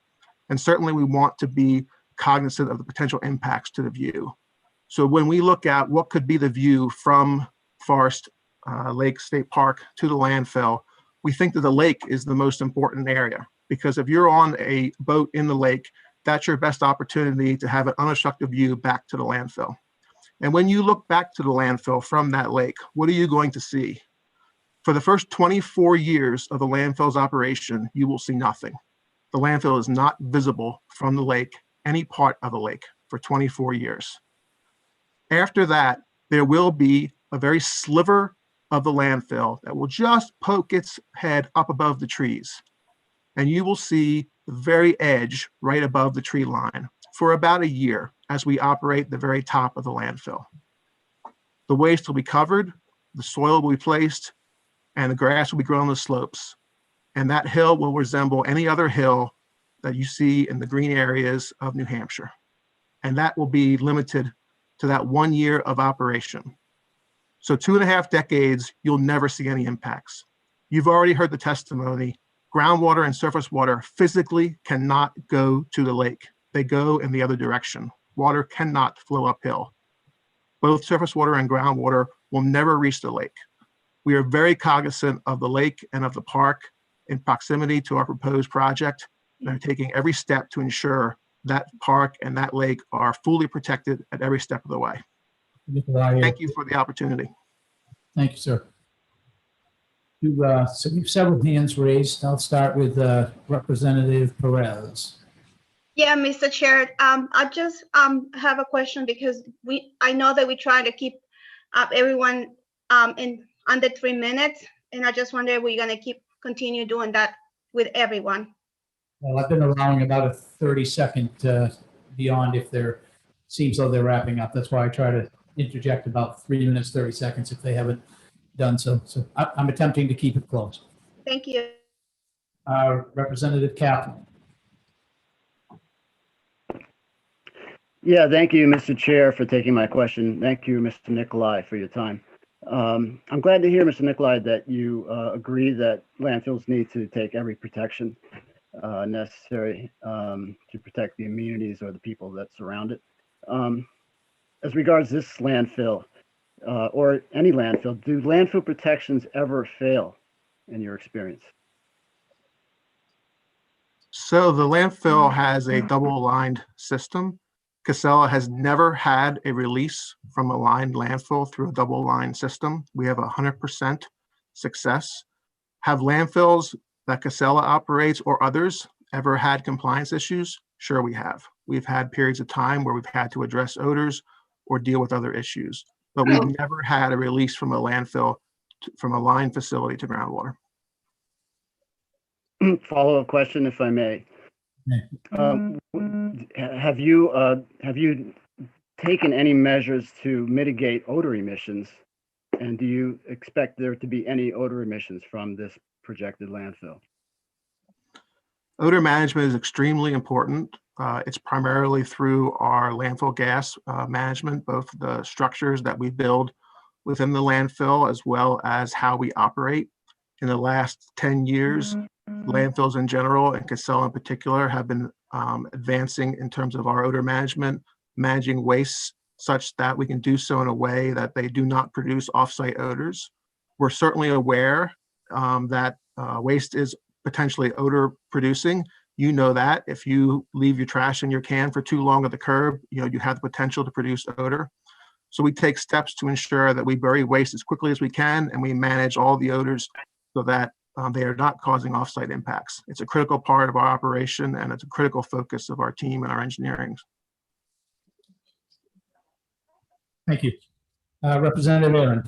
And certainly we want to be cognizant of the potential impacts to the view. So when we look at what could be the view from Forest Lake State Park to the landfill, we think that the lake is the most important area, because if you're on a boat in the lake, that's your best opportunity to have an unobstructed view back to the landfill. And when you look back to the landfill from that lake, what are you going to see? For the first 24 years of the landfill's operation, you will see nothing. The landfill is not visible from the lake, any part of the lake, for 24 years. After that, there will be a very sliver of the landfill that will just poke its head up above the trees. And you will see the very edge right above the tree line for about a year as we operate the very top of the landfill. The waste will be covered, the soil will be placed, and the grass will be grown on the slopes. And that hill will resemble any other hill that you see in the green areas of New Hampshire. And that will be limited to that 1 year of operation. So 2.5 decades, you'll never see any impacts. You've already heard the testimony. Groundwater and surface water physically cannot go to the lake. They go in the other direction. Water cannot flow uphill. Both surface water and groundwater will never reach the lake. We are very cognizant of the lake and of the park in proximity to our proposed project, and are taking every step to ensure that park and that lake are fully protected at every step of the way. Thank you for the opportunity. Thank you, sir. So we have several hands raised. I'll start with Representative Perez. Yeah, Mr. Chair, I just have a question because I know that we try to keep everyone in under 3 minutes, and I just wonder if we're going to continue doing that with everyone. Well, I've been allowing about a 30-second beyond if there seems though they're wrapping up. That's why I try to interject about 3 minutes, 30 seconds if they haven't done so. So I'm attempting to keep it close. Thank you. Representative Kaplan. Yeah, thank you, Mr. Chair, for taking my question. Thank you, Mr. Nicolai, for your time. I'm glad to hear, Mr. Nicolai, that you agree that landfills need to take every protection necessary to protect the amenities or the people that surround it. As regards this landfill or any landfill, do landfill protections ever fail in your experience? So the landfill has a double-lined system. Casella has never had a release from a lined landfill through a double-line system. We have 100% success. Have landfills that Casella operates or others ever had compliance issues? Sure, we have. We've had periods of time where we've had to address odors or deal with other issues, but we've never had a release from a landfill, from a line facility to groundwater. Follow-up question, if I may. Have you taken any measures to mitigate odor emissions? And do you expect there to be any odor emissions from this projected landfill? Odor management is extremely important. It's primarily through our landfill gas management, both the structures that we build within the landfill as well as how we operate. In the last 10 years, landfills in general and Casella in particular have been advancing in terms of our odor management, managing wastes such that we can do so in a way that they do not produce off-site odors. We're certainly aware that waste is potentially odor producing. You know that if you leave your trash in your can for too long at the curb, you have the potential to produce odor. So we take steps to ensure that we bury waste as quickly as we can and we manage all the odors so that they are not causing off-site impacts. It's a critical part of our operation and it's a critical focus of our team and our engineering. Thank you. Representative Aaron.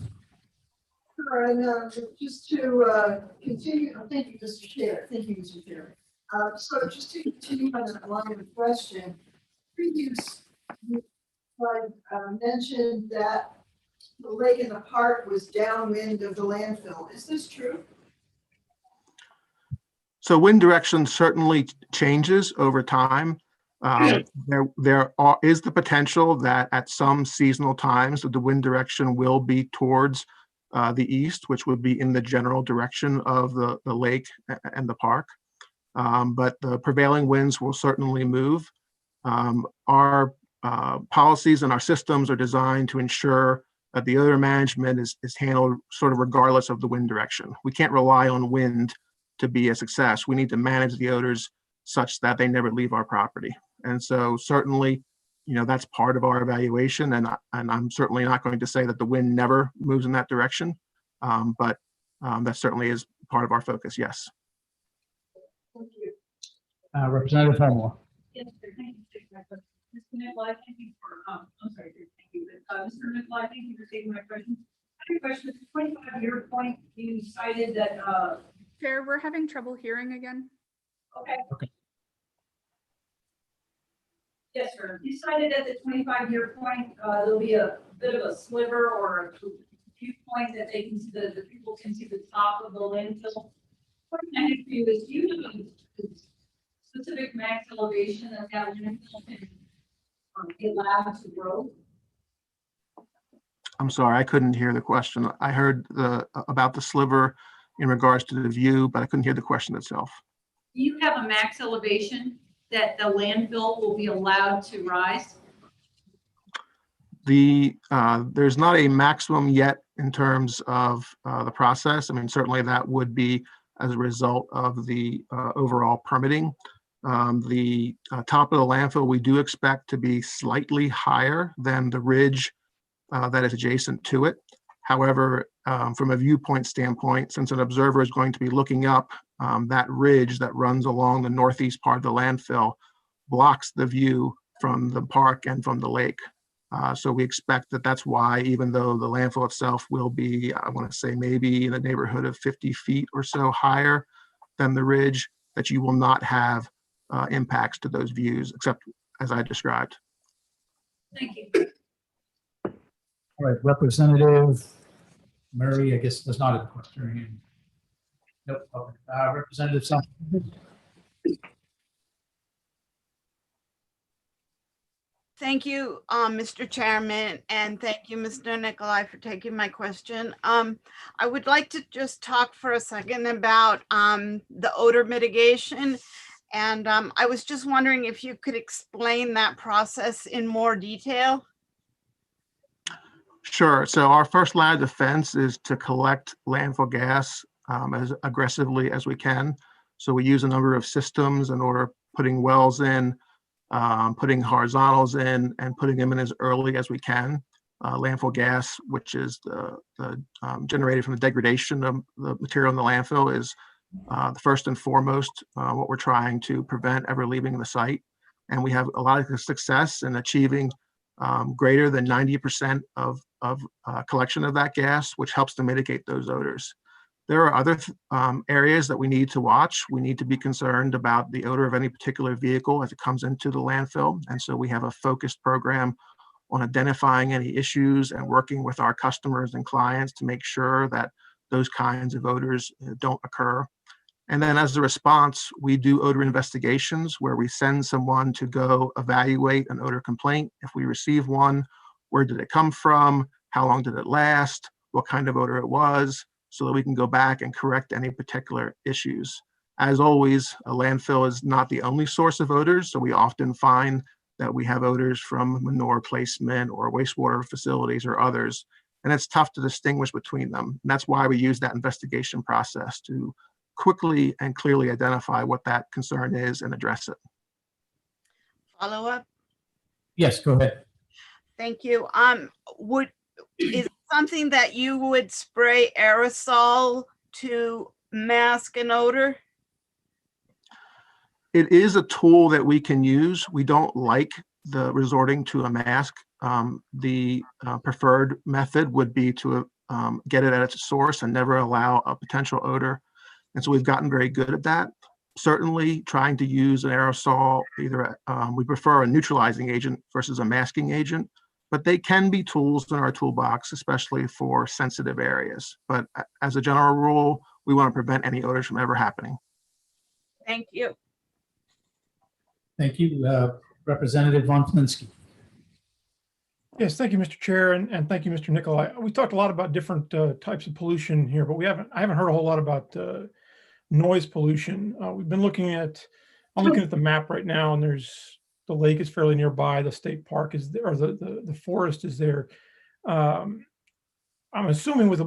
Sure, and just to continue, thank you, Mr. Chair. Thank you, Mr. Chair. So just to continue on that line of question, previous mentioned that the lake in the park was downwind of the landfill. Is this true? So wind direction certainly changes over time. There is the potential that at some seasonal times the wind direction will be towards the east, which would be in the general direction of the lake and the park. But the prevailing winds will certainly move. Our policies and our systems are designed to ensure that the odor management is handled sort of regardless of the wind direction. We can't rely on wind to be a success. We need to manage the odors such that they never leave our property. And so certainly, that's part of our evaluation. And I'm certainly not going to say that the wind never moves in that direction, but that certainly is part of our focus, yes. Thank you. Representative Homer. Yes, sir. Thank you for taking my question. Mr. Nicolai, thank you for, I'm sorry, thank you. Mr. Nicolai, thank you for taking my question. I have a question. At the 25-year point, you cited that, Chair, we're having trouble hearing again. okay. Okay. Yes, sir. You cited at the 25-year point, there'll be a bit of a sliver or a viewpoint that they can see, the people can see the top of the landfill. What I have for you is, do you have a specific max elevation that landfill can be allowed to grow? I'm sorry, I couldn't hear the question. I heard about the sliver in regards to the view, but I couldn't hear the question itself. Do you have a max elevation that the landfill will be allowed to rise? There's not a maximum yet in terms of the process. I mean, certainly that would be as a result of the overall permitting. The top of the landfill, we do expect to be slightly higher than the ridge that is adjacent to it. However, from a viewpoint standpoint, since an observer is going to be looking up, that ridge that runs along the northeast part of the landfill blocks the view from the park and from the lake. So we expect that that's why, even though the landfill itself will be, I want to say maybe in the neighborhood of 50 feet or so higher than the ridge, that you will not have impacts to those views, except as I described. Thank you. All right, Representative Murray, I guess, does not have a question. Nope. Okay. Representative Summer. Thank you, Mr. Chairman, and thank you, Mr. Nicolai, for taking my question. I would like to just talk for a second about the odor mitigation. And I was just wondering if you could explain that process in more detail. Sure. So our first line of defense is to collect landfill gas as aggressively as we can. So we use a number of systems in order putting wells in, putting horizontals in, and putting them in as early as we can. Landfill gas, which is generated from the degradation of the material in the landfill, is the first and foremost what we're trying to prevent ever leaving the site. And we have a lot of success in achieving greater than 90% of collection of that gas, which helps to mitigate those odors. There are other areas that we need to watch. We need to be concerned about the odor of any particular vehicle as it comes into the landfill. And so we have a focused program on identifying any issues and working with our customers and clients to make sure that those kinds of odors don't occur. And then as a response, we do odor investigations where we send someone to go evaluate an odor complaint. If we receive one, where did it come from? How long did it last? What kind of odor it was? So that we can go back and correct any particular issues. As always, a landfill is not the only source of odors, so we often find that we have odors from manure placement or wastewater facilities or others, and it's tough to distinguish between them. And that's why we use that investigation process to quickly and clearly identify what that concern is and address it. Follow up? Yes, go ahead. Thank you. Is it something that you would spray aerosol to mask an odor? It is a tool that we can use. We don't like the resorting to a mask. The preferred method would be to get it at its source and never allow a potential odor. And so we've gotten very good at that. Certainly trying to use an aerosol, we prefer a neutralizing agent versus a masking agent, but they can be tools in our toolbox, especially for sensitive areas. But as a general rule, we want to prevent any odors from ever happening. Thank you. Thank you. Representative Von Plinsky. Yes, thank you, Mr. Chair, and thank you, Mr. Nicolai. We talked a lot about different types of pollution here, but I haven't heard a whole lot about noise pollution. We've been looking at, I'm looking at the map right now, and the lake is fairly nearby. The state park is there, or the forest is there. I'm assuming with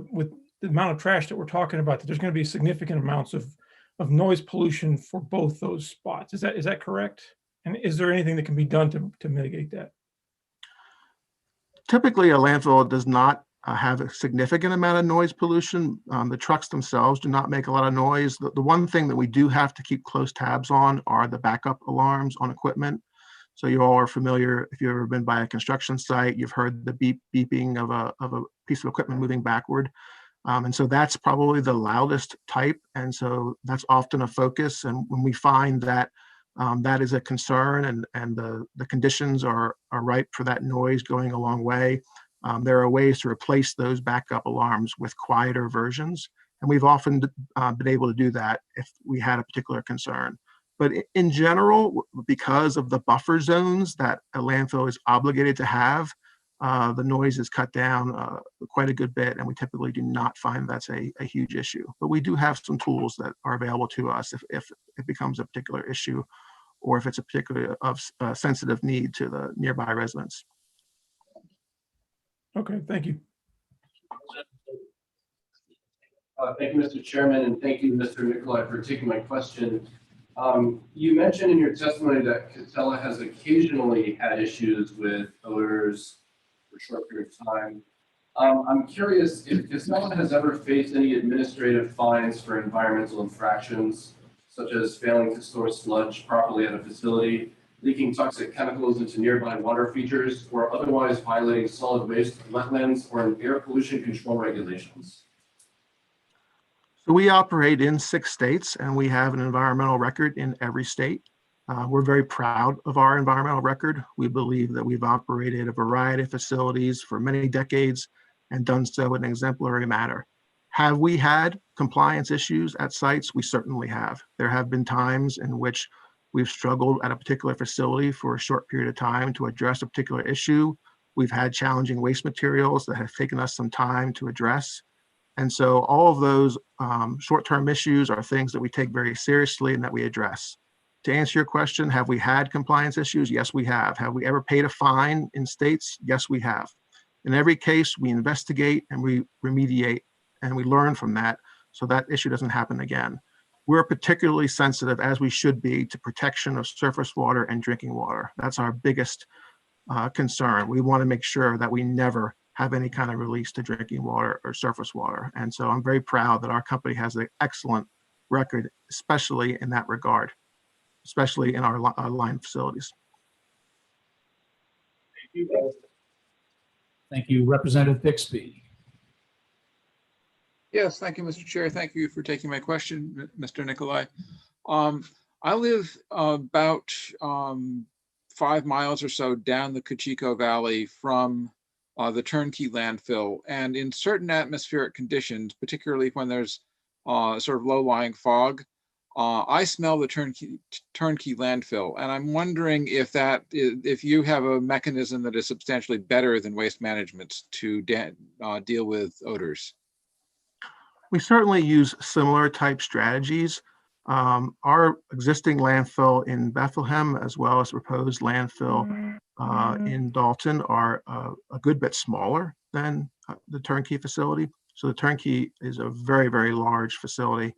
the amount of trash that we're talking about, that there's going to be significant amounts of noise pollution for both those spots. Is that correct? And is there anything that can be done to mitigate that? Typically, a landfill does not have a significant amount of noise pollution. The trucks themselves do not make a lot of noise. The one thing that we do have to keep close tabs on are the backup alarms on equipment. So you all are familiar, if you've ever been by a construction site, you've heard the beeping of a piece of equipment moving backward. And so that's probably the loudest type. And so that's often a focus. And when we find that that is a concern and the conditions are ripe for that noise going a long way, there are ways to replace those backup alarms with quieter versions. And we've often been able to do that if we had a particular concern. But in general, because of the buffer zones that a landfill is obligated to have, the noise is cut down quite a good bit, and we typically do not find that's a huge issue. But we do have some tools that are available to us if it becomes a particular issue, or if it's a particularly sensitive need to the nearby residents. Okay, thank you. Thank you, Mr. Chairman, and thank you, Mr. Nicolai, for taking my question. You mentioned in your testimony that Casella has occasionally had issues with odors for a short period of time. I'm curious if Casella has ever faced any administrative fines for environmental infractions, such as failing to store sludge properly at a facility, leaking toxic chemicals into nearby water features, or otherwise violating solid waste, wetlands, or air pollution control regulations. So we operate in 6 states, and we have an environmental record in every state. We're very proud of our environmental record. We believe that we've operated a variety of facilities for many decades and done so in an exemplary manner. Have we had compliance issues at sites? We certainly have. There have been times in which we've struggled at a particular facility for a short period of time to address a particular issue. We've had challenging waste materials that have taken us some time to address. And so all of those short-term issues are things that we take very seriously and that we address. To answer your question, have we had compliance issues? Yes, we have. Have we ever paid a fine in states? Yes, we have. In every case, we investigate and we remediate and we learn from that so that issue doesn't happen again. We're particularly sensitive, as we should be, to protection of surface water and drinking water. That's our biggest concern. We want to make sure that we never have any kind of release to drinking water or surface water. And so I'm very proud that our company has an excellent record, especially in that regard, especially in our line facilities. Thank you. Thank you, Representative Bixby. Yes, thank you, Mr. Chair. Thank you for taking my question, Mr. Nicolai. I live about 5 miles or so down the Cocheco Valley from the Turnkey landfill, and in certain atmospheric conditions, particularly when there's sort of low-lying fog, I smell the turnkey landfill, and I'm wondering if you have a mechanism that is substantially better than Waste Management's to deal with odors. We certainly use similar type strategies. Our existing landfill in Bethlehem, as well as proposed landfill in Dalton, are a good bit smaller than the Turnkey facility. So the Turnkey is a very, very large facility.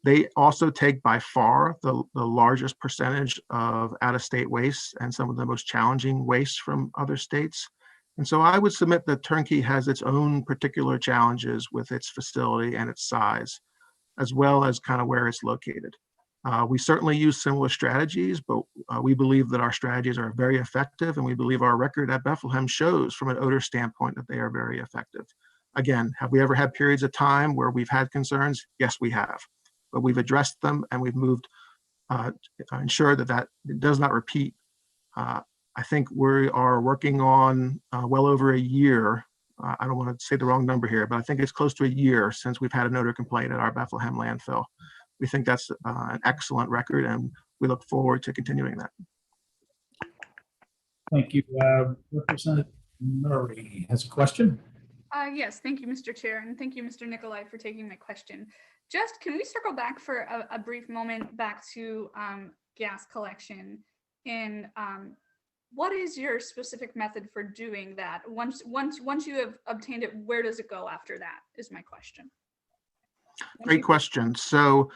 They also take by far the largest percentage of out-of-state waste and some of the most challenging waste from other states. And so I would submit that Turnkey has its own particular challenges with its facility and its size, as well as kind of where it's located. We certainly use similar strategies, but we believe that our strategies are very effective, and we believe our record at Bethlehem shows from an odor standpoint that they are very effective. Again, have we ever had periods of time where we've had concerns? Yes, we have, but we've addressed them and we've moved to ensure that it does not repeat. I think we are working on well over a year. I don't want to say the wrong number here, but I think it's close to a year since we've had an odor complaint at our Bethlehem landfill. We think that's an excellent record, and we look forward to continuing that. Thank you. Representative Murray has a question. Yes, thank you, Mr. Chair, and thank you, Mr. Nicolai, for taking my question. Just, can we circle back for a brief moment back to gas collection in what is your specific method for doing that? Once you have obtained it, where does it go after that is my question. Great question. So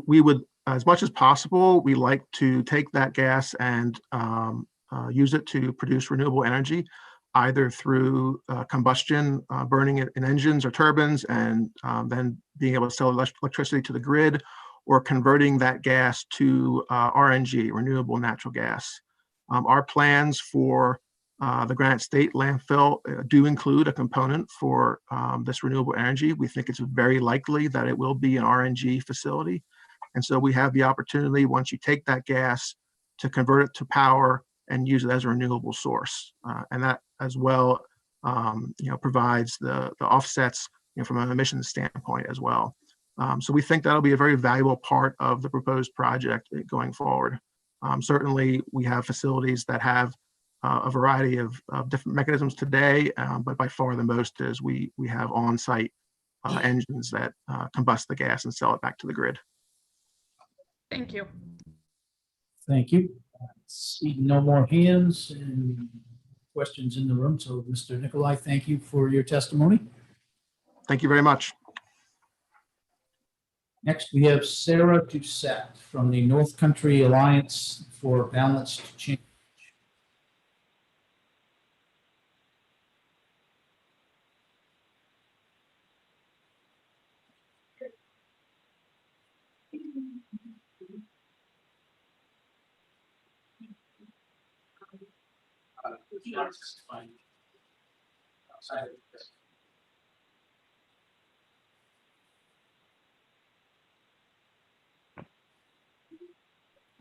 we would, as much as possible, we like to take that gas and use it to produce renewable energy, either through combustion, burning it in engines or turbines, and then being able to sell electricity to the grid, or converting that gas to RNG, renewable natural gas. Our plans for the Granite State landfill do include a component for this renewable energy. We think it's very likely that it will be an RNG facility. And so we have the opportunity, once you take that gas, to convert it to power and use it as a renewable source. And that as well, provides the offsets from an emissions standpoint as well. So we think that'll be a very valuable part of the proposed project going forward. Certainly, we have facilities that have a variety of different mechanisms today, but by far the most is we have on-site engines that combust the gas and sell it back to the grid. Thank you. Thank you. See no more hands and questions in the room. So Mr. Nicolai, thank you for your testimony. Thank you very much. Next, we have Sarah Doucette from the North Country Alliance for Balanced Change.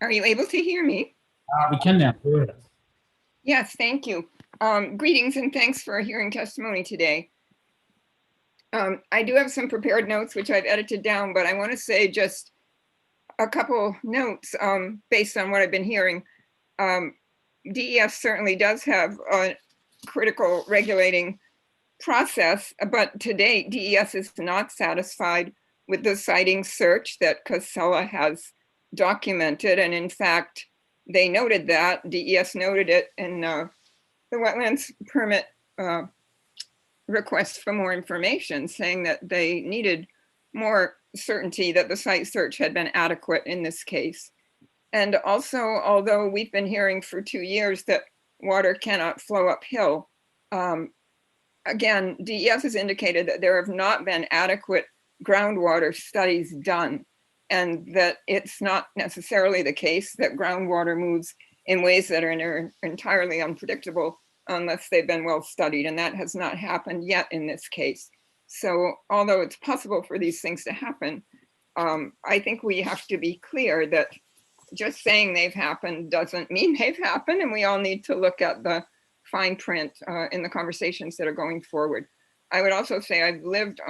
Are you able to hear me? We can now. Go ahead. Yes, thank you. Greetings and thanks for hearing testimony today. I do have some prepared notes, which I've edited down, but I want to say just a couple notes based on what I've been hearing. DES certainly does have a critical regulating process, but to date, DES is not satisfied with the siting search that Casella has documented. And in fact, they noted that, DES noted it in the wetlands permit request for more information, saying that they needed more certainty that the site search had been adequate in this case. And also, although we've been hearing for 2 years that water cannot flow uphill, again, DES has indicated that there have not been adequate groundwater studies done, and that it's not necessarily the case that groundwater moves in ways that are entirely unpredictable unless they've been well studied, and that has not happened yet in this case. So although it's possible for these things to happen, I think we have to be clear that just saying they've happened doesn't mean they've happened, and we all need to look at the fine print in the conversations that are going forward. I would also say I've lived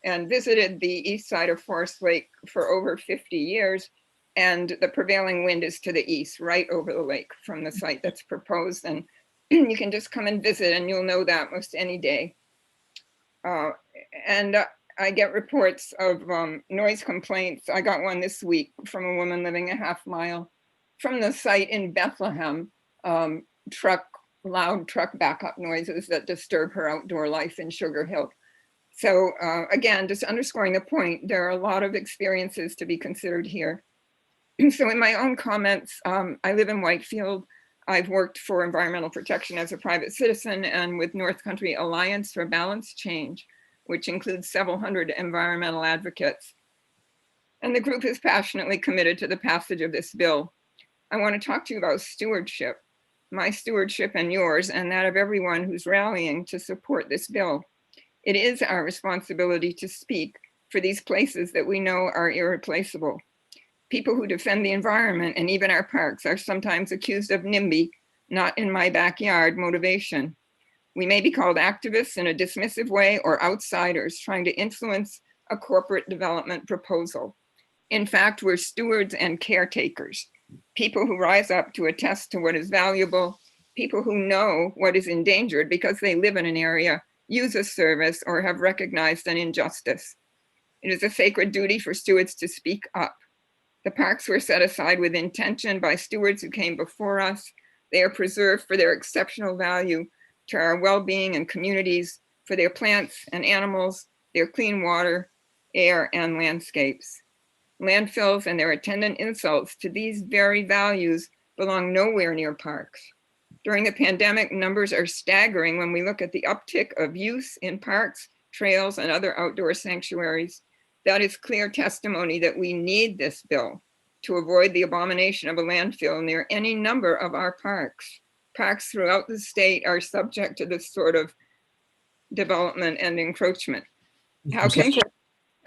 and visited the east side of Forest Lake for over 50 years, and the prevailing wind is to the east, right over the lake from the site that's proposed. And you can just come and visit and you'll know that most any day. I get reports of noise complaints. I got one this week from a woman living a half mile from the site in Bethlehem, loud truck backup noises that disturb her outdoor life in Sugar Hill. So again, just underscoring the point, there are a lot of experiences to be considered here. So in my own comments, I live in Whitefield. I've worked for environmental protection as a private citizen and with North Country Alliance for Balanced Change, which includes several hundred environmental advocates. And the group is passionately committed to the passage of this bill. I want to talk to you about stewardship, my stewardship and yours, and that of everyone who's rallying to support this bill. It is our responsibility to speak for these places that we know are irreplaceable. People who defend the environment and even our parks are sometimes accused of NIMBY, not in my backyard motivation. We may be called activists in a dismissive way or outsiders trying to influence a corporate development proposal. In fact, we're stewards and caretakers, people who rise up to attest to what is valuable, people who know what is endangered because they live in an area, use a service, or have recognized an injustice. It is a sacred duty for stewards to speak up. The parks were set aside with intention by stewards who came before us. They are preserved for their exceptional value to our well-being and communities, for their plants and animals, their clean water, air, and landscapes. Landfills and their attendant insults to these very values belong nowhere near parks. During the pandemic, numbers are staggering when we look at the uptick of use in parks, trails, and other outdoor sanctuaries. That is clear testimony that we need this bill to avoid the abomination of a landfill near any number of our parks. Parks throughout the state are subject to this sort of development and encroachment. How can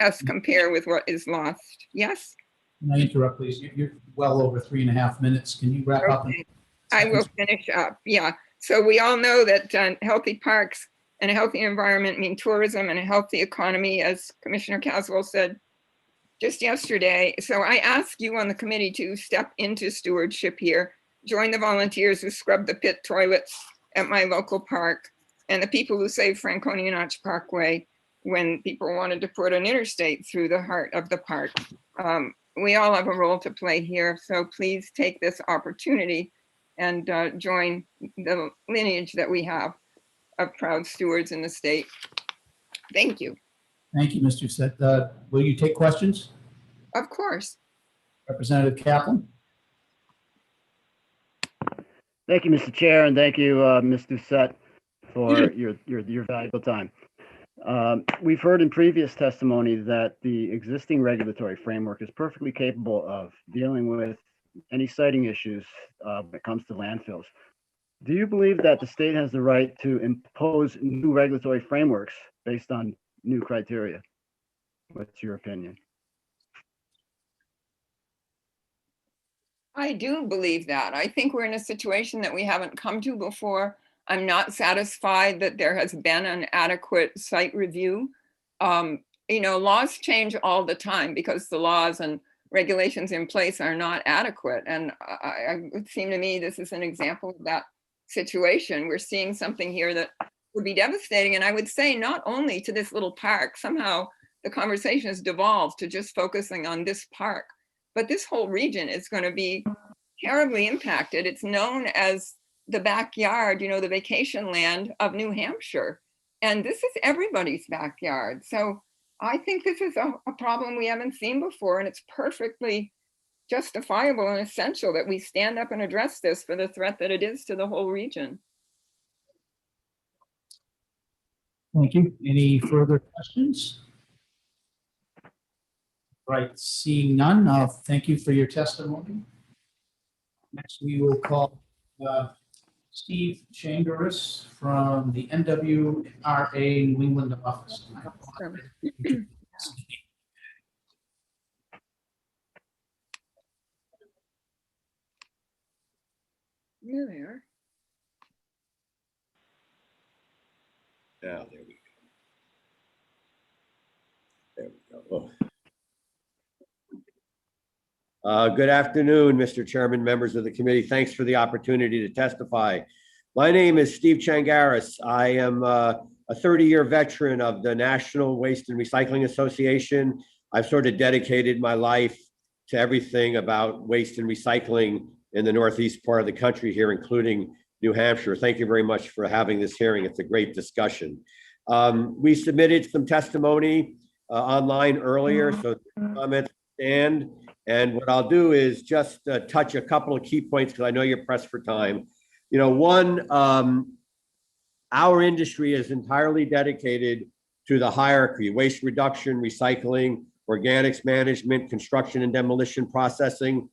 us compare with what is lost? Yes? Can I interrupt, please? You're well over 3.5 minutes. Can you wrap up? Okay. I will finish up. Yeah. So we all know that healthy parks and a healthy environment mean tourism and a healthy economy, as Commissioner Caswell said just yesterday. So I ask you on the committee to step into stewardship here. Join the volunteers who scrub the pit toilets at my local park and the people who saved Franconia Notch Parkway when people wanted to put an interstate through the heart of the park. We all have a role to play here. So please take this opportunity and join the lineage that we have of proud stewards in the state. Thank you. Thank you, Mr. Set. Will you take questions? Of course. Representative Kaplan? Thank you, Mr. Chair, and thank you, Ms. Doucette, for your valuable time. We've heard in previous testimony that the existing regulatory framework is perfectly capable of dealing with any siting issues when it comes to landfills. Do you believe that the state has the right to impose new regulatory frameworks based on new criteria? What's your opinion? I do believe that. I think we're in a situation that we haven't come to before. I'm not satisfied that there has been an adequate site review. Laws change all the time because the laws and regulations in place are not adequate. And it would seem to me this is an example of that situation. We're seeing something here that would be devastating. And I would say not only to this little park, somehow the conversation has devolved to just focusing on this park, but this whole region is going to be terribly impacted. It's known as the backyard, the vacation land of New Hampshire. And this is everybody's backyard. So I think this is a problem we haven't seen before, and it's perfectly justifiable and essential that we stand up and address this for the threat that it is to the whole region. Thank you. Any further questions? Right, seeing none, thank you for your testimony. Next, we will call Steve Changaris from the NWRA New England office. There they are. Yeah, there we go. There we go. Good afternoon, Mr. Chairman, members of the committee. Thanks for the opportunity to testify. My name is Steve Changaris. I am a 30-year veteran of the National Waste and Recycling Association. I've sort of dedicated my life to everything about waste and recycling in the northeast part of the country here, including New Hampshire. Thank you very much for having this hearing. It's a great discussion. We submitted some testimony online earlier, so comments stand. And what I'll do is just touch a couple of key points because I know you're pressed for time. One, our industry is entirely dedicated to the hierarchy: waste reduction, recycling, organics management, construction and demolition processing,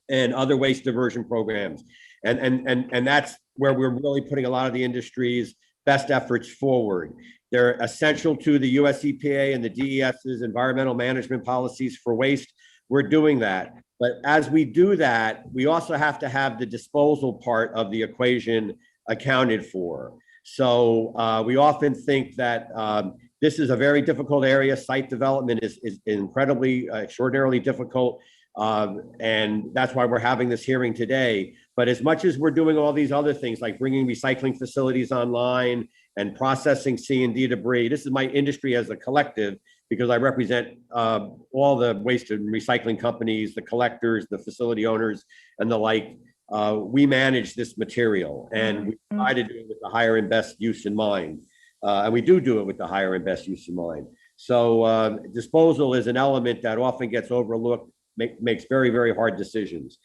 and other waste diversion programs. And that's where we're really putting a lot of the industry's best efforts forward. They're essential to the US EPA and the DES's environmental management policies for waste. We're doing that. But as we do that, we also have to have the disposal part of the equation accounted for. So we often think that this is a very difficult area. Site development is incredibly, extraordinarily difficult. And that's why we're having this hearing today. But as much as we're doing all these other things, like bringing recycling facilities online and processing C&D debris, this is my industry as a collective, because I represent all the waste and recycling companies, the collectors, the facility owners, and the like. we manage this material, and we try to do it with the higher and best use in mind. And we do it with the higher and best use in mind. So disposal is an element that often gets overlooked, makes very, very hard decisions.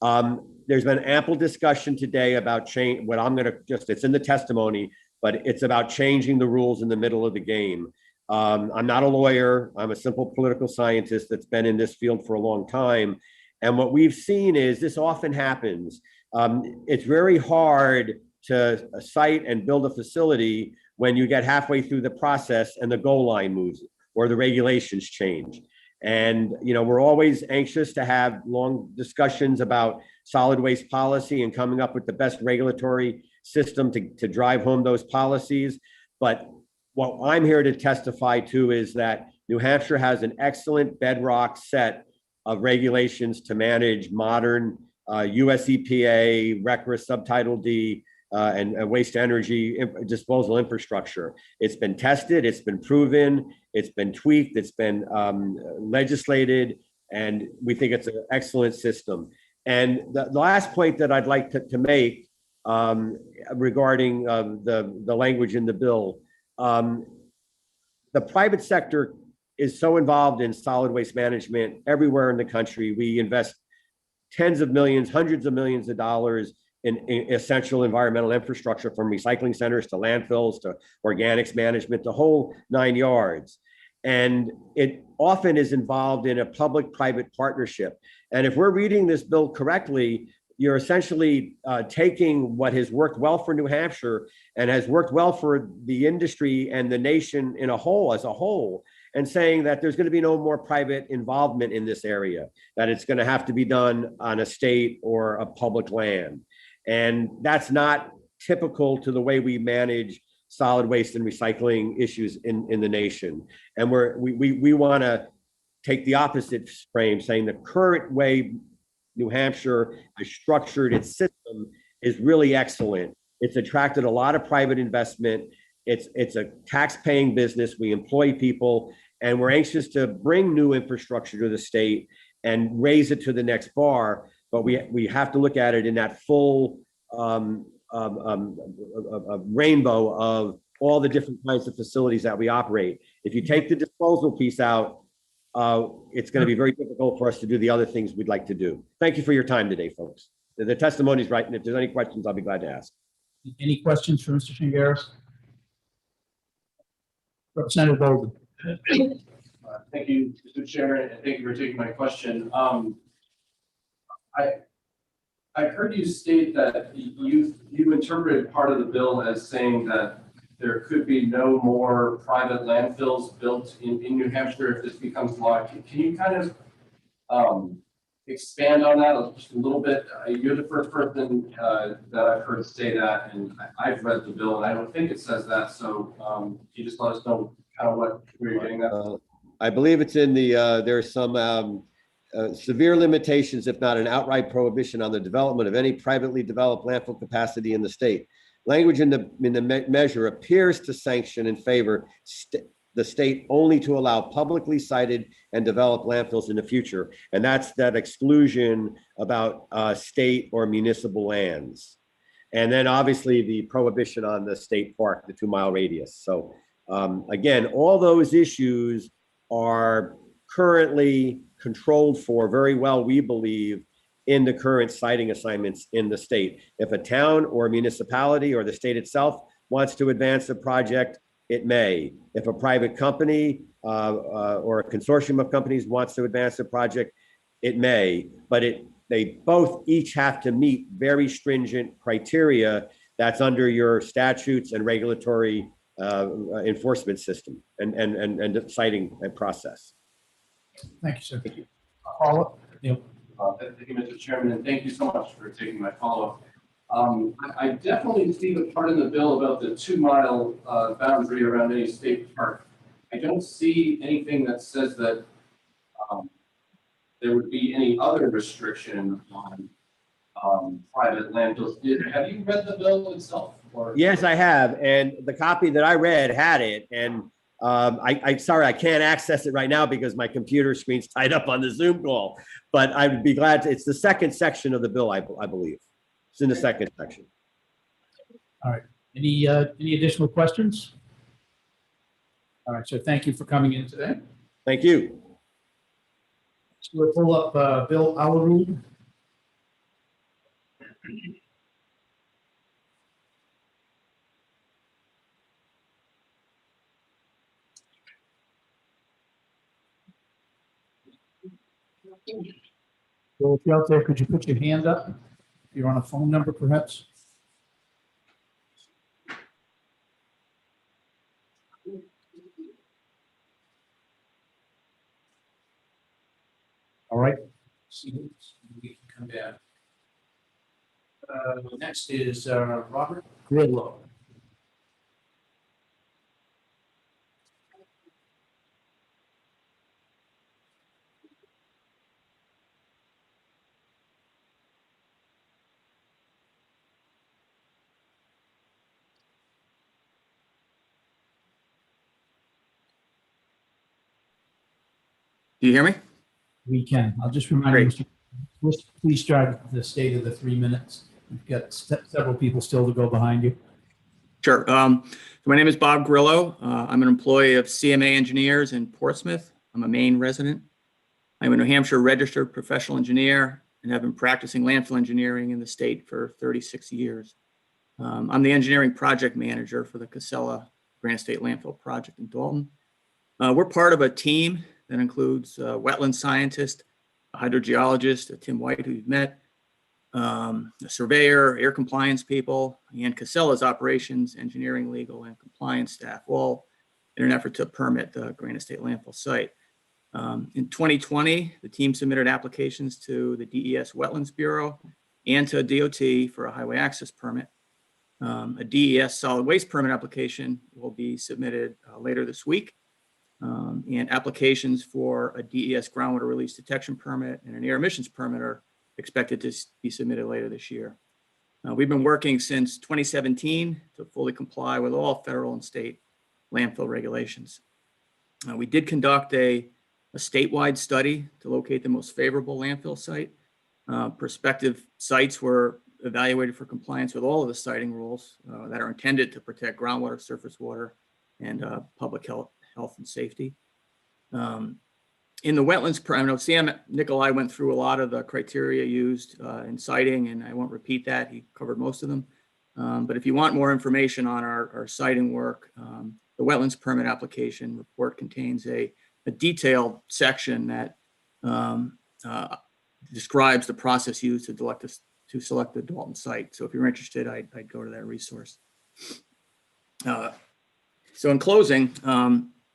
There's been ample discussion today about change. What I'm going to it's in the testimony, but it's about changing the rules in the middle of the game. I'm not a lawyer. I'm a simple political scientist that's been in this field for a long time. And what we've seen is this often happens. It's very hard to site and build a facility when you get halfway through the process and the goal line moves or the regulations change. And, you know, we're always anxious to have long discussions about solid waste policy and coming up with the best regulatory system to drive home those policies. But what I'm here to testify to is that New Hampshire has an excellent bedrock set of regulations to manage modern US EPA, RCRA, Subtitle D, and waste energy disposal infrastructure. It's been tested, it's been proven, it's been tweaked, it's been legislated, and we think it's an excellent system. And the last point that I'd like to make regarding the language in the bill, the private sector is so involved in solid waste management everywhere in the country. We invest tens of millions, hundreds of millions of dollars in essential environmental infrastructure, from recycling centers to landfills to organics management, the whole 9 yards. And it often is involved in a public-private partnership. And if we're reading this bill correctly, you're essentially taking what has worked well for New Hampshire and has worked well for the industry and the nation as a whole, and saying that there's going to be no more private involvement in this area, that it's going to have to be done on a state or a public land. And that's not typical to the way we manage solid waste and recycling issues in the nation. And we want to take the opposite frame, saying the current way New Hampshire has structured its system is really excellent. It's attracted a lot of private investment. It's a tax-paying business. We employ people, and we're anxious to bring new infrastructure to the state and raise it to the next bar. But we have to look at it in that full rainbow of all the different kinds of facilities that we operate. If you take the disposal piece out, it's going to be very difficult for us to do the other things we'd like to do. Thank you for your time today, folks. The testimony is right, and if there's any questions, I'll be glad to ask. Any questions for Mr. Shingaris? Representative Golden. Thank you, Mr. Chair, and thank you for taking my question. I heard you state that you interpreted part of the bill as saying that there could be no more private landfills built in New Hampshire if this becomes law. Can you kind of expand on that just a little bit? You're the first person that I've heard say that, and I've read the bill, and I don't think it says that. So can you just let us know kind of where you're getting that? I believe it's in the, there's some severe limitations, if not an outright prohibition, on the development of any privately developed landfill capacity in the state. Language in the measure appears to sanction and favor the state only to allow publicly sited and developed landfills in the future. And that's that exclusion about state or municipal lands. And then obviously the prohibition on the state park, the 2-mile radius. So again, all those issues are currently controlled for very well, we believe, in the current siting assignments in the state. If a town or a municipality or the state itself wants to advance a project, it may. If a private company or a consortium of companies wants to advance a project, it may. But they both each have to meet very stringent criteria that's under your statutes and regulatory enforcement system and citing process. Thank you, sir. Thank you. Follow-up? Thank you, Mr. Chairman, and thank you so much for taking my follow-up. I definitely see the part in the bill about the 2-mile boundary around any state park. I don't see anything that says that there would be any other restriction on private landfills. Have you read the bill itself? Or? Yes, I have, and the copy that I read had it, and sorry, I can't access it right now because my computer screen's tied up on the Zoom call, but I'd be glad to. It's the second section of the bill, I believe. It's in the second section. All right. Any additional questions? All right, so thank you for coming in today. Thank you. So we'll pull up Bill Alarud. Bill, if you're out there, could you put your hand up? If you're on a phone number, perhaps? All right. See, we can come back. Next is Robert Gridlow. Do you hear me? We can. I'll just remind you, Mr. Please start the state of the 3 minutes. We've got several people still to go behind you. Sure. So my name is Bob Grillo. I'm an employee of CMA Engineers in Portsmouth. I'm a Maine resident. I'm a New Hampshire registered professional engineer and have been practicing landfill engineering in the state for 36 years. I'm the engineering project manager for the Casella Granite State Landfill project in Dalton. We're part of a team that includes a wetland scientist, a hydrogeologist, Tim White, who you've met, a surveyor, air compliance people, and Casella's operations, engineering, legal, and compliance staff, all in an effort to permit the Granite State landfill site. In 2020, the team submitted applications to the DES Wetlands Bureau and to DOT for a highway access permit. A DES solid waste permit application will be submitted later this week. And applications for a DES groundwater release detection permit and an air emissions permit are expected to be submitted later this year. We've been working since 2017 to fully comply with all federal and state landfill regulations. We did conduct a statewide study to locate the most favorable landfill site. Prospective sites were evaluated for compliance with all of the siting rules that are intended to protect groundwater, surface water, and public health and safety. In the wetlands permit, Sam Nicolai went through a lot of the criteria used in citing, and I won't repeat that. He covered most of them. But if you want more information on our citing work, the wetlands permit application report contains a detailed section that describes the process used to select the Dalton site. So if you're interested, I'd go to that resource. So in closing,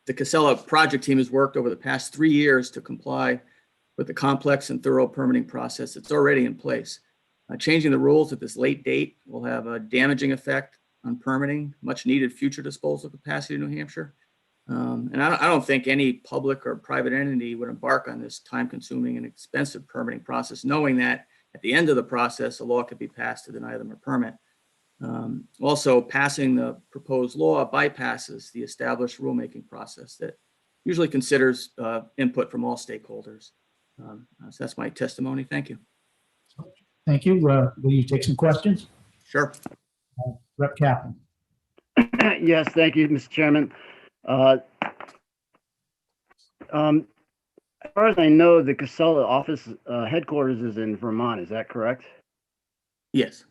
the Casella project team has worked over the past 3 years to comply with the complex and thorough permitting process that's already in place. Changing the rules at this late date will have a damaging effect on permitting much needed future disposal capacity in New Hampshire. And I don't think any public or private entity would embark on this time-consuming and expensive permitting process, knowing that at the end of the process, a law could be passed to deny them a permit. Also, passing the proposed law bypasses the established rulemaking process that usually considers input from all stakeholders. So that's my testimony. Thank you. Thank you. Will you take some questions? Sure. Rep. Kaplan. Yes, thank you, Mr. Chairman. As far as I know, the Casella office headquarters is in Vermont. Is that correct? Yes.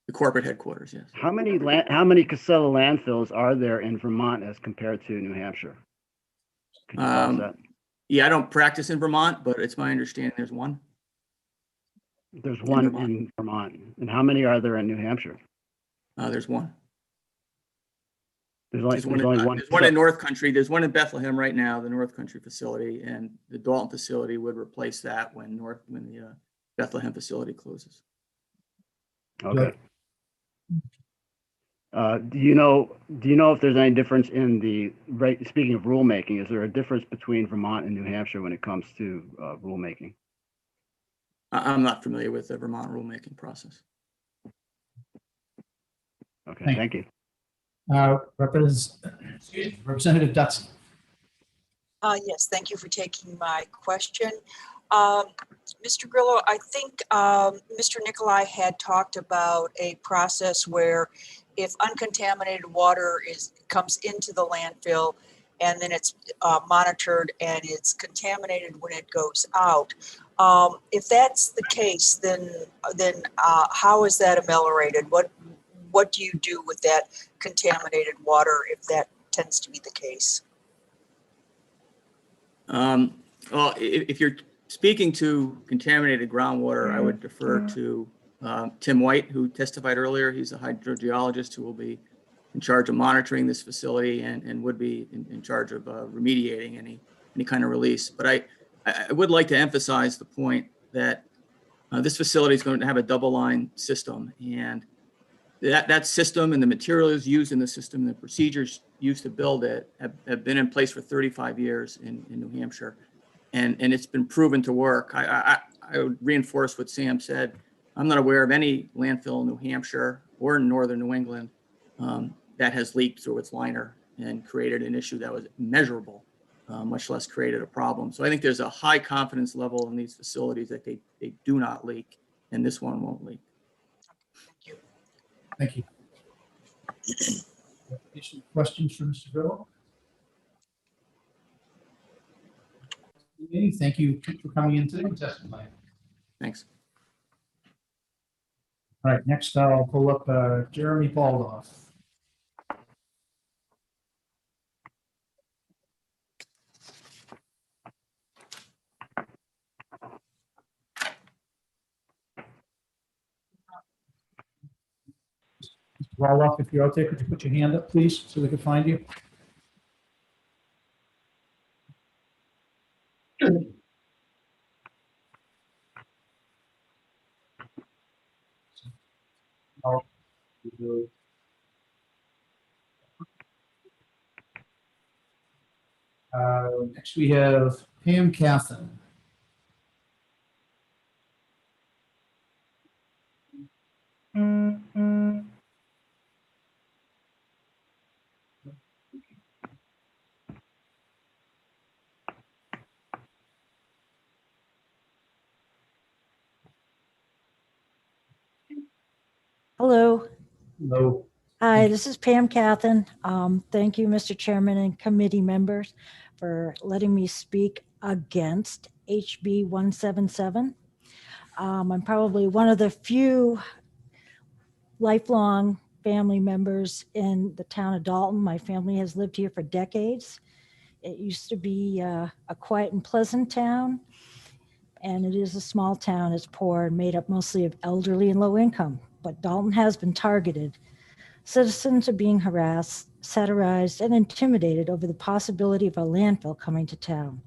The corporate headquarters, yes. How many Casella landfills are there in Vermont as compared to New Hampshire? Could you tell us that? Yeah, I don't practice in Vermont, but it's my understanding there's one. There's one in Vermont. And how many are there in New Hampshire? There's one. There's one in North Country. There's one in Bethlehem right now, the North Country facility, and the Dalton facility would replace that when the Bethlehem facility closes. Okay. Do you know if there's any difference in the speaking of rulemaking, is there a difference between Vermont and New Hampshire when it comes to rulemaking? I'm not familiar with the Vermont rulemaking process. Okay, thank you. Representative Dutson. Yes, thank you for taking my question. Mr. Grillo, I think Mr. Nicolai had talked about a process where if uncontaminated water comes into the landfill and then it's monitored and it's contaminated when it goes out. If that's the case, then how is that ameliorated? What do you do with that contaminated water if that tends to be the case? Well, if you're speaking to contaminated groundwater, I would defer to Tim White, who testified earlier. He's a hydrogeologist who will be in charge of monitoring this facility and would be in charge of remediating any kind of release. But I would like to emphasize the point that this facility is going to have a double line system, and that system and the materials used in the system, the procedures used to build it have been in place for 35 years in New Hampshire. And it's been proven to work. I would reinforce what Sam said. I'm not aware of any landfill in New Hampshire or in northern New England that has leaked through its liner and created an issue that was measurable, much less created a problem. So I think there's a high confidence level in these facilities that they do not leak, and this one won't leak. Thank you. Additional questions for Mr. Grillo? Thank you for coming in today and testifying. Thanks. All right, next I'll pull up Jeremy Baldoff. Mr. Baldoff, if you're out there, could you put your hand up, please, so we can find you? Next we have Pam Cathan. Hello. Hello. Hi, this is Pam Cathan. Thank you, Mr. Chairman and committee members, for letting me speak against HB 177. I'm probably one of the few lifelong family members in the town of Dalton. My family has lived here for decades. It used to be a quiet and pleasant town, and it is a small town. It's poor and made up mostly of elderly and low income, but Dalton has been targeted. Citizens are being harassed, satirized, and intimidated over the possibility of a landfill coming to town.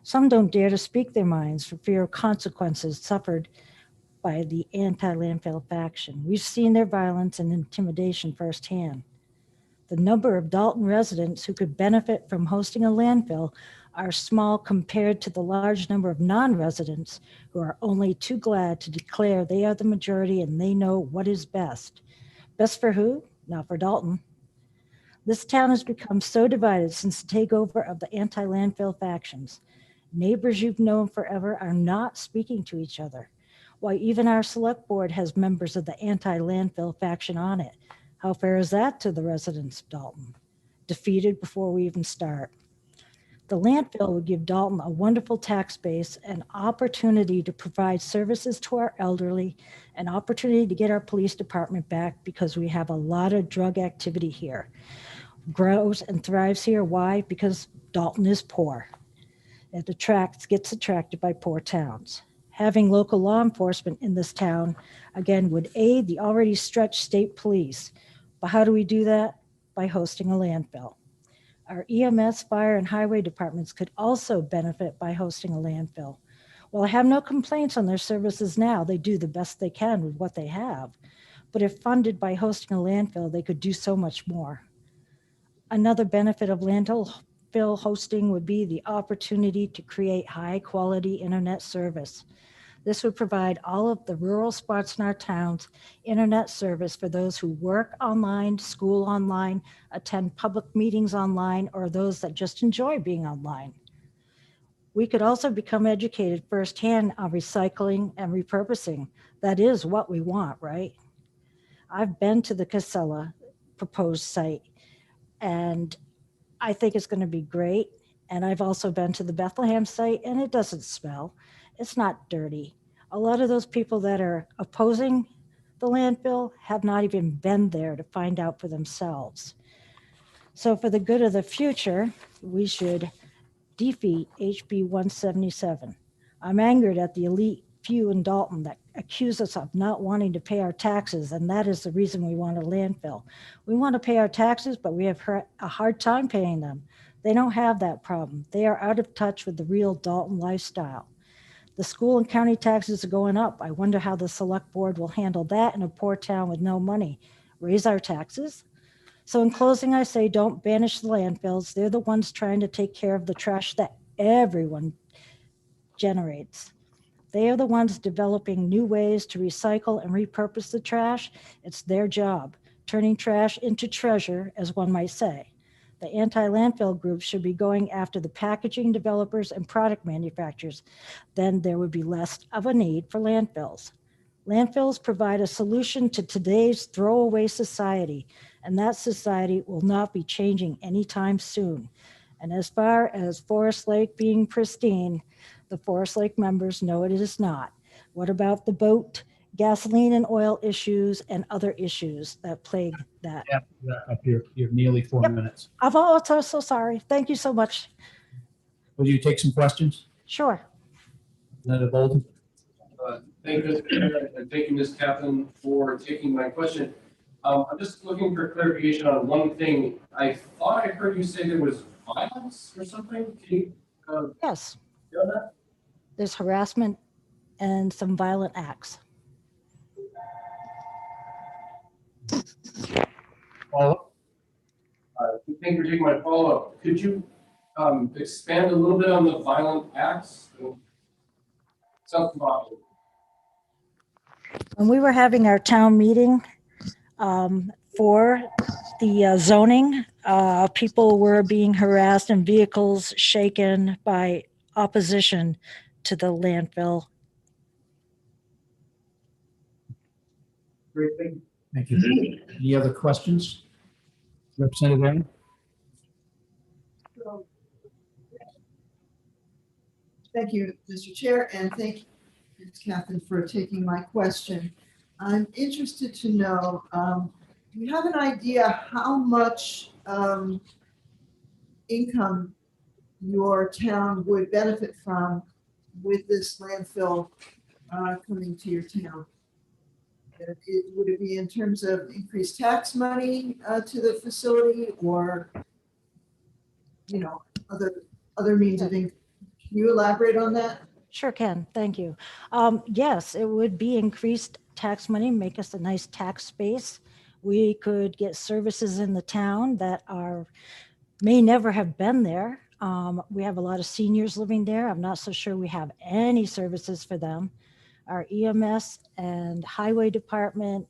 Some don't dare to speak their minds for fear of consequences suffered by the anti-landfill faction. We've seen their violence and intimidation firsthand. The number of Dalton residents who could benefit from hosting a landfill are small compared to the large number of non-residents who are only too glad to declare they are the majority and they know what is best. Best for who? Not for Dalton. This town has become so divided since the takeover of the anti-landfill factions. Neighbors you've known forever are not speaking to each other. Why, even our select board has members of the anti-landfill faction on it. How fair is that to the residents of Dalton? Defeated before we even start. The landfill would give Dalton a wonderful tax base, an opportunity to provide services to our elderly, an opportunity to get our police department back because we have a lot of drug activity here. Grows and thrives here. Why? Because Dalton is poor. It gets attracted by poor towns. Having local law enforcement in this town, again, would aid the already stretched state police. But how do we do that? By hosting a landfill. Our EMS, fire, and highway departments could also benefit by hosting a landfill. While I have no complaints on their services now, they do the best they can with what they have. But if funded by hosting a landfill, they could do so much more. Another benefit of landfill hosting would be the opportunity to create high-quality internet service. This would provide all of the rural spots in our towns internet service for those who work online, school online, attend public meetings online, or those that just enjoy being online. We could also become educated firsthand on recycling and repurposing. That is what we want, right? I've been to the Casella proposed site, and I think it's going to be great. And I've also been to the Bethlehem site, and it doesn't smell. It's not dirty. A lot of those people that are opposing the landfill have not even been there to find out for themselves. So for the good of the future, we should defeat HB 177. I'm angered at the elite few in Dalton that accuse us of not wanting to pay our taxes, and that is the reason we want a landfill. We want to pay our taxes, but we have a hard time paying them. They don't have that problem. They are out of touch with the real Dalton lifestyle. The school and county taxes are going up. I wonder how the select board will handle that in a poor town with no money. Raise our taxes? So in closing, I say don't banish the landfills. They're the ones trying to take care of the trash that everyone generates. They are the ones developing new ways to recycle and repurpose the trash. It's their job, turning trash into treasure, as one might say. The anti-landfill group should be going after the packaging developers and product manufacturers. Then there would be less of a need for landfills. Landfills provide a solution to today's throwaway society, and that society will not be changing anytime soon. And as far as Forest Lake being pristine, the Forest Lake members know it is not. What about the boat, gasoline and oil issues, and other issues that plague that? Yeah, wrap up here. You have nearly 4 minutes. I'm also so sorry. Thank you so much. Will you take some questions? Sure. Senator Bolden? Thank you, Mr. Chair, and thank you, Ms. Kaplan, for taking my question. I'm just looking for clarification on one thing. I thought I heard you say there was violence or something. Can you, Yes. know that? There's harassment and some violent acts. Follow-up? Thank you for taking my follow-up. Could you expand a little bit on the violent acts? Sounds provocative. When we were having our town meeting for the zoning, people were being harassed and vehicles shaken by opposition to the landfill. Great, thank you. Any other questions? Representative Aaron? Thank you, Mr. Chair, and thank you, Ms. Catherine, for taking my question. I'm interested to know, do you have an idea how much income your town would benefit from with this landfill coming to your town? Would it be in terms of increased tax money to the facility, or, you know, other means of income? Can you elaborate on that? Sure can, thank you. Yes, it would be increased tax money, make us a nice tax base. We could get services in the town that may never have been there. We have a lot of seniors living there. I'm not so sure we have any services for them. Our EMS and highway department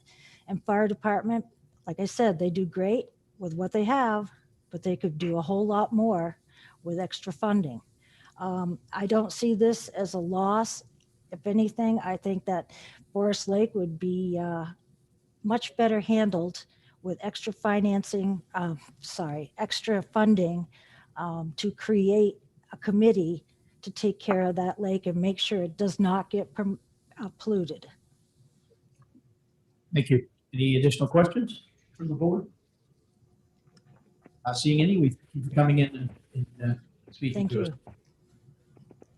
and fire department, like I said, they do great with what they have, but they could do a whole lot more with extra funding. I don't see this as a loss. If anything, I think that Forest Lake would be much better handled with extra financing, extra funding to create a committee to take care of that lake and make sure it does not get polluted. Thank you. Any additional questions from the board? Not seeing any. We thank you for coming in and speaking to us.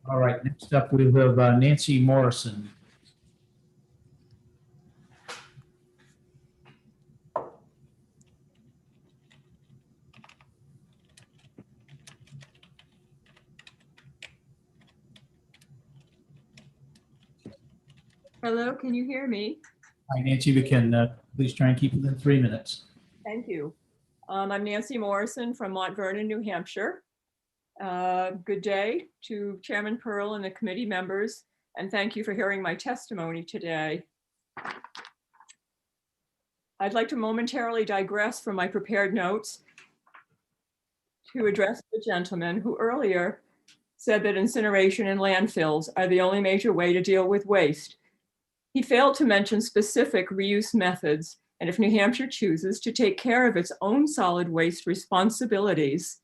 All right, next up we have Nancy Morrison. Hello, can you hear me? Hi, Nancy. We can please try and keep within 3 minutes. Thank you. I'm Nancy Morrison from Mount Vernon, New Hampshire. Good day to Chairman Pearl and the committee members, and thank you for hearing my testimony today. I'd like to momentarily digress from my prepared notes to address the gentleman who earlier said that incineration and landfills are the only major way to deal with waste. He failed to mention specific reuse methods, and if New Hampshire chooses to take care of its own solid waste responsibilities,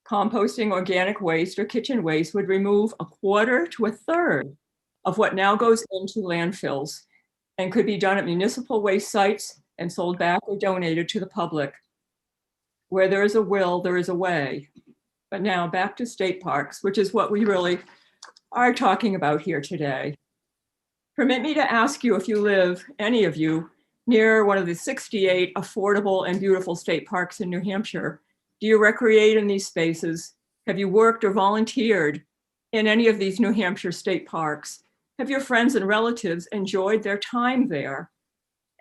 composting organic waste or kitchen waste would remove 1/4 to 1/3 of what now goes into landfills and could be done at municipal waste sites and sold back or donated to the public. Where there is a will, there is a way. But now back to state parks, which is what we really are talking about here today. Permit me to ask you if you live, any of you, near one of the 68 affordable and beautiful state parks in New Hampshire. Do you recreate in these spaces? Have you worked or volunteered in any of these New Hampshire state parks? Have your friends and relatives enjoyed their time there?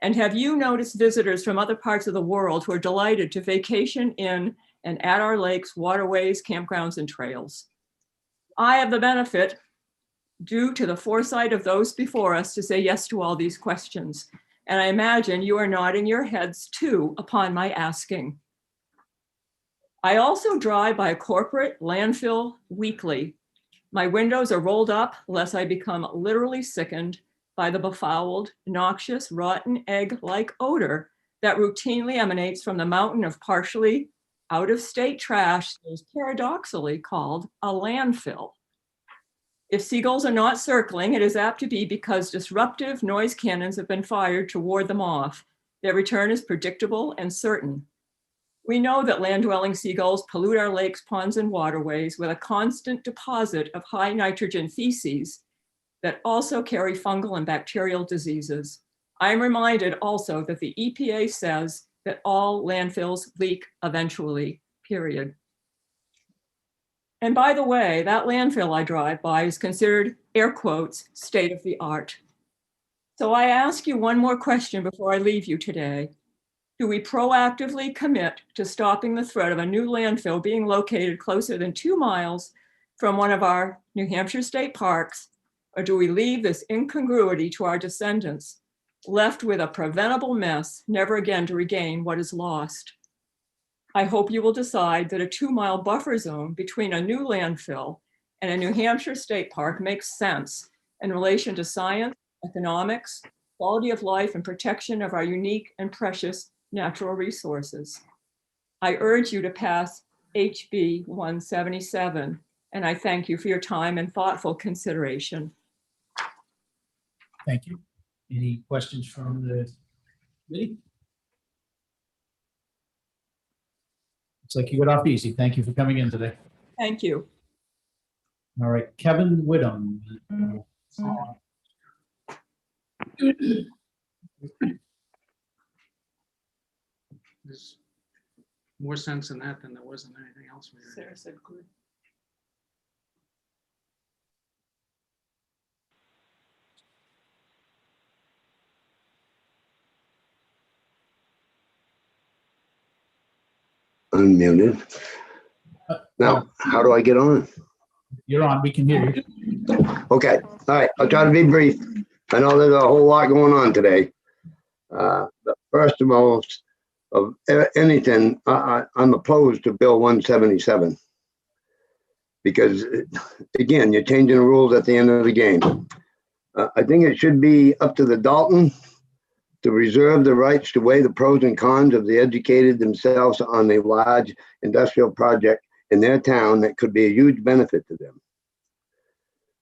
And have you noticed visitors from other parts of the world who are delighted to vacation in and at our lakes, waterways, campgrounds, and trails? I have the benefit, due to the foresight of those before us, to say yes to all these questions. And I imagine you are nodding your heads too upon my asking. I also drive by a corporate landfill weekly. My windows are rolled up lest I become literally sickened by the befouled, noxious, rotten egg-like odor that routinely emanates from the mountain of partially out-of-state trash that is paradoxically called a landfill. If seagulls are not circling, it is apt to be because disruptive noise cannons have been fired to ward them off. Their return is predictable and certain. We know that land-dwelling seagulls pollute our lakes, ponds, and waterways with a constant deposit of high nitrogen feces that also carry fungal and bacterial diseases. I am reminded also that the EPA says that all landfills leak eventually, period. And by the way, that landfill I drive by is considered, air quotes, state of the art. So I ask you one more question before I leave you today. Do we proactively commit to stopping the threat of a new landfill being located closer than 2 miles from one of our New Hampshire state parks? Or do we leave this incongruity to our descendants, left with a preventable mess, never again to regain what is lost? I hope you will decide that a 2-mile buffer zone between a new landfill and a New Hampshire state park makes sense in relation to science, economics, quality of life, and protection of our unique and precious natural resources. I urge you to pass HB 177, and I thank you for your time and thoughtful consideration. Thank you. Any questions from the committee? Looks like you got off easy. Thank you for coming in today. Thank you. All right, Kevin Whittam. There's more sense in that than there was in anything else. Sarah said good. Unmuted. Now, how do I get on? You're on, we can hear you. Okay, all right, I'll try to be brief. I know there's a whole lot going on today. But first of all, of anything, I'm opposed to Bill 177. Because again, you're changing the rules at the end of the game. I think it should be up to the Dalton to reserve the rights to weigh the pros and cons of the educated themselves on a large industrial project in their town that could be a huge benefit to them.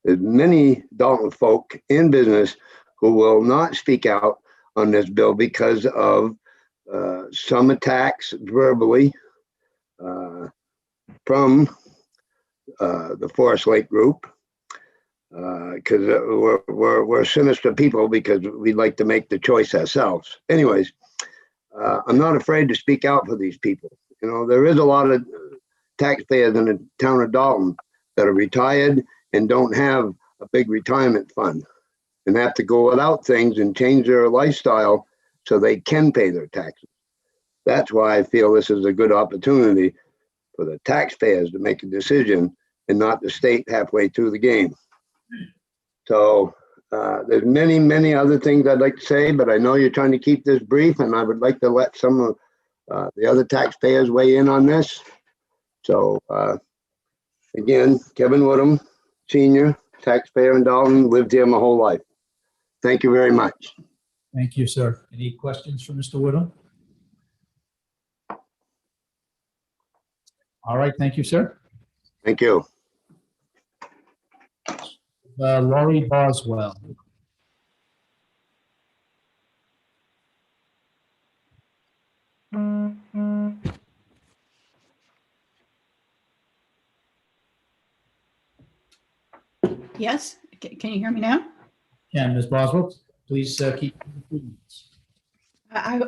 There's many Dalton folk in business who will not speak out on this bill because of some attacks verbally from the Forest Lake Group, because we're sinister people because we like to make the choice ourselves. Anyways, I'm not afraid to speak out for these people. You know, there is a lot of taxpayers in the town of Dalton that are retired and don't have a big retirement fund and have to go without things and change their lifestyle so they can pay their taxes. That's why I feel this is a good opportunity for the taxpayers to make a decision and not the state halfway through the game. So there's many, many other things I'd like to say, but I know you're trying to keep this brief, and I would like to let some of the other taxpayers weigh in on this. So Again, Kevin Woodham, Senior, taxpayer in Dalton, lived here my whole life. Thank you very much. Thank you, sir. Any questions for Mr. Woodham? All right, thank you, sir. Thank you. Laurie Boswell. Yes, can you hear me now? Ms. Boswell, please keep. I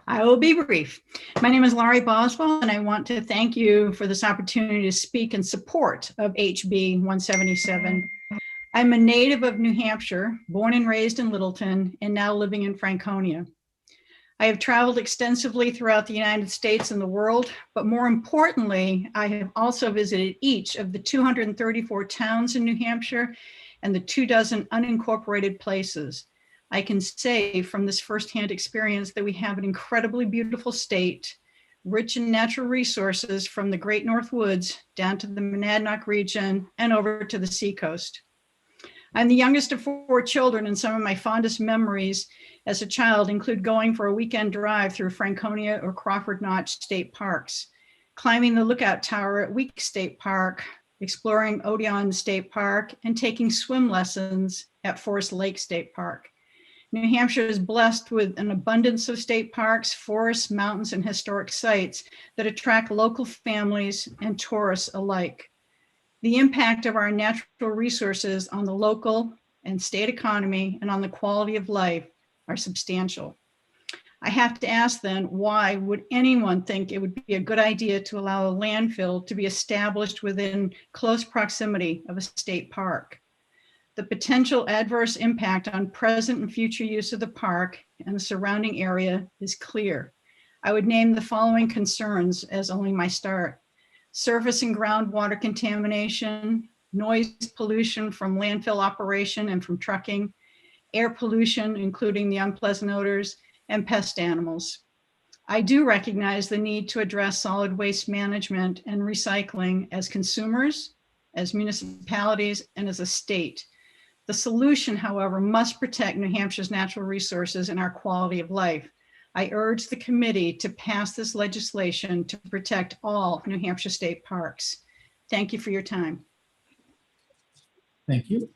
I will be brief. My name is Laurie Boswell, and I want to thank you for this opportunity to speak in support of HB 177. I'm a native of New Hampshire, born and raised in Littleton, and now living in Franconia. I have traveled extensively throughout the United States and the world, but more importantly, I have also visited each of the 234 towns in New Hampshire and the 24 unincorporated places. I can say from this firsthand experience that we have an incredibly beautiful state, rich in natural resources from the Great North Woods down to the Monadnock region and over to the seacoast. I'm the youngest of 4 children, and some of my fondest memories as a child include going for a weekend drive through Franconia or Crawford Notch state parks, climbing the lookout tower at Week State Park, exploring Odeon State Park, and taking swim lessons at Forest Lake State Park. New Hampshire is blessed with an abundance of state parks, forests, mountains, and historic sites that attract local families and tourists alike. The impact of our natural resources on the local and state economy and on the quality of life are substantial. I have to ask then, why would anyone think it would be a good idea to allow a landfill to be established within close proximity of a state park? The potential adverse impact on present and future use of the park and the surrounding area is clear. I would name the following concerns as only my start: surface and groundwater contamination, noise pollution from landfill operation and from trucking, air pollution, including the unpleasant odors, and pest animals. I do recognize the need to address solid waste management and recycling as consumers, as municipalities, and as a state. The solution, however, must protect New Hampshire's natural resources and our quality of life. I urge the committee to pass this legislation to protect all New Hampshire state parks. Thank you for your time. Thank you.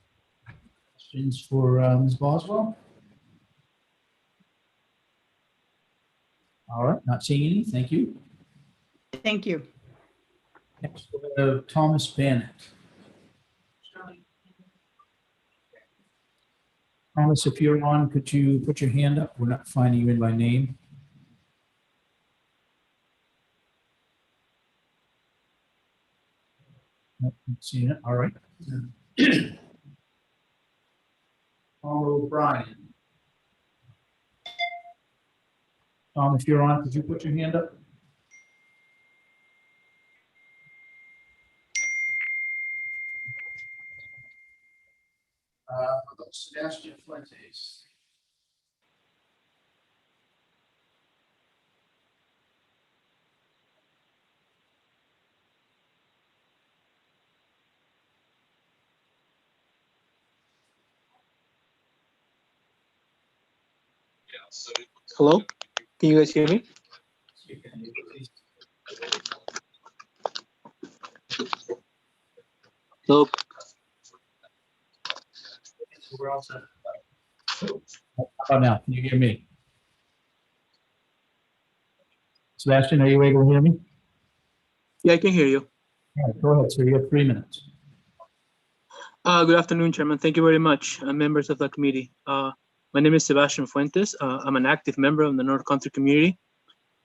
Questions for Ms. Boswell? All right, not seeing any. Thank you. Thank you. Next, Thomas Bennett. Thomas, if you're on, could you put your hand up? We're not finding you in by name. Nope, not seeing it. All right. Tom O'Brien. Tom, if you're on, could you put your hand up? Sebastian Fuentes. Hello, can you guys hear me? Hello. We're all set. How about now? Can you hear me? Sebastian, are you able to hear me? Yeah, I can hear you. All right, go ahead, sir. You have 3 minutes. Good afternoon, Chairman. Thank you very much, members of the committee. My name is Sebastian Fuentes. I'm an active member of the North Country community.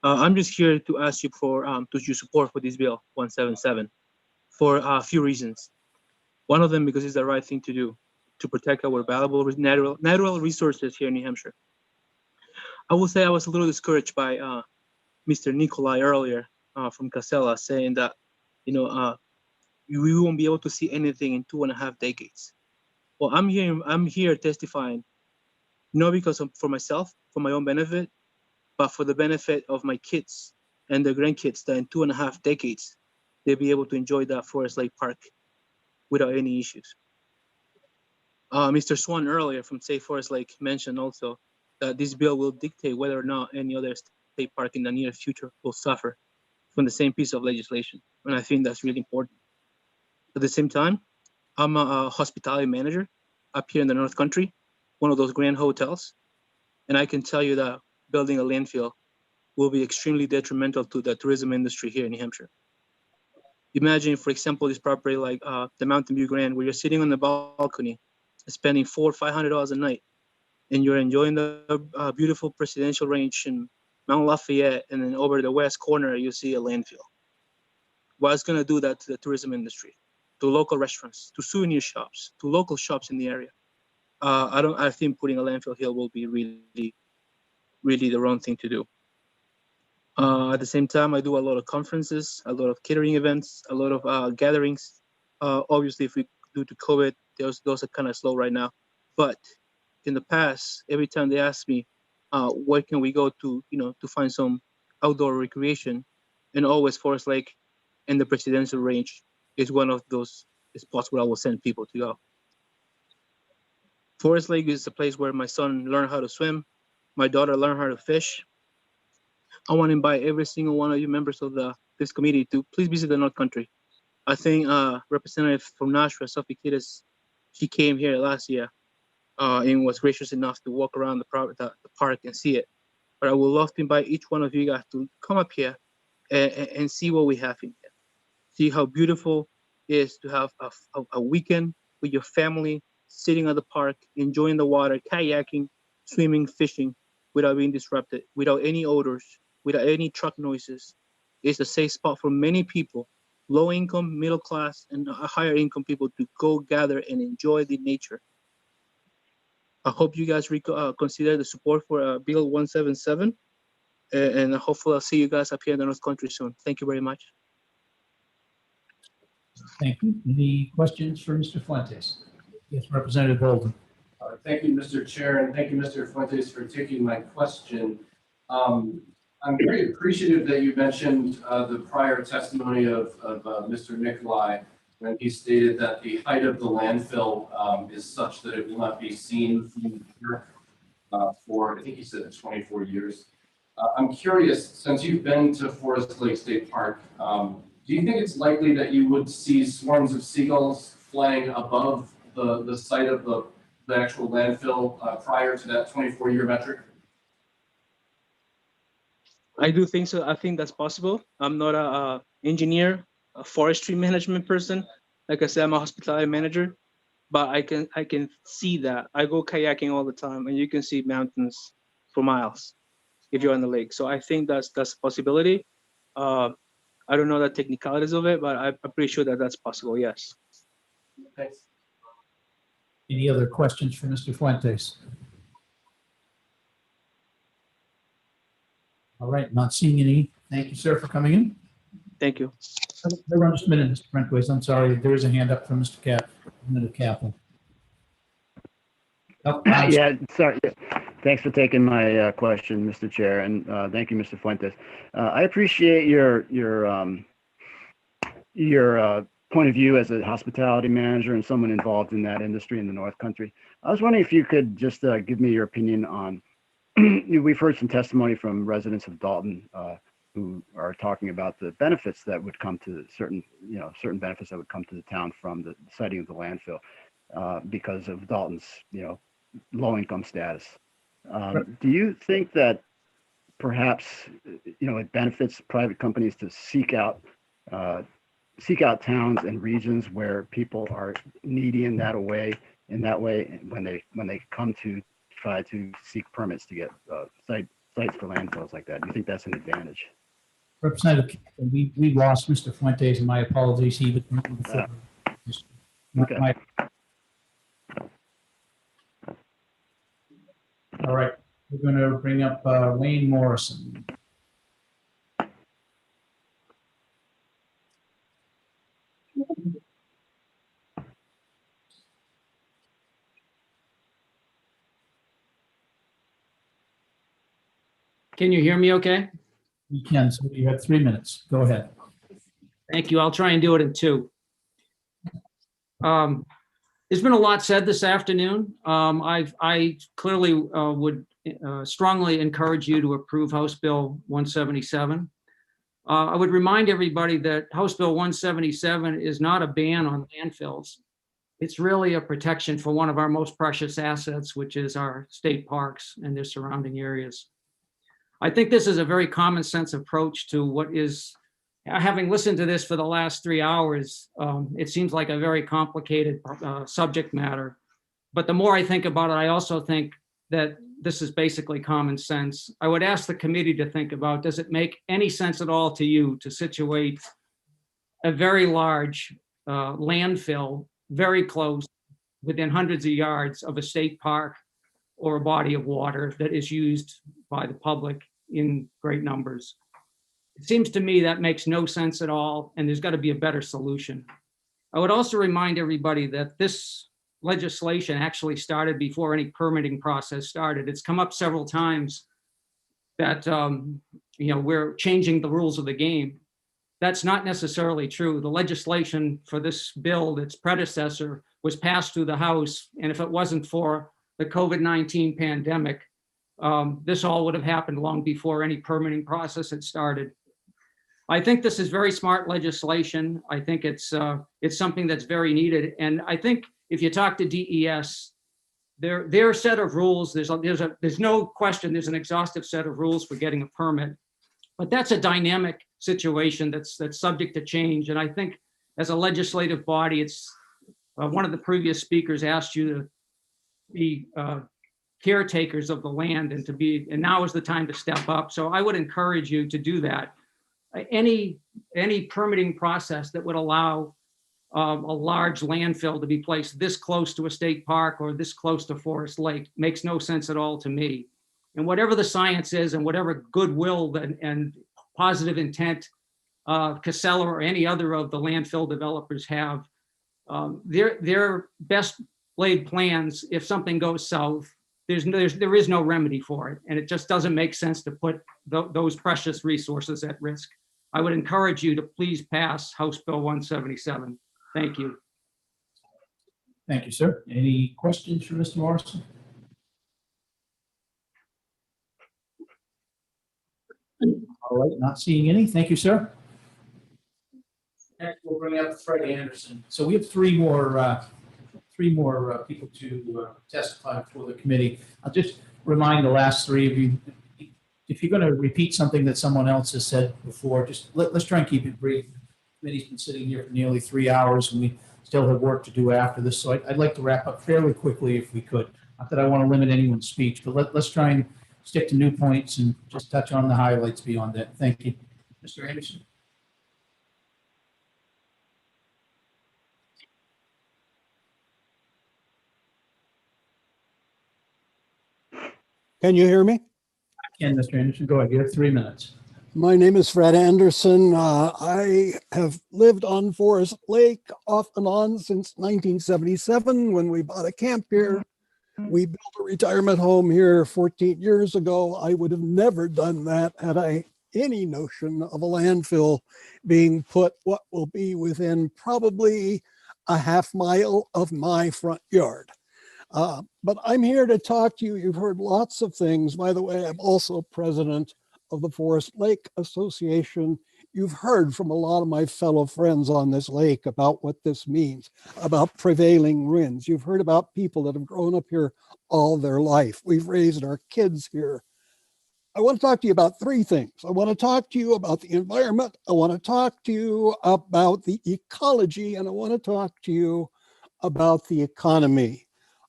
I'm just here to ask you for your support for this bill 177 for a few reasons. One of them because it's the right thing to do to protect our valuable natural resources here in New Hampshire. I will say I was a little discouraged by Mr. Nicolai earlier from Casella saying that, we won't be able to see anything in 2.5 decades. Well, I'm here testifying, not because for myself, for my own benefit, but for the benefit of my kids and their grandkids that in 2.5 decades, they'll be able to enjoy that Forest Lake Park without any issues. Mr. Swan earlier from Safe Forest Lake mentioned also that this bill will dictate whether or not any other state park in the near future will suffer from the same piece of legislation. And I think that's really important. At the same time, I'm a hospitality manager up here in the North Country, one of those grand hotels. And I can tell you that building a landfill will be extremely detrimental to the tourism industry here in New Hampshire. Imagine, for example, this property like the Mountain View Grand, where you're sitting on the balcony, spending $400 or $500 a night, and you're enjoying the beautiful presidential range in Mount Lafayette, and then over the west corner, you see a landfill. What's going to do that to the tourism industry, to local restaurants, to souvenir shops, to local shops in the area? I think putting a landfill here will be really the wrong thing to do. At the same time, I do a lot of conferences, a lot of catering events, a lot of gatherings. Obviously, if we due to COVID, those are kind of slow right now. But in the past, every time they ask me, where can we go to, to find some outdoor recreation, and always Forest Lake and the Presidential Range is one of those spots where I will send people to go. Forest Lake is a place where my son learned how to swim, my daughter learned how to fish. I want to invite every single one of you members of this committee to please visit the North Country. I think Representative from Nashua, Sophie Kittis, she came here last year and was gracious enough to walk around the park and see it. But I would love to invite each one of you guys to come up here and see what we have in here. See how beautiful it is to have a weekend with your family, sitting at the park, enjoying the water, kayaking, swimming, fishing, without being disrupted, without any odors, without any truck noises. It's a safe spot for many people, low income, middle class, and higher income people to go gather and enjoy the nature. I hope you guys consider the support for Bill 177, and hopefully I'll see you guys up here in the North Country soon. Thank you very much. Thank you. Any questions for Mr. Fuentes? Yes, Representative Bolden. Thank you, Mr. Chair, and thank you, Mr. Fuentes, for taking my question. I'm very appreciative that you mentioned the prior testimony of Mr. Nicolai when he stated that the height of the landfill is such that it will not be seen from here for, I think he said 24 years. I'm curious, since you've been to Forest Lake State Park, do you think it's likely that you would see swarms of seagulls flying above the site of the actual landfill prior to that 24-year metric? I do think so. I think that's possible. I'm not an engineer, a forestry management person. Like I said, I'm a hospitality manager, but I can see that. I go kayaking all the time, and you can see mountains for miles if you're on the lake. So I think that's a possibility. I don't know the technicalities of it, but I'm pretty sure that that's possible. Yes. Thanks. Any other questions for Mr. Fuentes? All right, not seeing any. Thank you, sir, for coming in. Thank you. Hold on just a minute, Mr. Fuentes. I'm sorry. There is a hand up from Mr. Kaplan. Oh, Yeah, sorry. Thanks for taking my question, Mr. Chair, and thank you, Mr. Fuentes. I appreciate your point of view as a hospitality manager and someone involved in that industry in the North Country. I was wondering if you could just give me your opinion on, we've heard some testimony from residents of Dalton who are talking about the benefits that would come to certain benefits that would come to the town from the siting of the landfill because of Dalton's, low income status. Do you think that perhaps, it benefits private companies to seek out towns and regions where people are needy in that way when they come to try to seek permits to get sites for landfills like that? Do you think that's an advantage? Representative, we lost Mr. Fuentes, and my apologies. He was okay. All right, we're going to bring up Wayne Morrison. Can you hear me okay? You can, so you have 3 minutes. Go ahead. Thank you. I'll try and do it in two. There's been a lot said this afternoon. I clearly would strongly encourage you to approve House Bill 177. I would remind everybody that House Bill 177 is not a ban on landfills. It's really a protection for one of our most precious assets, which is our state parks and their surrounding areas. I think this is a very common sense approach to what is, having listened to this for the last 3 hours, it seems like a very complicated subject matter. But the more I think about it, I also think that this is basically common sense. I would ask the committee to think about, does it make any sense at all to you to situate a very large landfill very close, within hundreds of yards of a state park or a body of water that is used by the public in great numbers? It seems to me that makes no sense at all, and there's got to be a better solution. I would also remind everybody that this legislation actually started before any permitting process started. It's come up several times that we're changing the rules of the game. That's not necessarily true. The legislation for this bill, its predecessor, was passed through the House, and if it wasn't for the COVID-19 pandemic, this all would have happened long before any permitting process had started. I think this is very smart legislation. I think it's something that's very needed. And I think if you talk to DES, their set of rules, there's no question there's an exhaustive set of rules for getting a permit, but that's a dynamic situation that's subject to change. And I think as a legislative body, it's one of the previous speakers asked you to be caretakers of the land and now is the time to step up. So I would encourage you to do that. Any permitting process that would allow a large landfill to be placed this close to a state park or this close to Forest Lake makes no sense at all to me. And whatever the science is and whatever goodwill and positive intent Casella or any other of the landfill developers have, their best laid plans, if something goes south, there is no remedy for it. And it just doesn't make sense to put those precious resources at risk. I would encourage you to please pass House Bill 177. Thank you. Thank you, sir. Any questions for Mr. Morrison? All right, not seeing any. Thank you, sir. Next, we'll bring up Fred Anderson. So we have three more people to testify before the committee. I'll just remind the last three of you, if you're going to repeat something that someone else has said before, just let's try and keep it brief. The committee's been sitting here for nearly 3 hours, and we still have work to do after this. So I'd like to wrap up fairly quickly if we could. Not that I want to limit anyone's speech, but let's try and stick to new points and just touch on the highlights beyond that. Thank you. Mr. Anderson. Can you hear me? I can, Mr. Anderson. Go ahead. You have 3 minutes. My name is Fred Anderson. I have lived on Forest Lake off and on since 1977 when we bought a camp here. We built a retirement home here 14 years ago. I would have never done that had I any notion of a landfill being put what will be within probably a half mile of my front yard. But I'm here to talk to you. You've heard lots of things. By the way, I'm also president of the Forest Lake Association. You've heard from a lot of my fellow friends on this lake about what this means, about prevailing winds. You've heard about people that have grown up here all their life. We've raised our kids here. I want to talk to you about three things. I want to talk to you about the environment. I want to talk to you about the ecology, and I want to talk to you about the economy.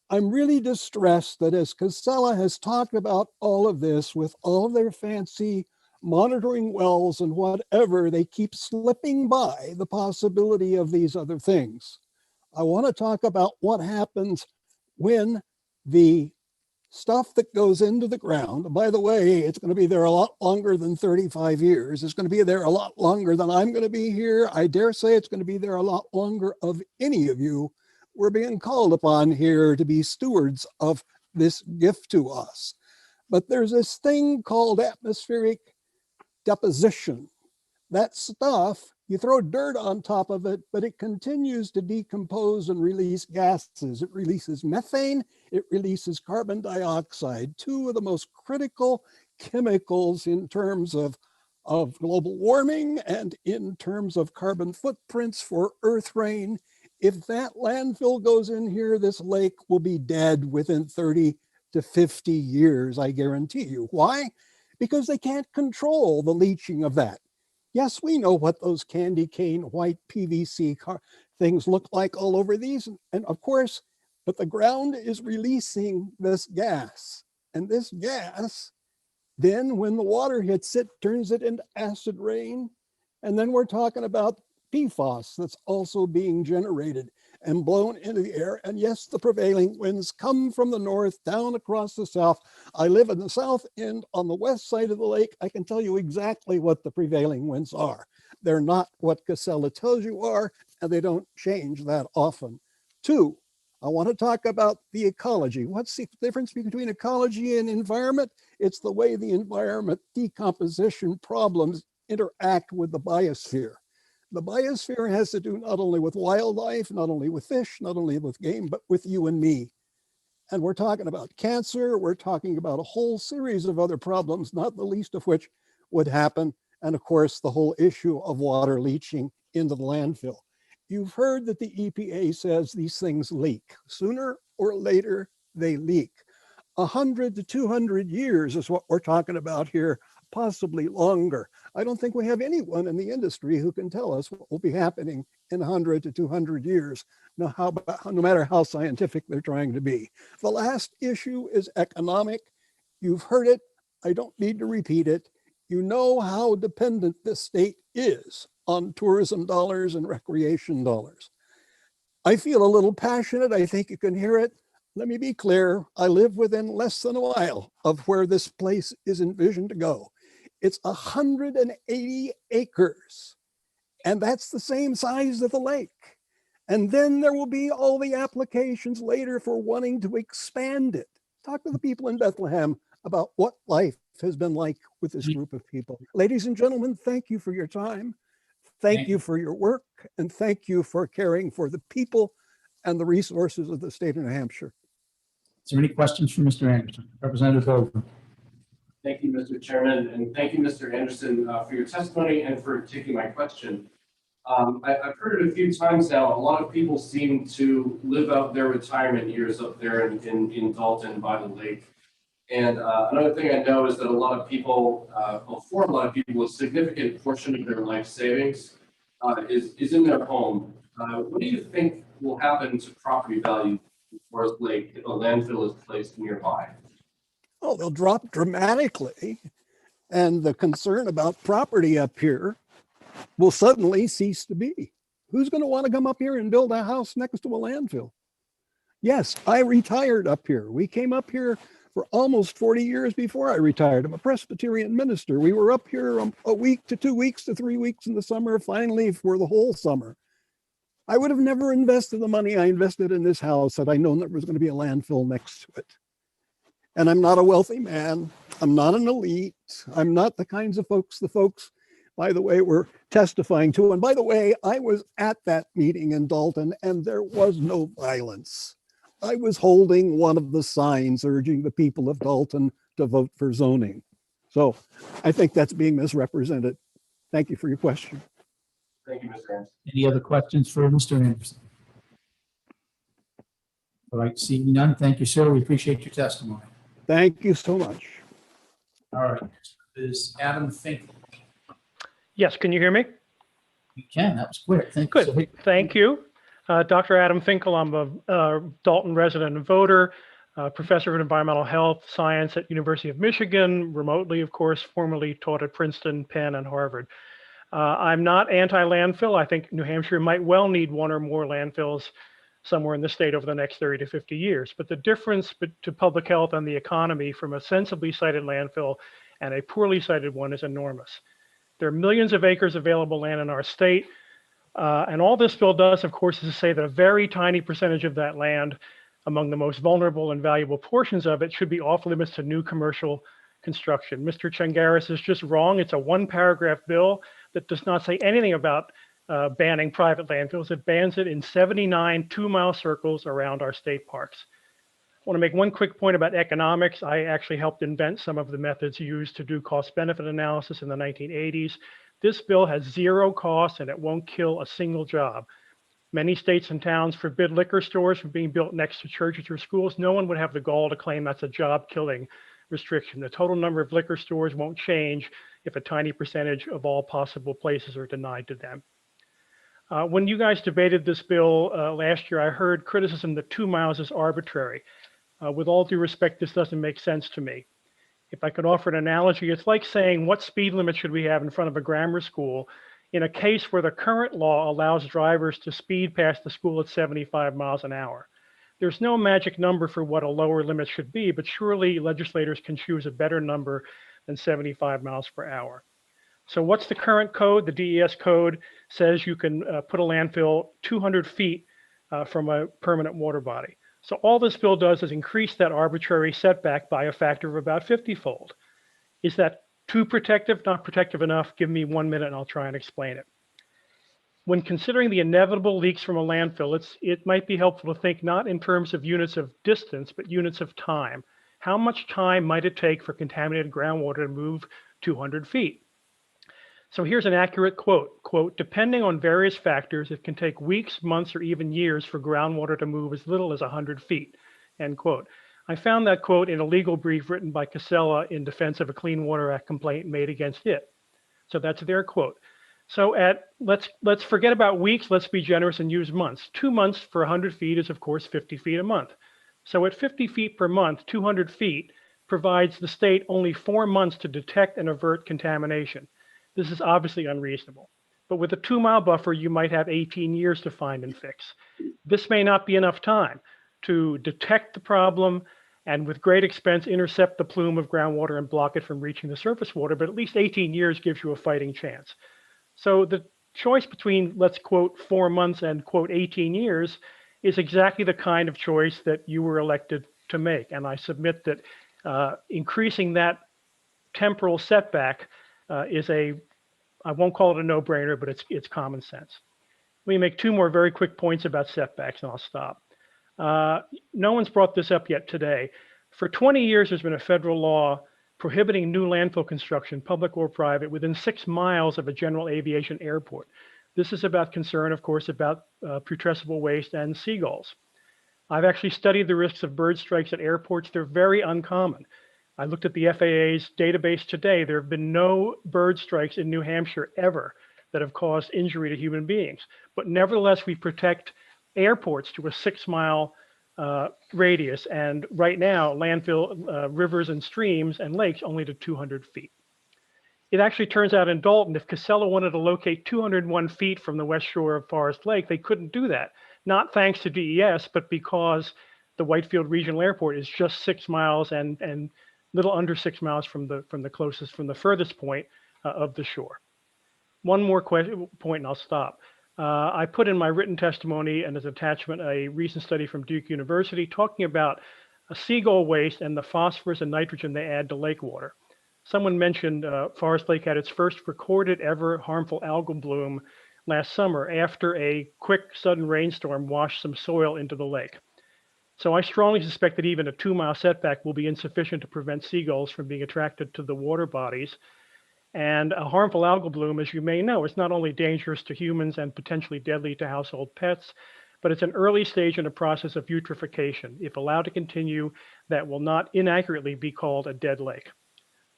I'm really distressed that as Casella has talked about all of this with all of their fancy monitoring wells and whatever, they keep slipping by the possibility of these other things. I want to talk about what happens when the stuff that goes into the ground, by the way, it's going to be there a lot longer than 35 years. It's going to be there a lot longer than I'm going to be here. I dare say it's going to be there a lot longer of any of you. We're being called upon here to be stewards of this gift to us. But there's this thing called atmospheric deposition. That stuff, you throw dirt on top of it, but it continues to decompose and release gases. It releases methane, it releases carbon dioxide, two of the most critical chemicals in terms of global warming and in terms of carbon footprints for earth rain. If that landfill goes in here, this lake will be dead within 30 to 50 years, I guarantee you. Why? Because they can't control the leaching of that. Yes, we know what those candy cane white PVC things look like all over these. And of course, but the ground is releasing this gas. And this gas, then when the water hits it, turns it into acid rain. And then we're talking about PFAS that's also being generated and blown into the air. And yes, the prevailing winds come from the north down across the south. I live in the south end on the west side of the lake. I can tell you exactly what the prevailing winds are. They're not what Casella tells you are, and they don't change that often. Two, I want to talk about the ecology. What's the difference between ecology and environment? It's the way the environment decomposition problems interact with the biosphere. The biosphere has to do not only with wildlife, not only with fish, not only with game, but with you and me. And we're talking about cancer. We're talking about a whole series of other problems, not the least of which would happen. And of course, the whole issue of water leaching into the landfill. You've heard that the EPA says these things leak. Sooner or later, they leak. 100 to 200 years is what we're talking about here, possibly longer. I don't think we have anyone in the industry who can tell us what will be happening in 100 to 200 years, no matter how scientific they're trying to be. The last issue is economic. You've heard it. I don't need to repeat it. You know how dependent this state is on tourism dollars and recreation dollars. I feel a little passionate. I think you can hear it. Let me be clear. I live within less than a mile of where this place is envisioned to go. It's 180 acres, and that's the same size of the lake. And then there will be all the applications later for wanting to expand it. Talk to the people in Bethlehem about what life has been like with this group of people. Ladies and gentlemen, thank you for your time. Thank you for your work, and thank you for caring for the people and the resources of the state of New Hampshire. Is there any questions for Mr. Anderson? Representative Vogel. Thank you, Mr. Chairman, and thank you, Mr. Anderson, for your testimony and for taking my question. I've heard it a few times now. A lot of people seem to live out their retirement years up there in Dalton by the lake. And another thing I know is that a lot of people, for a lot of people, a significant portion of their life savings is in their home. What do you think will happen to property value in Forest Lake if a landfill is placed nearby? Oh, they'll drop dramatically. And the concern about property up here will suddenly cease to be. Who's going to want to come up here and build a house next to a landfill? Yes, I retired up here. We came up here for almost 40 years before I retired. I'm a Presbyterian minister. We were up here a week to 2 weeks to 3 weeks in the summer, finally for the whole summer. I would have never invested the money I invested in this house had I known there was going to be a landfill next to it. And I'm not a wealthy man. I'm not an elite. I'm not the kinds of folks the folks, by the way, were testifying to. And by the way, I was at that meeting in Dalton and there was no violence. I was holding one of the signs urging the people of Dalton to vote for zoning. So I think that's being misrepresented. Thank you for your question. Thank you, Mr. Anderson. Any other questions for Mr. Anderson? All right, seeing none, thank you, sir. We appreciate your testimony. Thank you so much. All right, next is Adam Finkel. Yes, can you hear me? You can, that was quick. Thank you. Good, thank you. Dr. Adam Finkel, I'm a Dalton resident and voter, professor of environmental health science at University of Michigan, remotely, of course, formerly taught at Princeton, Penn, and Harvard. I'm not anti-landfill. I think New Hampshire might well need one or more landfills somewhere in the state over the next 30 to 50 years. But the difference to public health and the economy from a sensibly sited landfill and a poorly sited one is enormous. There are millions of acres of available land in our state. And all this bill does, of course, is to say that a very tiny percentage of that land, among the most vulnerable and valuable portions of it, should be off limits to new commercial construction. Mr. Changaris is just wrong. It's a one-paragraph bill that does not say anything about banning private landfills. It bans it in 79 2-mile circles around our state parks. I want to make one quick point about economics. I actually helped invent some of the methods used to do cost-benefit analysis in the 1980s. This bill has zero cost and it won't kill a single job. Many states and towns forbid liquor stores from being built next to churches or schools. No one would have the gall to claim that's a job-killing restriction. The total number of liquor stores won't change if a tiny percentage of all possible places are denied to them. When you guys debated this bill last year, I heard criticism that 2 miles is arbitrary. With all due respect, this doesn't make sense to me. If I could offer an analogy, it's like saying, what speed limit should we have in front of a grammar school in a case where the current law allows drivers to speed past the school at 75 miles an hour? There's no magic number for what a lower limit should be, but surely legislators can choose a better number than 75 miles per hour. So what's the current code? The DES code says you can put a landfill 200 feet from a permanent water body. So all this bill does is increase that arbitrary setback by a factor of about 50-fold. Is that too protective, not protective enough? Give me 1 minute and I'll try and explain it. When considering the inevitable leaks from a landfill, it might be helpful to think not in terms of units of distance, but units of time. How much time might it take for contaminated groundwater to move 200 feet? So here's an accurate quote. Quote, depending on various factors, it can take weeks, months, or even years for groundwater to move as little as 100 feet, end quote. I found that quote in a legal brief written by Casella in defense of a Clean Water Act complaint made against it. So that's their quote. So let's forget about weeks, let's be generous and use months. 2 months for 100 feet is of course 50 feet a month. So at 50 feet per month, 200 feet provides the state only 4 months to detect and avert contamination. This is obviously unreasonable. But with a 2-mile buffer, you might have 18 years to find and fix. This may not be enough time to detect the problem and with great expense intercept the plume of groundwater and block it from reaching the surface water, but at least 18 years gives you a fighting chance. So the choice between, let's quote, 4 months and quote, 18 years is exactly the kind of choice that you were elected to make. And I submit that increasing that temporal setback is I won't call it a no-brainer, but it's common sense. Let me make 2 more very quick points about setbacks and I'll stop. No one's brought this up yet today. For 20 years, there's been a federal law prohibiting new landfill construction, public or private, within 6 miles of a general aviation airport. This is about concern, of course, about putrescible waste and seagulls. I've actually studied the risks of bird strikes at airports. They're very uncommon. I looked at the FAA's database today. There have been no bird strikes in New Hampshire ever that have caused injury to human beings. But nevertheless, we protect airports to a 6-mile radius. And right now, landfill rivers and streams and lakes only to 200 feet. It actually turns out in Dalton, if Casella wanted to locate 201 feet from the west shore of Forest Lake, they couldn't do that. Not thanks to DES, but because the Whitefield Regional Airport is just 6 miles and little under 6 miles from the furthest point of the shore. One more point and I'll stop. I put in my written testimony and as attachment a recent study from Duke University talking about seagull waste and the phosphorus and nitrogen they add to lake water. Someone mentioned Forest Lake had its first recorded ever harmful algal bloom last summer after a quick sudden rainstorm washed some soil into the lake. So I strongly suspect that even a 2-mile setback will be insufficient to prevent seagulls from being attracted to the water bodies. And a harmful algal bloom, as you may know, is not only dangerous to humans and potentially deadly to household pets, but it's an early stage in a process of eutrophication. If allowed to continue, that will not inaccurately be called a dead lake.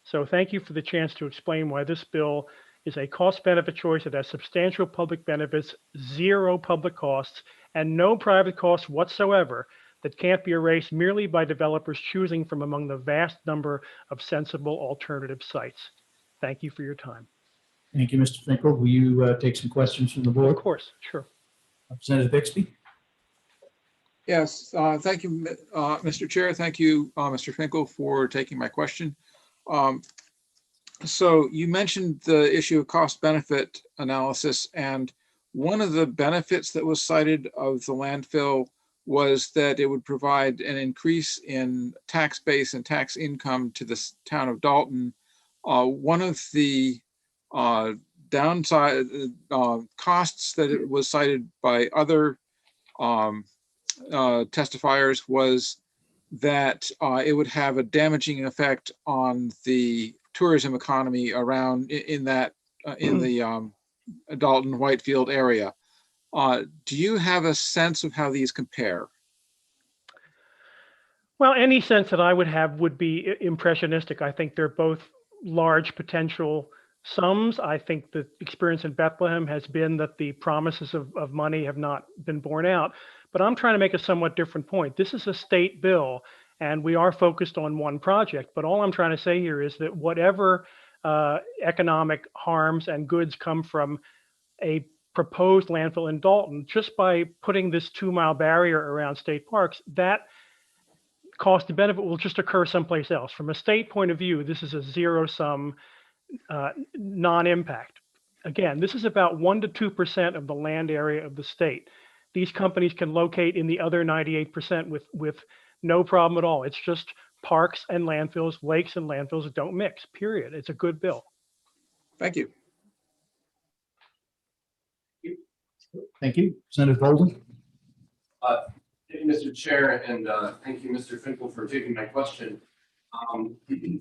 So thank you for the chance to explain why this bill is a cost-benefit choice that has substantial public benefits, 0 public costs, and no private costs whatsoever that can't be erased merely by developers choosing from among the vast number of sensible alternative sites. Thank you for your time. Thank you, Mr. Finkel. Will you take some questions from the board? Of course, sure. Representative Bixby? Yes, thank you, Mr. Chair. Thank you, Mr. Finkel, for taking my question. So you mentioned the issue of cost-benefit analysis, and one of the benefits that was cited of the landfill was that it would provide an increase in tax base and tax income to the town of Dalton. One of the downside costs that it was cited by other testifiers was that it would have a damaging effect on the tourism economy around in the Dalton Whitefield area. Do you have a sense of how these compare? Well, any sense that I would have would be impressionistic. I think they're both large potential sums. I think the experience in Bethlehem has been that the promises of money have not been borne out. But I'm trying to make a somewhat different point. This is a state bill, and we are focused on one project. But all I'm trying to say here is that whatever economic harms and goods come from a proposed landfill in Dalton, just by putting this 2-mile barrier around state parks, that cost to benefit will just occur someplace else. From a state point of view, this is a zero-sum non-impact. Again, this is about 1 to 2% of the land area of the state. These companies can locate in the other 98% with no problem at all. It's just parks and landfills, lakes and landfills don't mix, period. It's a good bill. Thank you. Thank you. Senator Bolden? Thank you, Mr. Chair, and thank you, Mr. Finkel, for taking my question.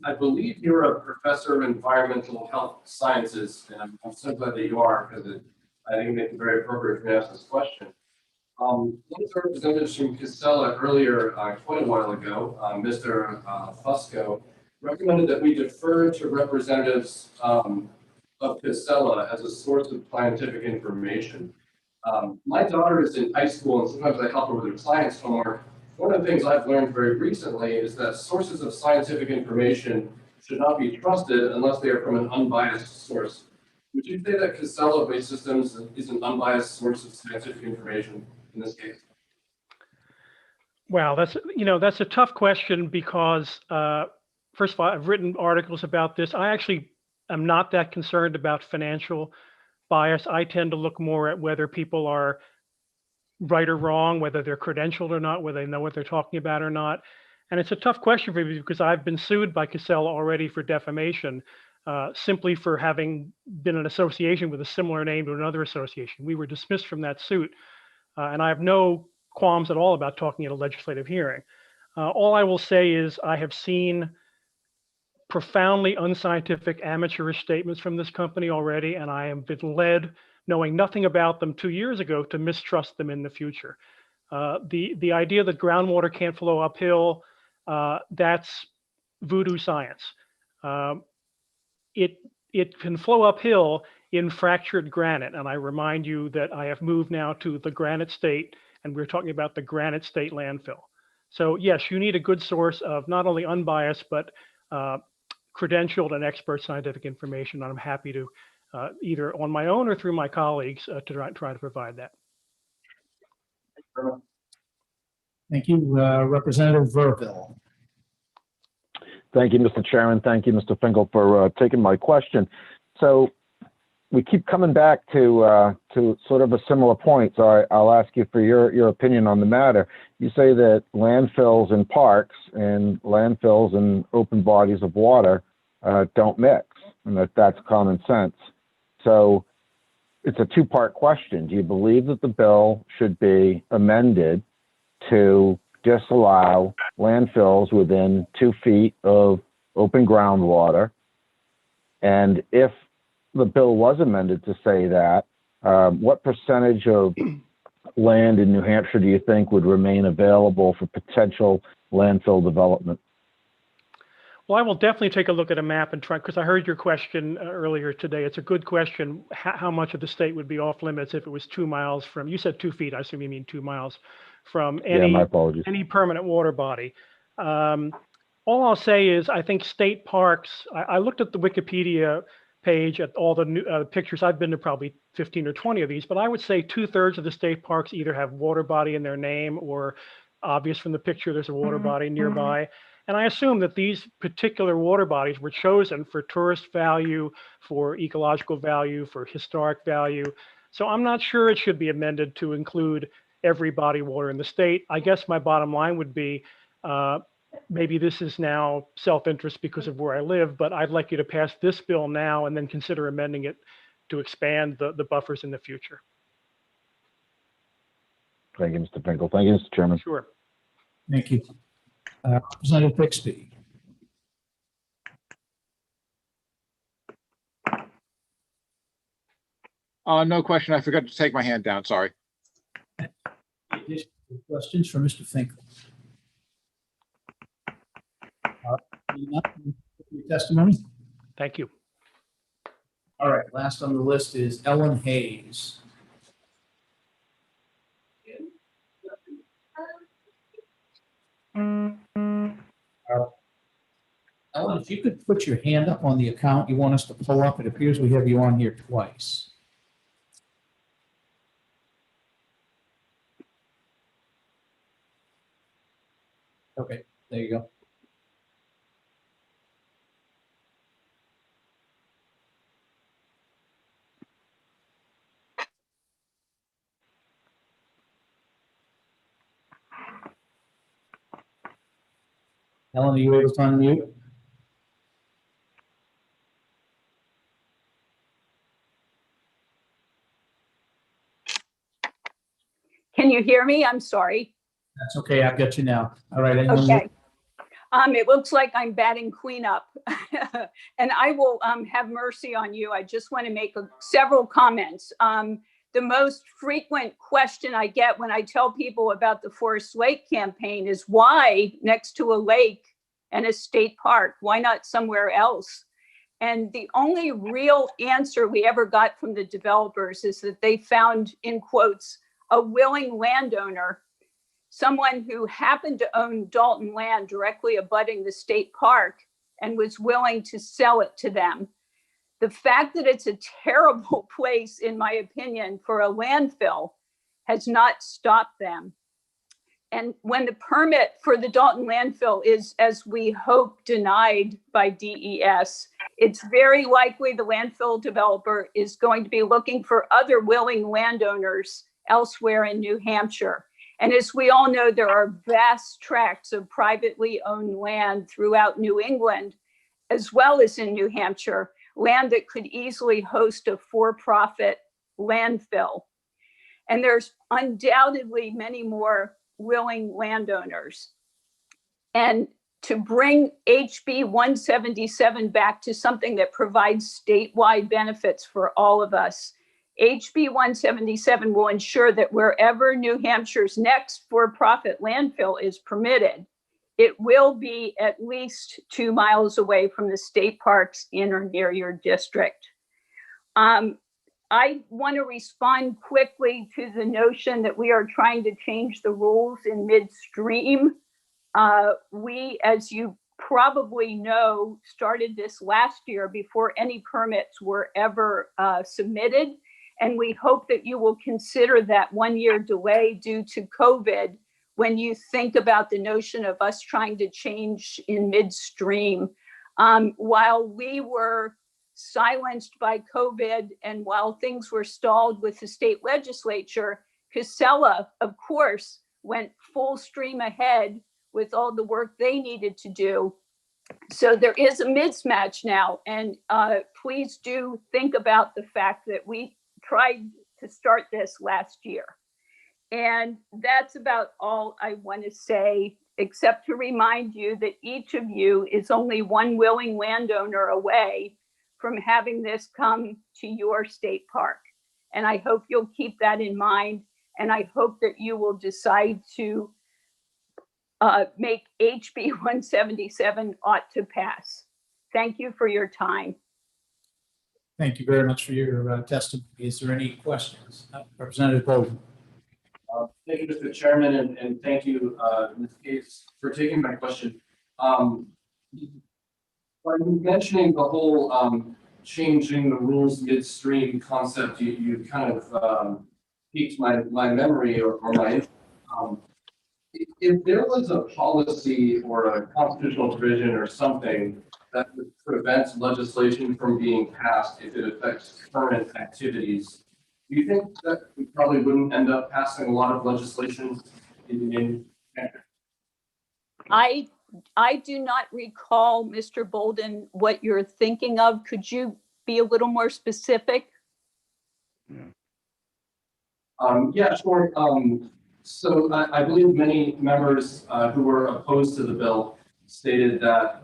I believe you're a professor of environmental health sciences, and I'm so glad that you are, because I think it makes it very appropriate for me to ask this question. One of the representatives from Casella earlier, quite a while ago, Mr. Fusco, recommended that we defer to representatives of Casella as a source of scientific information. My daughter is in high school, and sometimes I help her with her science homework. One of the things I've learned very recently is that sources of scientific information should not be trusted unless they are from an unbiased source. Would you say that Casella Waste Systems is an unbiased source of scientific information in this case? Wow, that's a tough question because first of all, I've written articles about this. I actually am not that concerned about financial bias. I tend to look more at whether people are right or wrong, whether they're credentialed or not, whether they know what they're talking about or not. And it's a tough question for me because I've been sued by Casella already for defamation, simply for having been in association with a similar name to another association. We were dismissed from that suit, and I have no qualms at all about talking at a legislative hearing. All I will say is I have seen profoundly unscientific amateurish statements from this company already, and I have been led, knowing nothing about them 2 years ago, to mistrust them in the future. The idea that groundwater can't flow uphill, that's voodoo science. It can flow uphill in fractured granite, and I remind you that I have moved now to the Granite State, and we're talking about the Granite State landfill. So yes, you need a good source of not only unbiased, but credentialed and expert scientific information. And I'm happy to either on my own or through my colleagues to try to provide that. Thank you. Representative Verville. Thank you, Mr. Chairman. Thank you, Mr. Finkel, for taking my question. So we keep coming back to sort of a similar point. So I'll ask you for your opinion on the matter. You say that landfills and parks and landfills and open bodies of water don't mix, and that's common sense. So it's a two-part question. Do you believe that the bill should be amended to disallow landfills within 2 feet of open groundwater? And if the bill was amended to say that, what percentage of land in New Hampshire do you think would remain available for potential landfill development? Well, I will definitely take a look at a map and try, because I heard your question earlier today. It's a good question. How much of the state would be off limits if it was 2 miles from, you said 2 feet, I assume you mean 2 miles from any permanent water body. All I'll say is I think state parks, I looked at the Wikipedia page at all the new pictures. I've been to probably 15 or 20 of these, but I would say 2/3 of the state parks either have water body in their name or obvious from the picture, there's a water body nearby. And I assume that these particular water bodies were chosen for tourist value, for ecological value, for historic value. So I'm not sure it should be amended to include every body of water in the state. I guess my bottom line would be, maybe this is now self-interest because of where I live, but I'd like you to pass this bill now and then consider amending it to expand the buffers in the future. Thank you, Mr. Finkel. Thank you, Mr. Chairman. Sure. Thank you. Representative Bixby. No question. I forgot to take my hand down. Sorry. Additional questions for Mr. Finkel? Your testimony? Thank you. All right, last on the list is Ellen Hayes. Ellen, if you could put your hand up on the account you want us to pull up, it appears we have you on here twice. Okay, there you go. Ellen, are you able to unmute? Can you hear me? I'm sorry. That's okay, I've got you now. All right. Okay. It looks like I'm batting cleanup and I will have mercy on you. I just want to make several comments. The most frequent question I get when I tell people about the Forest Lake campaign is why next to a lake and a state park? Why not somewhere else? And the only real answer we ever got from the developers is that they found, in quotes, a willing landowner, someone who happened to own Dalton land directly abutting the state park and was willing to sell it to them. The fact that it's a terrible place, in my opinion, for a landfill has not stopped them. And when the permit for the Dalton landfill is, as we hope, denied by DES, it's very likely the landfill developer is going to be looking for other willing landowners elsewhere in New Hampshire. And as we all know, there are vast tracts of privately owned land throughout New England, as well as in New Hampshire, land that could easily host a for-profit landfill. And there's undoubtedly many more willing landowners. And to bring HB 177 back to something that provides statewide benefits for all of us, HB 177 will ensure that wherever New Hampshire's next for-profit landfill is permitted, it will be at least 2 miles away from the state parks in or near your district. I want to respond quickly to the notion that we are trying to change the rules in midstream. We, as you probably know, started this last year before any permits were ever submitted. And we hope that you will consider that 1-year delay due to COVID when you think about the notion of us trying to change in midstream. While we were silenced by COVID and while things were stalled with the state legislature, Casella, of course, went full stream ahead with all the work they needed to do. So there is a mismatch now. And please do think about the fact that we tried to start this last year. And that's about all I want to say, except to remind you that each of you is only one willing landowner away from having this come to your state park. And I hope you'll keep that in mind. And I hope that you will decide to make HB 177 ought to pass. Thank you for your time. Thank you very much for your testimony. Is there any questions? Representative Bowden. Thank you, Mr. Chairman, and thank you, Ms. Case, for taking my question. By mentioning the whole changing the rules midstream concept, you kind of piqued my memory or my interest. If there was a policy or a constitutional provision or something that would prevent legislation from being passed if it affects current activities, do you think that we probably wouldn't end up passing a lot of legislation in I do not recall, Mr. Bolden, what you're thinking of. Could you be a little more specific? Yeah, sure. So I believe many members who were opposed to the bill stated that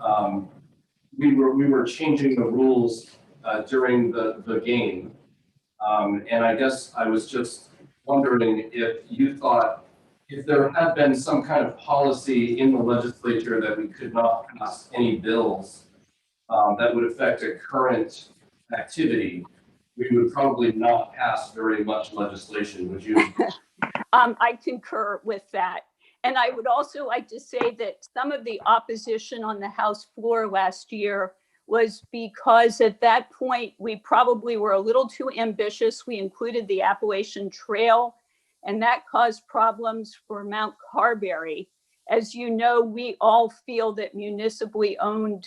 we were changing the rules during the game. And I guess I was just wondering if you thought, if there had been some kind of policy in the legislature that we could not pass any bills that would affect a current activity, we would probably not pass very much legislation, would you? I concur with that. And I would also like to say that some of the opposition on the House floor last year was because at that point, we probably were a little too ambitious. We included the Appalachian Trail, and that caused problems for Mount Carberry. As you know, we all feel that municipally owned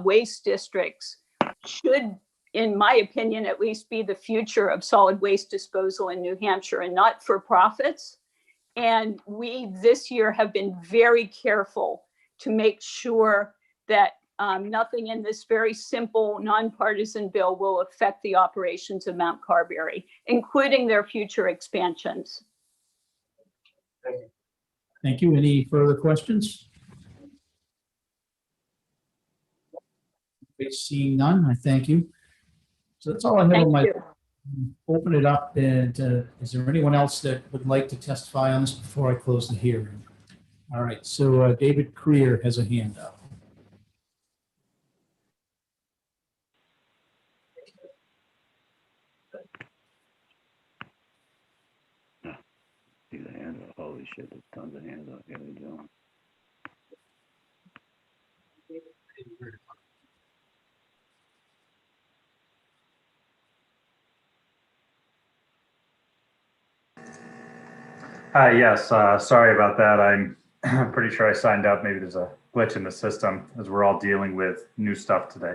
waste districts should, in my opinion, at least be the future of solid waste disposal in New Hampshire and not for profits. And we this year have been very careful to make sure that nothing in this very simple nonpartisan bill will affect the operations of Mount Carberry, including their future expansions. Thank you. Any further questions? Seeing none, I thank you. So that's all I have on my, open it up. And is there anyone else that would like to testify on this before I close the hearing? All right, so David Creer has a hand up. See the hands up. Holy shit, there's tons of hands up. Here they go. Hi, yes, sorry about that. I'm pretty sure I signed up. Maybe there's a glitch in the system as we're all dealing with new stuff today.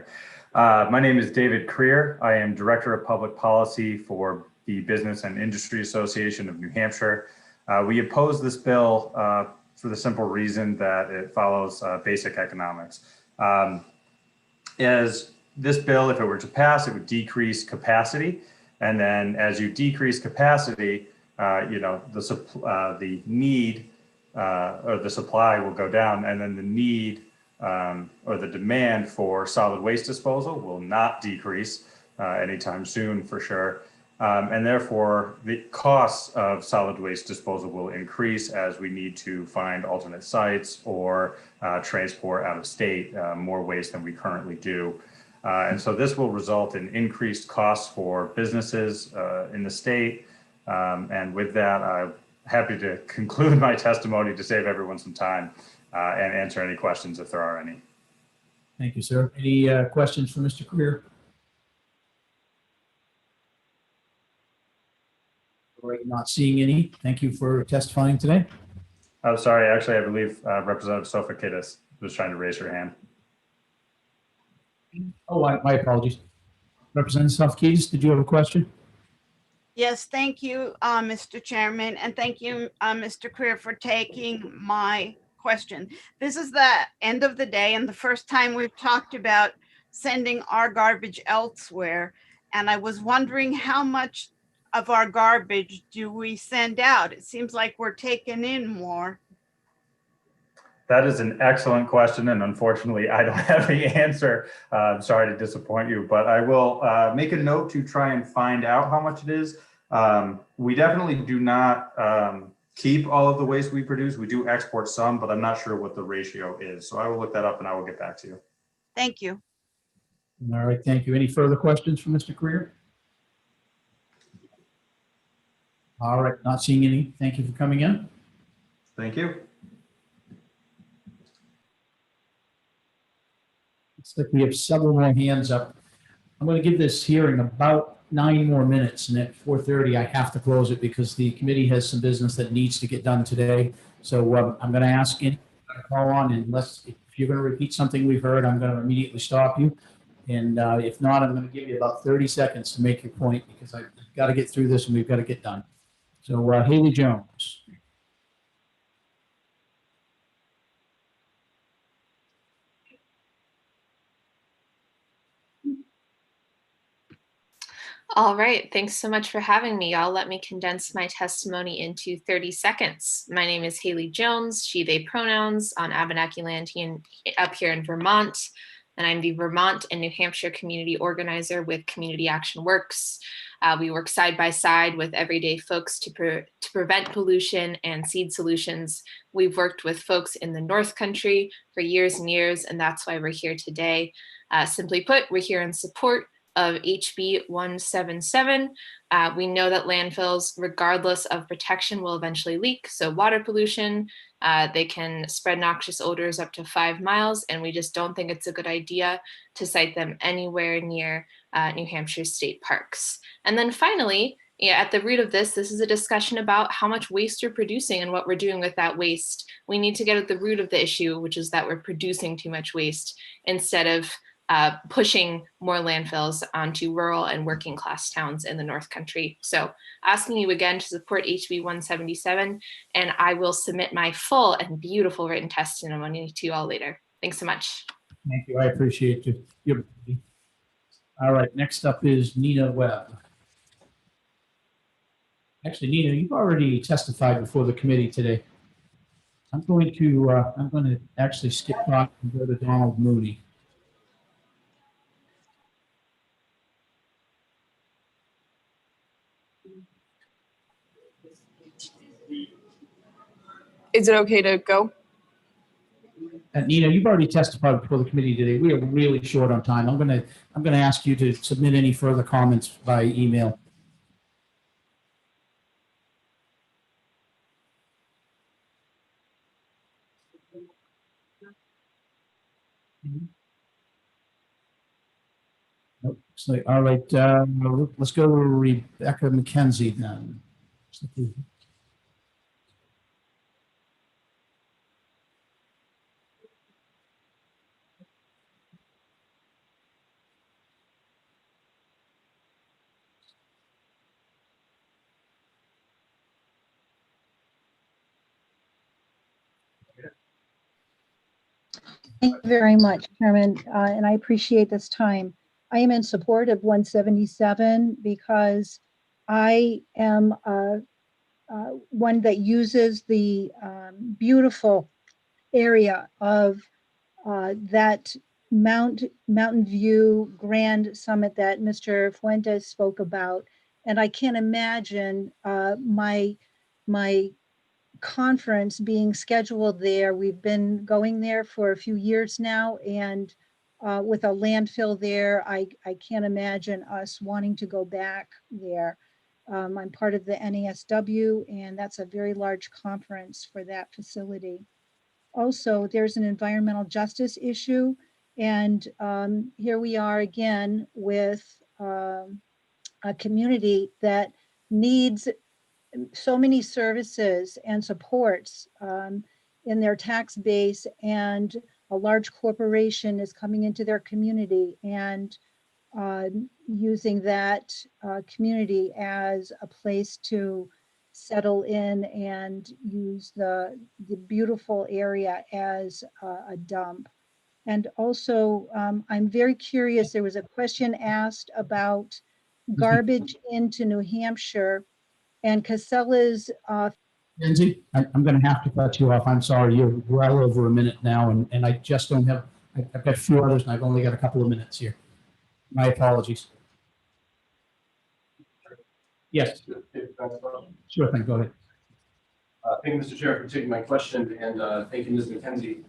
My name is David Creer. I am Director of Public Policy for the Business and Industry Association of New Hampshire. We oppose this bill for the simple reason that it follows basic economics. As this bill, if it were to pass, it would decrease capacity. And then as you decrease capacity, the need or the supply will go down, and then the need or the demand for solid waste disposal will not decrease anytime soon for sure. And therefore, the costs of solid waste disposal will increase as we need to find alternate sites or transport out of state more waste than we currently do. And so this will result in increased costs for businesses in the state. And with that, I'm happy to conclude my testimony to save everyone some time and answer any questions if there are any. Thank you, sir. Any questions for Mr. Creer? All right, not seeing any. Thank you for testifying today. I'm sorry, actually, I believe Representative Sofakidis was trying to raise her hand. Oh, my apologies. Representative Sofakidis, did you have a question? Yes, thank you, Mr. Chairman, and thank you, Mr. Creer, for taking my question. This is the end of the day and the first time we've talked about sending our garbage elsewhere. And I was wondering how much of our garbage do we send out? It seems like we're taking in more. That is an excellent question, and unfortunately, I don't have the answer. I'm sorry to disappoint you, but I will make a note to try and find out how much it is. We definitely do not keep all of the waste we produce. We do export some, but I'm not sure what the ratio is. So I will look that up and I will get back to you. Thank you. All right, thank you. Any further questions for Mr. Creer? All right, not seeing any. Thank you for coming in. Thank you. Looks like we have several more hands up. I'm going to give this hearing about 9 more minutes, and at 4:30 I have to close it because the committee has some business that needs to get done today. So I'm going to ask you to call on, unless if you're going to repeat something we've heard, I'm going to immediately stop you. And if not, I'm going to give you about 30 seconds to make your point because I've got to get through this and we've got to get done. So Haley Jones. All right, thanks so much for having me. Y'all, let me condense my testimony into 30 seconds. My name is Haley Jones, she, they pronouns on Abenaki land up here in Vermont. And I'm the Vermont and New Hampshire community organizer with Community Action Works. We work side by side with everyday folks to prevent pollution and seed solutions. We've worked with folks in the North Country for years and years, and that's why we're here today. Simply put, we're here in support of HB 177. We know that landfills, regardless of protection, will eventually leak. So water pollution, they can spread noxious odors up to 5 miles, and we just don't think it's a good idea to site them anywhere near New Hampshire state parks. And then finally, at the root of this is a discussion about how much waste we're producing and what we're doing with that waste. We need to get at the root of the issue, which is that we're producing too much waste instead of pushing more landfills onto rural and working class towns in the North Country. So asking you again to support HB 177, and I will submit my full and beautiful written testimony to you all later. Thanks so much. Thank you. I appreciate you. All right, next up is Nina Webb. Actually, Nina, you've already testified before the committee today. I'm going to actually skip off and go to Donald Mooney. Is it okay to go? Nina, you've already testified before the committee today. We are really short on time. I'm going to ask you to submit any further comments by email. Nope. So, all right, let's go to Rebecca McKenzie then. Thank you very much, Chairman, and I appreciate this time. I am in support of 177 because I am one that uses the beautiful area of that Mountain View Grand Summit that Mr. Fuentes spoke about. And I can't imagine my conference being scheduled there. We've been going there for a few years now, and with a landfill there, I can't imagine us wanting to go back there. I'm part of the NASW, and that's a very large conference for that facility. Also, there's an environmental justice issue, and here we are again with a community that needs so many services and supports in their tax base, and a large corporation is coming into their community and using that community as a place to settle in and use the beautiful area as a dump. And also, I'm very curious, there was a question asked about garbage into New Hampshire, and Casella's Lindsay, I'm going to have to cut you off. I'm sorry, you're well over a minute now, and I just don't have, I've got a few others, and I've only got a couple of minutes here. My apologies. Yes. Sure thing, go ahead. Thank you, Mr. Chair, for taking my question, and thank you, Ms. McKenzie.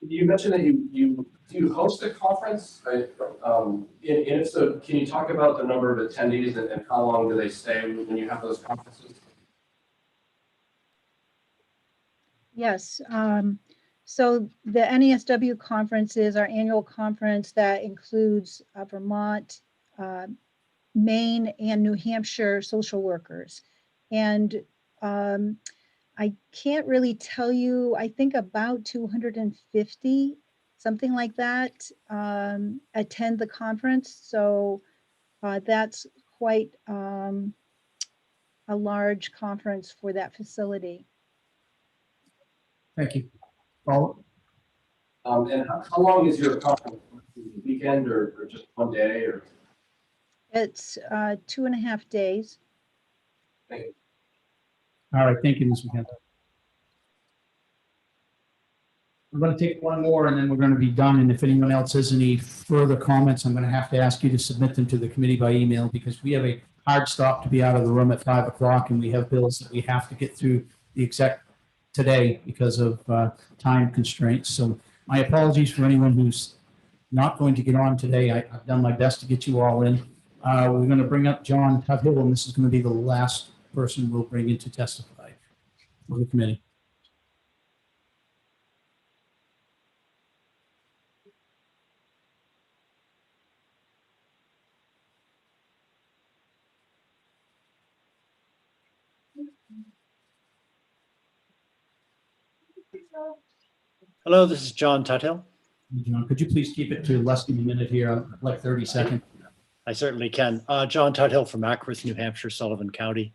You mentioned that you host a conference, right? And if so, can you talk about the number of attendees and how long do they stay when you have those conferences? Yes. So the NASW conference is our annual conference that includes Vermont, Maine, and New Hampshire social workers. And I can't really tell you, I think about 250, something like that, attend the conference. So that's quite a large conference for that facility. Thank you. Paul? And how long is your conference? Weekend or just one day? Or It's 2.5 days. All right, thank you, Ms. McKenna. I'm going to take one more and then we're going to be done. And if anyone else has any further comments, I'm going to have to ask you to submit them to the committee by email because we have a hard stop to be out of the room at 5 o'clock and we have bills that we have to get through the exec today because of time constraints. So my apologies for anyone who's not going to get on today. I've done my best to get you all in. We're going to bring up John Tudhill, and this is going to be the last person we'll bring in to testify for the committee. Hello, this is John Tuthill. John, could you please keep it to less than a minute here, like 30 seconds? I certainly can. John Tuthill from Ackworth, New Hampshire, Sullivan County,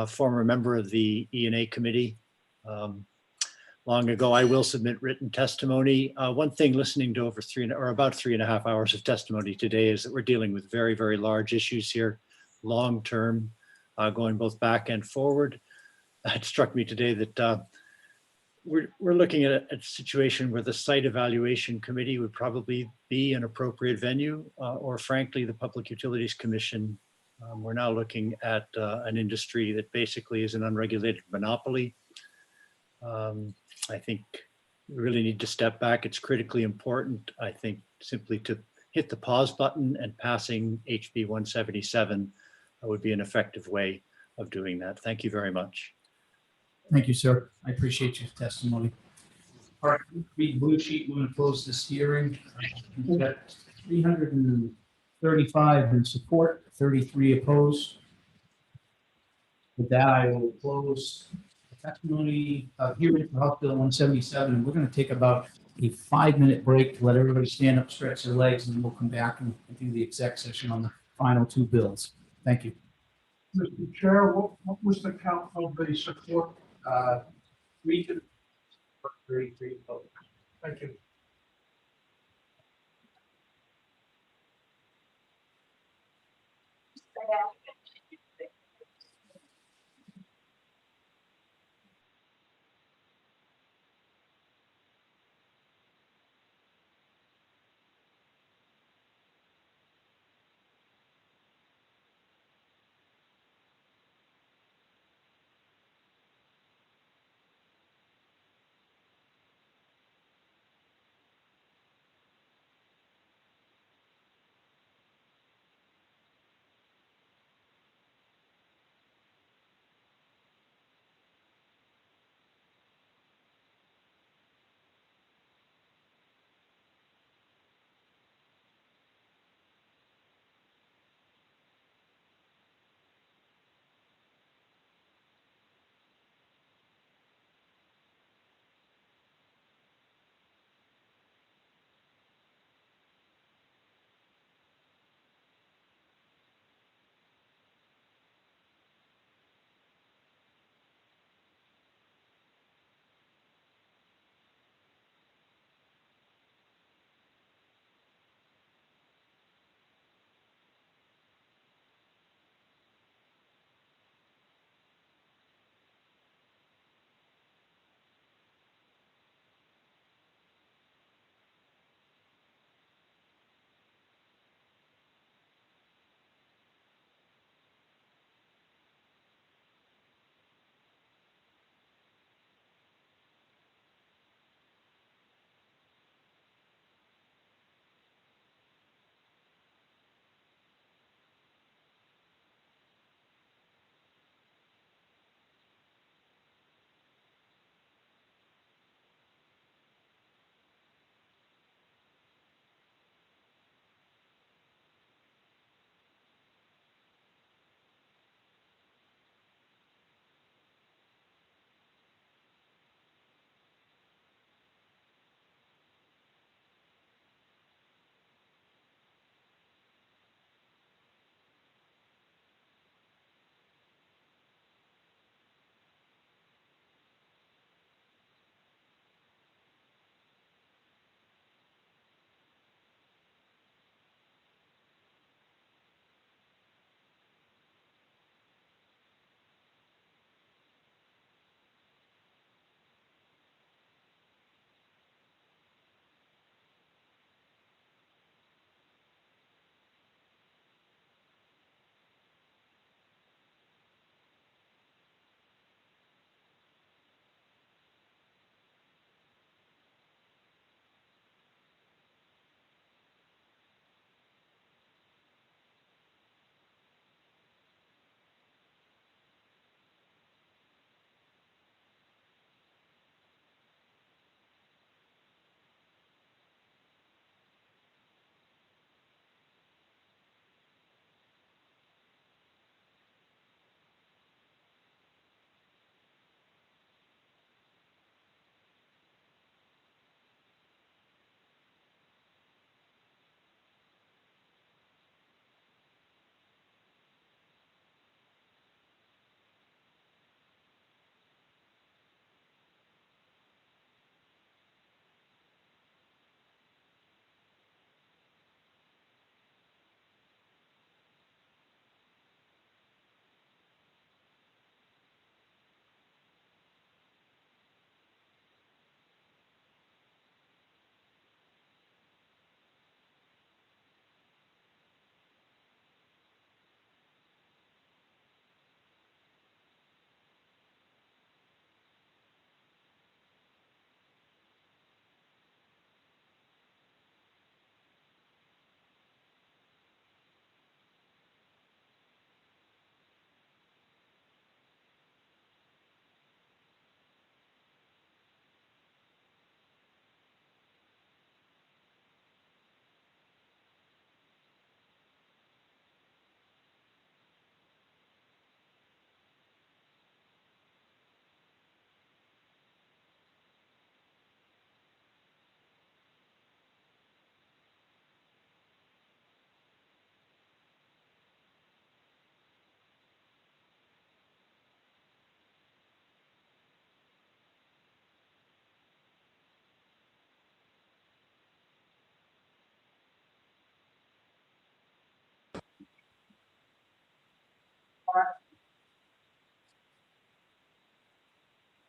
former member of the E&A committee. Long ago, I will submit written testimony. One thing listening to about 3.5 hours of testimony today is that we're dealing with very, very large issues here, long-term, going both back and forward. It struck me today that we're looking at a situation where the site evaluation committee would probably be an appropriate venue, or frankly, the Public Utilities Commission. We're now looking at an industry that basically is an unregulated monopoly. I think we really need to step back. It's critically important, I think, simply to hit the pause button, and passing HB 177 would be an effective way of doing that. Thank you very much. Thank you, sir. I appreciate your testimony. All right, read blue sheet. We're going to close this hearing. We've got 335 in support, 33 opposed. With that, I will close the testimony hearing for House Bill 177. And we're going to take about a 5-minute break to let everybody stand up, stretch their legs, and then we'll come back and do the exec session on the final 2 bills. Thank you. Mr. Chair, what was the count of the support? Region 33 votes. Thank you.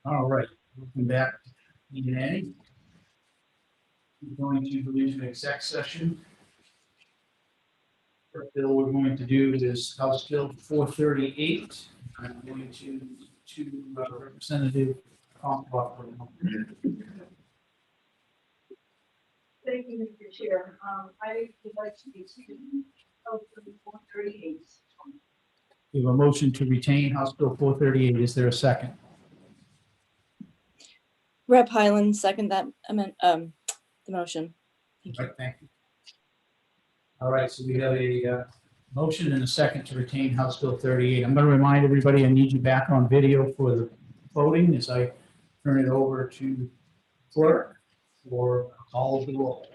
All right, welcome back. E&A. We're going to go into exec session. First bill we're going to do is House Bill 438. I'm going to Representative Comstock. Thank you, Mr. Chair. I would like to be excused. House Bill 438. We have a motion to retain House Bill 438. Is there a second? Rep. Highland, second that the motion. Right, thank you. All right, so we have a motion and a second to retain House Bill 38. I'm going to remind everybody I need you back on video for the voting as I turn it over to clerk for a call of the roll.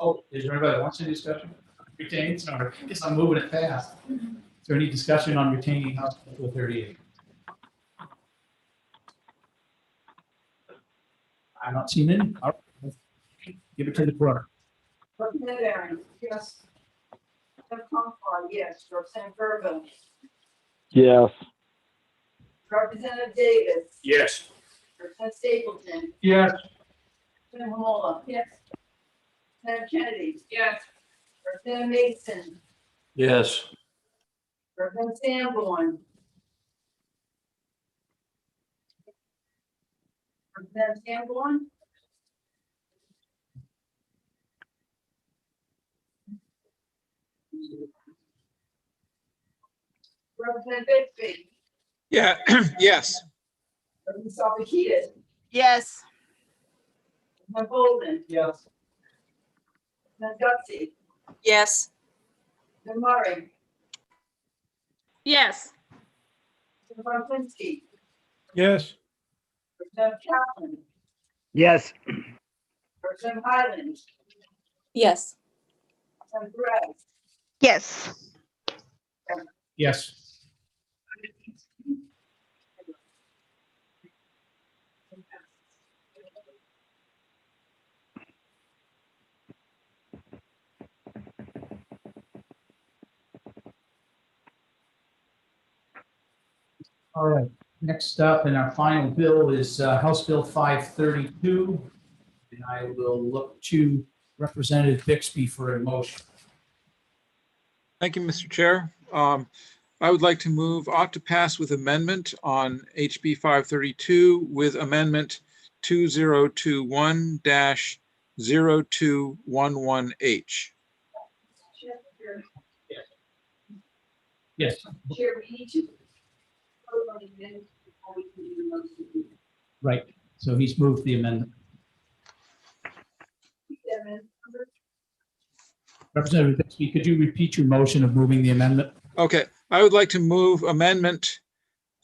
Oh, is there anybody that wants any discussion? Retain, sorry, I guess I'm moving it fast. Is there any discussion on retaining House Bill 38? I'm not seeing any. All right. Give it to the clerk. Representative Aaron, yes. Representative Comfort, yes. Representative Gervin, Yes. Representative Davis, Yes. Representative Stapleton, Yes. Representative Mola. Yes. Representative Kennedy. Yes. Representative Mason, Yes. Representative Sanborn. Representative Sanborn. Representative Bixby, Yeah, yes. Representative Salvakitis, Yes. Representative Bolden, Yes. Representative Gutsy, Yes. Representative Murray, Yes. Representative Kropinski, Yes. Representative Kaplan, Yes. Representative Highland, Yes. Representative Perez. Yes. Yes. All right, next up in our final bill is House Bill 532. And I will look to Representative Bixby for a motion. Thank you, Mr. Chair. I would like to move ought to pass with amendment on HB 532 with amendment 2021-0211H. Yes. Chair, we need to vote on the minutes before we can do the motion. Right, so he's moved the amendment. Representative Bixby, could you repeat your motion of moving the amendment? Okay, I would like to move amendment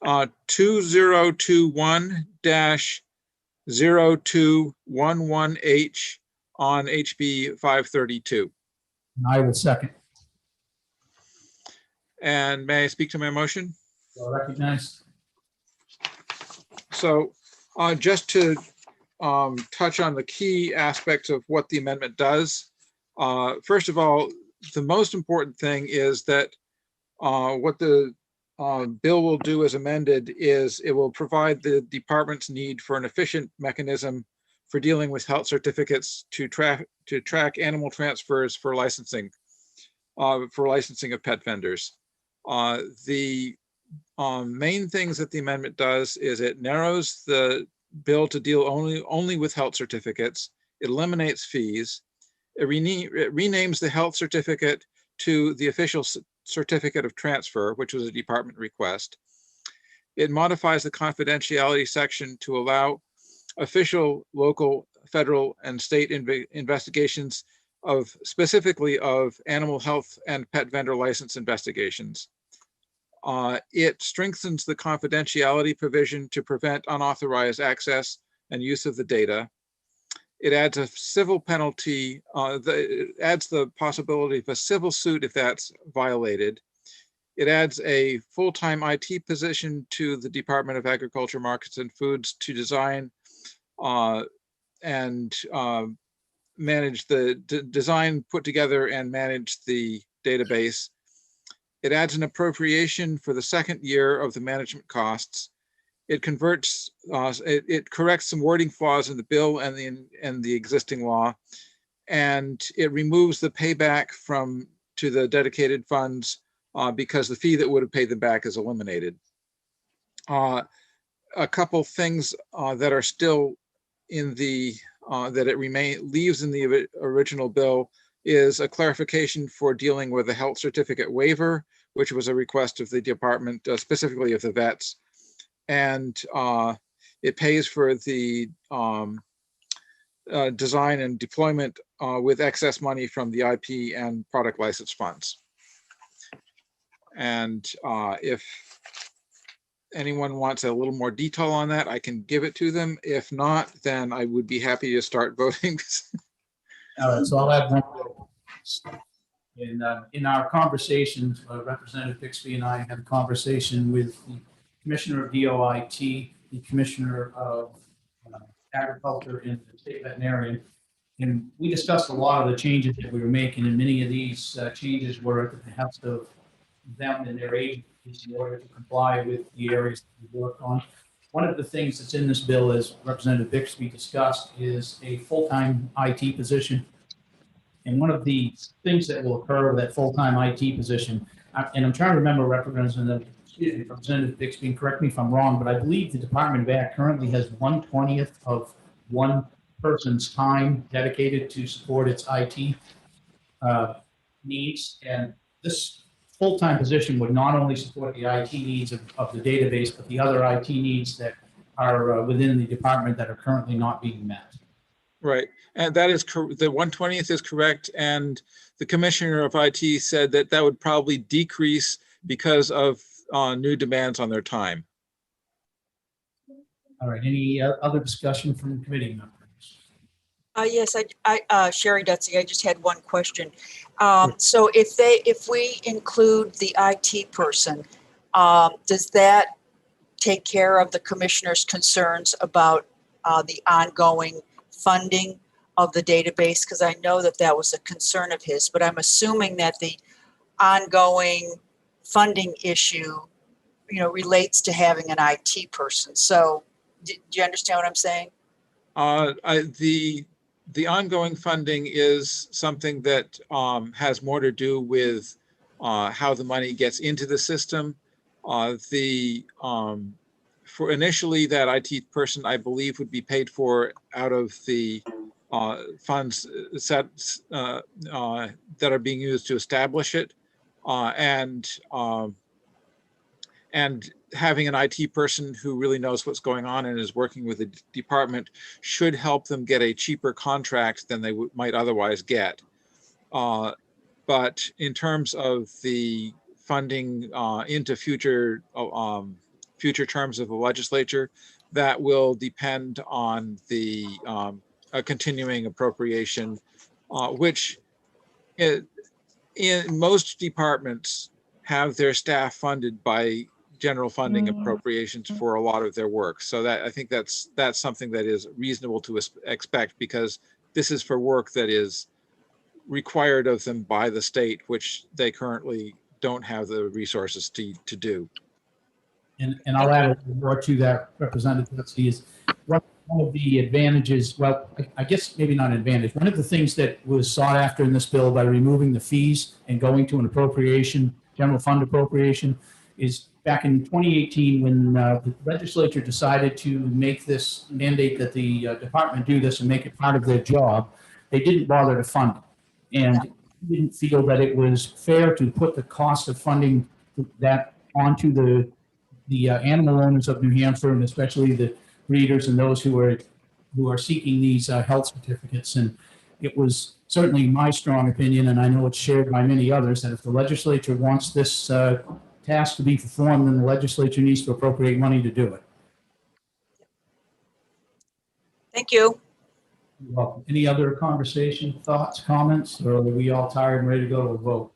2021-0211H on HB 532. And I will second. And may I speak to my motion? So recognized. So just to touch on the key aspects of what the amendment does. First of all, the most important thing is that what the bill will do as amended is it will provide the department's need for an efficient mechanism for dealing with health certificates to track animal transfers for licensing of pet vendors. The main things that the amendment does is it narrows the bill to deal only with health certificates. It eliminates fees. It renames the health certificate to the official certificate of transfer, which was a department request. It modifies the confidentiality section to allow official, local, federal, and state investigations of specifically of animal health and pet vendor license investigations. It strengthens the confidentiality provision to prevent unauthorized access and use of the data. It adds a civil penalty, it adds the possibility of a civil suit if that's violated. It adds a full-time IT position to the Department of Agriculture, Markets and Foods to design and manage the design, put together and manage the database It adds an appropriation for the second year of the management costs. It converts, it corrects some wording flaws in the bill and the existing law, and it removes the payback to the dedicated funds because the fee that would have paid them back is eliminated. A couple things that are still in the that it leaves in the original bill is a clarification for dealing with a health certificate waiver, which was a request of the department, specifically of the vets. And it pays for the design and deployment with excess money from the IP and product license funds. And if anyone wants a little more detail on that, I can give it to them. If not, then I would be happy to start voting. All right, so I'll add one more. In our conversations, Representative Bixby and I had a conversation with the Commissioner of DOIT, the Commissioner of Agriculture, and the State Veterinarian. And we discussed a lot of the changes that we were making, and many of these changes were at the behest of them and their agencies in order to comply with the areas that we worked on. One of the things that's in this bill, as Representative Bixby discussed, is a full-time IT position. And one of the things that will occur with that full-time IT position, and I'm trying to remember Representative Bixby, correct me if I'm wrong, but I believe the Department of Ag currently has 1/20th of one person's time dedicated to support its IT needs. And this full-time position would not only support the IT needs of the database, but the other IT needs that are within the department that are currently not being met. Right, and that is the 1/20th is correct. And the Commissioner of IT said that that would probably decrease because of new demands on their time. All right, any other discussion from the committee members? Yes, Sherry Dutsey, I just had one question. So if we include the IT person, does that take care of the commissioner's concerns about the ongoing funding of the database? Because I know that that was a concern of his, but I'm assuming that the ongoing funding issue, relates to having an IT person. So do you understand what I'm saying? The ongoing funding is something that has more to do with how the money gets into the system. For initially, that IT person, I believe, would be paid for out of the funds that are being used to establish it, and having an IT person who really knows what's going on and is working with the department should help them get a cheaper contract than they might otherwise get. But in terms of the funding into future terms of the legislature, that will depend on the a continuing appropriation, which in most departments have their staff funded by general funding appropriations for a lot of their work. So that I think that's something that is reasonable to expect, because this is for work that is required of them by the state, which they currently don't have the resources to do. And I'll add a little more to that, Representative Dutsey, is one of the advantages, well, I guess maybe not an advantage, one of the things that was sought after in this bill by removing the fees and going to an appropriation, general fund appropriation, is back in 2018 when the legislature decided to make this mandate that the department do this and make it part of their job, they didn't bother to fund it. And didn't feel that it was fair to put the cost of funding that onto the animal owners of New Hampshire, and especially the breeders and those who are seeking these health certificates. And it was certainly my strong opinion, and I know it's shared by many others, that if the legislature wants this task to be performed, then the legislature needs to appropriate money to do it. Thank you. You're welcome. Any other conversation, thoughts, comments, or are we all tired and ready to go to a vote?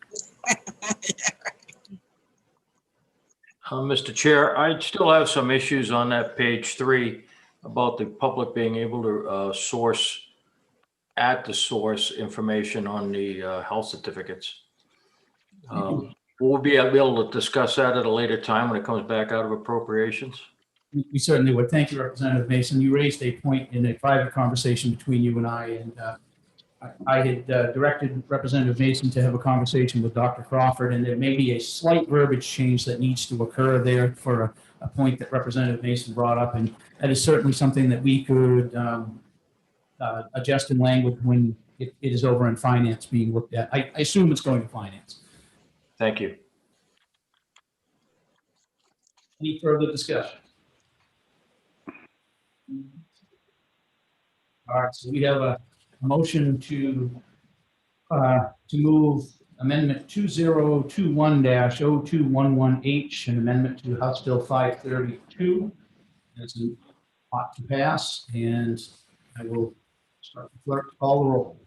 Mr. Chair, I still have some issues on that page 3 about the public being able to source at the source information on the health certificates. We'll be able to discuss that at a later time when it comes back out of appropriations. We certainly would. Thank you, Representative Mason. You raised a point in a private conversation between you and I had directed Representative Mason to have a conversation with Dr. Crawford, and there may be a slight verbiage change that needs to occur there for a point that Representative Mason brought up, and that is certainly something that we could adjust in language when it is over in finance being looked at. I assume it's going to finance. Thank you. Any further discussion? All right, so we have a motion to move Amendment 2021-0211H, an amendment to House Bill 532. As an ought to pass, and I will start the clerk to call the roll.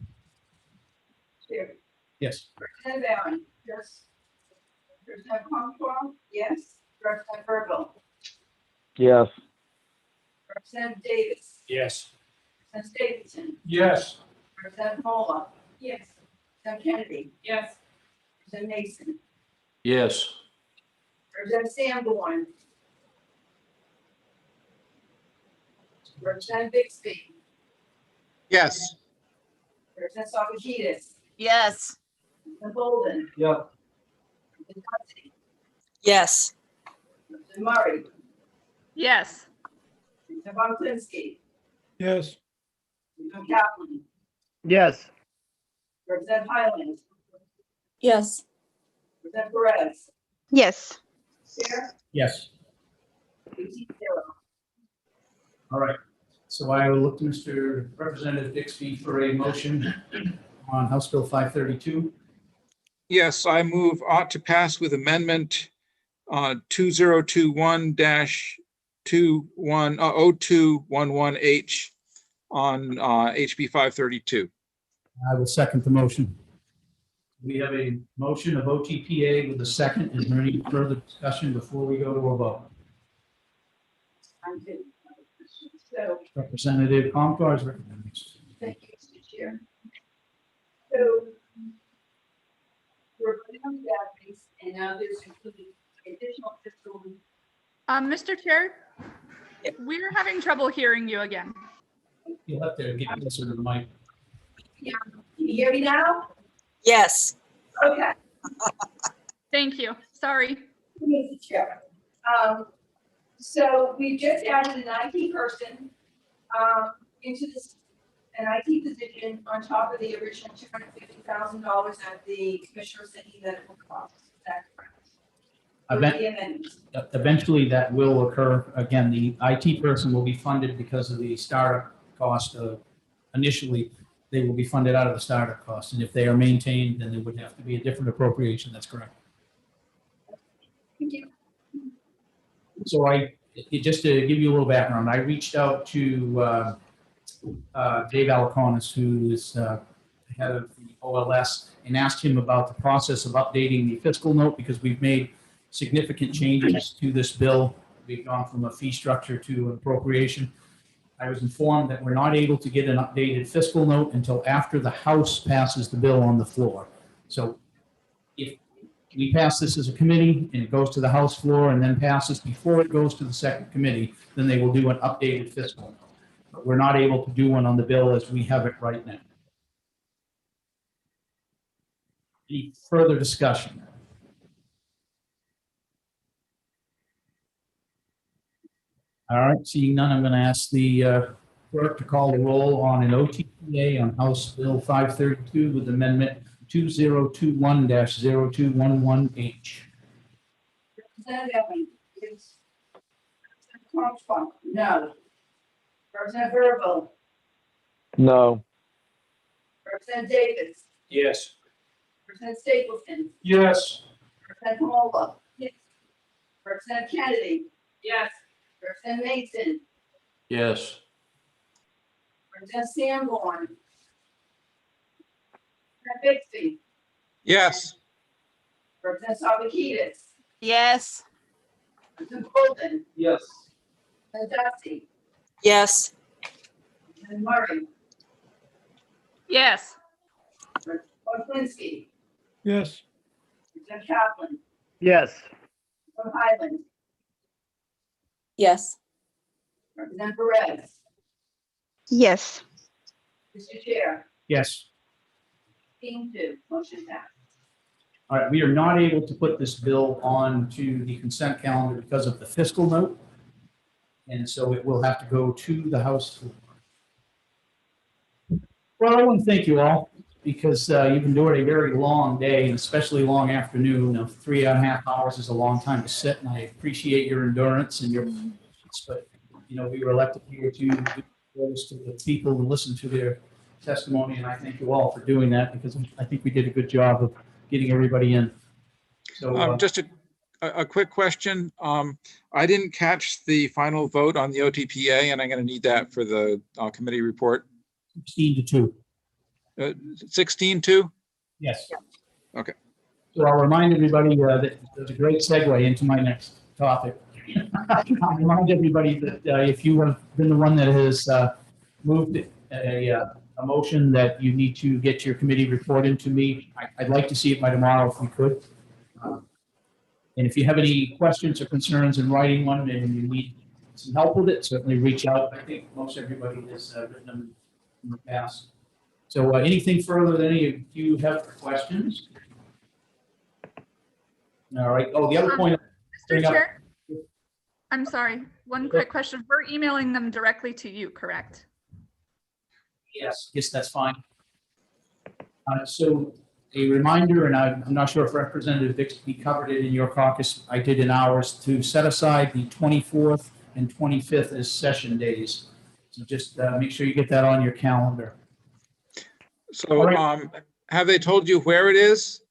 Chair. Yes. Representative Allen. Yes. Representative Comtois. Yes. Representative Burgo. Yes. Representative Davis. Yes. Representative Stapleton. Yes. Representative Mola. Yes. Representative Kennedy. Yes. Representative Mason. Yes. Representative Sanborn. Representative Bixby. Yes. Representative Salvageddis. Yes. Representative Bolden. Yep. Representative Hudson. Yes. Representative Murray. Yes. Representative Von Klinski. Yes. Representative Kaplan. Yes. Representative Highland. Yes. Representative Perez. Yes. Chair. Yes. 18-0. All right. So I will look to Mr. Representative Bixby for a motion on House Bill 532. Yes, I move ought to pass with amendment 2021-0211H on HB 532. I will second the motion. We have a motion of OTPA with a second. Is there any further discussion before we go to a vote? I'm good. So, Representative Comtois is recommending. thank you, Mr. Chair. So, we're putting on the database, and now there's including additional fiscal. Mr. Chair, we're having trouble hearing you again. You'll have to get closer to the mic. Yeah, can you hear me now? Yes. Okay. Thank you. Sorry. Mr. Chair. So we just added an IT person into this, an IT position on top of the original $250,000 that the commissioner said he that it will cost. Is that correct? With the amendment. Eventually, that will occur. Again, the IT person will be funded because of the startup cost. Initially, they will be funded out of the startup cost. And if they are maintained, then there would have to be a different appropriation. That's correct. Thank you. So just to give you a little background, I reached out to Dave Alaconis, who is the head of the OLS, and asked him about the process of updating the fiscal note because we've made significant changes to this bill. We've gone from a fee structure to an appropriation. I was informed that we're not able to get an updated fiscal note until after the House passes the bill on the floor. So if we pass this as a committee and it goes to the House floor and then passes before it goes to the second committee, then they will do an updated fiscal note. But we're not able to do one on the bill as we have it right now. Any further discussion? All right, seeing none, I'm going to ask the clerk to call the roll on an OTPA on House Bill 532 with Amendment 2021-0211H. Representative Evans. Yes. Representative Comtois. No. Representative Burgo. No. Representative Davis. Yes. Representative Stapleton. Yes. Representative Mola. Yes. Representative Kennedy. Yes. Representative Mason. Yes. Representative Sanborn. Representative Bixby. Yes. Representative Salvageddis. Yes. Representative Bolden. Yes. Representative Duffy. Yes. Representative Murray. Yes. Representative Klinski. Yes. Representative Kaplan. Yes. From Highland, Yes. Representative Perez, Yes. Mr. Chair, Yes. 15-2, motion passed. All right, we are not able to put this bill on to the consent calendar because of the fiscal note. And so it will have to go to the House. Well, I want to thank you all because you've endured a very long day and especially long afternoon. 3.5 hours is a long time to sit, and I appreciate your endurance and your patience. But, we were elected here to do service to the people who listen to their testimony, and I thank you all for doing that because I think we did a good job of getting everybody in. So Just a quick question. I didn't catch the final vote on the OTPA, and I'm going to need that for the committee report. 16-2. 16-2? Yes. Okay. So I'll remind everybody that there's a great segue into my next topic. I'll remind everybody that if you have been the one that has moved a motion that you need to get your committee report into me, I'd like to see it by tomorrow if we could. And if you have any questions or concerns in writing one and you need some help with it, certainly reach out. I think most everybody has written them in the past. So anything further that any of you have questions? All right. Oh, the other point. Mr. Chair, I'm sorry, one quick question. We're emailing them directly to you, correct? Yes, that's fine. So a reminder, and I'm not sure if Representative Bixby covered it in your caucus, I did in ours, to set aside the 24th and 25th as session days. So just make sure you get that on your calendar. So have they told you where it is?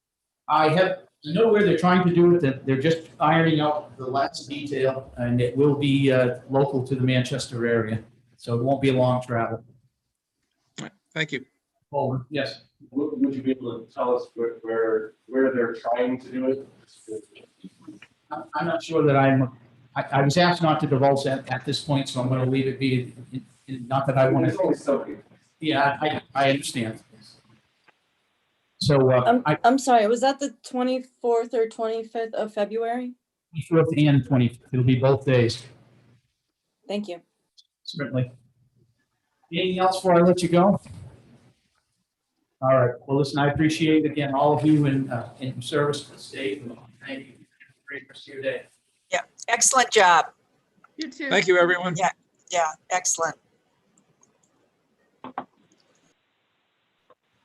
I know where they're trying to do it, that they're just ironing out the last detail, and it will be local to the Manchester area. So it won't be a long travel. Thank you. Over. Yes. Would you be able to tell us where they're trying to do it? I'm not sure that I was asked not to divulge that at this point, so I'm going to leave it be. Not that I want to. Yeah, I understand. So I'm sorry, was that the 24th or 25th of February? 24th and 25th. It'll be both days. Thank you. Certainly. Anything else before I let you go? All right. Well, listen, I appreciate again all of you in service to the state. Thank you. Great rest of your day. Yeah, excellent job. You too. Thank you, everyone. Yeah, excellent.